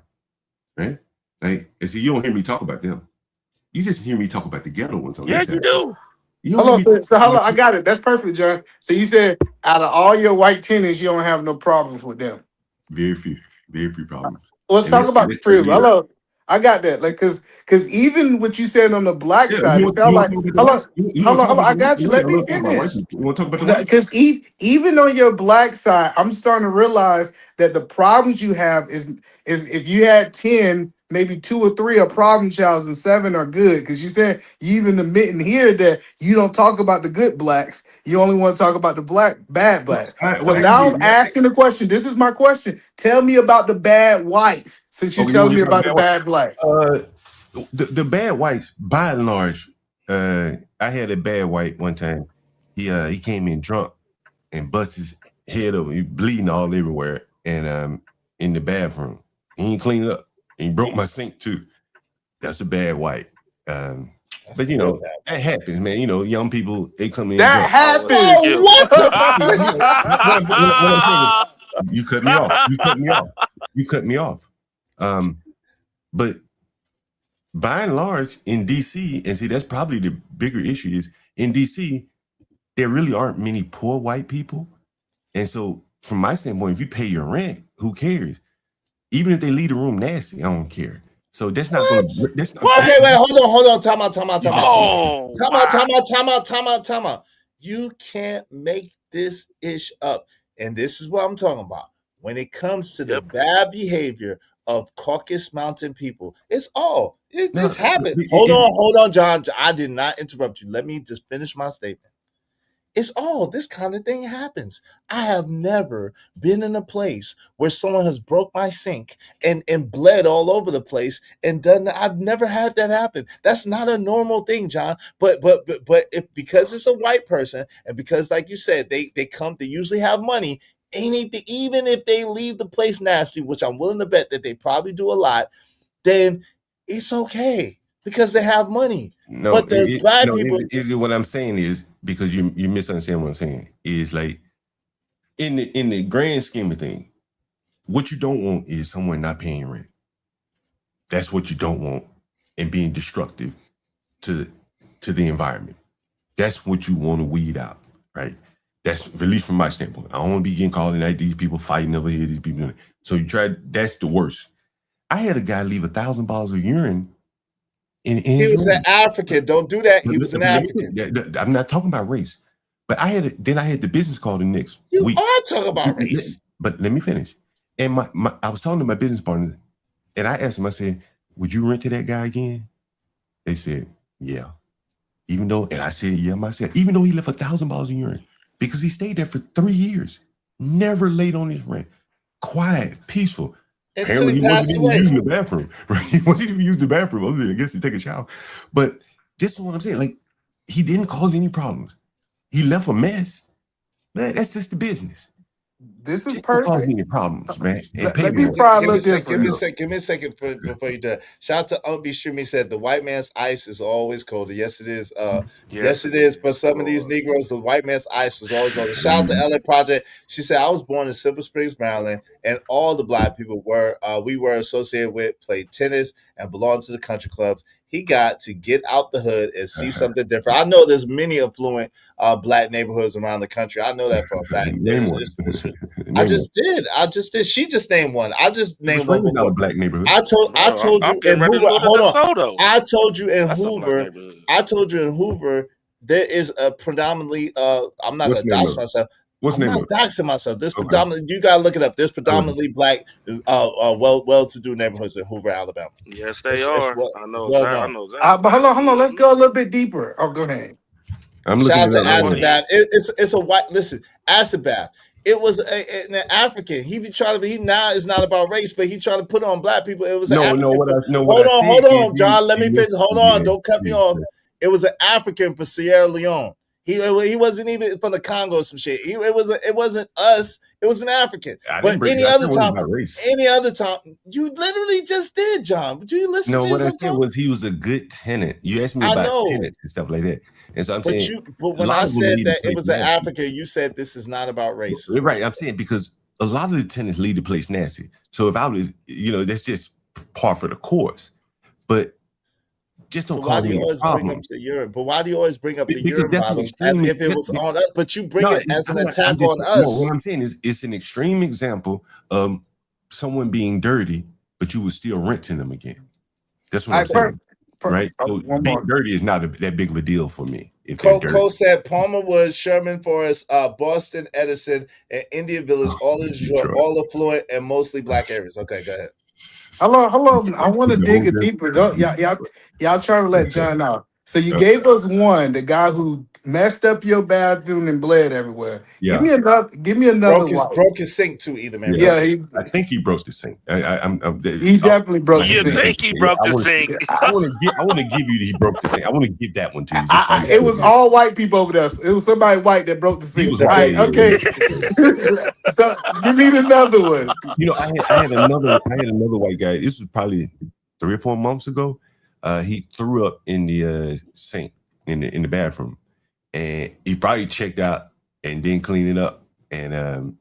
right? Like, and see, you don't hear me talk about them. You just hear me talk about the ghetto ones on this side. You do. Hold on, so hold on, I got it. That's perfect, John. So you said out of all your white tenants, you don't have no problems with them. Very few problems. Let's talk about the crib. Hello. I got that. Like, cause even what you said on the black side, it sounds like hold on. I got you. Let me finish. You want to talk about the white? Because even on your black side, I'm starting to realize that the problems you have is if you had 10, maybe 2 or 3 are problem childs and 7 are good. Because you said you even admitting here that you don't talk about the good blacks. You only want to talk about the bad blacks. So now I'm asking the question. This is my question. Tell me about the bad whites, since you're telling me about the bad blacks. The bad whites, by and large, I had a bad white one time. He came in drunk and bust his head over, he bleeding all everywhere, and in the bathroom. He ain't cleaned it up. And he broke my sink too. That's a bad white. But you know, that happens, man. You know, young people, they come in. That happens. You cut me off. You cut me off. But by and large, in DC, and see, that's probably the bigger issue is in DC, there really aren't many poor white people. And so from my standpoint, if you pay your rent, who cares? Even if they leave the room nasty, I don't care. So that's not going to. Okay, wait, hold on. Time out. You can't make this ish up. And this is what I'm talking about. When it comes to the bad behavior of Caucasus Mountain people, this happened. Hold on, John. I did not interrupt you. Let me just finish my statement. This kind of thing happens. I have never been in a place where someone has broke my sink and bled all over the place and done. I've never had that happen. That's not a normal thing, John. But because it's a white person and because, like you said, they usually have money. Anything, even if they leave the place nasty, which I'm willing to bet that they probably do a lot, then it's okay because they have money. No, but the black people. What I'm saying is, because you misunderstand what I'm saying, is like in the grand scheme of things, what you don't want is someone not paying rent. That's what you don't want, and being destructive to the environment. That's what you want to weed out, right? That's at least from my standpoint. I don't want to be getting called in like these people fighting over here, these people doing it. So you try. That's the worst. I had a guy leave 1,000 bottles of urine. He was an African. Don't do that. He was an African. I'm not talking about race, but I had the business call the next week. You are talking about race. But let me finish. And I was talking to my business partner, and I asked him. I said, "Would you rent to that guy again?" They said, "Yeah." Even though he left 1,000 bottles of urine because he stayed there for 3 years, never late on his rent, quiet, peaceful. Apparently, he wasn't even using the bathroom. Right? He wasn't even using the bathroom. I guess he take a shower. But this is what I'm saying. Like, he didn't cause any problems. He left a mess. Man, that's just the business. This is Just don't cause perfect. me any problems, man. And pay Let me me more. try a Give me little a second. Give me a different. second. Give me a second before you do that. Shout out to Unby Stream. He said the white man's ice is always colder. Yes, it is. Yes, it is for some of these Negroes. The white man's ice is always colder. Shout out to LA Project. She said I was born in Silver Springs, Maryland, and all the black people we were associated with, played tennis, and belonged to the country clubs. He got to get out the hood and see something different. I know there's many affluent black neighborhoods around the country. I know that for a fact. Name one. I just did. She just named one. I just named one Not before. a black neighborhood. I told you in Hoover. Hold on. I told you in Hoover. There is a predominantly. I'm not What's gonna the name dox of it? myself. What's the I'm name not of it? doxing myself. This Okay. predominantly. You gotta look it up. There's predominantly black, well-to-do neighborhoods in Hoover, Alabama. Yes, they It's are. well, I it's know. well I known. know exactly. But hold on. Let's go a little bit deeper. Oh, go ahead. I'm Shout looking out to it up. Acid Bath. It's a white. Listen, Acid Bath. It was an African. He be trying to be. He now is not about race, but he tried to put it on black people. It was an African. What Hold I on, John. Let me finish. Hold on. Don't cut me off. It was an African for Sierra Leone. He wasn't even from the Congo or some shit. It wasn't us. It was an African. But any other time, you literally just did, John. Do you listen No, to what I yourself? said was he was a good tenant. You asked me I about know. tenants and stuff like that. And so I'm saying, But when I said that it was an African, you said this is not about race. Right. I'm saying because a lot of the tenants leave the place nasty. So if I was, that's just par for the course. But just don't call me a problem. But why do you always bring up the urine bottles as if it was on us? But you bring it as an attack on us. No, what I'm saying is it's an extreme example of someone being dirty, but you were still renting them again. That's what I'm saying. Right? So being dirty is not that big of a deal for me. Cole said Palmer Woods, Sherman Forest, Boston, Edison, and Indian Village, all affluent and mostly black areas. Okay, go ahead. Hello. I want to dig it deeper. Y'all trying to let John out. So you gave us one, the guy who messed up your bathroom and bled everywhere. Yeah. Give me another one. Broke his sink too, either, man. Yeah, I think he broke the sink. He definitely broke the sink. You think he broke the sink? I want to give you that he broke the sink. I want to give that one to you. It was all white people over there. It was somebody white that broke the sink. Right? Okay. So give me another one. I had another white guy. This was probably 3 or 4 months ago. He threw up in the sink in the bathroom, and he probably checked out and didn't clean it up. And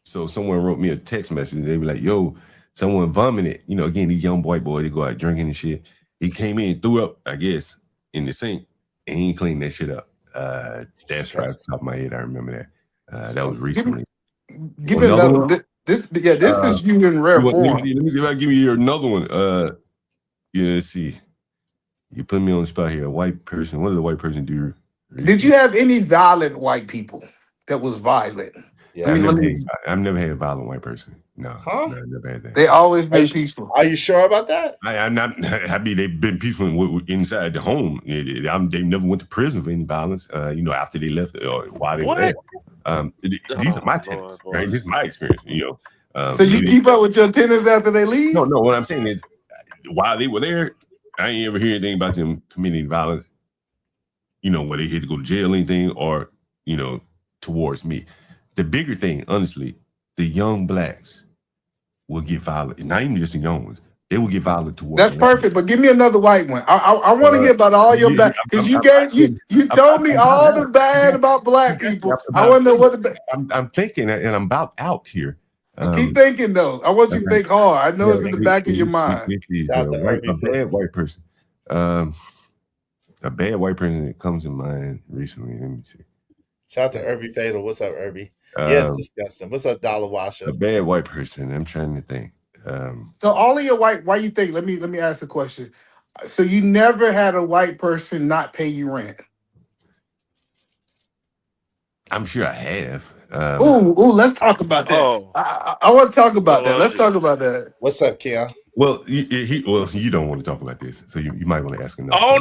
so someone wrote me a text message. They were like, "Yo, someone vomited." Again, these young white boys, they go out drinking and shit. He came in, threw up, I guess, in the sink, and he ain't cleaned that shit up. That's right off the top of my head. I remember that. That was recently. Give me another one. This is you in rare form. Let me see if I give you another one. Let's see. You put me on the spot here. A white person. What did a white person do? Did you have any violent white people that was violent? Yeah, I've never had a violent white person. No, no, I've never had that. They always been peaceful. Are you sure about that? I'm not. I mean, they've been peaceful inside the home. They never went to prison for any violence. After they left or while they were there. These are my tenants, right? This is my experience. So you keep up with your tenants after they leave? No. What I'm saying is, while they were there, I ain't ever hear anything about them committing violence. Where they had to go to jail, or anything, or towards me. The bigger thing, honestly, the young blacks will get violent. Not even just the young ones. They will get violent towards. That's perfect. But give me another white one. I want to hear about all your black. Because you told me all the bad about black people. I want to know what I'm thinking, and I'm about out here. Keep thinking though. I want you to think hard. I know it's in the back of your mind. A bad white person. A bad white person that comes to mind recently. Let me see. Shout out to Irby Fatal. What's up, Irby? Yes, disgusting. What's up, Dollar Washer? A bad white person. I'm trying to think. So all of your white, why you think? Let me ask a question. So you never had a white person not pay you rent? I'm sure I have. Let's talk about that. I want to talk about that. Let's talk about that. What's up, Keon? Well, you don't want to talk about this, so you might want to ask him. No.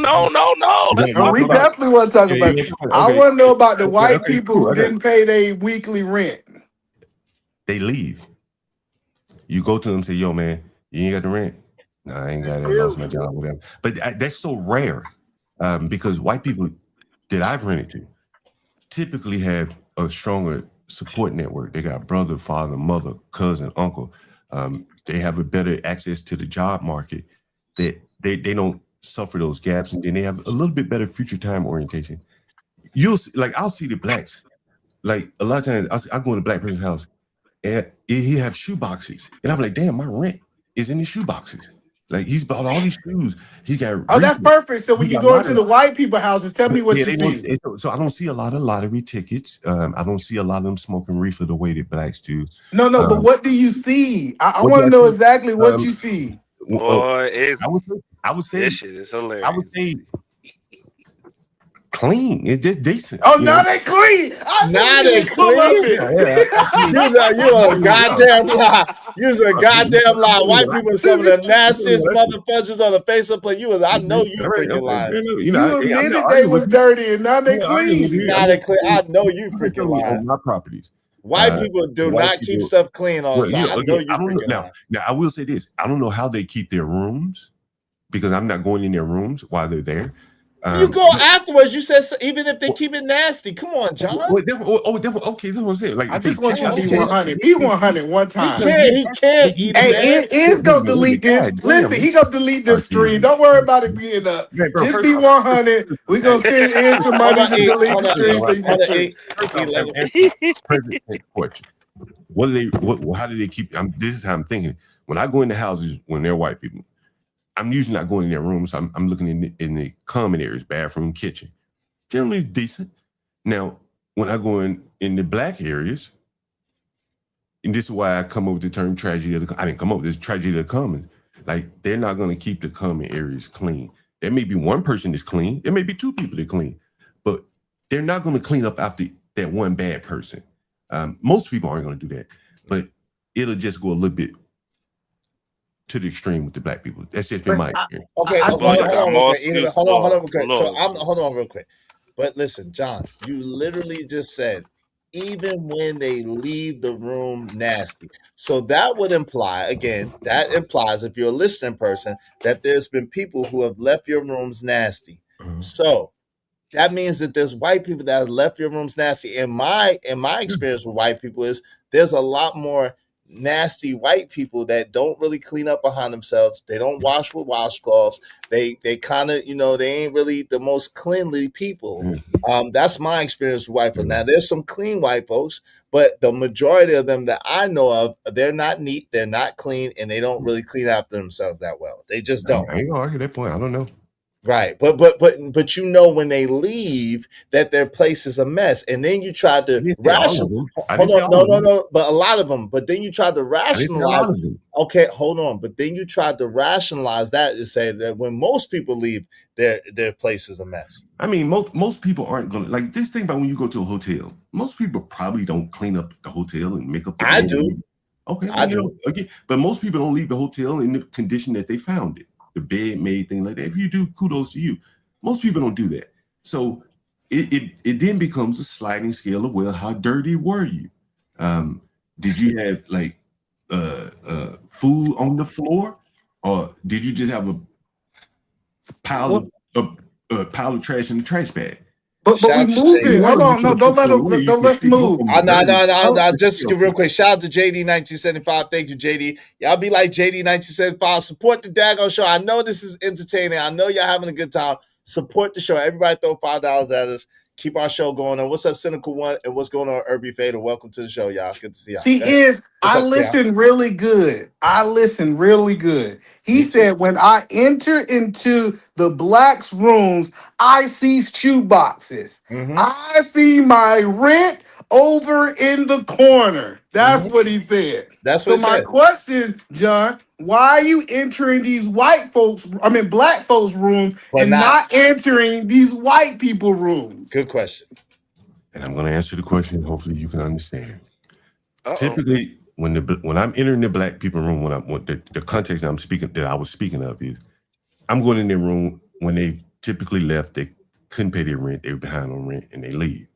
We definitely want to talk about it. I want to know about the white people who didn't pay their weekly rent. They leave. You go to them and say, "Yo, man, you ain't got the rent." No, I ain't got it. I lost my job, whatever. But that's so rare because white people that I've rented to typically have a stronger support network. They got brother, father, mother, cousin, uncle. They have a better access to the job market. They don't suffer those gaps, and then they have a little bit better future time orientation. I'll see the blacks. Like a lot of times, I go in a black person's house, and he have shoe boxes, and I'm like, damn, my rent is in the shoe boxes. Like he's bought all these shoes. He got. Oh, that's perfect. So when you go into the white people houses, tell me what you see. So I don't see a lot of lottery tickets. I don't see a lot of them smoking reefer the way that blacks do. No, but what do you see? I want to know exactly what you see. Boy, I would say this shit is hilarious. I would say clean. It's just decent. Oh, now they clean. Now they clean. You a goddamn lie. You's a goddamn lie. White people are some of the nastiest motherfuckers on the face of the planet. I know you freaking lying. You admitted they was dirty and now they clean. Now they clean. I know you freaking lying. On my properties. White people do not keep stuff clean all the time. I know you freaking lying. Now, I will say this. I don't know how they keep their rooms because I'm not going in their rooms while they're there. You go afterwards. You said even if they keep it nasty. Come on, John. Okay, that's what I'm saying. Like, I just want you to be 100. Be 100 one time. He can't eat it. Hey, Is gonna delete this. Listen, he gonna delete this stream. Don't worry about it being up. Just be 100. We gonna send in some money to delete the stream so you can Perfect question. How do they keep? This is how I'm thinking. When I go into houses when they're white people, I'm usually not going in their rooms. I'm looking in the common areas, bathroom, kitchen. Generally, it's decent. Now, when I go in the black areas, and this is why I come up with the term tragedy of the. I didn't come up with this tragedy of the commons. Like they're not going to keep the common areas clean. There may be one person that's clean. There may be two people that clean, but they're not going to clean up after that one bad person. Most people aren't going to do that, but it'll just go a little bit to the extreme with the black people. That's just been my experience. Okay, hold on. Hold on real quick. But listen, John, you literally just said even when they leave the room nasty. So that would imply, again, if you're a listening person, that there's been people who have left your rooms nasty. So that means that there's white people that have left your rooms nasty. In my experience with white people is there's a lot more nasty white people that don't really clean up behind themselves. They don't wash with washcloths. They kind of, they ain't really the most cleanly people. That's my experience with white folks. Now there's some clean white folks, but the majority of them that I know of, they're not neat, they're not clean, and they don't really clean after themselves that well. They just don't. I ain't gonna argue that point. I don't know. Right, but when they leave that their place is a mess, and then you try to rationalize. But a lot of them. But then you tried to rationalize. Okay, hold on. But then you tried to rationalize that and say that when most people leave, their place is a mess. I mean, most people aren't gonna like this thing about when you go to a hotel. Most people probably don't clean up the hotel and make up. I do. Okay, I do. Okay, but most people don't leave the hotel in the condition that they found it. The bed made thing like that. If you do, kudos to you. Most people don't do that. So it then becomes a sliding scale of, well, how dirty were you? Did you have like food on the floor, or did you just have a pile of trash in the trash bag? But we moved it. Hold on, no, don't let's move. No, just real quick. Shout out to JD1975. Thank you, JD. Y'all be like JD1975. Support the daggone show. I know this is entertaining. I know y'all having a good time. Support the show. Everybody throw $5 at us. Keep our show going on. What's up, Cynical One? And what's going on, Irby Fader? Welcome to the show, y'all. Good to see y'all. I listen really good. He said, when I enter into the blacks' rooms, I see shoe boxes. I see my rent over in the corner. That's what he said. That's what he said. My question, John, why are you entering these black folks' rooms and not entering these white people rooms? Good question. And I'm going to answer the question. Hopefully you can understand. Typically, when I'm entering the black people room, the context that I was speaking of is, I'm going in their room when they typically left. They couldn't pay their rent. They were behind on rent, and they leave.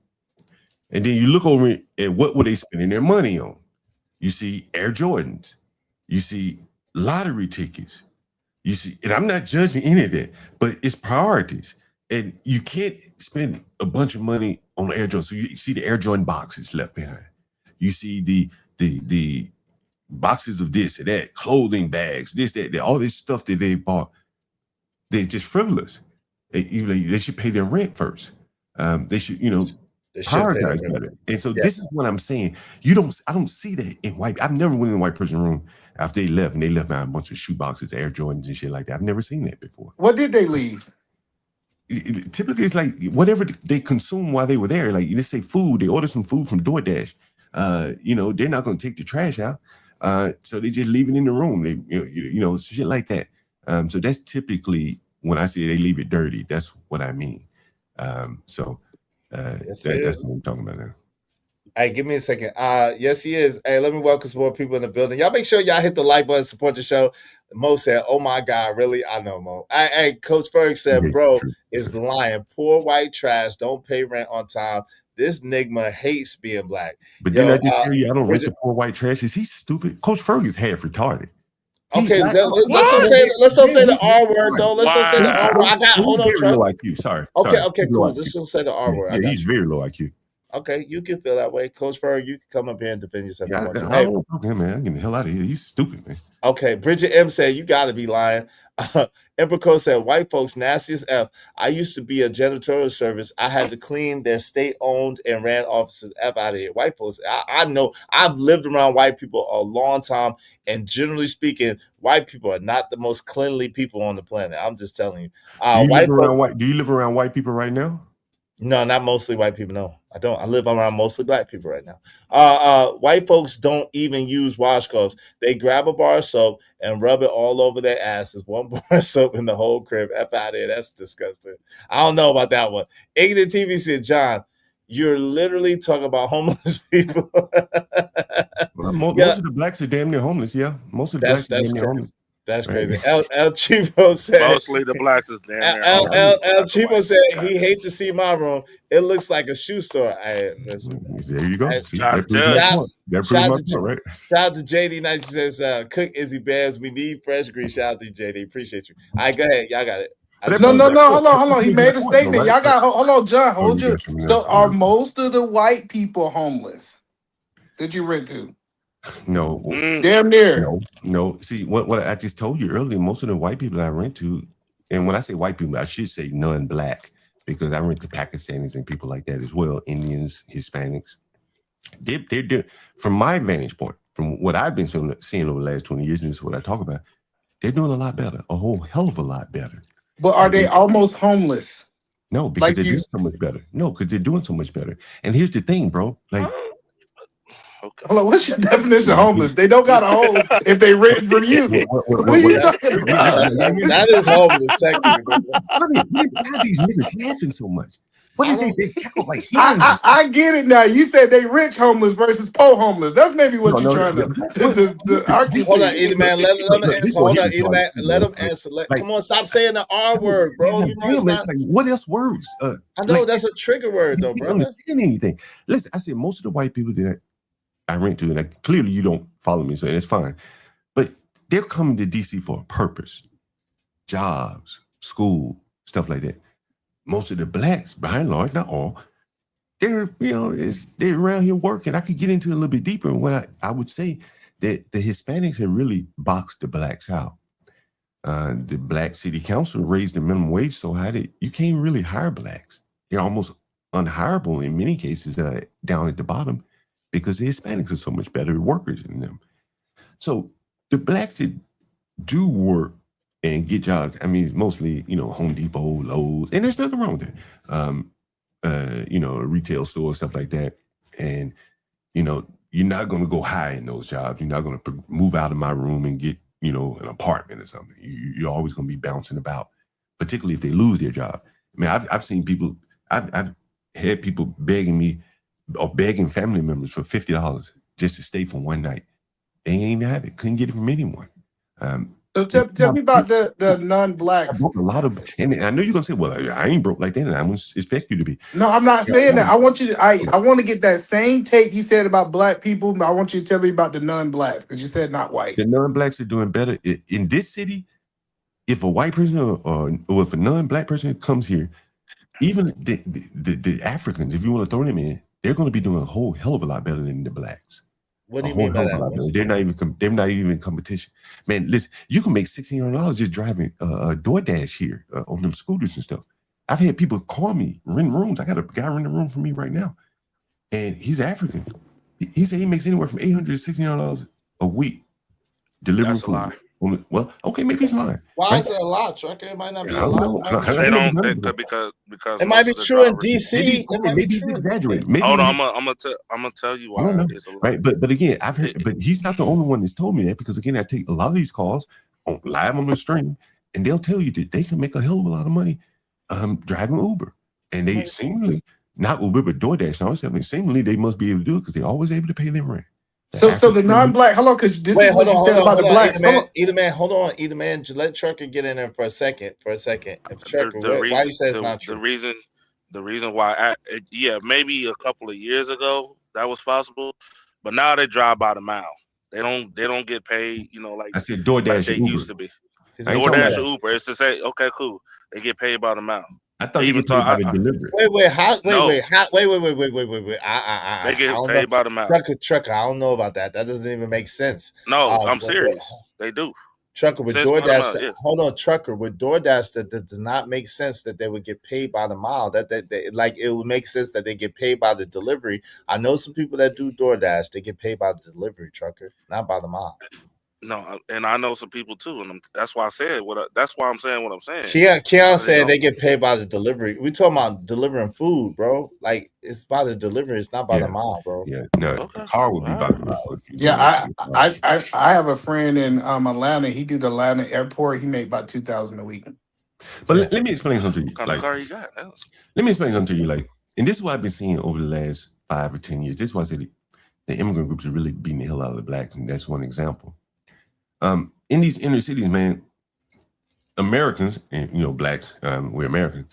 And then you look over at what were they spending their money on. You see Air Jordans. You see lottery tickets. You see, and I'm not judging any of that, but it's priorities. And you can't spend a bunch of money on Air Jordan. So you see the Air Jordan boxes left behind. You see the boxes of this and that, clothing bags, this, that, all this stuff that they bought. They're just frivolous. They should pay their rent first. They should, prioritize better. And so this is what I'm saying. I don't see that in white. I've never went in a white person room after they left, and they left behind a bunch of shoe boxes, Air Jordans and shit like that. I've never seen that before. What did they leave? Typically, it's like whatever they consume while they were there. Like, let's say food, they order some food from DoorDash. They're not going to take the trash out. So they just leave it in the room. They, shit like that. So that's typically when I say they leave it dirty. That's what I mean. That's what I'm talking about now. Hey, give me a second. Yes, he is. Hey, let me welcome some more people in the building. Y'all make sure y'all hit the like button, support the show. Mo said, "Oh my God, really?" I know, Mo. Hey, Coach Ferg said, "Bro is lying. Poor white trash. Don't pay rent on time. This Nigma hates being black." But didn't I just tell you I don't rent the poor white trash? Is he stupid? Coach Ferg is half retarded. Okay, let's don't say the R word though. Let's don't say the R word. I got hold on, very low IQ. Sorry. Okay, cool. Let's don't say the R word. Yeah, he's very low IQ. Okay, you can feel that way, Coach Ferg. You can come up here and defend yourself. I don't talk to him, man. Get the hell out of here. He's stupid, man. Okay, Bridget M said you got to be lying. Emperor Co said white folks nasty as F. I used to be a janitorial service. I had to clean their state-owned and ran offices. F out of here. White folks. I know. I've lived around white people a long time, and generally speaking, white people are not the most cleanly people on the planet. I'm just telling you. Do you live around white people right now? No, not mostly white people. No, I don't. I live around mostly black people right now. White folks don't even use washcloths. They grab a bar of soap and rub it all over their asses. One bar of soap in the whole crib. F out of here. That's disgusting. I don't know about that one. Ignorant TV said, John, you're literally talking about homeless people. Most of the blacks are damn near homeless. Yeah, most of the blacks are damn near homeless. That's crazy. El Chivo said mostly the blacks is damn near. El Chivo said he hate to see my room. It looks like a shoe store. There you go. Shout out to JD90 says, cook Izzy Bands. We need fresh grease. Shout out to JD. Appreciate you. All right, go ahead. Y'all got it. No. Hold on. He made a statement. Y'all got hold on, John. Hold you. So are most of the white people homeless? Did you rent to? No, damn near. No. See, what I just told you earlier, most of the white people I rent to, and when I say white people, I should say non-black, because I rent to Pakistanis and people like that as well, Indians, Hispanics. They're from my vantage point, from what I've been seeing over the last 20 years, and this is what I talk about, they're doing a lot better, a whole hell of a lot better. But are they almost homeless? No, because they're doing so much better. No, because they're doing so much better. And here's the thing, bro, like. Okay. Hold on, what's your definition of homeless? They don't got a home if they rent from you. What are you talking about? That is homeless, technically. Why are these niggas laughing so much? What is they cackle like? I get it now. You said they rich homeless versus poor homeless. That's maybe what you're trying to argue. Hold on, either man. Let him answer. Hold on, either man. Let him answer. Come on, stop saying the R word, bro. You must not. What else words? I know that's a trigger word, though, bro. Understand anything? Listen, I said most of the white people that I rent to, and clearly you don't follow me, so it's fine. But they're coming to DC for a purpose. Jobs, school, stuff like that. Most of the blacks, by and large, not all, they're around here working. I could get into it a little bit deeper. And what I would say that the Hispanics have really boxed the blacks out. The black city council raised the minimum wage so high that you can't really hire blacks. They're almost unhireable in many cases down at the bottom, because the Hispanics are so much better workers than them. So the blacks that do work and get jobs, I mean, mostly, Home Depot, Lowe's, and there's nothing wrong with it. Retail stores, stuff like that. And, you're not going to go high in those jobs. You're not going to move out of my room and get, an apartment or something. You're always going to be bouncing about, particularly if they lose their job. I mean, I've seen people, I've had people begging me, or begging family members for $50 just to stay for one night. They ain't even have it. Couldn't get it from anyone. So tell me about the non-blacks. A lot of, and I know you're gonna say, "Well, I ain't broke like that," and I wouldn't expect you to be. No, I'm not saying that. I want you to. I want to get that same take you said about black people. But I want you to tell me about the non-blacks, because you said not white. The non-blacks are doing better in this city. If a white person or if a non-black person comes here, even the Africans, if you want to throw them in, they're going to be doing a whole hell of a lot better than the blacks. What do you mean by that? They're not even in competition. Man, listen, you can make $1,600 just driving DoorDash here on them scooters and stuff. I've had people call me, rent rooms. I got a guy renting a room for me right now, and he's African. He said he makes anywhere from $800 to $1,600 a week delivering food. Well, okay, maybe he's lying. Why is it a lot, Trucker? It might not be a lot. They don't because it might be true in DC. It might be true. Exaggerated. Hold on, I'm gonna tell you why it's a lot. Right, but again, I've heard, but he's not the only one that's told me that, because again, I take a lot of these calls live on the stream, and they'll tell you that they can make a hell of a lot of money driving Uber, and they seemingly not Uber but DoorDash. Now, seemingly they must be able to do it because they're always able to pay their rent. So the non-black, hello, because this is what you said about the blacks. Either man, hold on. Either man, let Trucker get in there for a second. If Trucker, why you say it's not true? The reason why, maybe a couple of years ago that was possible, but now they drive by the mile. They don't get paid. Like I said, DoorDash like they Uber. used to be. DoorDash or Uber. It's to say, okay, cool. They get paid by the mile. I thought you get paid by the delivery. Wait. They get paid by the mile. Trucker, I don't know about that. That doesn't even make sense. No, I'm serious. They do. Trucker with DoorDash. Hold on, Trucker with DoorDash. That does not make sense that they would get paid by the mile. That like it would make sense that they get paid by the delivery. I know some people that do DoorDash. They get paid by the delivery, Trucker, not by the mile. No, and I know some people too, and that's why I said that's why I'm saying what I'm saying. Keon said they get paid by the delivery. We talking about delivering food, bro. Like it's by the delivery. It's not by the mile, bro. Yeah, no, the car would be by the mile. Yeah, I have a friend in Atlanta. He did the Atlanta airport. He made about $2,000 a week. But let me explain something to you. What kind of car you got? Let me explain something to you. Like, and this is what I've been seeing over the last 5 or 10 years. This is why I said the immigrant groups are really beating the hell out of the blacks, and that's one example. In these inner cities, man, Americans, and blacks, we're Americans,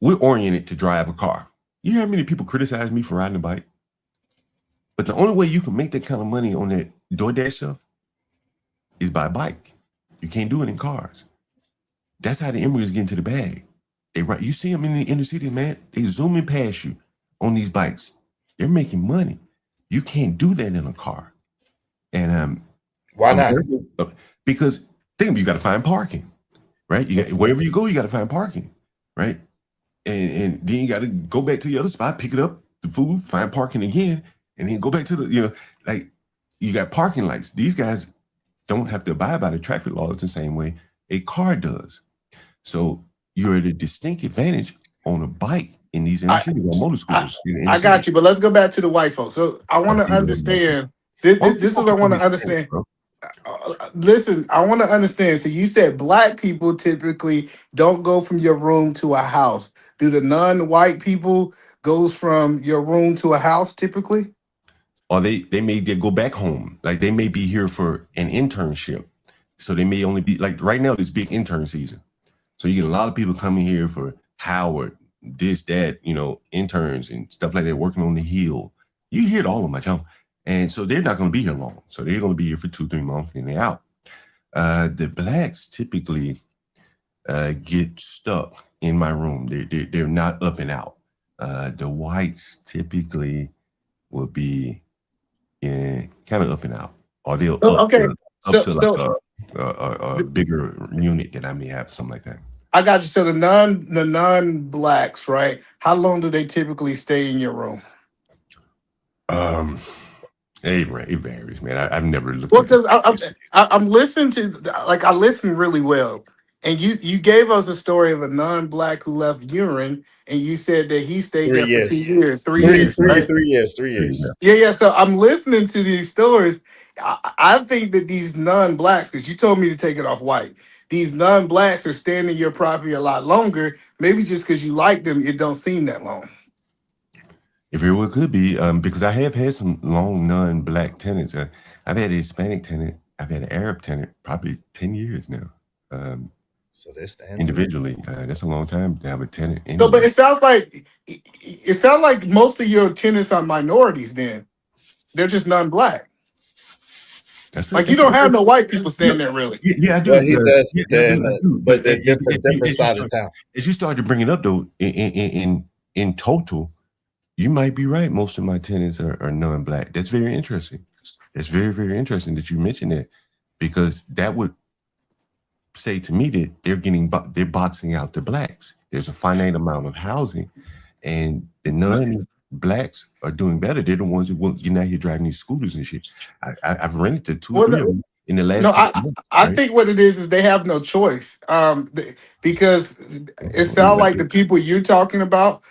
we're oriented to drive a car. You hear how many people criticize me for riding a bike? But the only way you can make that kind of money on that DoorDash stuff is by bike. You can't do it in cars. That's how the immigrants get into the bag. You see them in the inner city, man, they zooming past you on these bikes. They're making money. You can't do that in a car. And why not? Because you got to find parking, right? Wherever you go, you got to find parking, right? And then you got to go back to the other spot, pick it up, the food, find parking again, and then go back to like you got parking lights. These guys don't have to abide by the traffic laws the same way a car does. So you're at a distinct advantage on a bike in these inner cities or motor schools. I got you, but let's go back to the white folks. So I want to understand. This is what I want to understand. Listen, I want to understand. So you said black people typically don't go from your room to a house. Do the non-white people goes from your room to a house typically? Or they may go back home. Like they may be here for an internship. So they may only be like right now, this big intern season. So you get a lot of people coming here for Howard, this, that, interns and stuff like that, working on the Hill. You hear it all of them, John. And so they're not going to be here long. So they're going to be here for 2-3 months and they're out. The blacks typically get stuck in my room. They're not up and out. The whites typically will be kind of up and out. Or they'll up to a bigger unit that I may have, something like that. I got you. So the non-blacks, right? How long do they typically stay in your room? It varies, man. I've never looked. Well, because I'm listening to, I listen really well, and you gave us a story of a non-black who left urine, and you said that he stayed there for 2 years, 3 years, right? 3 years, 3 years. Yeah. So I'm listening to these stories. I think that these non-blacks, because you told me to take it off white, these non-blacks are staying in your property a lot longer. Maybe just because you like them, it don't seem that long. It very well could be, because I have had some long non-black tenants. I've had a Hispanic tenant. I've had an Arab tenant, probably 10 years now. So that's the individually. That's a long time to have a tenant. No, but it sounds like most of your tenants are minorities. Then they're just non-black. Like you don't have no white people staying there, really. Yeah, I do. Well, he does, but they're different side of town. As you started to bring it up, though, in total. You might be right. Most of my tenants are non-black. That's very interesting. It's very, very interesting that you mentioned that, because that would say to me that they're boxing out the blacks. There's a finite amount of housing, and the non-blacks are doing better. They're the ones who won't get out here driving these scooters and shit. I've rented to 2 or 3 of them in the last. No, couple of months, I right? think what it is they have no choice. Because it sounds like the people you're talking about,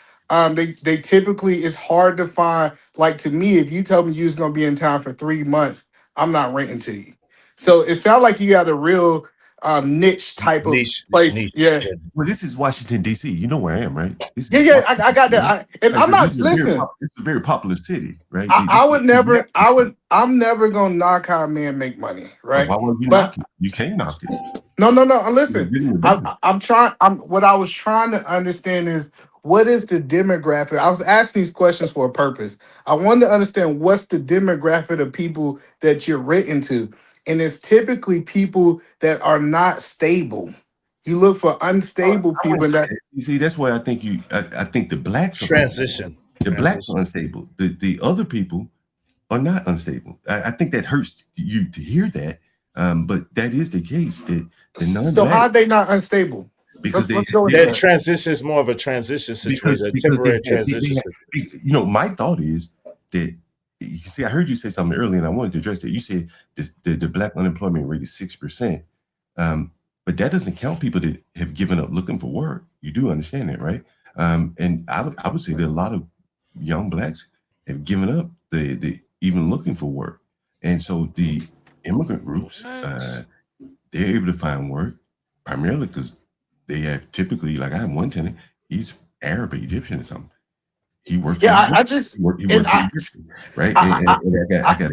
they typically, it's hard to find. Like, to me, if you tell me you're gonna be in town for 3 months, I'm not renting to you. So it sounds like you got a real niche type of place. Yeah. Well, this is Washington D.C. You know where I am, right? Yeah, I got that. And I'm not, listen. It's a very popular city, right? I'm never gonna knock how a man make money, right? Why would you knock it? You can't knock it. No. Listen, what I was trying to understand is, what is the demographic? I was asking these questions for a purpose. I wanted to understand what's the demographic of people that you're renting to. And it's typically people that are not stable. You look for unstable people. You see, that's why I think I think the blacks transition. The blacks are unstable. The other people are not unstable. I think that hurts you to hear that, but that is the case. That the non-black, so how are they not unstable? Because their transition is more of a transition situation, a temporary transition. You know, my thought is that, you see, I heard you say something earlier, and I wanted to address that. You said the black unemployment rate is 6%, but that doesn't count people that have given up looking for work. You do understand that, right? And I would say that a lot of young blacks have given up the even looking for work, and so the immigrant groups, they're able to find work primarily because they have typically, like I have one tenant, he's Arab or Egyptian or something. He works. Yeah, right. I got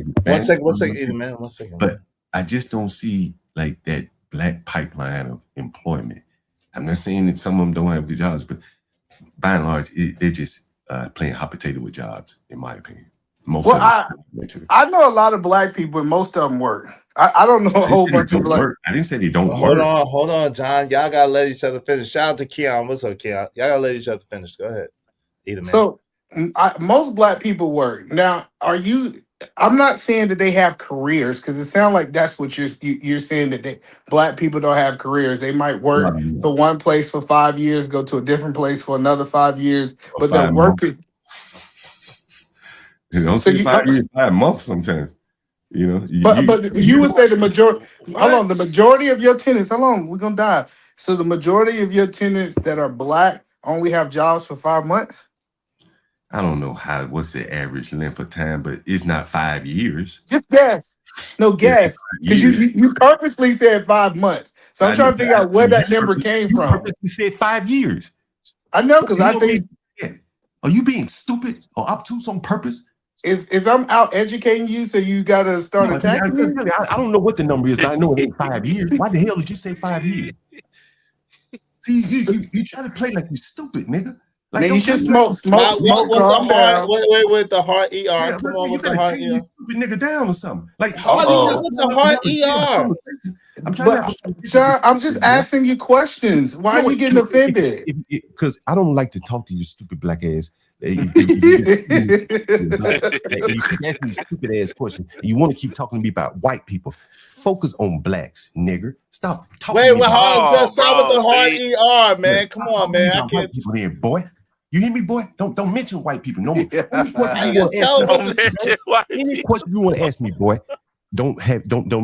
one second, man. One second. But I just don't see like that black pipeline of employment. I'm not saying that some of them don't have good jobs, but by and large, they're just playing hot potato with jobs, in my opinion. I know a lot of black people, and most of them work. I don't know a whole bunch of black. I didn't say they don't work. Hold on, John. Y'all gotta let each other finish. Shout out to Keon. What's up, Keon? Y'all gotta let each other finish. Go ahead. So most black people work. Now, I'm not saying that they have careers, because it sounds like that's what you're saying, that black people don't have careers. They might work for one place for 5 years, go to a different place for another 5 years, but they're working. Don't say 5 years, 5 months sometimes. You know, but you would say the majority. Hold on, the majority of your tenants. Hold on, we're gonna dive. So the majority of your tenants that are black only have jobs for 5 months. I don't know what's the average length of time, but it's not 5 years. Just guess. No, guess. Because you purposely said 5 months. So I'm trying to figure out where that number came from. You purposely said 5 years. I know, because I think. Are you being stupid or obtuse on purpose? Is I'm out educating you, so you gotta start attacking me? I don't know what the number is, but I know it ain't 5 years. Why the hell did you say 5 years? See, you try to play like you stupid, nigga. Like, man, you should smoke. What's the hard? Wait, the hard ER. Yeah, come on with the hard ER. You stupid nigga down or something. Like, what's the hard ER? John, I'm just asking you questions. Why are you getting offended? Because I don't like to talk to you, stupid black ass. You ask me stupid ass question. You want to keep talking to me about white people. Focus on blacks, nigger. Stop talking. Stop with the hard ER, man. Come on, man. I can't. People here, boy. You hear me, boy? Don't mention white people no more. Any question you want to ask me, boy? Don't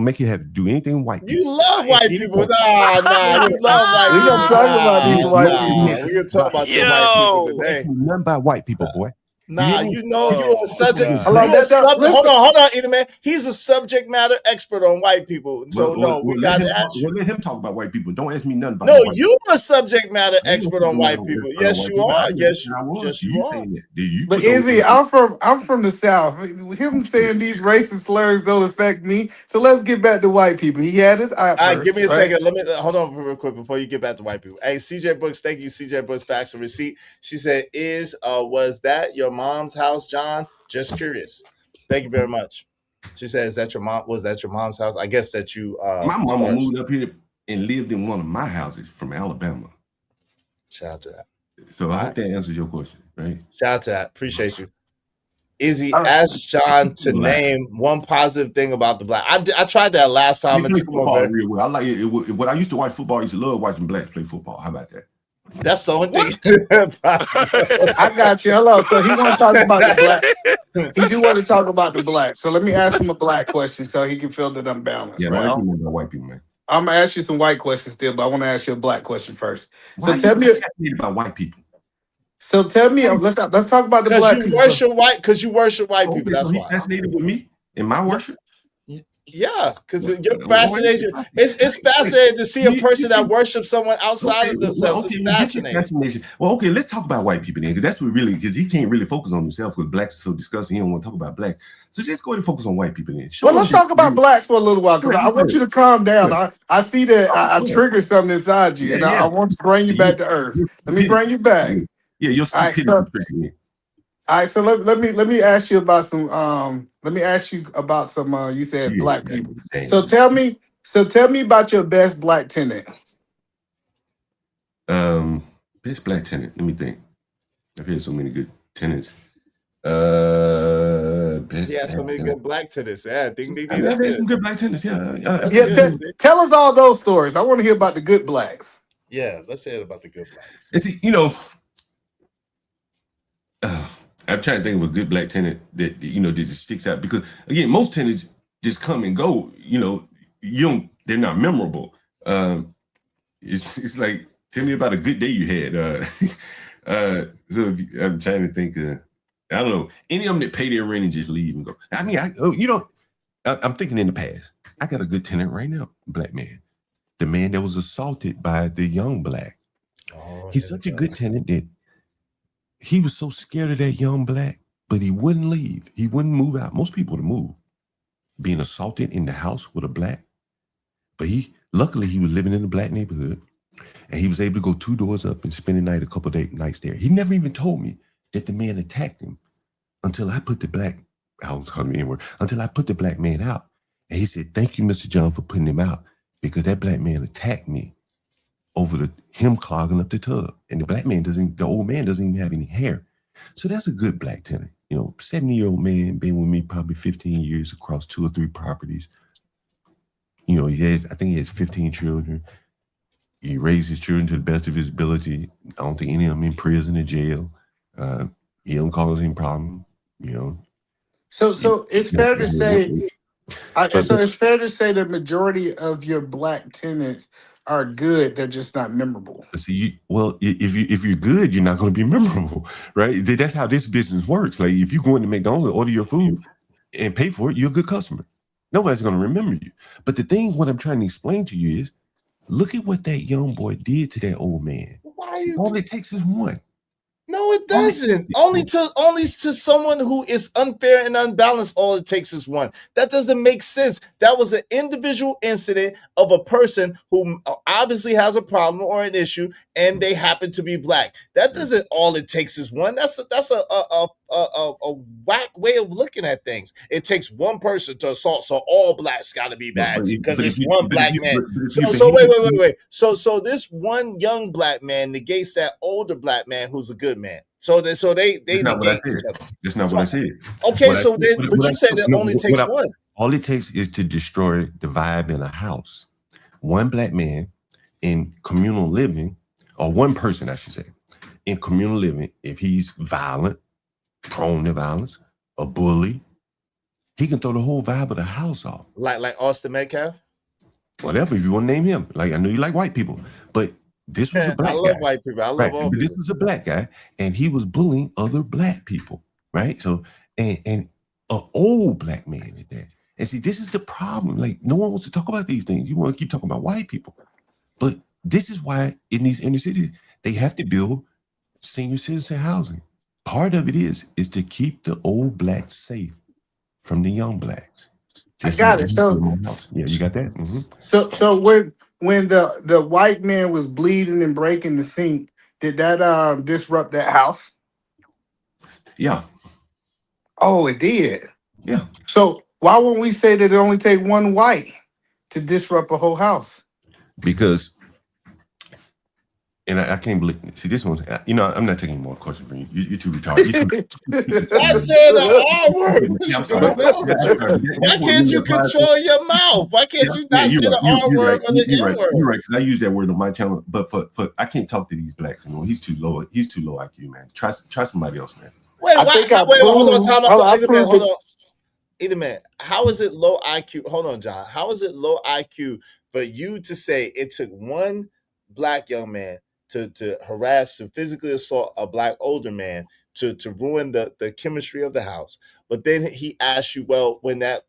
make it have to do anything white people. You love white people. Nah. You love white people. We're gonna talk about these white people. We're gonna talk about some white people today. Nothing about white people, boy. Nah, you're a subject. Hold on, either man. He's a subject matter expert on white people. So we got to ask you. Let him talk about white people. Don't ask me nothing about. No, you're a subject matter expert on white people. Yes, you are. Yes, you are. But Izzy, I'm from the South. Him saying these racist slurs don't affect me. So let's get back to white people. He had his eye. All right, give me a second. Let me hold on real quick before you get back to white people. Hey, CJ Brooks, thank you, CJ Brooks, facts and receipt. She said, was that your mom's house, John? Just curious. Thank you very much. She said, was that your mom's house? I guess that you my mama moved up here and lived in one of my houses from Alabama. Shout out to that. So I hope that answers your question, right? Shout out to that. Appreciate you. Izzy asked Sean to name one positive thing about the black. I tried that last time. They play football real well. I like it. When I used to watch football, I used to love watching blacks play football. How about that? That's the only thing. I got you. Hello. So he want to talk about the black. He do want to talk about the black. So let me ask him a black question so he can feel that I'm balanced. Yeah, right? I think about white people, man. I'm gonna ask you some white questions still, but I want to ask you a black question first. Why So tell me about white people. So tell me, let's talk about the black. Because you worship white people. That's why. Fascinated with me in my worship. Yeah, because your fascination. It's fascinating to see a person that worships someone outside of themselves. It's fascinating. Well, okay, let's talk about white people then, because that's what really, because he can't really focus on himself because blacks are so disgusting. He don't want to talk about blacks. So just go ahead and focus on white people then. Well, let's talk about blacks for a little while because I want you to calm down. I see that I triggered something inside you, and I want to bring you back to earth. Let me bring you back. Yeah, your stupidity. All right, so let me ask you about some you said black people. So tell me about your best black tenant. Best black tenant. Let me think. I've had so many good tenants. So many good black tenants. Yeah, ding. I've had some good black tenants. Tell us all those stories. I want to hear about the good blacks. Yeah, let's hear about the good blacks. It's I'm trying to think of a good black tenant that that just sticks out, because again, most tenants just come and go. They're not memorable. It's like, tell me about a good day you had. So I'm trying to think. I don't know, any of them that pay their rent and just leave and go. I mean, I'm thinking in the past. I got a good tenant right now, black man, the man that was assaulted by the young black. He's such a good tenant that he was so scared of that young black, but he wouldn't leave. He wouldn't move out. Most people would move, being assaulted in the house with a black. But luckily he was living in a black neighborhood, and he was able to go 2 doors up and spend the night, a couple of nights there. He never even told me that the man attacked him until I put the black, I was calling me N-word, until I put the black man out. And he said, "Thank you, Mr. John, for putting him out, because that black man attacked me over him clogging up the tub." And the old man doesn't even have any hair. So that's a good black tenant. 70-year-old man, been with me probably 15 years across 2 or 3 properties. I think he has 15 children. He raised his children to the best of his ability. I don't think any of them in prison or jail. He don't cause any problem, So it's fair to say, it's fair to say the majority of your black tenants are good. They're just not memorable. See, if you're good, you're not going to be memorable, right? That's how this business works. Like, if you go into McDonald's and order your food and pay for it, you're a good customer. Nobody's going to remember you. But the thing, what I'm trying to explain to you is, look at what that young boy did to that old man. All it takes is one. No, it doesn't. Only to someone who is unfair and unbalanced, all it takes is one. That doesn't make sense. That was an individual incident of a person who obviously has a problem or an issue, and they happen to be black. That doesn't. All it takes is one. That's a whack way of looking at things. It takes one person to assault, so all blacks got to be bad because it's one black man. So wait. So this one young black man negates that older black man who's a good man. So they negate each other. That's not what I said. Okay, but you said it only takes one. All it takes is to destroy the vibe in a house. One black man in communal living, or one person, I should say, in communal living, if he's violent, prone to violence, a bully, he can throw the whole vibe of the house off. Like Austin Metcalf? Whatever, if you want to name him. Like, I know you like white people, but this was a black guy. I love white people. I love all people. This was a black guy, and he was bullying other black people, right? So, and an old black man at that. And see, this is the problem. Like, no one wants to talk about these things. You want to keep talking about white people. But this is why in these inner cities, they have to build senior citizen housing. Part of it is to keep the old blacks safe from the young blacks. I got it. So yeah, you got that. Mm-hmm. So when the white man was bleeding and breaking the sink, did that disrupt that house? Yeah. Oh, it did. Yeah. So why won't we say that it only take one white to disrupt a whole house? Because And I can't believe. See, this one. I'm not taking more questions from you. You're too retarded. I said the R word. I'm sorry. Why can't you control your mouth? Why can't you not say the R word or the N word? You're right. Because I use that word on my channel. But for I can't talk to these blacks anymore. He's too low. He's too low IQ, man. Try somebody else, man. Wait, hold on, time out. Hold on. Either man, how is it low IQ? Hold on, John. How is it low IQ for you to say it took one black young man to harass, to physically assault a black older man to ruin the chemistry of the house? But then he asked you, well, when that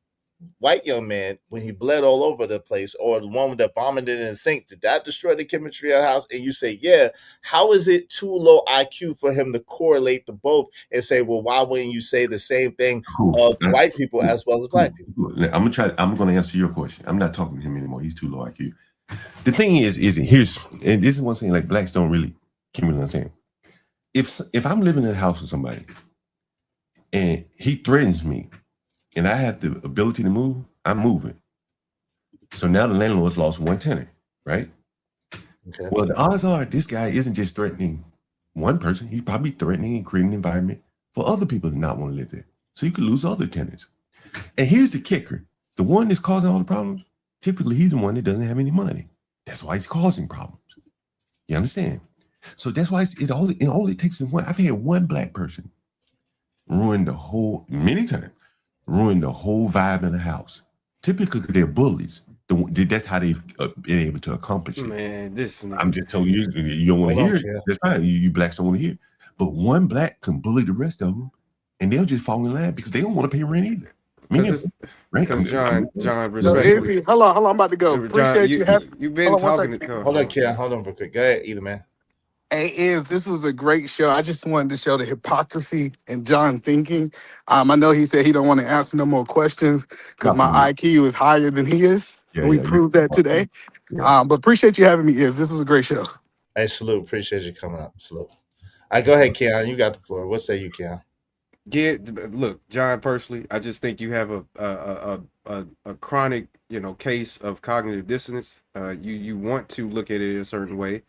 white young man, when he bled all over the place, or the one that vomited in the sink, did that destroy the chemistry of the house? And you say, yeah. How is it too low IQ for him to correlate the both and say, well, why wouldn't you say the same thing of white people as well as black people? I'm gonna answer your question. I'm not talking to him anymore. He's too low IQ. The thing is and this is one thing like blacks can't really understand. If I'm living in a house with somebody and he threatens me, and I have the ability to move, I'm moving. So now the landlord's lost one tenant, right? Okay. Well, the odds are this guy isn't just threatening one person. He's probably threatening and creating an environment for other people to not want to live there. So you could lose other tenants. And here's the kicker. The one that's causing all the problems, typically he's the one that doesn't have any money. That's why he's causing problems. You understand? So that's why all it takes is one. I've had one black person ruin the whole, many times, ruin the whole vibe in the house. Typically, they're bullies. That's how they've been able to accomplish it. Man, I'm just telling you, you don't want to hear it. That's fine. You blacks don't want to hear it. But one black can bully the rest of them, and they'll just fall in line because they don't want to pay rent either. Because John, respectfully. Hold on, I'm about to go. Appreciate you having. You've been talking. Hold on, Ken. Hold on real quick. Go ahead, either man. Hey, this was a great show. I just wanted to show the hypocrisy in John thinking. I know he said he don't want to answer no more questions because my IQ is higher than he is. And we proved that today. But appreciate you having me, This was a great show. Hey, salute. Appreciate you coming up. Salute. All right, go ahead, Keon. You got the floor. What say you, Keon? Yeah, look, John, personally, I just think you have a chronic, case of cognitive dissonance. You want to look at it a certain way.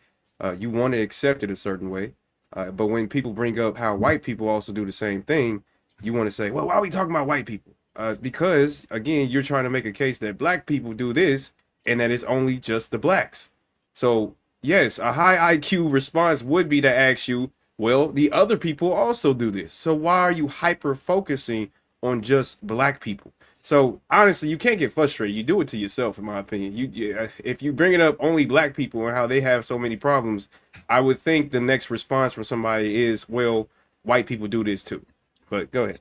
You want to accept it a certain way. But when people bring up how white people also do the same thing, you want to say, well, why are we talking about white people? Because, again, you're trying to make a case that black people do this and that it's only just the blacks. So, yes, a high IQ response would be to ask you, well, the other people also do this. So why are you hyper-focusing on just black people? So, honestly, you can't get frustrated. You do it to yourself, in my opinion. If you bring it up only black people and how they have so many problems, I would think the next response from somebody is, well, white people do this too. But go ahead.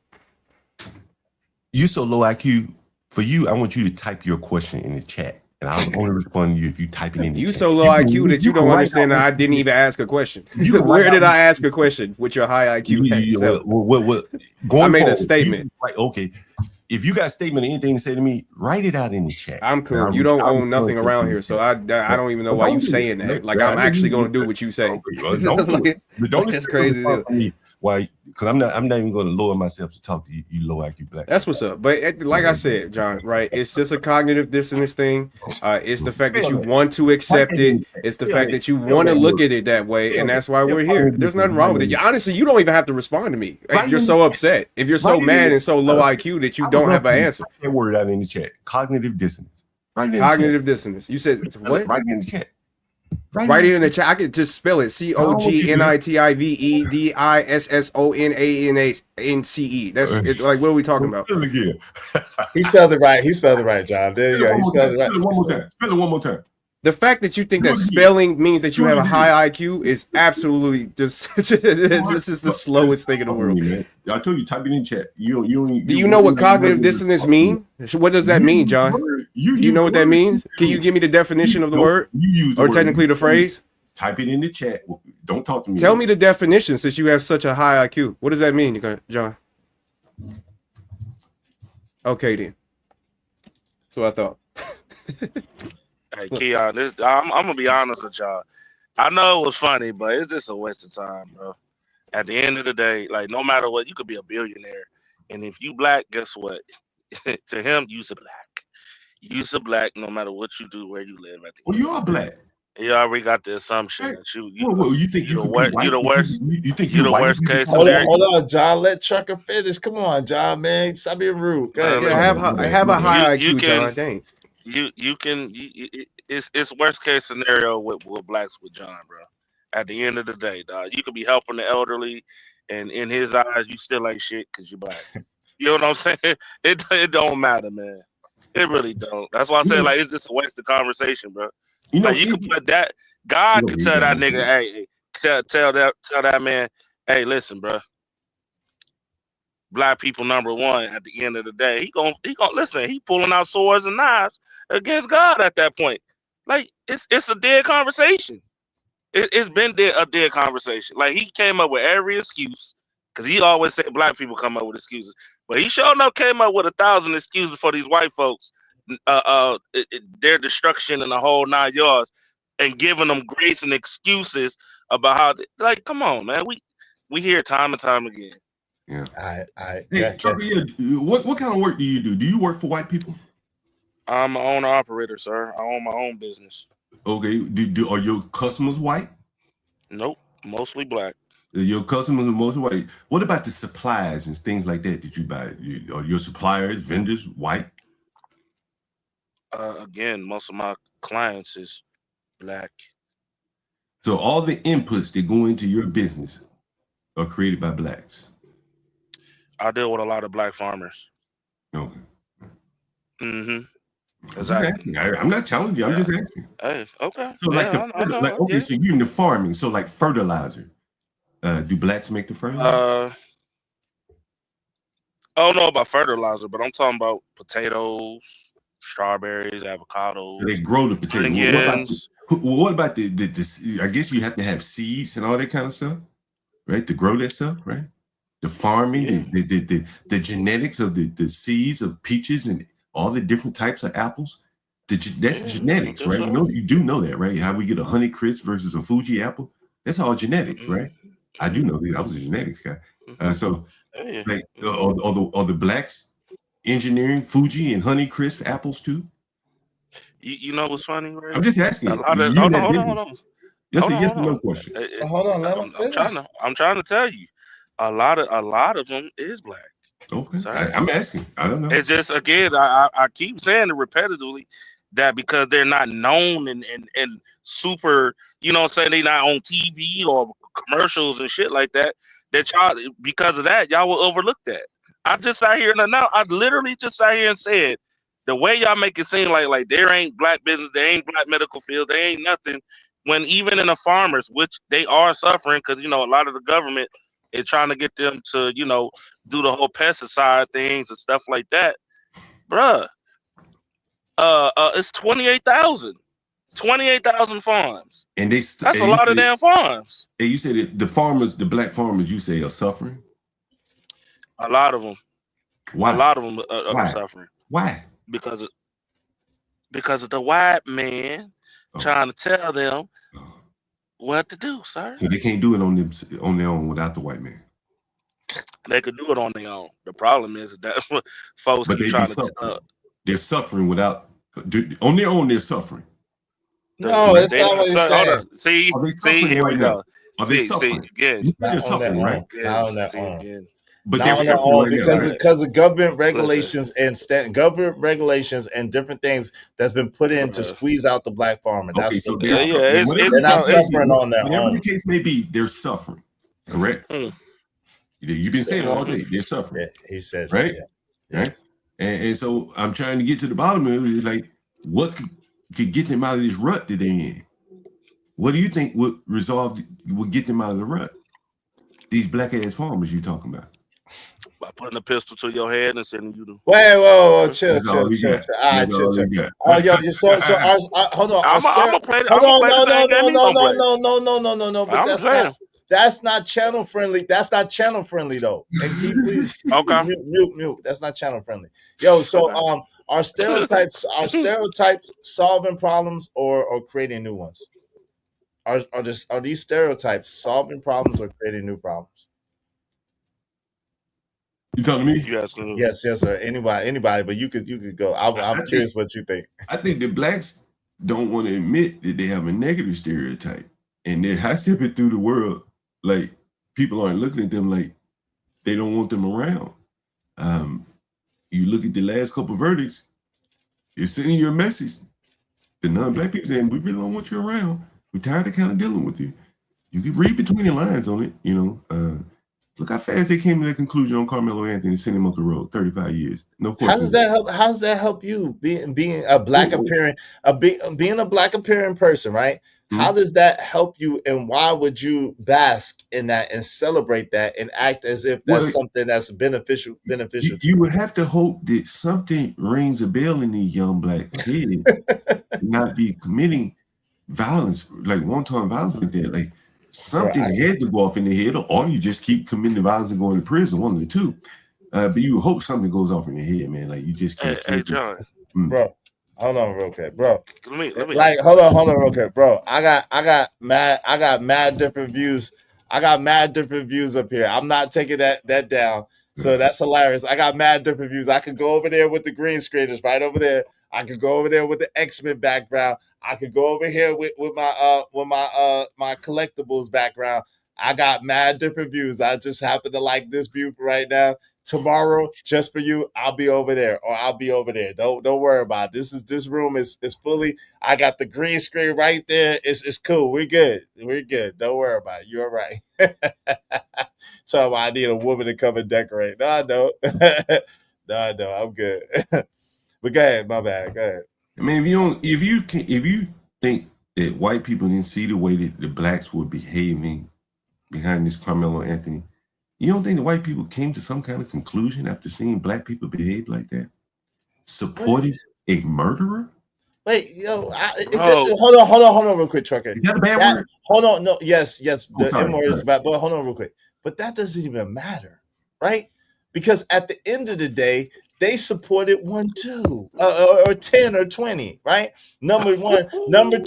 You so low IQ. For you, I want you to type your question in the chat. And I'll only respond to you if you type it in the chat. You so low IQ that you don't understand that I didn't even ask a question. Where did I ask a question with your high IQ? I made a statement. Okay. If you got a statement or anything to say to me, write it out in the chat. I'm cool. You don't own nothing around here, so I don't even know why you saying that. Like I'm actually going to do what you say. That's crazy. Why? Because I'm not even going to lower myself to talk to you low IQ black. That's what's up. But like I said, John, right? It's just a cognitive dissonance thing. It's the fact that you want to accept it. It's the fact that you want to look at it that way, and that's why we're here. There's nothing wrong with it. Honestly, you don't even have to respond to me if you're so upset. If you're so mad and so low IQ that you don't have an answer. That word out in the chat. Cognitive dissonance. Cognitive dissonance. You said what? Right in the chat. Right here in the chat. I could just spell it. COGNITIVEDISSONANANCE. That's it, like, what are we talking about? He spelled it right. He spelled it right, John. There you go. He spelled it right. Spell it one more time. The fact that you think that spelling means that you have a high IQ is absolutely just this is the slowest thing in the world. I told you, type it in chat. Do you know what cognitive dissonance mean? What does that mean, John? Do you know what that means? Can you give me the definition of the word? Or technically the phrase? Type it in the chat. Don't talk to me. Tell me the definition since you have such a high IQ. What does that mean, John? Okay then. So I thought. Hey, Keon, I'm gonna be honest with y'all. I know it was funny, but it's just a waste of time, bro. At the end of the day, like no matter what, you could be a billionaire, and if you black, guess what? To him, you's a black. You's a black, no matter what you do, where you live. Well, you are black. You already got the assumption Right. that you You think you the could be worst. white? You the worst. You think You you're the white? worst case Hold scenario. on, John. Let Trucker finish. Come on, John, man. Stop being rude. Go ahead. Man, Yeah, have a high IQ, John. Dang. It's worst case scenario with blacks with John, bro. At the end of the day, dog, you could be helping the elderly, and in his eyes, you still ain't shit because you're black. You know what I'm saying? It don't matter, man. It really don't. That's why I say like it's just a waste of conversation, bro. You know, Like you could put that. God could tell that nigga, hey, tell that man, hey, listen, bro. Black people number one. At the end of the day, he gonna listen. He pulling out swords and knives against God at that point. Like it's a dead conversation. It's been a dead conversation. Like he came up with every excuse because he always said black people come up with excuses, but he sure enough came up with 1,000 excuses for these white folks, their destruction in the whole 9 yards, and giving them grace and excuses about how. Like, come on, man. We hear it time and time again. Yeah. I Hey, Trucker, what kind of work do you do? Do you work for white people? I'm an owner operator, sir. I own my own business. Okay. Are your customers white? Nope, mostly black. Your customers are mostly white. What about the supplies and things like that you buy? Are your suppliers, vendors white? Again, most of my clients is black. So all the inputs that go into your business are created by blacks. I deal with a lot of black farmers. Okay. Mm-hmm. Exactly. I'm not challenging you. I'm just asking. Hey, okay. So Yeah, so you're in the farming. So like fertilizer. Do blacks make the fertilizer? I don't know about fertilizer, but I'm talking about potatoes, strawberries, avocados. So they grow the potato. Onions. What about the I guess you have to have seeds and all that kind of stuff, right? To grow that stuff, right? The farming, the genetics of the seeds of peaches and all the different types of apples. That's genetics, right? You do know that, right? How we get a Honey Crisp versus a Fuji apple. That's all genetics, right? I do know that. I was a genetics guy. So like are the blacks engineering Fuji and Honey Crisp apples too? You know what's funny, right? I'm just asking. Hold on. That's a yes or no question. Hold on, let him finish. I'm trying to tell you, a lot of them is black. Okay, I'm asking. I don't know. It's just again, I keep saying it repetitively that because they're not known and super, you know what I'm saying, they not on TV or commercials and shit like that. That y'all, because of that, y'all will overlook that. I just sat here and now I literally just sat here and said the way y'all make it seem like there ain't black business, there ain't black medical field, there ain't nothing. When even in the farmers, which they are suffering because a lot of the government is trying to get them to do the whole pesticide things and stuff like that, bruh. It's 28,000 farms, and that's a lot of damn farms. And you said the farmers, the black farmers, you say are suffering. A lot of them. Why? A lot of them are suffering. Why? Because of the white man trying to tell them what to do, sir. So they can't do it on their own without the white man. They could do it on their own. The problem is that folks keep trying to. They're suffering without on their own. They're suffering. No, that's not what he's saying. See, here we go. Are they suffering? Again, they're suffering, right? Not on their own. But they're suffering because of government regulations government regulations and different things that's been put in to squeeze out the black farmer. That's so they're not suffering on their whatever own. the case may be, they're suffering. Correct. You've been saying all day they're suffering. Yeah, he said right. Yeah. Right. And so I'm trying to get to the bottom of it. Like, what could get them out of this rut that they're in? What do you think would get them out of the rut? These black ass farmers you talking about? By putting a pistol to your head and sending you to. Wait, whoa, chill. All right, chill. Oh, yo, so hold on. I'm gonna play the No. But that's not channel friendly. That's not channel friendly though. And keep please mute. That's not channel friendly. Yo, so are stereotypes solving problems or creating new ones? Are these stereotypes solving problems or creating new problems? You talking to me? Yes, sir. Anybody, but you could go. I'm curious what you think. I think the blacks don't want to admit that they have a negative stereotype, and they're high stepping through the world like people aren't looking at them like they don't want them around. You look at the last couple verdicts, you're sending you a message. The non-black people saying, we really don't want you around. We're tired of kind of dealing with you. You can read between the lines on it, Look how fast they came to that conclusion on Carmelo Anthony and sent him off the road, 35 years. No How question. does that help? How does that help you being a black appearing being a black appearing person, right? How does that help you, and why would you bask in that and celebrate that and act as if that's something that's beneficial to You would have to hope that something rings a bell in these young black kids, not be committing violence, like wanton violence like that. Like something has to go off in the head, or you just keep committing violence and going to prison, one of the two. But you hope something goes off in your head, man. Like you just can't. Hey, John. Bro, hold on real quick, bro. Let me like hold on real quick, bro. I got mad different views. I got mad different views up here. I'm not taking that down. So that's hilarious. I got mad different views. I could go over there with the green screeners right over there. I could go over there with the X-Men background. I could go over here with my collectibles background. I got mad different views. I just happen to like this view right now. Tomorrow, just for you, I'll be over there, or I'll be over there. Don't worry about it. This room is fully. I got the green screen right there. It's cool. We're good. We're good. Don't worry about it. You're right. So I need a woman to come and decorate. No, I don't. No, I'm good. But go ahead, my bad. Go ahead. I mean, if you think that white people didn't see the way that the blacks were behaving behind this Carmelo Anthony, you don't think the white people came to some kind of conclusion after seeing black people behave like that? Supporting a murderer? Wait, hold on real quick, Trucker. Is that a bad word? Hold on, no, yes, the sorry, M word is bad, but hold on real quick. But that doesn't even matter, right? Because at the end of the day, they supported 1, 2, or 10 or 20, right? Number one, number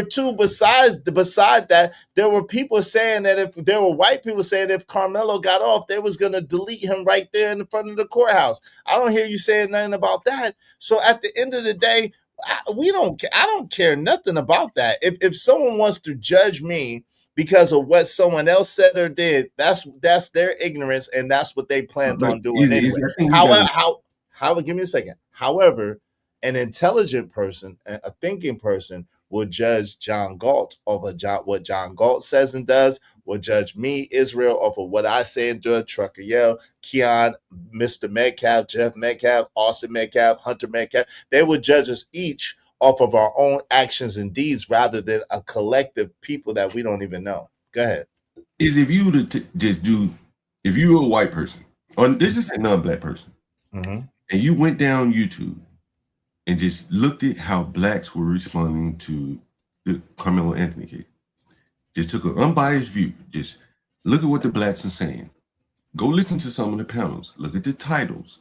two. Beside that, there were people saying that if there were white people saying if Carmelo got off, they was gonna delete him right there in the front of the courthouse. I don't hear you saying nothing about that. So at the end of the day, I don't care nothing about that. If someone wants to judge me because of what someone else said or did, that's their ignorance, and that's what they planned on doing anyway. However, give me a second. However, an intelligent person, a thinking person, will judge John Galt over what John Galt says and does, will judge me, Israel, over what I say and do, Trucker Yell, Keon, Mr. Metcalf, Jeff Metcalf, Austin Metcalf, Hunter Metcalf. They will judge us each off of our own actions and deeds rather than a collective people that we don't even know. Go ahead. Is if you were to just do, if you were a white person, or this is a non-black person, and you went down YouTube and just looked at how blacks were responding to the Carmelo Anthony case, just took an unbiased view, just look at what the blacks are saying. Go listen to some of the panels. Look at the titles.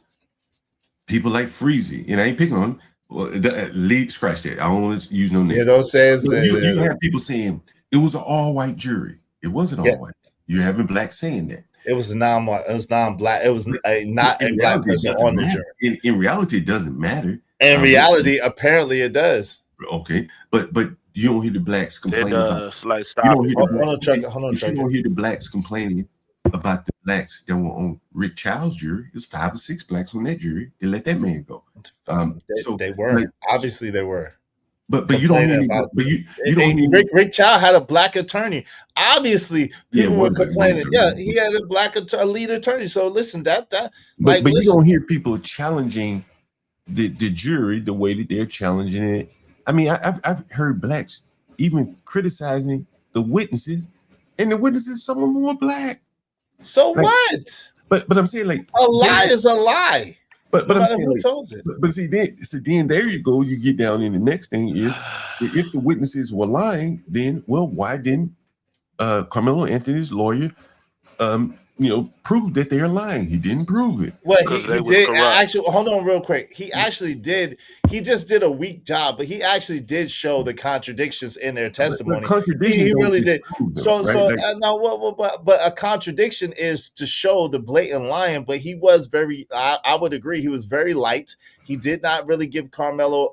People like Freezy, and I ain't picking on lead. Scratch that. I don't want to use no name. Yeah, don't say it's you have people saying it was an all-white jury. It wasn't all white. You're having blacks saying that. It was non-black. It was not a black person on the jury. In reality, it doesn't matter. In reality, apparently it does. Okay, but you don't hear the blacks complaining. It does. Like stop. Hold on, Trucker. You don't hear the blacks complaining about the blacks that were on Rick Child's jury. There's 5 or 6 blacks on that jury. They let that man go. They were. Obviously, they were. But you don't hear about. But you don't hear Rick Child had a black attorney. Obviously, people were complaining. Yeah, he had a lead attorney. So listen, but you don't hear people challenging the jury the way that they're challenging it. I mean, I've heard blacks even criticizing the witnesses, and the witnesses, some of them were black. So what? But I'm saying, like, a lie is a lie. But I'm saying, who tells it? But see, then there you go. You get down in the next thing is, if the witnesses were lying, then why didn't Carmelo Anthony's lawyer, prove that they are lying? He didn't prove it. Well, he did actually. Hold on, real quick. He actually did. He just did a weak job, but he actually did show the contradictions in their testimony. He really did. But a contradiction is to show the blatant lying. But he was very. I would agree. He was very light. He did not really give Carmelo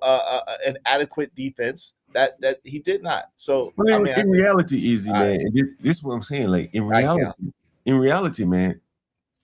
an adequate defense. That he did not. So Well, I mean, in reality, Easy all right, man, and this is what I'm saying. Like in I can't. reality, man,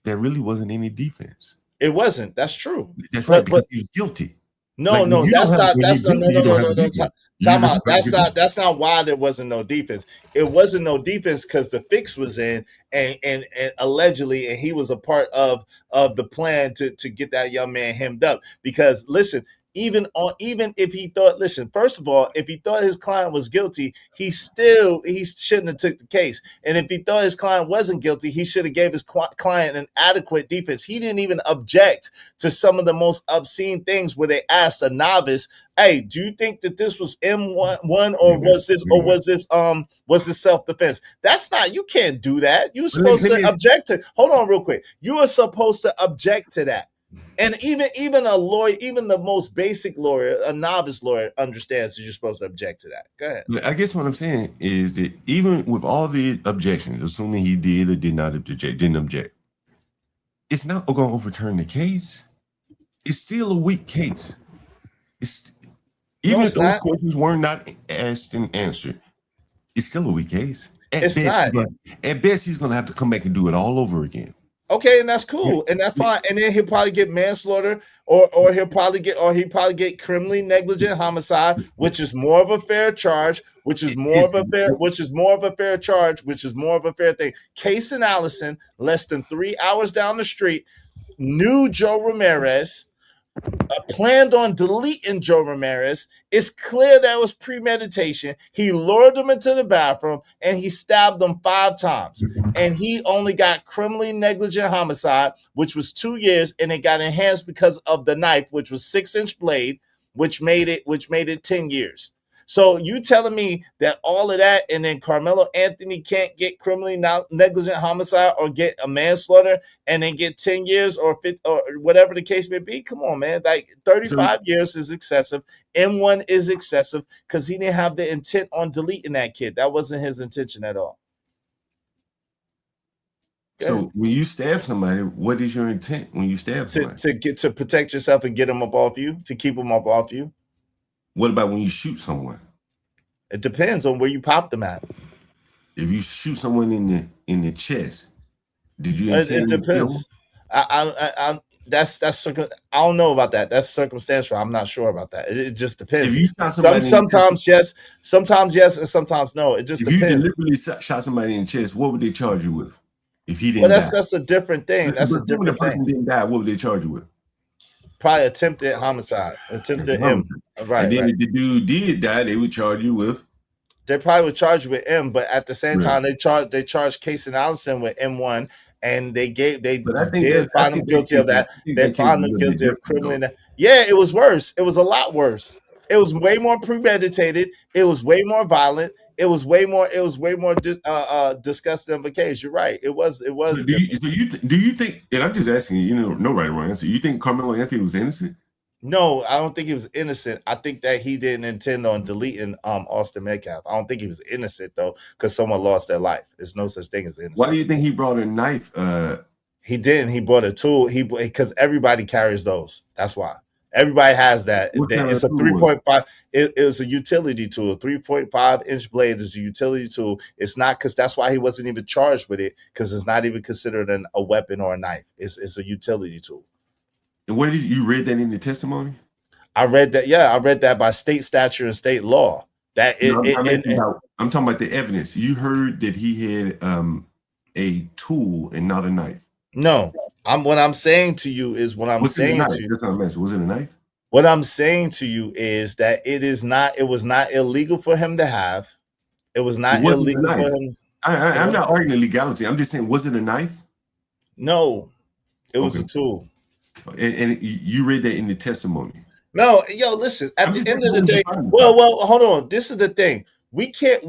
there really wasn't any defense. It wasn't. That's true. That's right, because But he was guilty. no, Like when no, you don't that's have not. when That's you're not. No, guilty, no, you don't no, have no, a no. defense. You Time just out. gotta That's get not. That's not why there wasn't no defense. It wasn't no defense because the fix was in, and allegedly, and he was a part of the plan to get that young man hemmed up. Because listen, even if he thought, listen, first of all, if he thought his client was guilty, he shouldn't have took the case. And if he thought his client wasn't guilty, he should have gave his client an adequate defense. He didn't even object to some of the most obscene things where they asked a novice, "Hey, do you think that this was M1 or was this self-defense?" That's not, you can't do that. You're supposed to object to, hold on real quick. You are supposed to object to that. And even a lawyer, even the most basic lawyer, a novice lawyer understands that you're supposed to object to that. Go ahead. I guess what I'm saying is that even with all the objections, assuming he did or did not didn't object, it's not going to overturn the case. It's still a weak case. Even if those questions were not asked and answered, it's still a weak case. At best, he's going to have to come back and do it all over again. Okay, and that's cool, and that's fine. And then he'll probably get manslaughter, or he'll probably get criminally negligent homicide, which is more of a fair charge, which is more of a fair thing. Case in Allison, less than 3 hours down the street, knew Joe Ramirez, planned on deleting Joe Ramirez. It's clear that was premeditation. He lured him into the bathroom and he stabbed him 5 times. And he only got criminally negligent homicide, which was 2 years, and it got enhanced because of the knife, which was 6-inch blade, which made it 10 years. So you telling me that all of that, and then Carmelo Anthony can't get criminally negligent homicide or get a manslaughter and then get 10 years or 50, or whatever the case may be? Come on, man. Like 35 years is excessive. M1 is excessive because he didn't have the intent on deleting that kid. That wasn't his intention at all. So when you stab somebody, what is your intent when you stab somebody? To protect yourself and get them up off you, to keep them up off you. What about when you shoot someone? It depends on where you pop them at. If you shoot someone in the chest, did you intend it depends. I don't know about that. That's circumstantial. I'm not sure about that. It just depends. If you shot somebody sometimes yes, and sometimes no. It just depends. If you deliberately shot somebody in the chest, what would they charge you with? If he didn't die. Well, that's a different thing. That's a different thing. Person didn't die, what would they charge you with? Probably attempted homicide. Attempted M. Right. And then right. if the dude did die, they would charge you with. They probably would charge you with M, but at the same time, they charged Case and Allison with M1, and they did find him guilty of that. They found him guilty of criminal. Yeah, it was worse. It was a lot worse. It was way more premeditated. It was way more violent. It was way more disgusting of a case. You're right. It was. So do you think? And I'm just asking you. No right or wrong answer. You think Carmelo Anthony was innocent? No, I don't think he was innocent. I think that he didn't intend on deleting Austin Metcalf. I don't think he was innocent though, because someone lost their life. There's no such thing as innocent. Why do you think he brought a knife? He didn't. He brought a tool. Because everybody carries those. That's why. Everybody has that. It's a 3.5. It was a utility tool. A 3.5-inch blade is a utility tool. It's not, because that's why he wasn't even charged with it, because it's not even considered a weapon or a knife. It's a utility tool. And where did you read that in the testimony? I read that. Yeah, I read that by state statute and state law. I'm talking about the evidence. You heard that he had a tool and not a knife. No, what I'm saying to you is what I'm saying to you. That's not a mess. Was it a knife? What I'm saying to you is that it was not illegal for him to have. It was not illegal for him. I'm not arguing legality. I'm just saying, was it a knife? No, it was a tool. And you read that in the testimony. No, listen, at the end of the day, well, hold on. This is the thing. We can't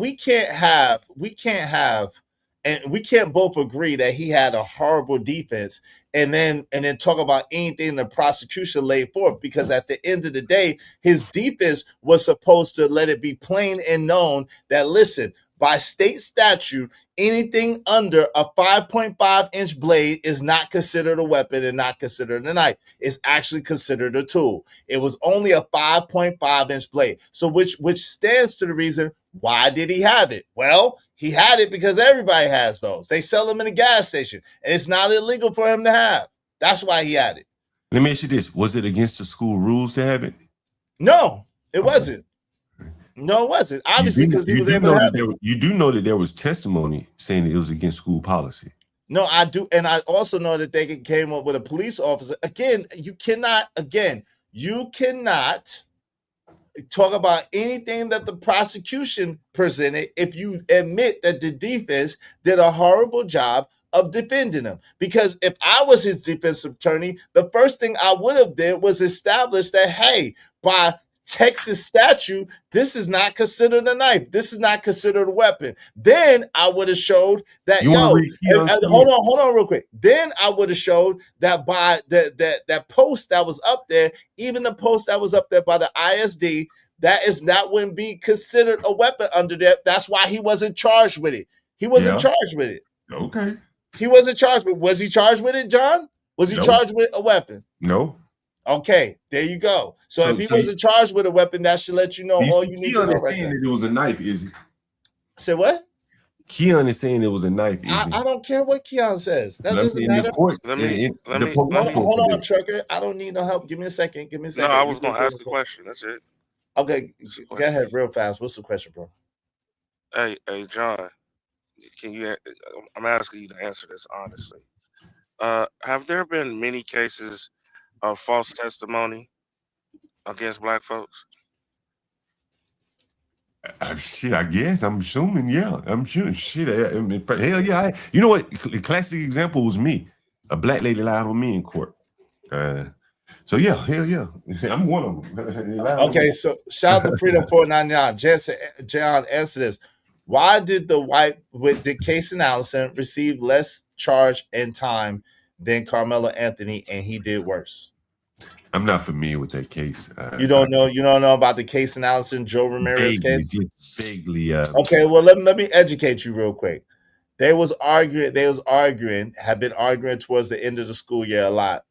both agree that he had a horrible defense and then talk about anything the prosecution laid forth, because at the end of the day, his defense was supposed to let it be plain and known that, listen, By state statute, anything under a 5.5-inch blade is not considered a weapon and not considered a knife. It's actually considered a tool. It was only a 5.5-inch blade. So which stands to the reason, why did he have it? Well, he had it because everybody has those. They sell them in a gas station. And it's not illegal for him to have. That's why he had it. Let me ask you this. Was it against the school rules to have it? No, it wasn't. No, it wasn't. Obviously, because he was able to have it. You do know that there was testimony saying that it was against school policy. No, I do. And I also know that they came up with a police officer. Again, you cannot talk about anything that the prosecution presented if you admit that the defense did a horrible job of defending him. Because if I was his defensive attorney, the first thing I would have did was establish that, hey, by Texas statute, this is not considered a knife. This is not considered a weapon. Then I would have showed that, hold on real quick. Then I would have showed that by that post that was up there, even the post that was up there by the ISD, that wouldn't be considered a weapon under there. That's why he wasn't charged with it. He wasn't charged with it. Okay. He wasn't charged with. Was he charged with it, John? Was he charged with a weapon? No. Okay, there you go. So if he wasn't charged with a weapon, that should let you know all you need to know right there. That it was a knife, is it? Say what? Keon is saying it was a knife. I don't care what Keon says. That doesn't matter. Hold on, Trucker. I don't need no help. Give me a second. No, I was going to ask a question. That's it. Okay, go ahead real fast. What's the question, bro? Hey, John, I'm asking you to answer this honestly. Have there been many cases of false testimony against black folks? I guess. I'm assuming, yeah. I'm sure. Hell yeah. You know what? The classic example was me. A black lady lied on me in court. So yeah, hell yeah. I'm one of them. Okay, so shout out to Freedom 499. John, answer this. Why did did Casey Allison receive less charge and time than Carmelo Anthony, and he did worse? I'm not familiar with that case. You don't know about the Casey Allison, Joe Ramirez case? Vaguely. Okay, well let me educate you real quick. They was arguing, have been arguing towards the end of the school year a lot.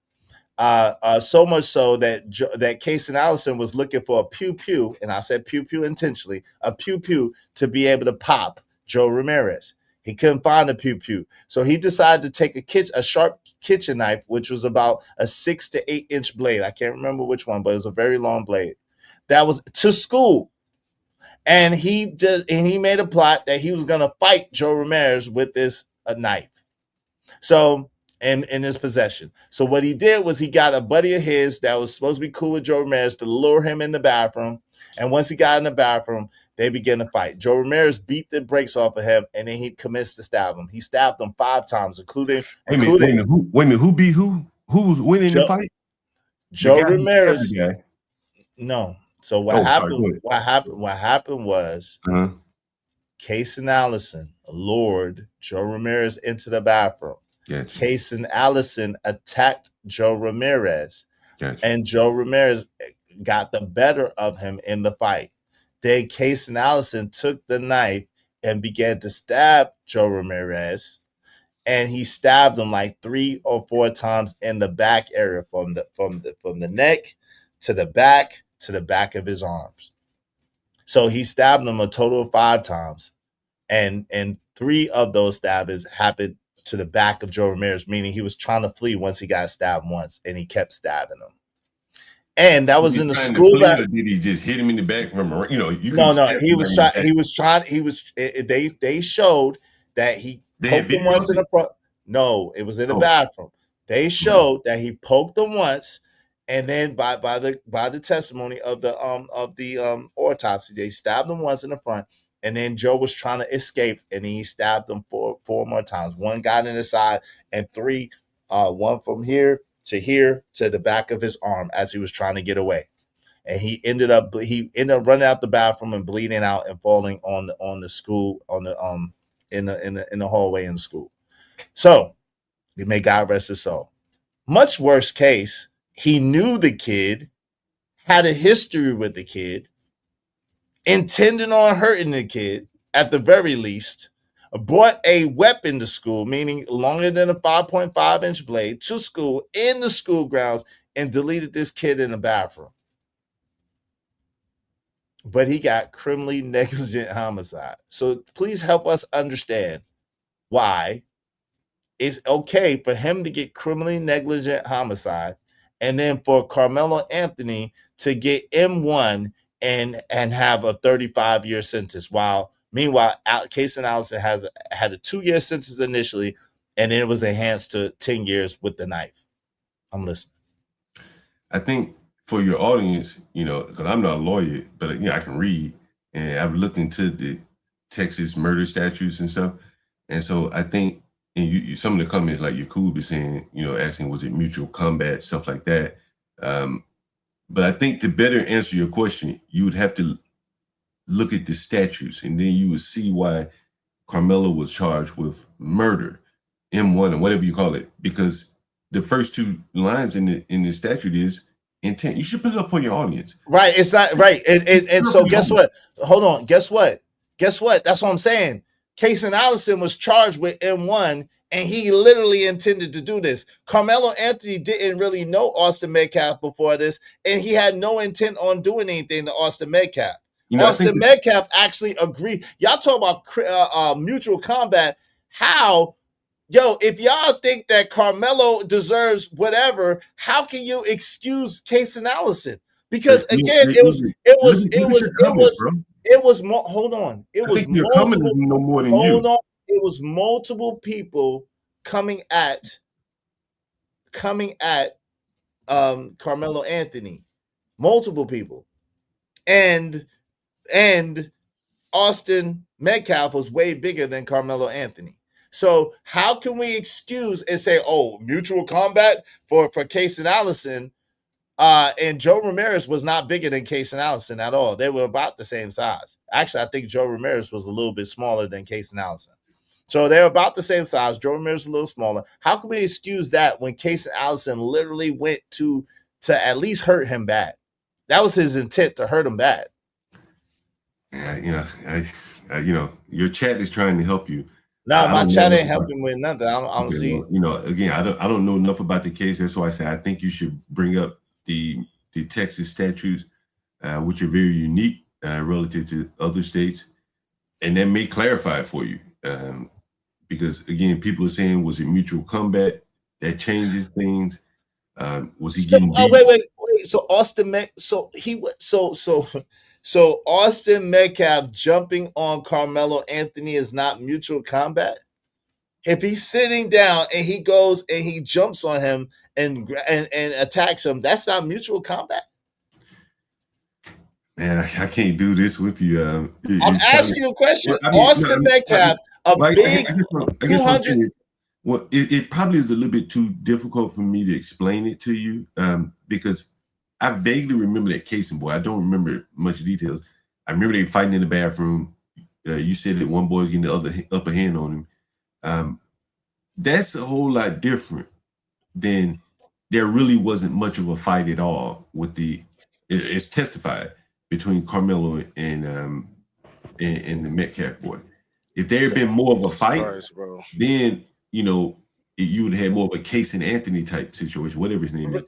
So much so that Casey Allison was looking for a pew-pew, and I said pew-pew intentionally, a pew-pew to be able to pop Joe Ramirez. He couldn't find a pew-pew. So he decided to take a sharp kitchen knife, which was about a 6 to 8 inch blade. I can't remember which one, but it was a very long blade. That was to school. And he made a plot that he was going to fight Joe Ramirez with this knife. So, in his possession. So what he did was he got a buddy of his that was supposed to be cool with Joe Ramirez to lure him in the bathroom. And once he got in the bathroom, they began to fight. Joe Ramirez beat the brakes off of him, and then he commenced to stab him. He stabbed him 5 times, including. Wait a minute, who beat who? Who was winning the fight? Joe Ramirez. No. So what happened was Casey Allison lured Joe Ramirez into the bathroom. Gotcha. Casey Allison attacked Joe Ramirez, Gotcha. and Joe Ramirez got the better of him in the fight. Then Casey Allison took the knife and began to stab Joe Ramirez, and he stabbed him like 3 or 4 times in the back area, from the neck to the back of his arms. So he stabbed him a total of 5 times, and 3 of those stabbings happened to the back of Joe Ramirez, meaning he was trying to flee once he got stabbed once, and he kept stabbing him. And that was in the school. Did he just hit him in the back? No. He was trying. They showed that he poked him once in the front. No, it was in the bathroom. They showed that he poked him once, and then by the testimony of the autopsy, they stabbed him once in the front. And then Joe was trying to escape, and then he stabbed him 4 more times. 1 got in the side, and 3, 1 from here to the back of his arm as he was trying to get away. And he ended up running out the bathroom and bleeding out and falling on the school in the hallway in the school. So, may God rest his soul. Much worse case, he knew the kid, had a history with the kid, intending on hurting the kid, at the very least, brought a weapon to school, meaning longer than a 5.5-inch blade, to school in the school grounds and deleted this kid in the bathroom. But he got criminally negligent homicide. So please help us understand why it's okay for him to get criminally negligent homicide and then for Carmelo Anthony to get M1 and have a 35-year sentence, while meanwhile Casey Allison had a 2-year sentence initially, and then it was enhanced to 10 years with the knife. I'm listening. I think for your audience, because I'm not a lawyer, but I can read, and I've looked into the Texas murder statutes and stuff, and so I think, and you some of the comments like Yakub is saying, asking was it mutual combat, stuff like that. But I think to better answer your question, you would have to look at the statutes, and then you would see why Carmelo was charged with murder, M1 or whatever you call it, because the first two lines in the statute is intent. You should put it up for your audience. Right. It's not right. And so guess what? Hold on. Guess what? That's what I'm saying. Casey Allison was charged with M1, and he literally intended to do this. Carmelo Anthony didn't really know Austin Metcalf before this, and he had no intent on doing anything to Austin Metcalf. Austin Metcalf actually agreed. Y'all talk about mutual combat. How? Yo, if y'all think that Carmelo deserves whatever, how can you excuse Casey Allison? Because again, it was more. Hold on, it was multiple. No more than hold on, it was multiple people coming at Carmelo Anthony, multiple people, and Austin Metcalf was way bigger than Carmelo Anthony. So how can we excuse and say, oh, mutual combat for Casey Allison? And Joe Ramirez was not bigger than Casey Allison at all. They were about the same size. Actually, I think Joe Ramirez was a little bit smaller than Casey Allison. So they're about the same size. Joe Ramirez is a little smaller. How can we excuse that when Casey Allison literally went to at least hurt him bad? That was his intent, to hurt him bad. Yeah, your chat is trying to help you. No, my chat ain't helping with nothing. I don't see. Well, again, I don't know enough about the case. That's why I say I think you should bring up the Texas statutes, which are very unique relative to other states, and that may clarify it for you. Because again, people are saying, was it mutual combat? That changes things. Was he getting beat? Wait. So So Austin Metcalf jumping on Carmelo Anthony is not mutual combat? If he's sitting down and he goes and he jumps on him and attacks him, that's not mutual combat? Man, I can't do this with you. I'm asking you a question. Austin Metcalf, big 200. Well, it probably is a little bit too difficult for me to explain it to you because I vaguely remember that case, and boy, I don't remember much details. I remember they fighting in the bathroom. You said that one boy's getting the upper hand on him. That's a whole lot different than there really wasn't much of a fight at all with it's testified between Carmelo and the Metcalf boy. If there had been more of a fight, then you would have had more of a Casey Anthony type situation, whatever his name is.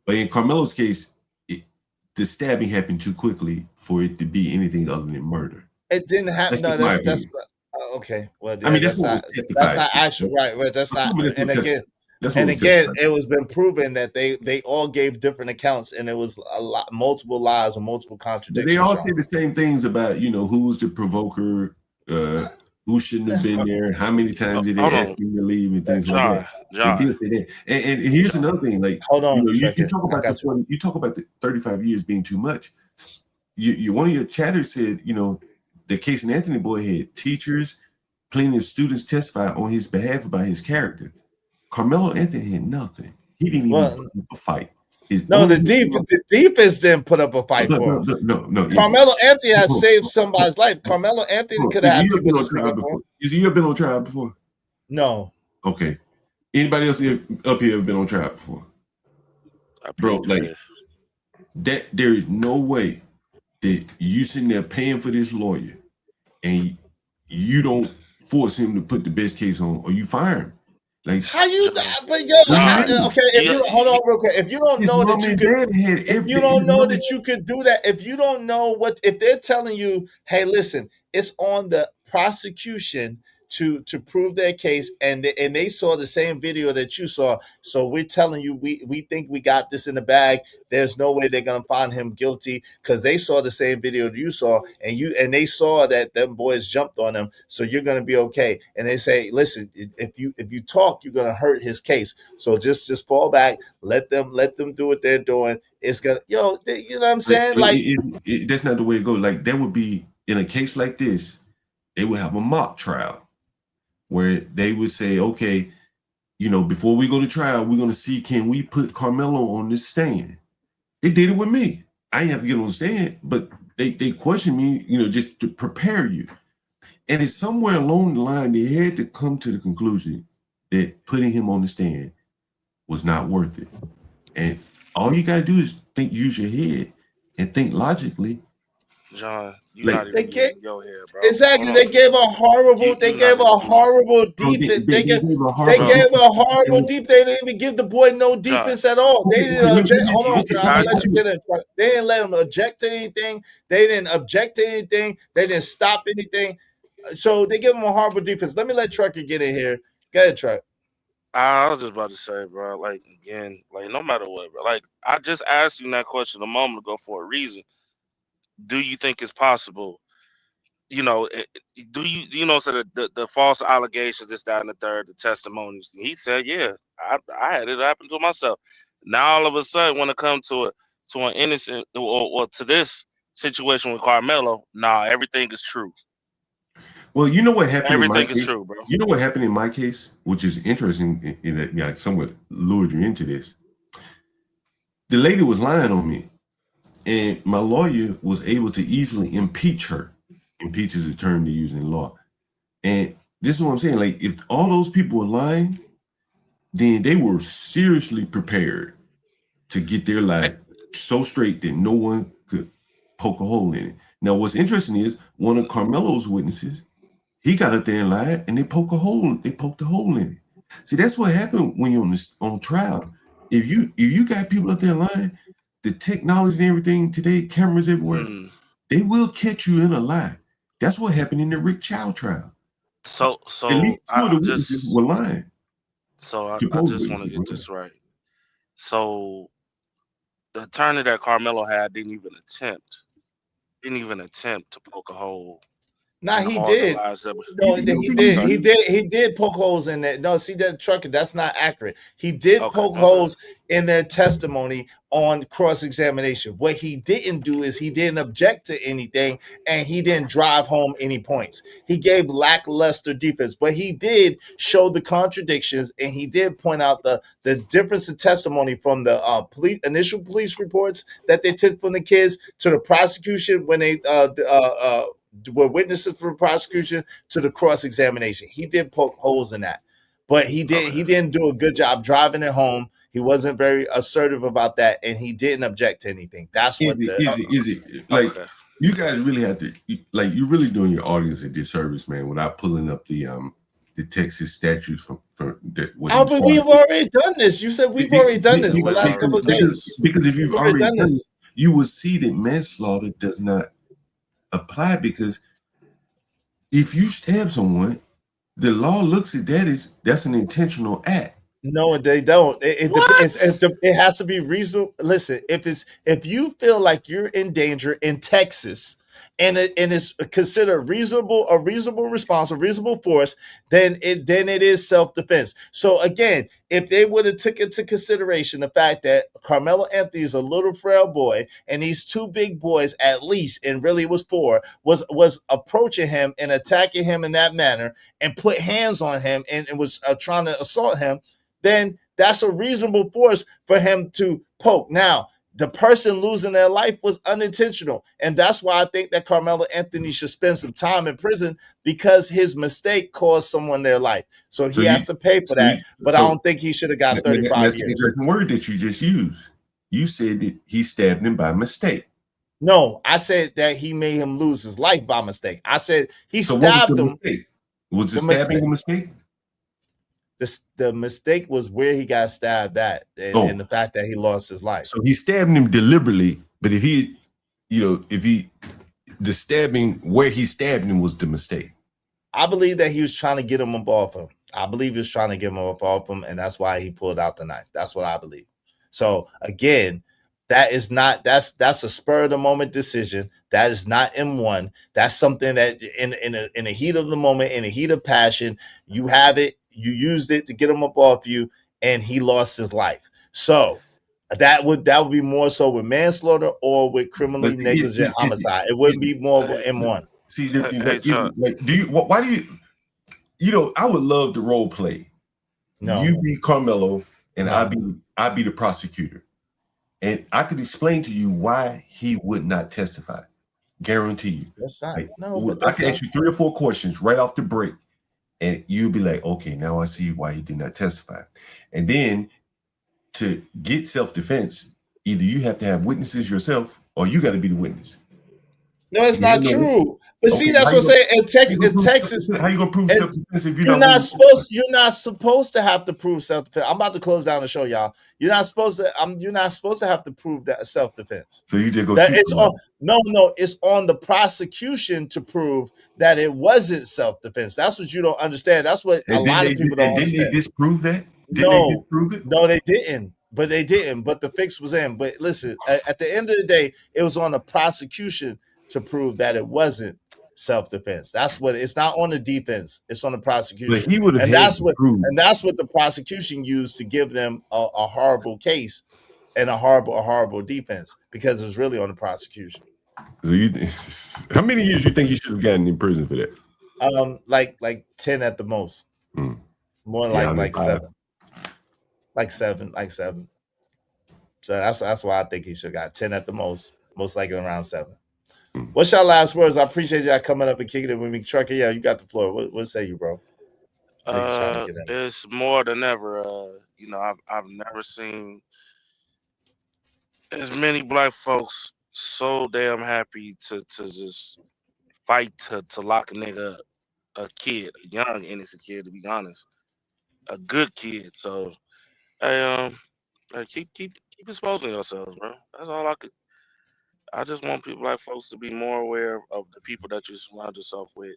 But in Carmelo's case, the stabbing happened too quickly for it to be anything other than murder. It didn't happen. No, that's okay. Well, yeah, that's not actual, right? That's not. And again, it was been proven that they all gave different accounts, and it was multiple lies or multiple contradictions. They all say the same things about who was the provoker, who shouldn't have been there, how many times did they ask him to leave, and things like that. And here's another thing. Like, hold on, you talk about you talk about the 35 years being too much. You one of your chatters said, the Casey Anthony boy had teachers, plenty of students testify on his behalf about his character. Carmelo Anthony had nothing. He didn't even put up a fight. The defense didn't put up a fight for him. No. Carmelo Anthony has saved somebody's life. Carmelo Anthony could have had people to speak up for him. Has he ever been on trial before? No. Okay. Anybody else up here have been on trial before? Bro, like that, there is no way that you sitting there paying for this lawyer and you don't force him to put the best case on, or you fire him. Like how you? But yo, okay. If you hold on real quick, if you don't know that you could, if you don't know that you could do that, if you don't know if they're telling you, hey, listen, it's on the prosecution to prove their case, and they saw the same video that you saw, so we're telling you we think we got this in the bag. There's no way they're gonna find him guilty because they saw the same video that you saw, and they saw that them boys jumped on him, so you're gonna be okay. And they say, listen, if you talk, you're gonna hurt his case. So just fall back, let them do what they're doing. It's gonna you know what I'm saying? Like that's not the way it goes. Like that would be in a case like this, they would have a mock trial where they would say, okay, before we go to trial, we're going to see, can we put Carmelo on this stand? They did it with me. I didn't have to get on the stand, but they questioned me, just to prepare you. And it's somewhere along the line, they had to come to the conclusion that putting him on the stand was not worth it. And all you got to do is use your head and think logically. John, you not even using your head, bro. Exactly. They gave a horrible. They gave a horrible defense. They gave a horrible defense. They didn't even give the boy no defense at all. They didn't object. Hold on, I'm gonna let you get in. They didn't let him object to anything. They didn't object to anything. They didn't stop anything. So they give him a horrible defense. Let me let Trucker get in here. Go ahead, Truck. I was just about to say, bro. Like again, like no matter what, bro. Like I just asked you that question a moment ago for a reason. Do you think it's possible? Do you so the false allegations, this, that, and the third, the testimonies? He said, yeah, I had it happen to myself. Now all of a sudden, when it comes to an innocent or to this situation with Carmelo, nah, everything is true. Well, you know what happened. Everything is true, bro. You know what happened in my case, which is interesting. In that, somewhat lured you into this. The lady was lying on me. And my lawyer was able to easily impeach her. Impeach is a term they use in law. And this is what I'm saying. Like, if all those people were lying, then they were seriously prepared to get their lie so straight that no one could poke a hole in it. Now, what's interesting is one of Carmelo's witnesses, he got up there and lied, and they poked a hole. They poked a hole in it. See, that's what happened when you're on trial. If you got people up there lying, the technology and everything today, cameras everywhere, they will catch you in a lie. That's what happened in the Rick Child trial. So at least two of the witnesses were lying. So I just want to get this right. So the attorney that Carmelo had didn't even attempt to poke a hole. Nah, he did. No, he did poke holes in there. No, see that Trucker, that's not accurate. He did poke holes in their testimony on cross-examination. What he didn't do is he didn't object to anything, and he didn't drive home any points. He gave lackluster defense, but he did show the contradictions, and he did point out the difference in testimony from the initial police reports that they took from the kids to the prosecution when they were witnesses for the prosecution to the cross-examination. He did poke holes in that, but he didn't do a good job driving it home. He wasn't very assertive about that, and he didn't object to anything. That's what like you guys really have to you're really doing your audience a disservice, man, without pulling up the Texas statutes from that. But we've already done this. You said we've already done this in the last couple of days. Because if you've already done this, you will see that manslaughter does not apply, because if you stab someone, the law looks at that's an intentional act. No, they don't. It depends. It has to be reasonable. Listen, if you feel like you're in danger in Texas, and it's considered a reasonable response, a reasonable force, then it is self-defense. So again, if they would have took into consideration the fact that Carmelo Anthony is a little frail boy, and these two big boys at least, and really it was four, was approaching him and attacking him in that manner, and put hands on him and was trying to assault him, then that's a reasonable force for him to poke. Now, the person losing their life was unintentional. And that's why I think that Carmelo Anthony should spend some time in prison, because his mistake caused someone their life. So he has to pay for that. But I don't think he should have got 35 years. That's the word that you just used. You said that he stabbed him by mistake. No, I said that he made him lose his life by mistake. I said he So what was stabbed the him. mistake? Was the The stabbing mistake. a mistake? The mistake was where he got stabbed at, and the fact that he lost his life. So he stabbed him deliberately, but if he, the stabbing where he stabbed him was the mistake. I believe that he was trying to get him off him. I believe he was trying to get him off him, and that's why he pulled out the knife. That's what I believe. So again, that's a spur of the moment decision. That is not M1. That's something that in the heat of the moment, in the heat of passion, you have it, you used it to get him up off you, and he lost his life. So that would be more so with manslaughter or with criminally negligent homicide. It wouldn't be more with M1. See, do you? Why do you? I would love to role play. No. You be Carmelo, and No. I'd be the prosecutor, and I could explain to you why he would not testify. Guarantee you. That's not. I can ask you 3 or 4 questions right off the break, and you'll be like, okay, now I see why he did not testify. And then to get self-defense, either you have to have witnesses yourself, or you got to be the witness. No, it's not true. But see, that's what I'm saying. In Texas, how you gonna prove self-defense if you're not supposed to have to prove self-defense? I'm about to close down the show, y'all. You're not supposed to have to prove that self-defense. So you just go that shoot it's somebody. it's on the prosecution to prove that it wasn't self-defense. That's what you don't understand. That's what a lot of people don't understand. Didn't they disprove that? No, they didn't. But they didn't. But the fix was in. But listen, at the end of the day, it was on the prosecution to prove that it wasn't self-defense. That's what it's not on the defense. It's on the prosecution. But he would have and had that's to what prove. and that's what the prosecution used to give them a horrible case and a horrible defense, because it was really on the prosecution. So how many years you think he should have gotten in prison for that? Like 10 at the most. More like 7. Like 7. So that's why I think he should have got 10 at the most likely around 7. What's your last words? I appreciate y'all coming up and kicking it with me. Trucker, yeah, you got the floor. What say you, bro? It's more than ever. I've never seen as many black folks so damn happy to just fight to lock a nigga up, a kid, a young innocent kid, to be honest, a good kid. So, hey, keep exposing yourselves, bro. That's all I could. I just want people like folks to be more aware of the people that you surround yourself with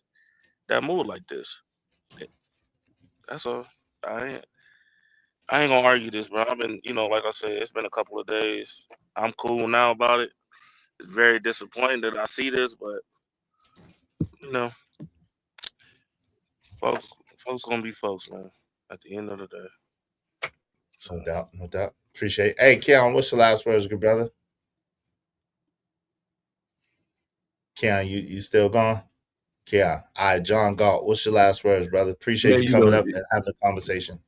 that move like this. That's all. I ain't gonna argue this, bro. I've been, like I said, it's been a couple of days. I'm cool now about it. It's very disappointing that I see this, but folks gonna be folks, man. At the end of the day. So, no doubt. Appreciate it. Hey, Keon, what's your last words, good brother? Keon, you still gone? Keon. All right, John Galt, what's your last words, brother? Appreciate you coming up and having a conversation.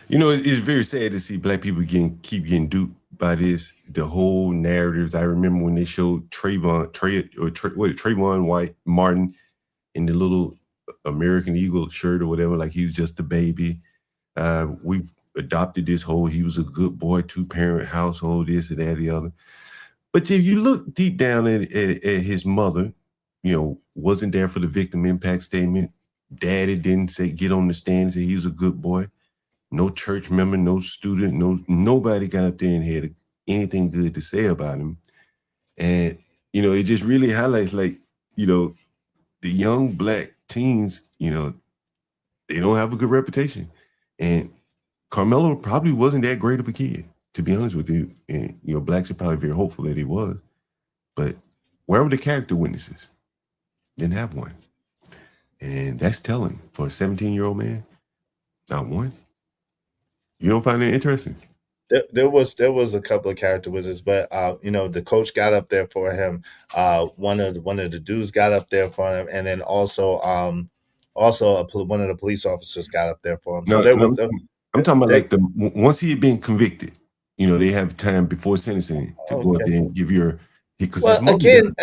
It's very sad to see black people keep getting duped by this. The whole narratives. I remember when they showed Trayvon White Martin in the little American Eagle shirt or whatever, like he was just a baby. We adopted this whole he was a good boy, 2-parent household, this and that, the other. But if you look deep down at his mother, wasn't there for the victim impact statement. Daddy didn't say get on the stand and say he was a good boy. No church member, no student, nobody got up there and had anything good to say about him. And, it just really highlights the young black teens, they don't have a good reputation. And Carmelo probably wasn't that great of a kid, to be honest with you. And, blacks are probably very hopeful that he was. But where were the character witnesses? Didn't have one. And that's telling for a 17-year-old man. Not one. You don't find that interesting? There was a couple of character wizards, but the coach got up there for him. One of the dudes got up there for him, and then also one of the police officers got up there for him. So I'm talking about once he had been convicted, they have time before sentencing to go up there and give your. Again,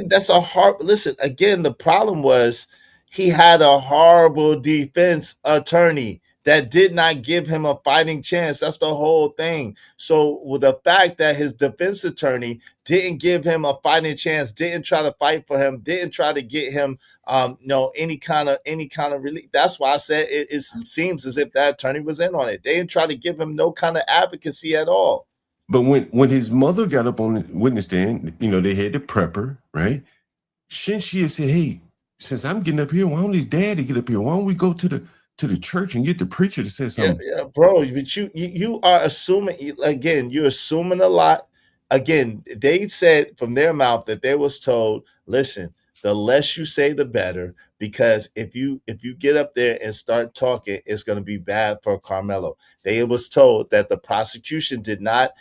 that's a hard. Listen, again, the problem was he had a horrible defense attorney that did not give him a fighting chance. That's the whole thing. So with the fact that his defense attorney didn't give him a fighting chance, didn't try to fight for him, didn't try to get him any kind of relief. That's why I said it seems as if that attorney was in on it. They didn't try to give him no kind of advocacy at all. But when his mother got up on the witness stand, they had to prep her, right? Shouldn't she have said, "Hey, since I'm getting up here, why don't his daddy get up here? Why don't we go to the church and get the preacher to say something?" Yeah, bro. But you are assuming again. You're assuming a lot. Again, they said from their mouth that they was told, "Listen, the less you say, the better." Because if you get up there and start talking, it's going to be bad for Carmelo. They was told that the prosecution did not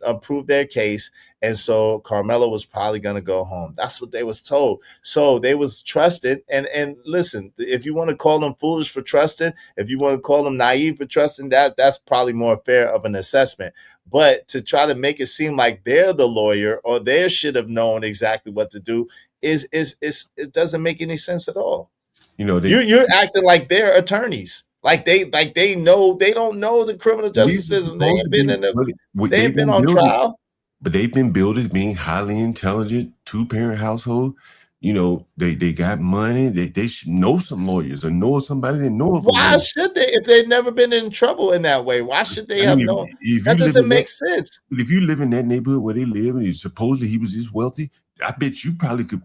approve their case, and so Carmelo was probably going to go home. That's what they was told. So they was trusted. And listen, if you want to call them foolish for trusting, if you want to call them naive for trusting, that's probably more fair of an assessment. But to try to make it seem like they're the lawyer or they should have known exactly what to do is it doesn't make any sense at all. You're acting like they're attorneys. Like they know they don't know the criminal justice system. They ain't been they ain't been on trial. But they've been billed as being highly intelligent, 2-parent household. They got money. They should know some lawyers or know somebody that knows. Why should they if they've never been in trouble in that way? Why should they have known? That doesn't make sense. If you live in that neighborhood where they live and supposedly he was this wealthy, I bet you probably could.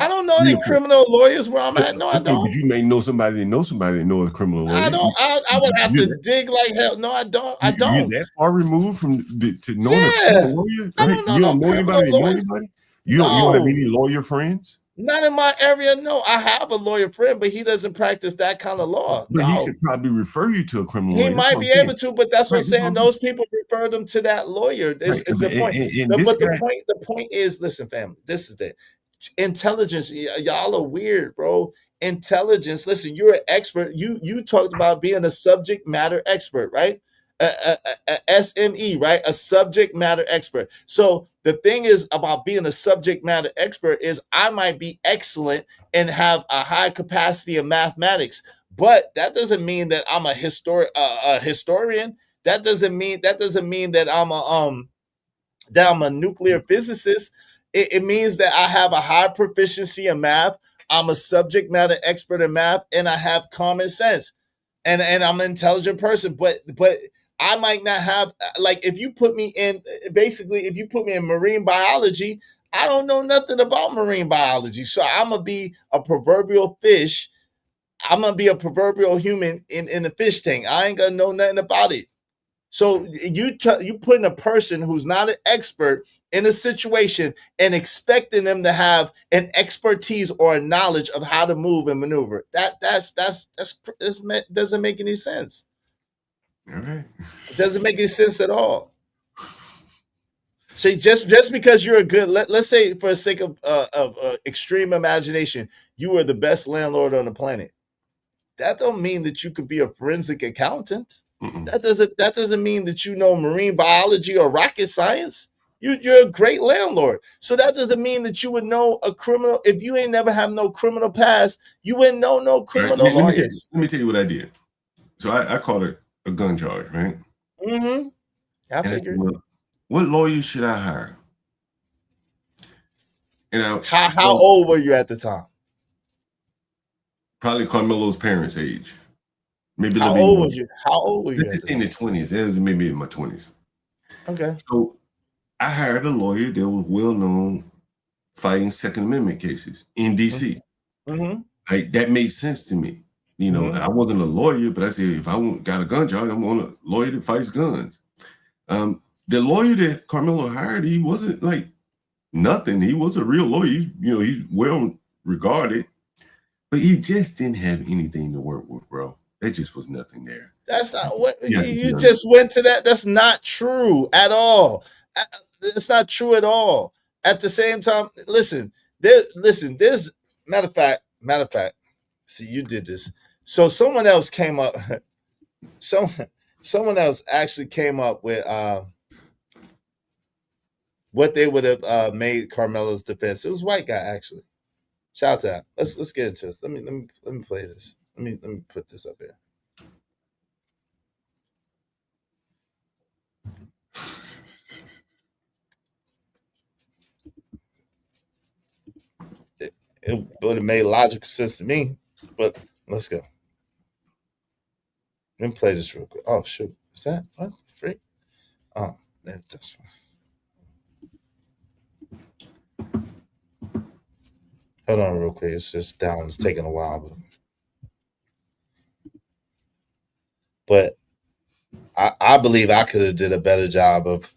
I don't know any criminal lawyers where I'm at. No, I don't. But you may know somebody that knows a criminal lawyer. I don't. I would have to dig like hell. No, I don't. I don't. You're that far removed from to knowing a criminal lawyer? I don't know You don't no know anybody that knows anybody? You don't have any lawyer friends? Not in my area. No, I have a lawyer friend, but he doesn't practice that kind of law. But he should probably refer you to a criminal lawyer. He might be able to, but that's what I'm saying. Those people refer them to that lawyer. This is the point. The point is, listen, family, this is the intelligence. Y'all are weird, bro. Intelligence. Listen, you're an expert. You talked about being a subject matter expert, right? A SME, right? A subject matter expert. So the thing is about being a subject matter expert is I might be excellent and have a high capacity in mathematics, but that doesn't mean that I'm a historian. That doesn't mean that I'm a nuclear physicist. It means that I have a high proficiency in math. I'm a subject matter expert in math, and I have common sense, and I'm an intelligent person. But I might not have, like, if you put me in marine biology, I don't know nothing about marine biology. So I'm gonna be a proverbial fish. I'm gonna be a proverbial human in the fish tank. I ain't gonna know nothing about it. So you putting a person who's not an expert in a situation and expecting them to have an expertise or a knowledge of how to move and maneuver. That doesn't make any sense. All right. It doesn't make any sense at all. See, just because you're a good, let's say for the sake of extreme imagination, you are the best landlord on the planet. That don't mean that you could be a forensic accountant. That doesn't mean that you know marine biology or rocket science. You're a great landlord. So that doesn't mean that you would know a criminal. If you ain't never have no criminal past, you wouldn't know no criminal lawyers. Let me tell you what I did. So I called it a gun charge, right? Mm-hmm. I figured. What lawyer should I hire? And how old were you at the time? Probably Carmelo's parents' age. Maybe How old were you? How old were you? This is in the 20s. It was maybe in my 20s. Okay. So I hired a lawyer that was well known fighting Second Amendment cases in DC. Mm-hmm. Like, that made sense to me. I wasn't a lawyer, but I said, if I got a gun charge, I'm on a lawyer that fights guns. The lawyer that Carmelo hired, he wasn't like nothing. He was a real lawyer. He's well regarded, but he just didn't have anything to work with, bro. There just was nothing there. That's not what you just went to that. That's not true at all. It's not true at all. At the same time, listen, there's matter of fact, see, you did this. So someone else came up, someone else actually came up with what they would have made Carmelo's defense. It was a white guy, actually. Shout out to that. Let's get into this. Let me play this. Let me put this up here. It would have made logical sense to me. But let's go. Let me play this real quick. Oh shoot, is that what the freak? Oh, that's fine. Hold on real quick. It's just down. It's taking a while, but I believe I could have did a better job of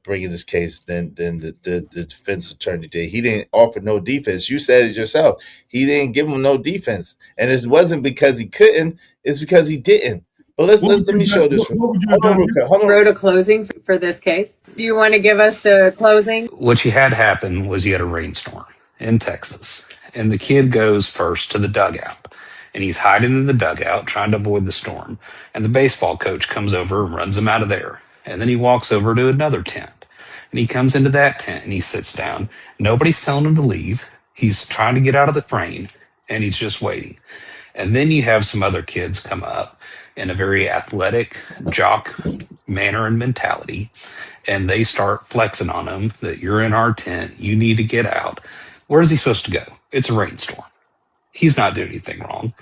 bringing this case than the defense attorney did. He didn't offer no defense. You said it yourself. He didn't give him no defense, and it wasn't because he couldn't. It's because he didn't. But let me show this. Hold on real quick. Hold on. Wrote a closing for this case. Do you want to give us the closing? What you had happen was you had a rainstorm in Texas, and the kid goes first to the dugout, and he's hiding in the dugout trying to avoid the storm. And the baseball coach comes over and runs him out of there. And then he walks over to another tent, and he comes into that tent and he sits down. Nobody's telling him to leave. He's trying to get out of the rain, and he's just waiting. And then you have some other kids come up in a very athletic, jock manner and mentality, and they start flexing on him that you're in our tent, you need to get out. Where is he supposed to go? It's a rainstorm. He's not doing anything wrong.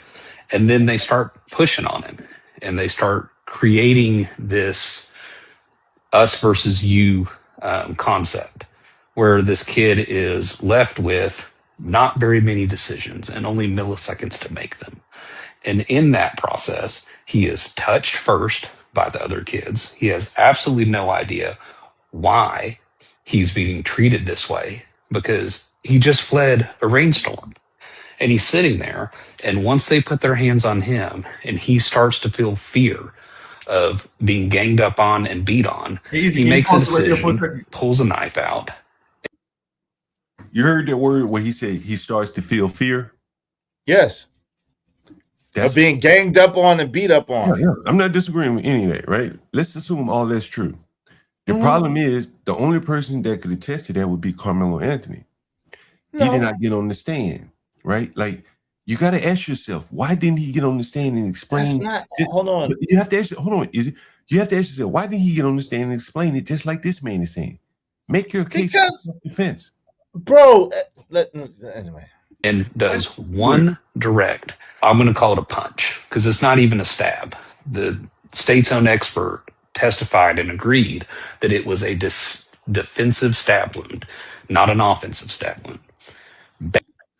And then they start pushing on him, and they start creating this us versus you concept, where this kid is left with not very many decisions and only milliseconds to make them. And in that process, he is touched first by the other kids. He has absolutely no idea why he's being treated this way, because he just fled a rainstorm. And he's sitting there, and once they put their hands on him and he starts to feel fear of being ganged up on and beat on, he makes a decision, pulls a knife out. You heard that word where he said he starts to feel fear? Yes. Of being ganged up on and beat up on. Yeah. I'm not disagreeing with any of that, right? Let's assume all that's true. The problem is the only person that could attest to that would be Carmelo Anthony. No. He did not get on the stand, right? Like, you got to ask yourself, why didn't he get on the stand and explain? Hold on. You have to ask. Hold on. You have to ask yourself, why didn't he get on the stand and explain it just like this man is saying? Make your case for self-defense, bro. Anyway. And does one direct, I'm going to call it a punch, because it's not even a stab. The state's own expert testified and agreed that it was a defensive stab wound, not an offensive stab wound.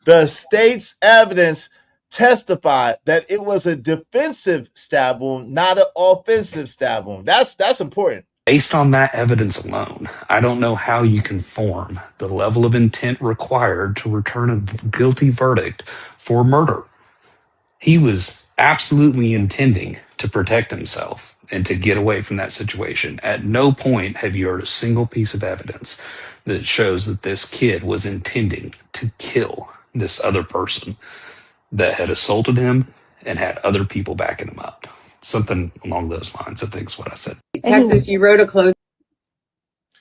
The state's evidence testified that it was a defensive stab wound, not an offensive stab wound. That's important. Based on that evidence alone, I don't know how you can form the level of intent required to return a guilty verdict for murder. He was absolutely intending to protect himself and to get away from that situation. At no point have you heard a single piece of evidence that shows that this kid was intending to kill this other person that had assaulted him and had other people backing him up. Something along those lines, I think is what I said. Texas, you wrote a closing.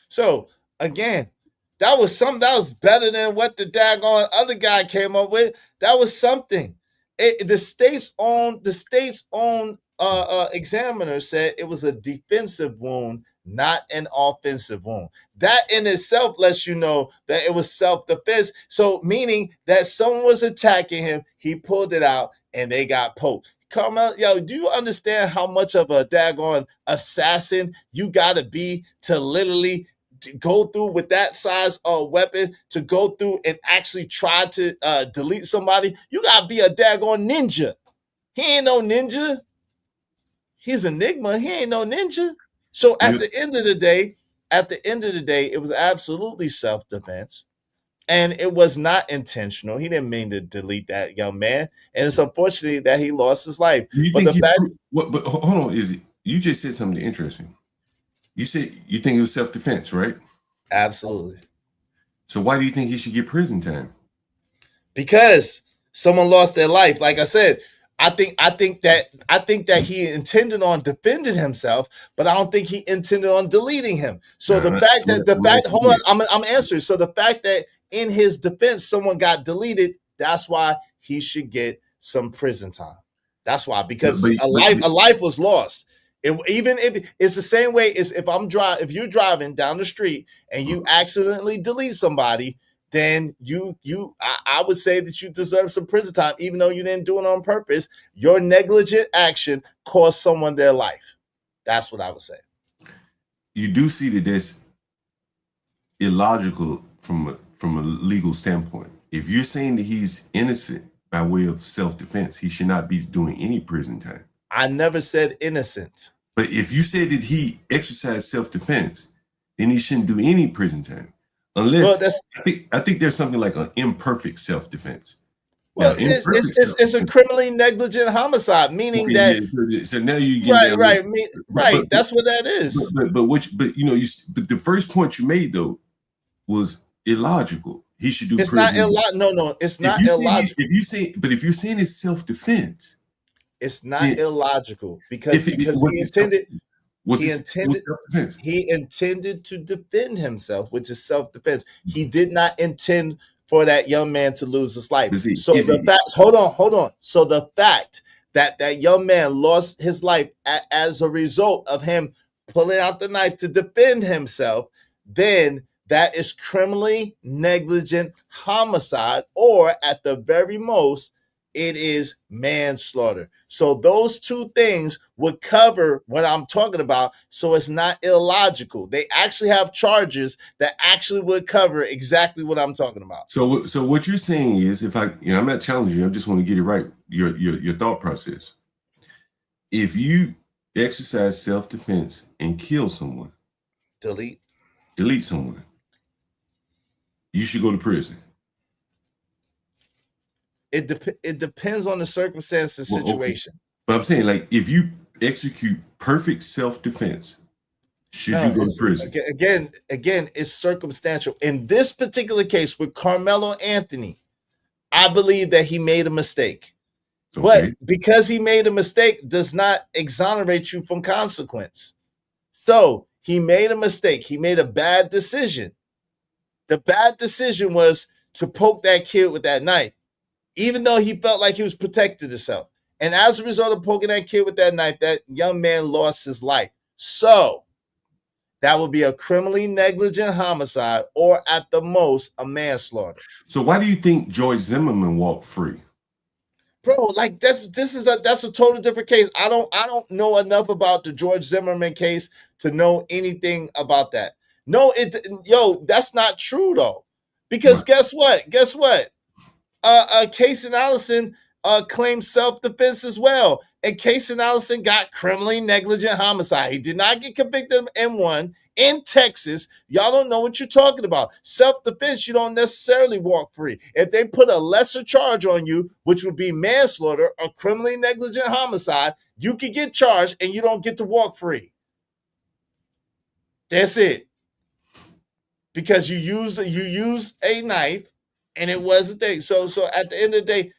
So again, that was something that was better than what the daggone other guy came up with. That was something. The state's own examiner said it was a defensive wound, not an offensive wound. That in itself lets you know that it was self-defense. So meaning that someone was attacking him, he pulled it out, and they got poked. Carmel, yo, do you understand how much of a daggone assassin you gotta be to literally go through with that size of weapon, to go through and actually try to delete somebody? You gotta be a daggone ninja. He ain't no ninja. He's Enigma. He ain't no ninja. So at the end of the day, it was absolutely self-defense. And it was not intentional. He didn't mean to delete that young man. And it's unfortunate that he lost his life. But hold on, Izzy. You just said something interesting. You said you think it was self-defense, right? Absolutely. So why do you think he should get prison time? Because someone lost their life. Like I said, I think that he intended on defending himself, but I don't think he intended on deleting him. So hold on, I'm answering. So the fact that in his defense someone got deleted, that's why he should get some prison time. That's why, because a life was lost. Even if it's the same way as if you're driving down the street and you accidentally delete somebody, then I would say that you deserve some prison time, even though you didn't do it on purpose. Your negligent action cost someone their life. That's what I would say. You do see that that's illogical from a legal standpoint. If you're saying that he's innocent by way of self-defense, he should not be doing any prison time. I never said innocent. But if you said that he exercised self-defense, then he shouldn't do any prison time. Unless I think there's something like an imperfect self-defense. Well, it's a criminally negligent homicide, meaning that. So now you get right. That's what that is. But the first point you made though was illogical. He should do. It's not illogical. No, it's not illogical. If you're saying it's self-defense, it's not illogical because he intended to defend himself, which is self-defense. He did not intend for that young man to lose his life. Hold on. So the fact that that young man lost his life as a result of him pulling out the knife to defend himself, then that is criminally negligent homicide, or at the very most, it is manslaughter. So those two things would cover what I'm talking about. So it's not illogical. They actually have charges that actually would cover exactly what I'm talking about. So what you're saying is, if I'm not challenging you, I just want to get it right. Your thought process. If you exercise self-defense and kill someone, delete someone, you should go to prison. It depends on the circumstances, situation. Okay. But I'm saying, like, if you execute perfect self-defense, should you go to prison? Again, it's circumstantial. In this particular case with Carmelo Anthony, I believe that he made a mistake. Okay. But because he made a mistake does not exonerate you from consequence. So he made a mistake. He made a bad decision. The bad decision was to poke that kid with that knife, even though he felt like he was protecting himself. And as a result of poking that kid with that knife, that young man lost his life. So that would be a criminally negligent homicide, or at the most, a manslaughter. So why do you think George Zimmerman walked free? Bro, like that's a totally different case. I don't know enough about the George Zimmerman case to know anything about that. No, that's not true though. Because guess what? Casey Allison claimed self-defense as well. And Casey Allison got criminally negligent homicide. He did not get convicted of M1 in Texas. Y'all don't know what you're talking about. Self-defense, you don't necessarily walk free. If they put a lesser charge on you, which would be manslaughter or criminally negligent homicide, you could get charged and you don't get to walk free. That's it. Because you used a knife and it wasn't there. So at the end of the day,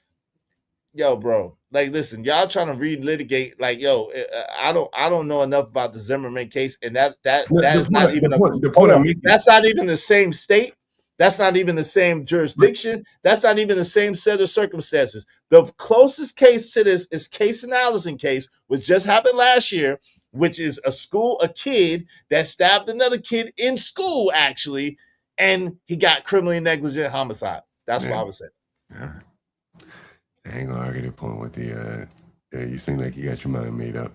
yo, bro, like, listen, y'all trying to relitigate, like, yo, I don't know enough about the Zimmerman case, and that's not even the same state. That's not even the same jurisdiction. That's not even the same set of circumstances. The closest case to this is Casey Allison case, which just happened last year, which is a kid that stabbed another kid in school, actually, and he got criminally negligent homicide. That's what I would say. Yeah. I ain't gonna argue the point with you seem like you got your mind made up.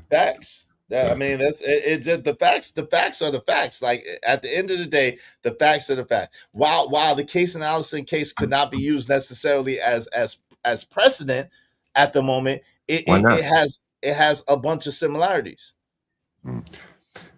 Facts. I mean, it's just the facts. The facts are the facts. Like, at the end of the day, the facts are the facts. While the Casey Allison case could not be used necessarily as precedent at the moment, it has a bunch of similarities.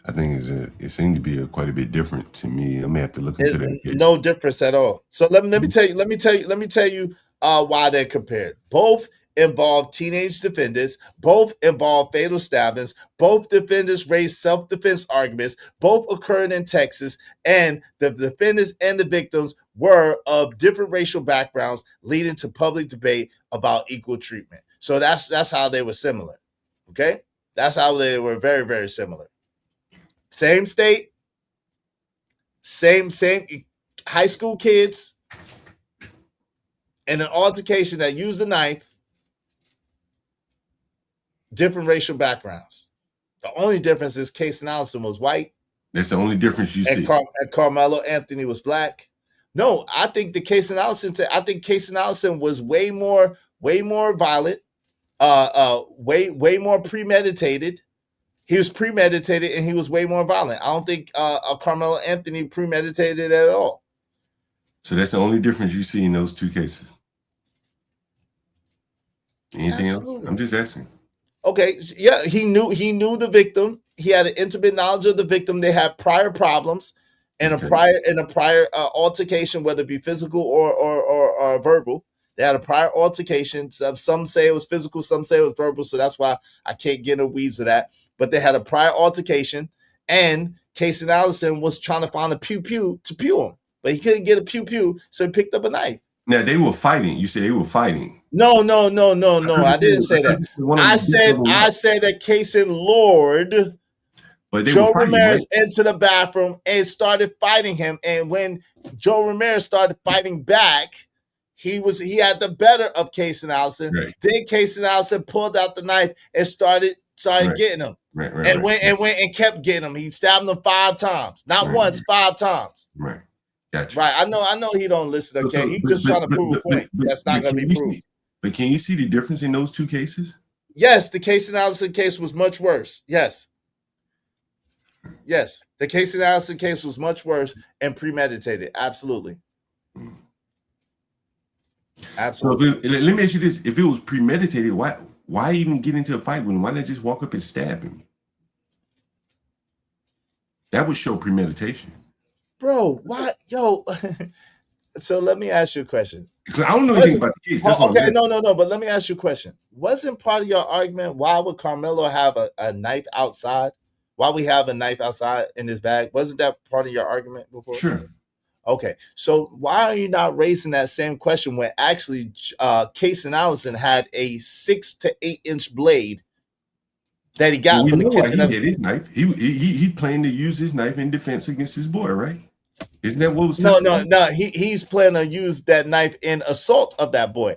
I think it seemed to be quite a bit different to me. I may have to look into that case. No difference at all. So let me tell you why they're compared. Both involve teenage defendants. Both involve fatal stabbings. Both defendants raised self-defense arguments. Both occurred in Texas, and the defendants and the victims were of different racial backgrounds, leading to public debate about equal treatment. So that's how they were similar. Okay, that's how they were very, very similar. Same state, same high school kids, and an altercation that used a knife, different racial backgrounds. The only difference is Casey Allison was white. That's the only difference you see. And Carmelo Anthony was black. No, I think Casey Allison was way more violent, way more premeditated. He was premeditated and he was way more violent. I don't think Carmelo Anthony premeditated at all. So that's the only difference you see in those two cases. Anything else? I'm just asking. Okay, yeah, he knew the victim. He had an intimate knowledge of the victim. They had prior problems and a prior altercation, whether it be physical or verbal. They had a prior altercation. Some say it was physical, some say it was verbal. So that's why I can't get in the weeds of that. But they had a prior altercation, and Casey Allison was trying to find a pew to pew him, but he couldn't get a pew, so he picked up a knife. Now they were fighting. You said they were fighting. No. I didn't say that. I said that Casey lured Joe Ramirez into the bathroom and started fighting him. And when Joe Ramirez started fighting back, he had the better of Casey Allison. Right. Then Casey Allison pulled out the knife and started getting him. Went and kept getting him. He stabbed him 5 times, not once, 5 times. Right. Gotcha. Right. I know he don't listen. Okay, he's just trying to prove a point that's not going to be proved. But can you see the difference in those two cases? Yes, the Casey Allison case was much worse. Yes, the Casey Allison case was much worse and premeditated. Absolutely. So let me ask you this: if it was premeditated, why even get into a fight with him? Why not just walk up and stab him? That would show premeditation. Bro, what? Yo. So let me ask you a question. I don't know anything about the case. Okay, no. But let me ask you a question. Wasn't part of your argument why would Carmelo have a knife outside? Why we have a knife outside in his bag? Wasn't that part of your argument before? Sure. Okay, so why are you not raising that same question when actually Casey Allison had a 6 to 8 inch blade that he got from the kitchen? He had his knife. He planned to use his knife in defense against his boy, right? Isn't that what was no? He's planning to use that knife in assault of that boy.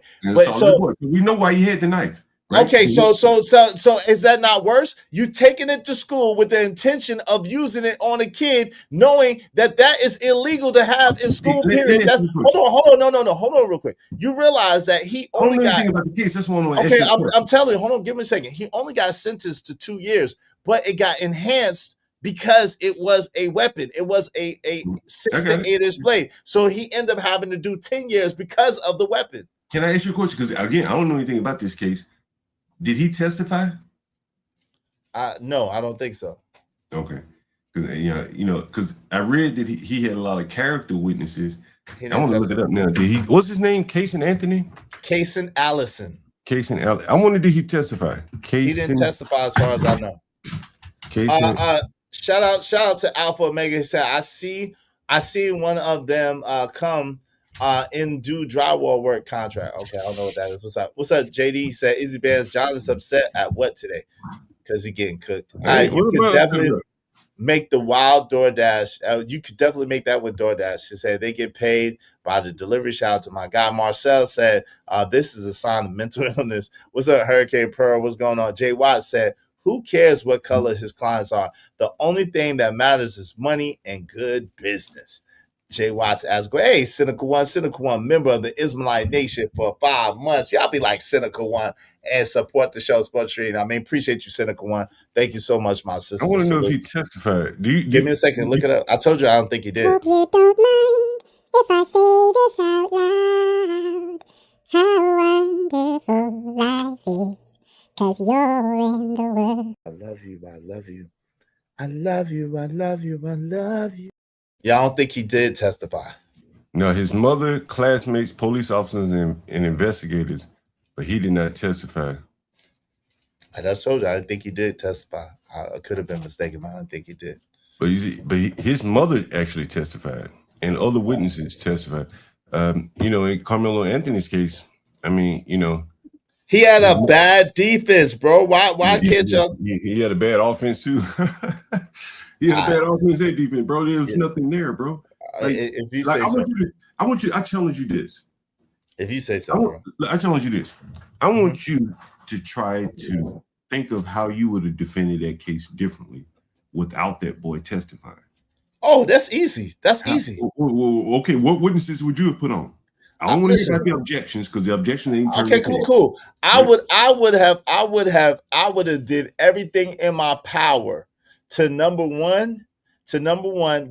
So we know why he had the knife. Right? Okay, so is that not worse? You taking it to school with the intention of using it on a kid, knowing that is illegal to have in school. Period. Hold on, real quick. You realize that he only got about the case. That's one. Okay, I'm telling you. Hold on, give me a second. He only got sentenced to 2 years, but it got enhanced because it was a weapon. It was a 6 to 8 inch blade. So he ended up having to do 10 years because of the weapon. Can I ask you a question? Because again, I don't know anything about this case. Did he testify? No, I don't think so. Okay. Because I read that he had a lot of character witnesses. I want to look it up now. What's his name? Casey Anthony? Casey Allison. Casey Allison. I wondered, did he testify? He didn't testify as far as I know. Shout out to Alpha Omega. He said, I see one of them come in due drywall work contract. Okay, I don't know what that is. What's up, JD? Said Izzy Bands, John is upset at what today? Because he getting cooked. You could definitely make the wild DoorDash. You could definitely make that with DoorDash. She said they get paid by the delivery. Shout out to my guy Marcel. Said this is a sign of mental illness. What's up, Hurricane Pearl? What's going on? Jay Watt said, who cares what color his clients are? The only thing that matters is money and good business. Jay Watts asked, hey, Cynical One, member of the Ismailite Nation for 5 months. Y'all be like Cynical One and support the show, Sports Stream. I mean, appreciate you, Cynical One. Thank you so much, my sister. I want to know if he testified. Give me a second. Look it up. I told you I don't think he did. Hope you don't mind if I say this out loud. How wonderful life is, 'cause you're in the world. I love you. I love you. I love you. I love you. I love you. Yeah, I don't think he did testify. No, his mother, classmates, police officers, and investigators, but he did not testify. I just told you I didn't think he did testify. I could have been mistaken, but I don't think he did. But his mother actually testified, and other witnesses testified. In Carmelo Anthony's case, I mean, he had a bad defense, bro. Why can't y'all? He had a bad offense too. He had a bad offense and defense, bro. There was nothing there, bro. If you say so. I challenge you this. If you say so, bro. I challenge you this. I want you to try to think of how you would have defended that case differently without that boy testifying. Oh, that's easy. That's easy. Okay, what witnesses would you have put on? I don't want to hear about the objections because the objections ain't turned. Okay, cool. I would have did everything in my power to number one,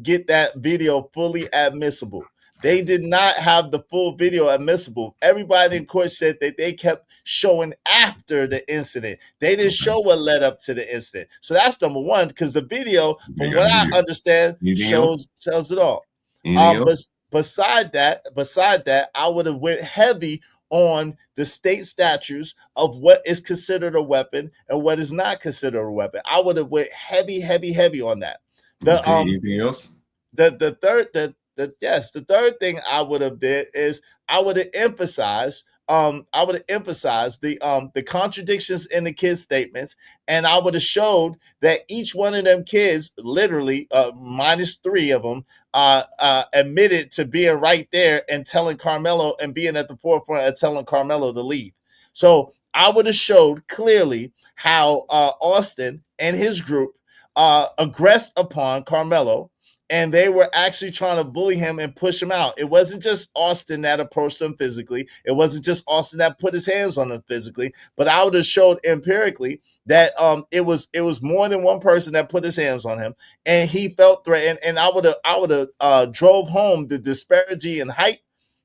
get that video fully admissible. They did not have the full video admissible. Everybody in court said that they kept showing after the incident. They didn't show what led up to the incident. So that's number one, because the video, from what I understand, tells it all. But beside that, I would have went heavy on the state statutes of what is considered a weapon and what is not considered a weapon. I would have went heavy on that. Anything else? The third thing I would have did is I would have emphasized the contradictions in the kids' statements, and I would have showed that each one of them kids, literally minus 3 of them, admitted to being right there and telling Carmelo and being at the forefront of telling Carmelo to leave. So I would have showed clearly how Austin and his group aggressed upon Carmelo, and they were actually trying to bully him and push him out. It wasn't just Austin that approached him physically. It wasn't just Austin that put his hands on him physically, but I would have showed empirically that it was more than one person that put his hands on him, and he felt threatened. And I would have drove home the disparity in height,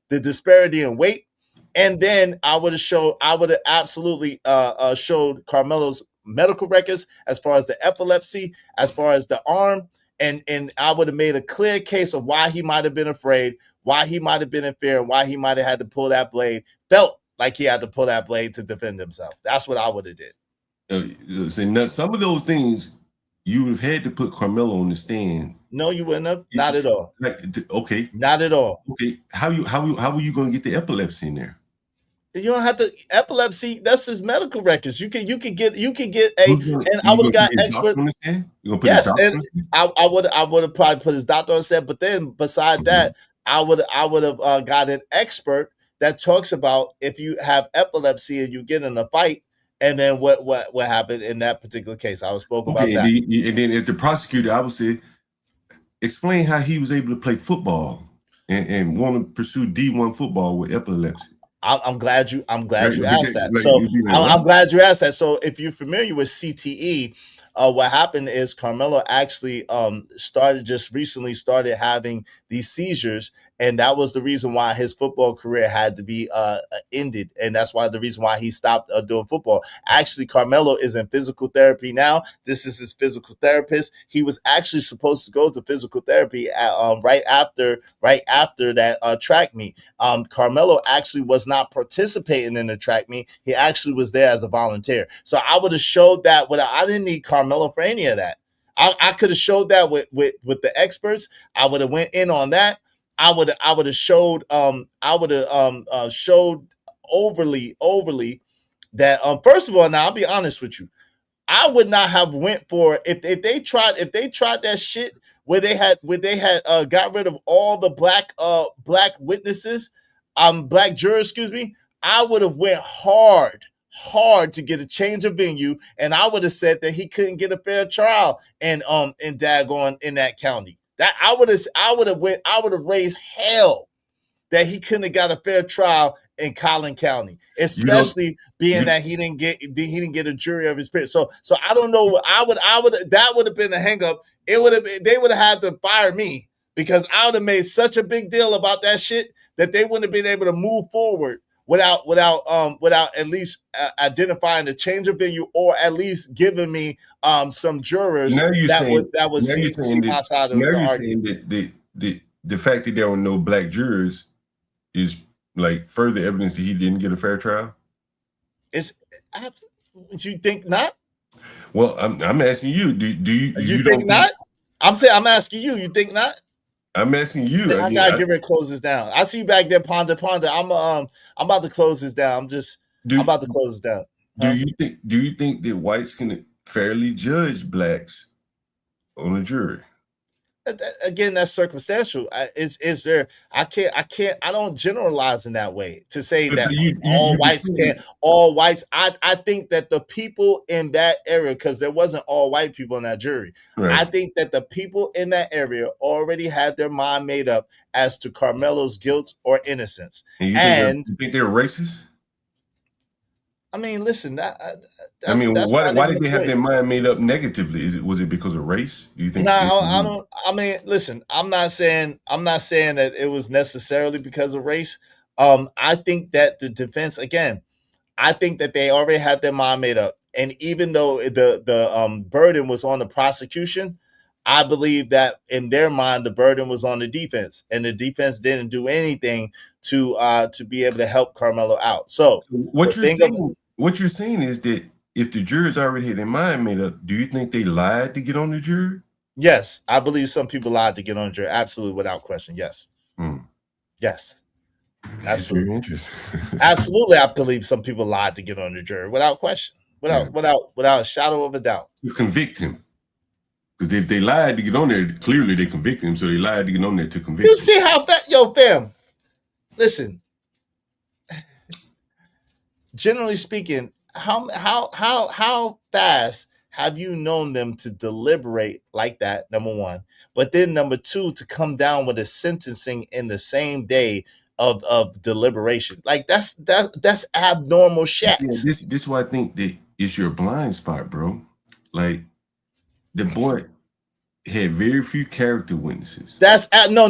the disparity in weight, and then I would have absolutely showed Carmelo's medical records as far as the epilepsy, as far as the arm. And I would have made a clear case of why he might have been afraid, why he might have been in fear, and why he might have had to pull that blade, felt like he had to pull that blade to defend himself. That's what I would have did. Now, some of those things you would have had to put Carmelo on the stand. No, you wouldn't have. Not at all. Okay. Not at all. Okay. How were you going to get the epilepsy in there? You don't have to epilepsy. That's his medical records. You can get a. And I would have got expert. Yes, and I would have probably put his doctor on stand. But then beside that, I would have got an expert that talks about if you have epilepsy and you get in a fight, and then what happened in that particular case. I spoke about that. And then as the prosecutor, I would say, explain how he was able to play football and want to pursue D1 football with epilepsy. I'm glad you asked that. So I'm glad you asked that. So if you're familiar with CTE, what happened is Carmelo actually recently started having these seizures, and that was the reason why his football career had to be ended, and that's why the reason why he stopped doing football. Actually, Carmelo is in physical therapy now. This is his physical therapist. He was actually supposed to go to physical therapy right after that track meet. Carmelo actually was not participating in the track meet. He actually was there as a volunteer. So I would have showed that I didn't need Carmelo for any of that. I could have showed that with the experts. I would have went in on that. I would have showed showed overly that first of all, now I'll be honest with you, I would not have went for if they tried that shit where they had got rid of all the black witnesses, black jurors, excuse me. I would have went hard to get a change of venue, and I would have said that he couldn't get a fair trial in Daggone in that county. That I would have raised hell that he couldn't have got a fair trial in Collin County, especially being that he didn't get a jury of his peers. So I don't know. That would have been a hang up. They would have had to fire me because I would have made such a big deal about that shit that they wouldn't have been able to move forward without at least identifying the change of venue or at least giving me some jurors that would see my side of the argument. Saying that the fact that there were no black jurors is like further evidence that he didn't get a fair trial? You think not? Well, I'm asking you. Do you think not? I'm asking you. You think not? I'm asking you. I gotta get ready to close this down. I see you back there, ponder. I'm about to close this down. I'm about to close this down. Do you think that whites can fairly judge blacks on a jury? Again, that's circumstantial. Is there? I don't generalize in that way to say But that you all just whites can't. All whites. I think that the people in that area, because there wasn't all white people in that jury. I right. think that the people in that area already had their mind made up as to Carmelo's guilt or innocence. And And you think they're racist? I mean, listen, I that's mean, not why even did the they have point. their mind made up negatively? Was it because of race? Do you think No, it's I don't. I mean, listen, I'm not saying that it was necessarily because of race. I think that the defense, again, I think that they already had their mind made up, and even though the burden was on the prosecution, I believe that in their mind the burden was on the defense, and the defense didn't do anything to be able to help Carmelo out. So the thing of what you're saying is that if the jurors already had their mind made up, do you think they lied to get on the jury? Yes, I believe some people lied to get on the jury. Absolutely, without question. Yes. Yes. That's very Absolutely. interesting. Absolutely, I believe some people lied to get on the jury without question. Without a shadow of a doubt. To convict him. Because if they lied to get on there, clearly they convicted him, so they lied to get on there to convict You him. see how fam. Listen. Generally speaking, how fast have you known them to deliberate like that? Number one, but then number two, to come down with a sentencing in the same day of deliberation. Like that's abnormal shit. Yeah, this is why I think that it's your blind spot, bro. Like the boy had very few character witnesses. That's no.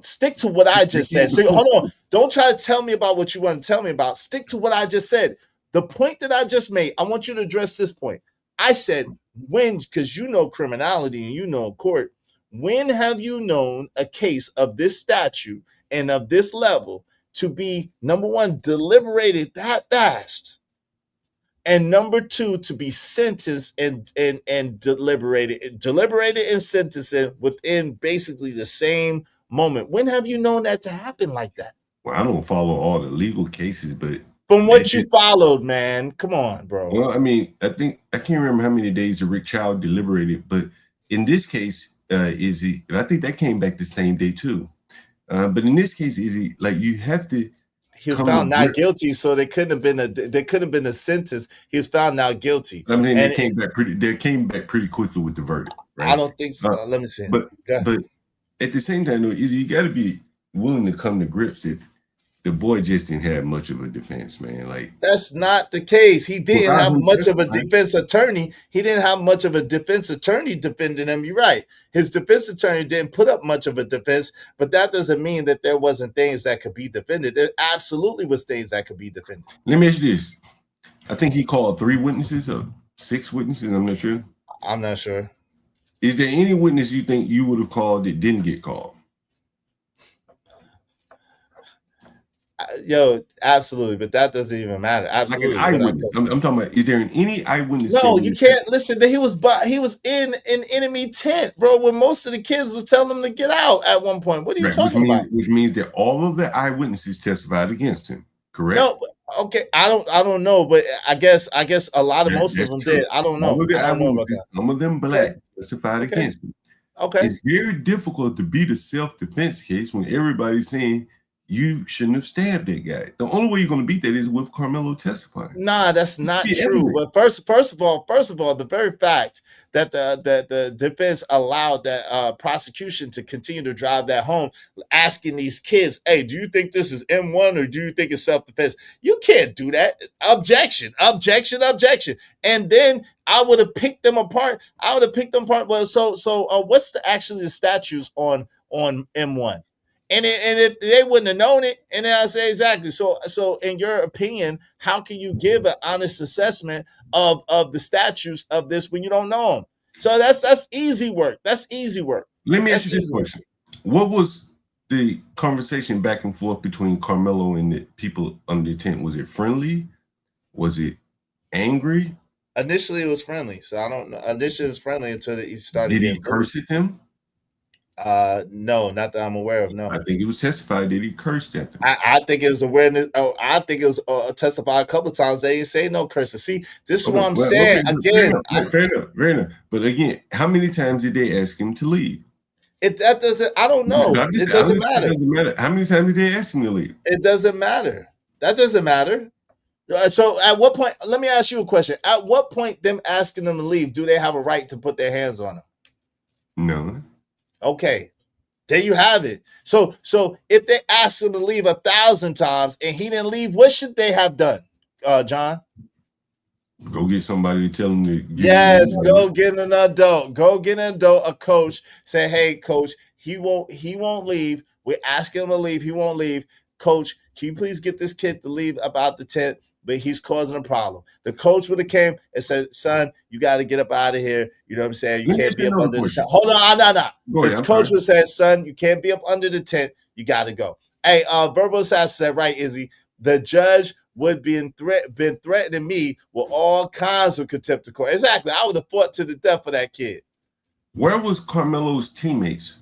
Stick to what I just said. So hold on. Don't try to tell me about what you want to tell me about. Stick to what I just said. The point that I just made, I want you to address this point. I said when, because you know criminality and you know court. When have you known a case of this statute and of this level to be, number one, deliberated that fast? And number two, to be sentenced and deliberated and sentencing within basically the same moment. When have you known that to happen like that? Well, I don't follow all the legal cases, but from what you followed, man, come on, bro. Well, I mean, I can't remember how many days the Rick Child deliberated, but in this case, Izzy, and I think that came back the same day too. But in this case, Izzy, like you have to. He was found not guilty, so there couldn't have been a sentence. He was found not guilty. I mean, they came back pretty quickly with the verdict. Right? I don't think so. Let me see. But at the same time, though, Izzy, you got to be willing to come to grips that the boy just didn't have much of a defense, man. Like that's not the case. He didn't have much of a defense attorney. He didn't have much of a defense attorney defending him. You're right. His defense attorney didn't put up much of a defense, but that doesn't mean that there wasn't things that could be defended. There absolutely was things that could be defended. Let me ask you this. I think he called 3 witnesses or 6 witnesses. I'm not sure. I'm not sure. Is there any witness you think you would have called that didn't get called? Yo, absolutely, but that doesn't even matter. Absolutely, like an eyewitness. I'm talking about. Is there any eyewitness? No, you can't listen. That he was in an enemy tent, bro. When most of the kids was telling him to get out at one point. What are you talking about? Which means that all of the eyewitnesses testified against him. Correct? No, okay. I don't know, but I guess most of them did. I don't know. I don't know about that. Some of them black testified against him. Okay, it's very difficult to beat a self-defense case when everybody's saying you shouldn't have stabbed that guy. The only way you're going to beat that is with Carmelo testifying. Nah, that's not true. But first of all, the very fact that the defense allowed that prosecution to continue to drive that home, asking these kids, "Hey, do you think this is M1 or do you think it's self-defense?" You can't do that. Objection. And then I would have picked them apart. Well, so what's actually the statutes on M1? And if they wouldn't have known it, and then I say exactly. So in your opinion, how can you give an honest assessment of the statutes of this when you don't know them? So that's easy work. That's easy work. Let me ask you this question: what was the conversation back and forth between Carmelo and the people under the tent? Was it friendly? Was it angry? Initially, it was friendly. So I don't know. Initially, it was friendly until he started. Did he curse at them? No, not that I'm aware of. No, I think it was testified that he cursed at them. I think it was awareness. Oh, I think it was testified a couple of times. They didn't say no curses. See, this is what I'm saying. Okay, again, fair enough. But again, how many times did they ask him to leave? That doesn't. I don't know. It doesn't matter. It doesn't matter. How many times did they ask him to leave? It doesn't matter. That doesn't matter. So at what point? Let me ask you a question. At what point, them asking them to leave, do they have a right to put their hands on them? No. Okay. There you have it. So if they asked him to leave 1,000 times and he didn't leave, what should they have done, John? Go get somebody to tell him to Yes, go get an adult. Go get an adult, a coach. Say, hey, coach, he won't leave. We're asking him to leave. He won't leave. Coach, can you please get this kid to leave about the tent? But he's causing a problem. The coach would have came and said, son, you got to get up out of here. You know what I'm saying? You can't be up under the tent. Hold on, no. His coach would say, son, you can't be up under the tent. You got to go. Hey, Verbal Assassin said, right, Izzy, the judge would been threatening me with all kinds of contempt of court. Exactly. I would have fought to the death for that kid. Where was Carmelo's teammates?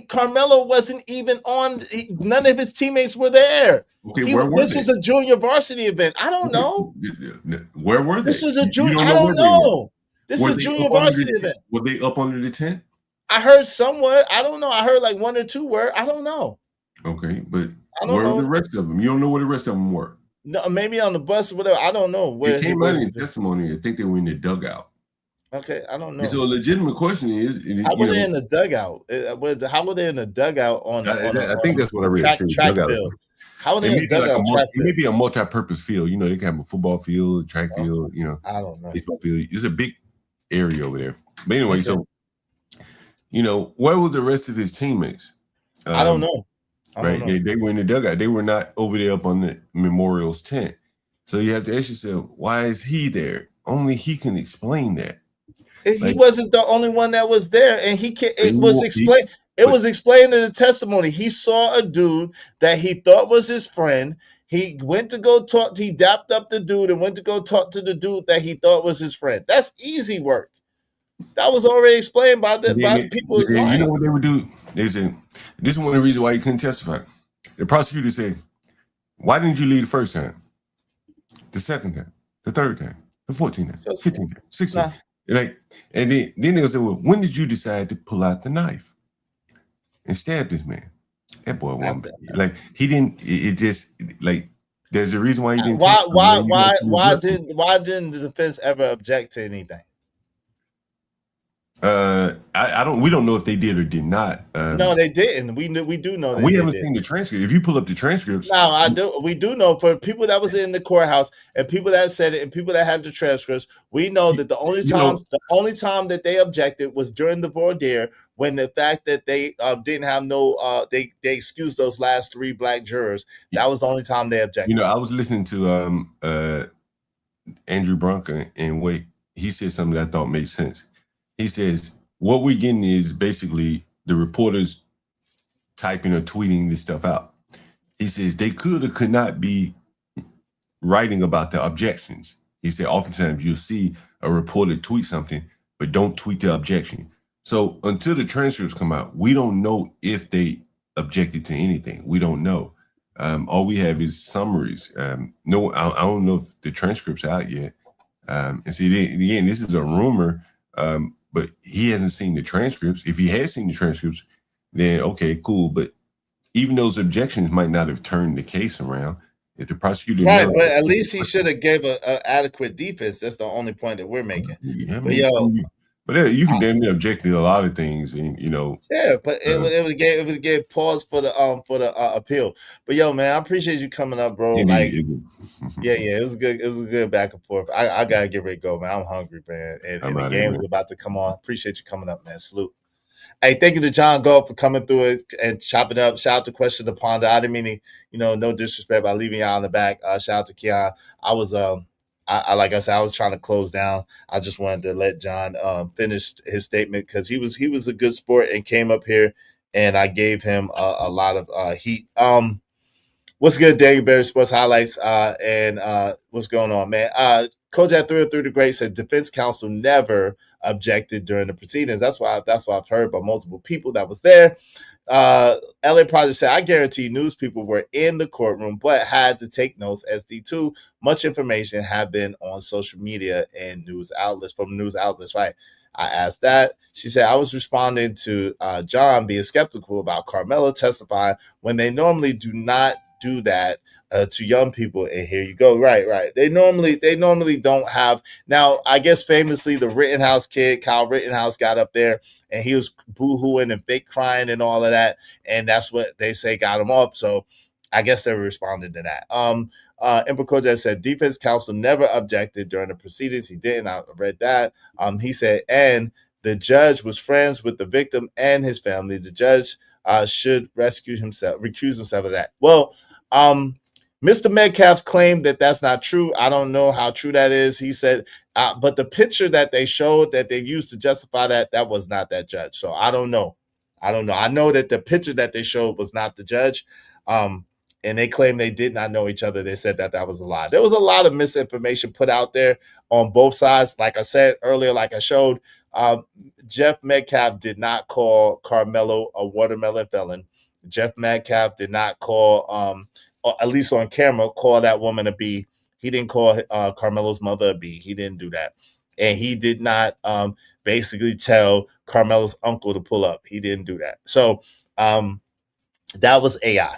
Carmelo wasn't even on. None of his teammates were there. Okay, this was a junior varsity event. I don't know. Where were they? This is a junior. I don't know. This is a junior varsity event. Were they up under the tent? I heard somewhere. I don't know. I heard like one or two were. I don't know. Okay, but where were the rest of them? You don't know where the rest of them were. No, maybe on the bus or whatever. I don't know. Where it came out in testimony. I think they were in the dugout. Okay, I don't know. So a legitimate question is, how were they in the dugout? How were they in the dugout I think that's what I read. Track field. How are they in the dugout? It may be a multi-purpose field. You know, they can have a football field, track field. You know, I don't know. Baseball field. It's a big area over there. But anyway, so you know, where were the rest of his teammates? I don't know. Right, they were in the dugout. They were not over there up on the Memorial's tent. So you have to ask yourself, why is he there? Only he can explain that. He wasn't the only one that was there, and it was explained in the testimony. He saw a dude that he thought was his friend. He went to go talk. He dapped up the dude and went to go talk to the dude that he thought was his friend. That's easy work. That was already explained by the people. You know what they would do? They said, this is one of the reasons why he couldn't testify. The prosecutor said, why didn't you leave the first time? The second time, the third time, the 14th time, 15th time, 16th time. And then they'll say, well, when did you decide to pull out the knife and stab this man? That boy won't. Like, he didn't, it just, like, there's a reason why he didn't. Why didn't the defense ever object to anything? We don't know if they did or did not. No, they didn't. We do know. We haven't seen the transcript. If you pull up the transcripts, we do know for people that was in the courthouse and people that said it and people that had the transcripts. We know that the only time that they objected was during the voir dire, when the fact that they didn't have they excused those last 3 black jurors. That was the only time they objected. You know, I was listening to Andrew Bronca, and he said something that I thought made sense. He says, what we're getting is basically the reporters typing or tweeting this stuff out. He says they could or could not be writing about the objections. He said oftentimes you'll see a reporter tweet something, but don't tweet the objection. So until the transcripts come out, we don't know if they objected to anything. We don't know. All we have is summaries. I don't know if the transcript's out yet. And see, again, this is a rumor. But he hasn't seen the transcripts. If he had seen the transcripts, then okay, cool. But even those objections might not have turned the case around. If the prosecutor, right, but at least he should have gave an adequate defense. That's the only point that we're making. Yeah, but you can damn near object to a lot of things, and you know. Yeah, but it would give pause for the appeal. But yo, man, I appreciate you coming up, bro. It was good. It was a good back and forth. I gotta get ready to go, man. I'm hungry, man, and the game is about to come on. Appreciate you coming up, man. Salute. Hey, thank you to John Galt for coming through it and chopping up. Shout out to Question the Ponder. I didn't mean to, no disrespect by leaving y'all in the back. Shout out to Keon. I was like I said, I was trying to close down. I just wanted to let John finish his statement because he was a good sport and came up here, and I gave him a lot of heat. What's good, Daniel Berry Sports Highlights, and what's going on, man? Kojak 303 the Great said defense counsel never objected during the proceedings. That's why I've heard by multiple people that was there. LA Project said, I guarantee news people were in the courtroom but had to take notes as D2. Much information have been on social media and news outlets, right? I asked that. She said, I was responding to John being skeptical about Carmelo testifying when they normally do not do that to young people. And here you go. Right. They normally don't have. Now, I guess famously the Rittenhouse kid, Kyle Rittenhouse, got up there and he was boo-hooing and fake crying and all of that. And that's what they say got him up. So I guess they were responding to that. Emperor Kojak said defense counsel never objected during the proceedings. He didn't. I read that. He said, and the judge was friends with the victim and his family. The judge should recuse himself of that. Well, Mr. Metcalf's claimed that that's not true. I don't know how true that is. He said, but the picture that they showed that they used to justify that was not that judge. So I don't know. I know that the picture that they showed was not the judge. And they claim they did not know each other. They said that was a lie. There was a lot of misinformation put out there on both sides. Like I said earlier, like I showed, Jeff Metcalf did not call Carmelo a watermelon felon. Jeff Metcalf did not call, or at least on camera, call that woman a B. He didn't call Carmelo's mother a B. He didn't do that. And he did not basically tell Carmelo's uncle to pull up. He didn't do that. So, that was AI.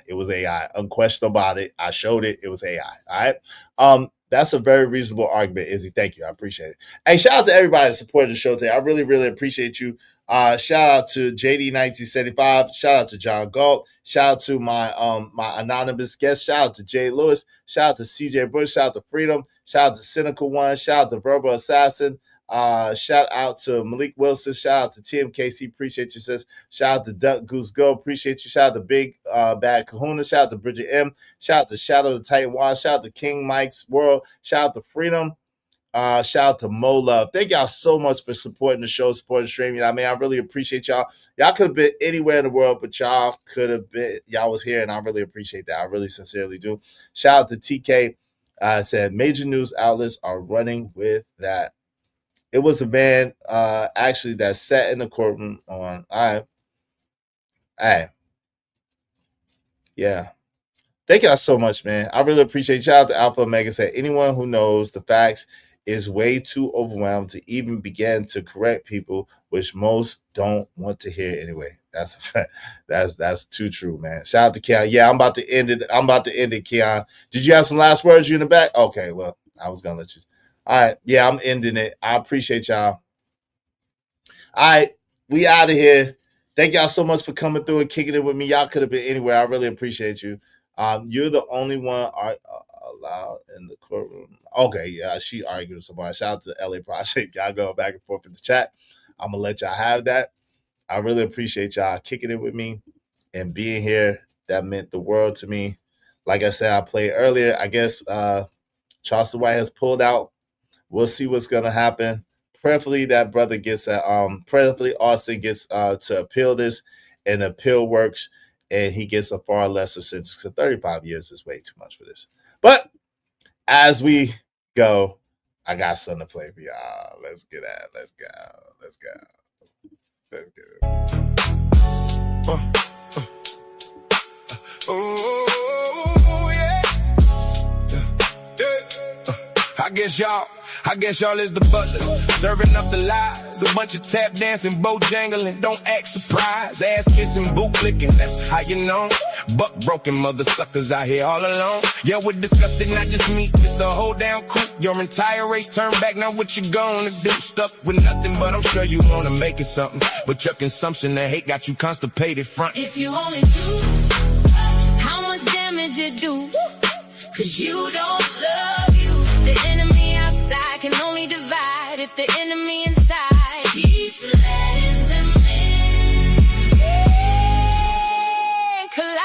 It was AI. Unquestionable about it. I showed it. It was AI. All right. That's a very reasonable argument, Izzy. Thank you. I appreciate it. Hey, shout out to everybody that supported the show today. I really, really appreciate you. Shout out to JD1975. Shout out to John Galt. Shout out to my anonymous guest. Shout out to Jay Lewis. Shout out to CJ Bush. Shout out to Freedom. Shout out to Cynical One. Shout out to Verbal Assassin. Shout out to Malik Wilson. Shout out to TMKC. Appreciate you, sis. Shout out to Duck Goose Go. Appreciate you. Shout out to Big Bad Kahuna. Shout out to Bridget M. Shout out to Shadow the Titan One. Shout out to King Mike's World. Shout out to Freedom. Shout out to Mo Love. Thank y'all so much for supporting the show, supporting streaming. I mean, I really appreciate y'all. Y'all could have been anywhere in the world, but y'all was here, and I really appreciate that. I really sincerely do. Shout out to TK. Said major news outlets are running with that. It was a man actually that sat in the courtroom on. All right. Yeah. Thank y'all so much, man. I really appreciate it. Shout out to Alpha Omega. Said anyone who knows the facts is way too overwhelmed to even begin to correct people, which most don't want to hear anyway. That's a fact. That's too true, man. Shout out to Keon. Yeah, I'm about to end it, Keon. Did you have some last words? You in the back? Okay, well, I was gonna let you. All right. Yeah, I'm ending it. I appreciate y'all. All right. We out of here. Thank y'all so much for coming through and kicking it with me. Y'all could have been anywhere. I really appreciate you. You're the only one allowed in the courtroom. Okay, yeah, she argued with somebody. Shout out to the LA Project. Y'all going back and forth in the chat. I'm going to let y'all have that. I really appreciate y'all kicking it with me and being here. That meant the world to me. Like I said, I played earlier. I guess Charleston White has pulled out. We'll see what's gonna happen. Prayerfully, that brother gets prayerfully Austin gets to appeal this, and the appeal works, and he gets a far lesser sentence. Because 35 years is way too much for this. But as we go, I got something to play for y'all. Let's get at it. Let's go. Oh, yeah. I guess y'all is the butlers, serving up the lies. A bunch of tap dancing, bow jangling, don't act surprised. Ass kissing, boot licking, that's how you know. Buck broken mother suckers out here all alone. Yeah, we're disgusted, not just me, it's the whole damn crew. Your entire race turned back, now what you gonna do? Stuck with nothing, but I'm sure you wanna make it something. But your consumption of hate got you constipated front. If you only knew how much damage you do, cause you don't love you. The enemy outside can only divide if the enemy inside keeps letting them in. Collide.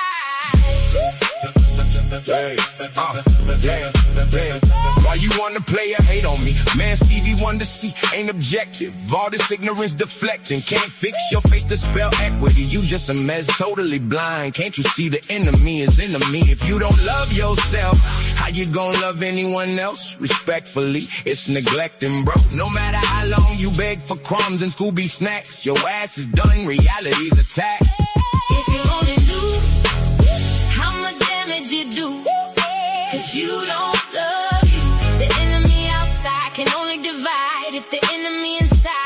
Why you wanna play a hate on me? Man, Stevie Wonder C ain't objective. All this ignorance deflecting. Can't fix your face to spell equity. You just a mess, totally blind. Can't you see the enemy is enemy? If you don't love yourself, how you gonna love anyone else? Respectfully, it's neglecting, bro. No matter how long you beg for crumbs and Scooby snacks, your ass is done, reality's attack. If you only knew how much damage you do, cause you don't love you. The enemy outside can only divide if the enemy inside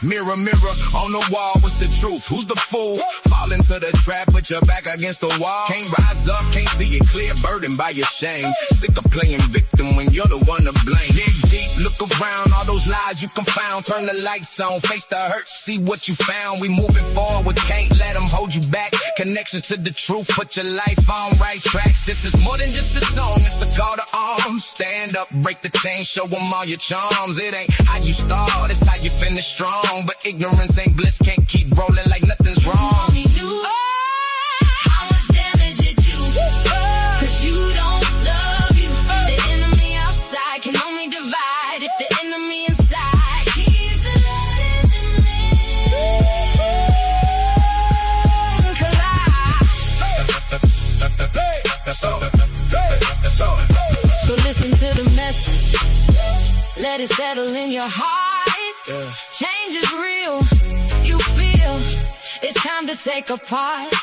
Mirror, mirror on the wall, what's the truth? Who's the fool? Fall into the trap, put your back against the wall. Can't rise up, can't see it clear, burdened by your shame. Sick of playing victim when you're the one to blame. Dig deep, look around, all those lies you confound. Turn the lights on, face the hurt, see what you found. We moving forward, can't let them hold you back. Connections to the truth, put your life on right tracks. This is more than just a song, it's a call to arms. Stand up, break the chain, show them all your charms. It ain't how you start, it's how you finish strong. But ignorance ain't bliss, can't keep rolling like nothing's wrong. How much damage it do? 'Cause you don't love you. The enemy outside can only divide if the enemy inside keeps letting them in. So listen to the message. Let it settle in your heart. Change is real. You feel it's time to take a part.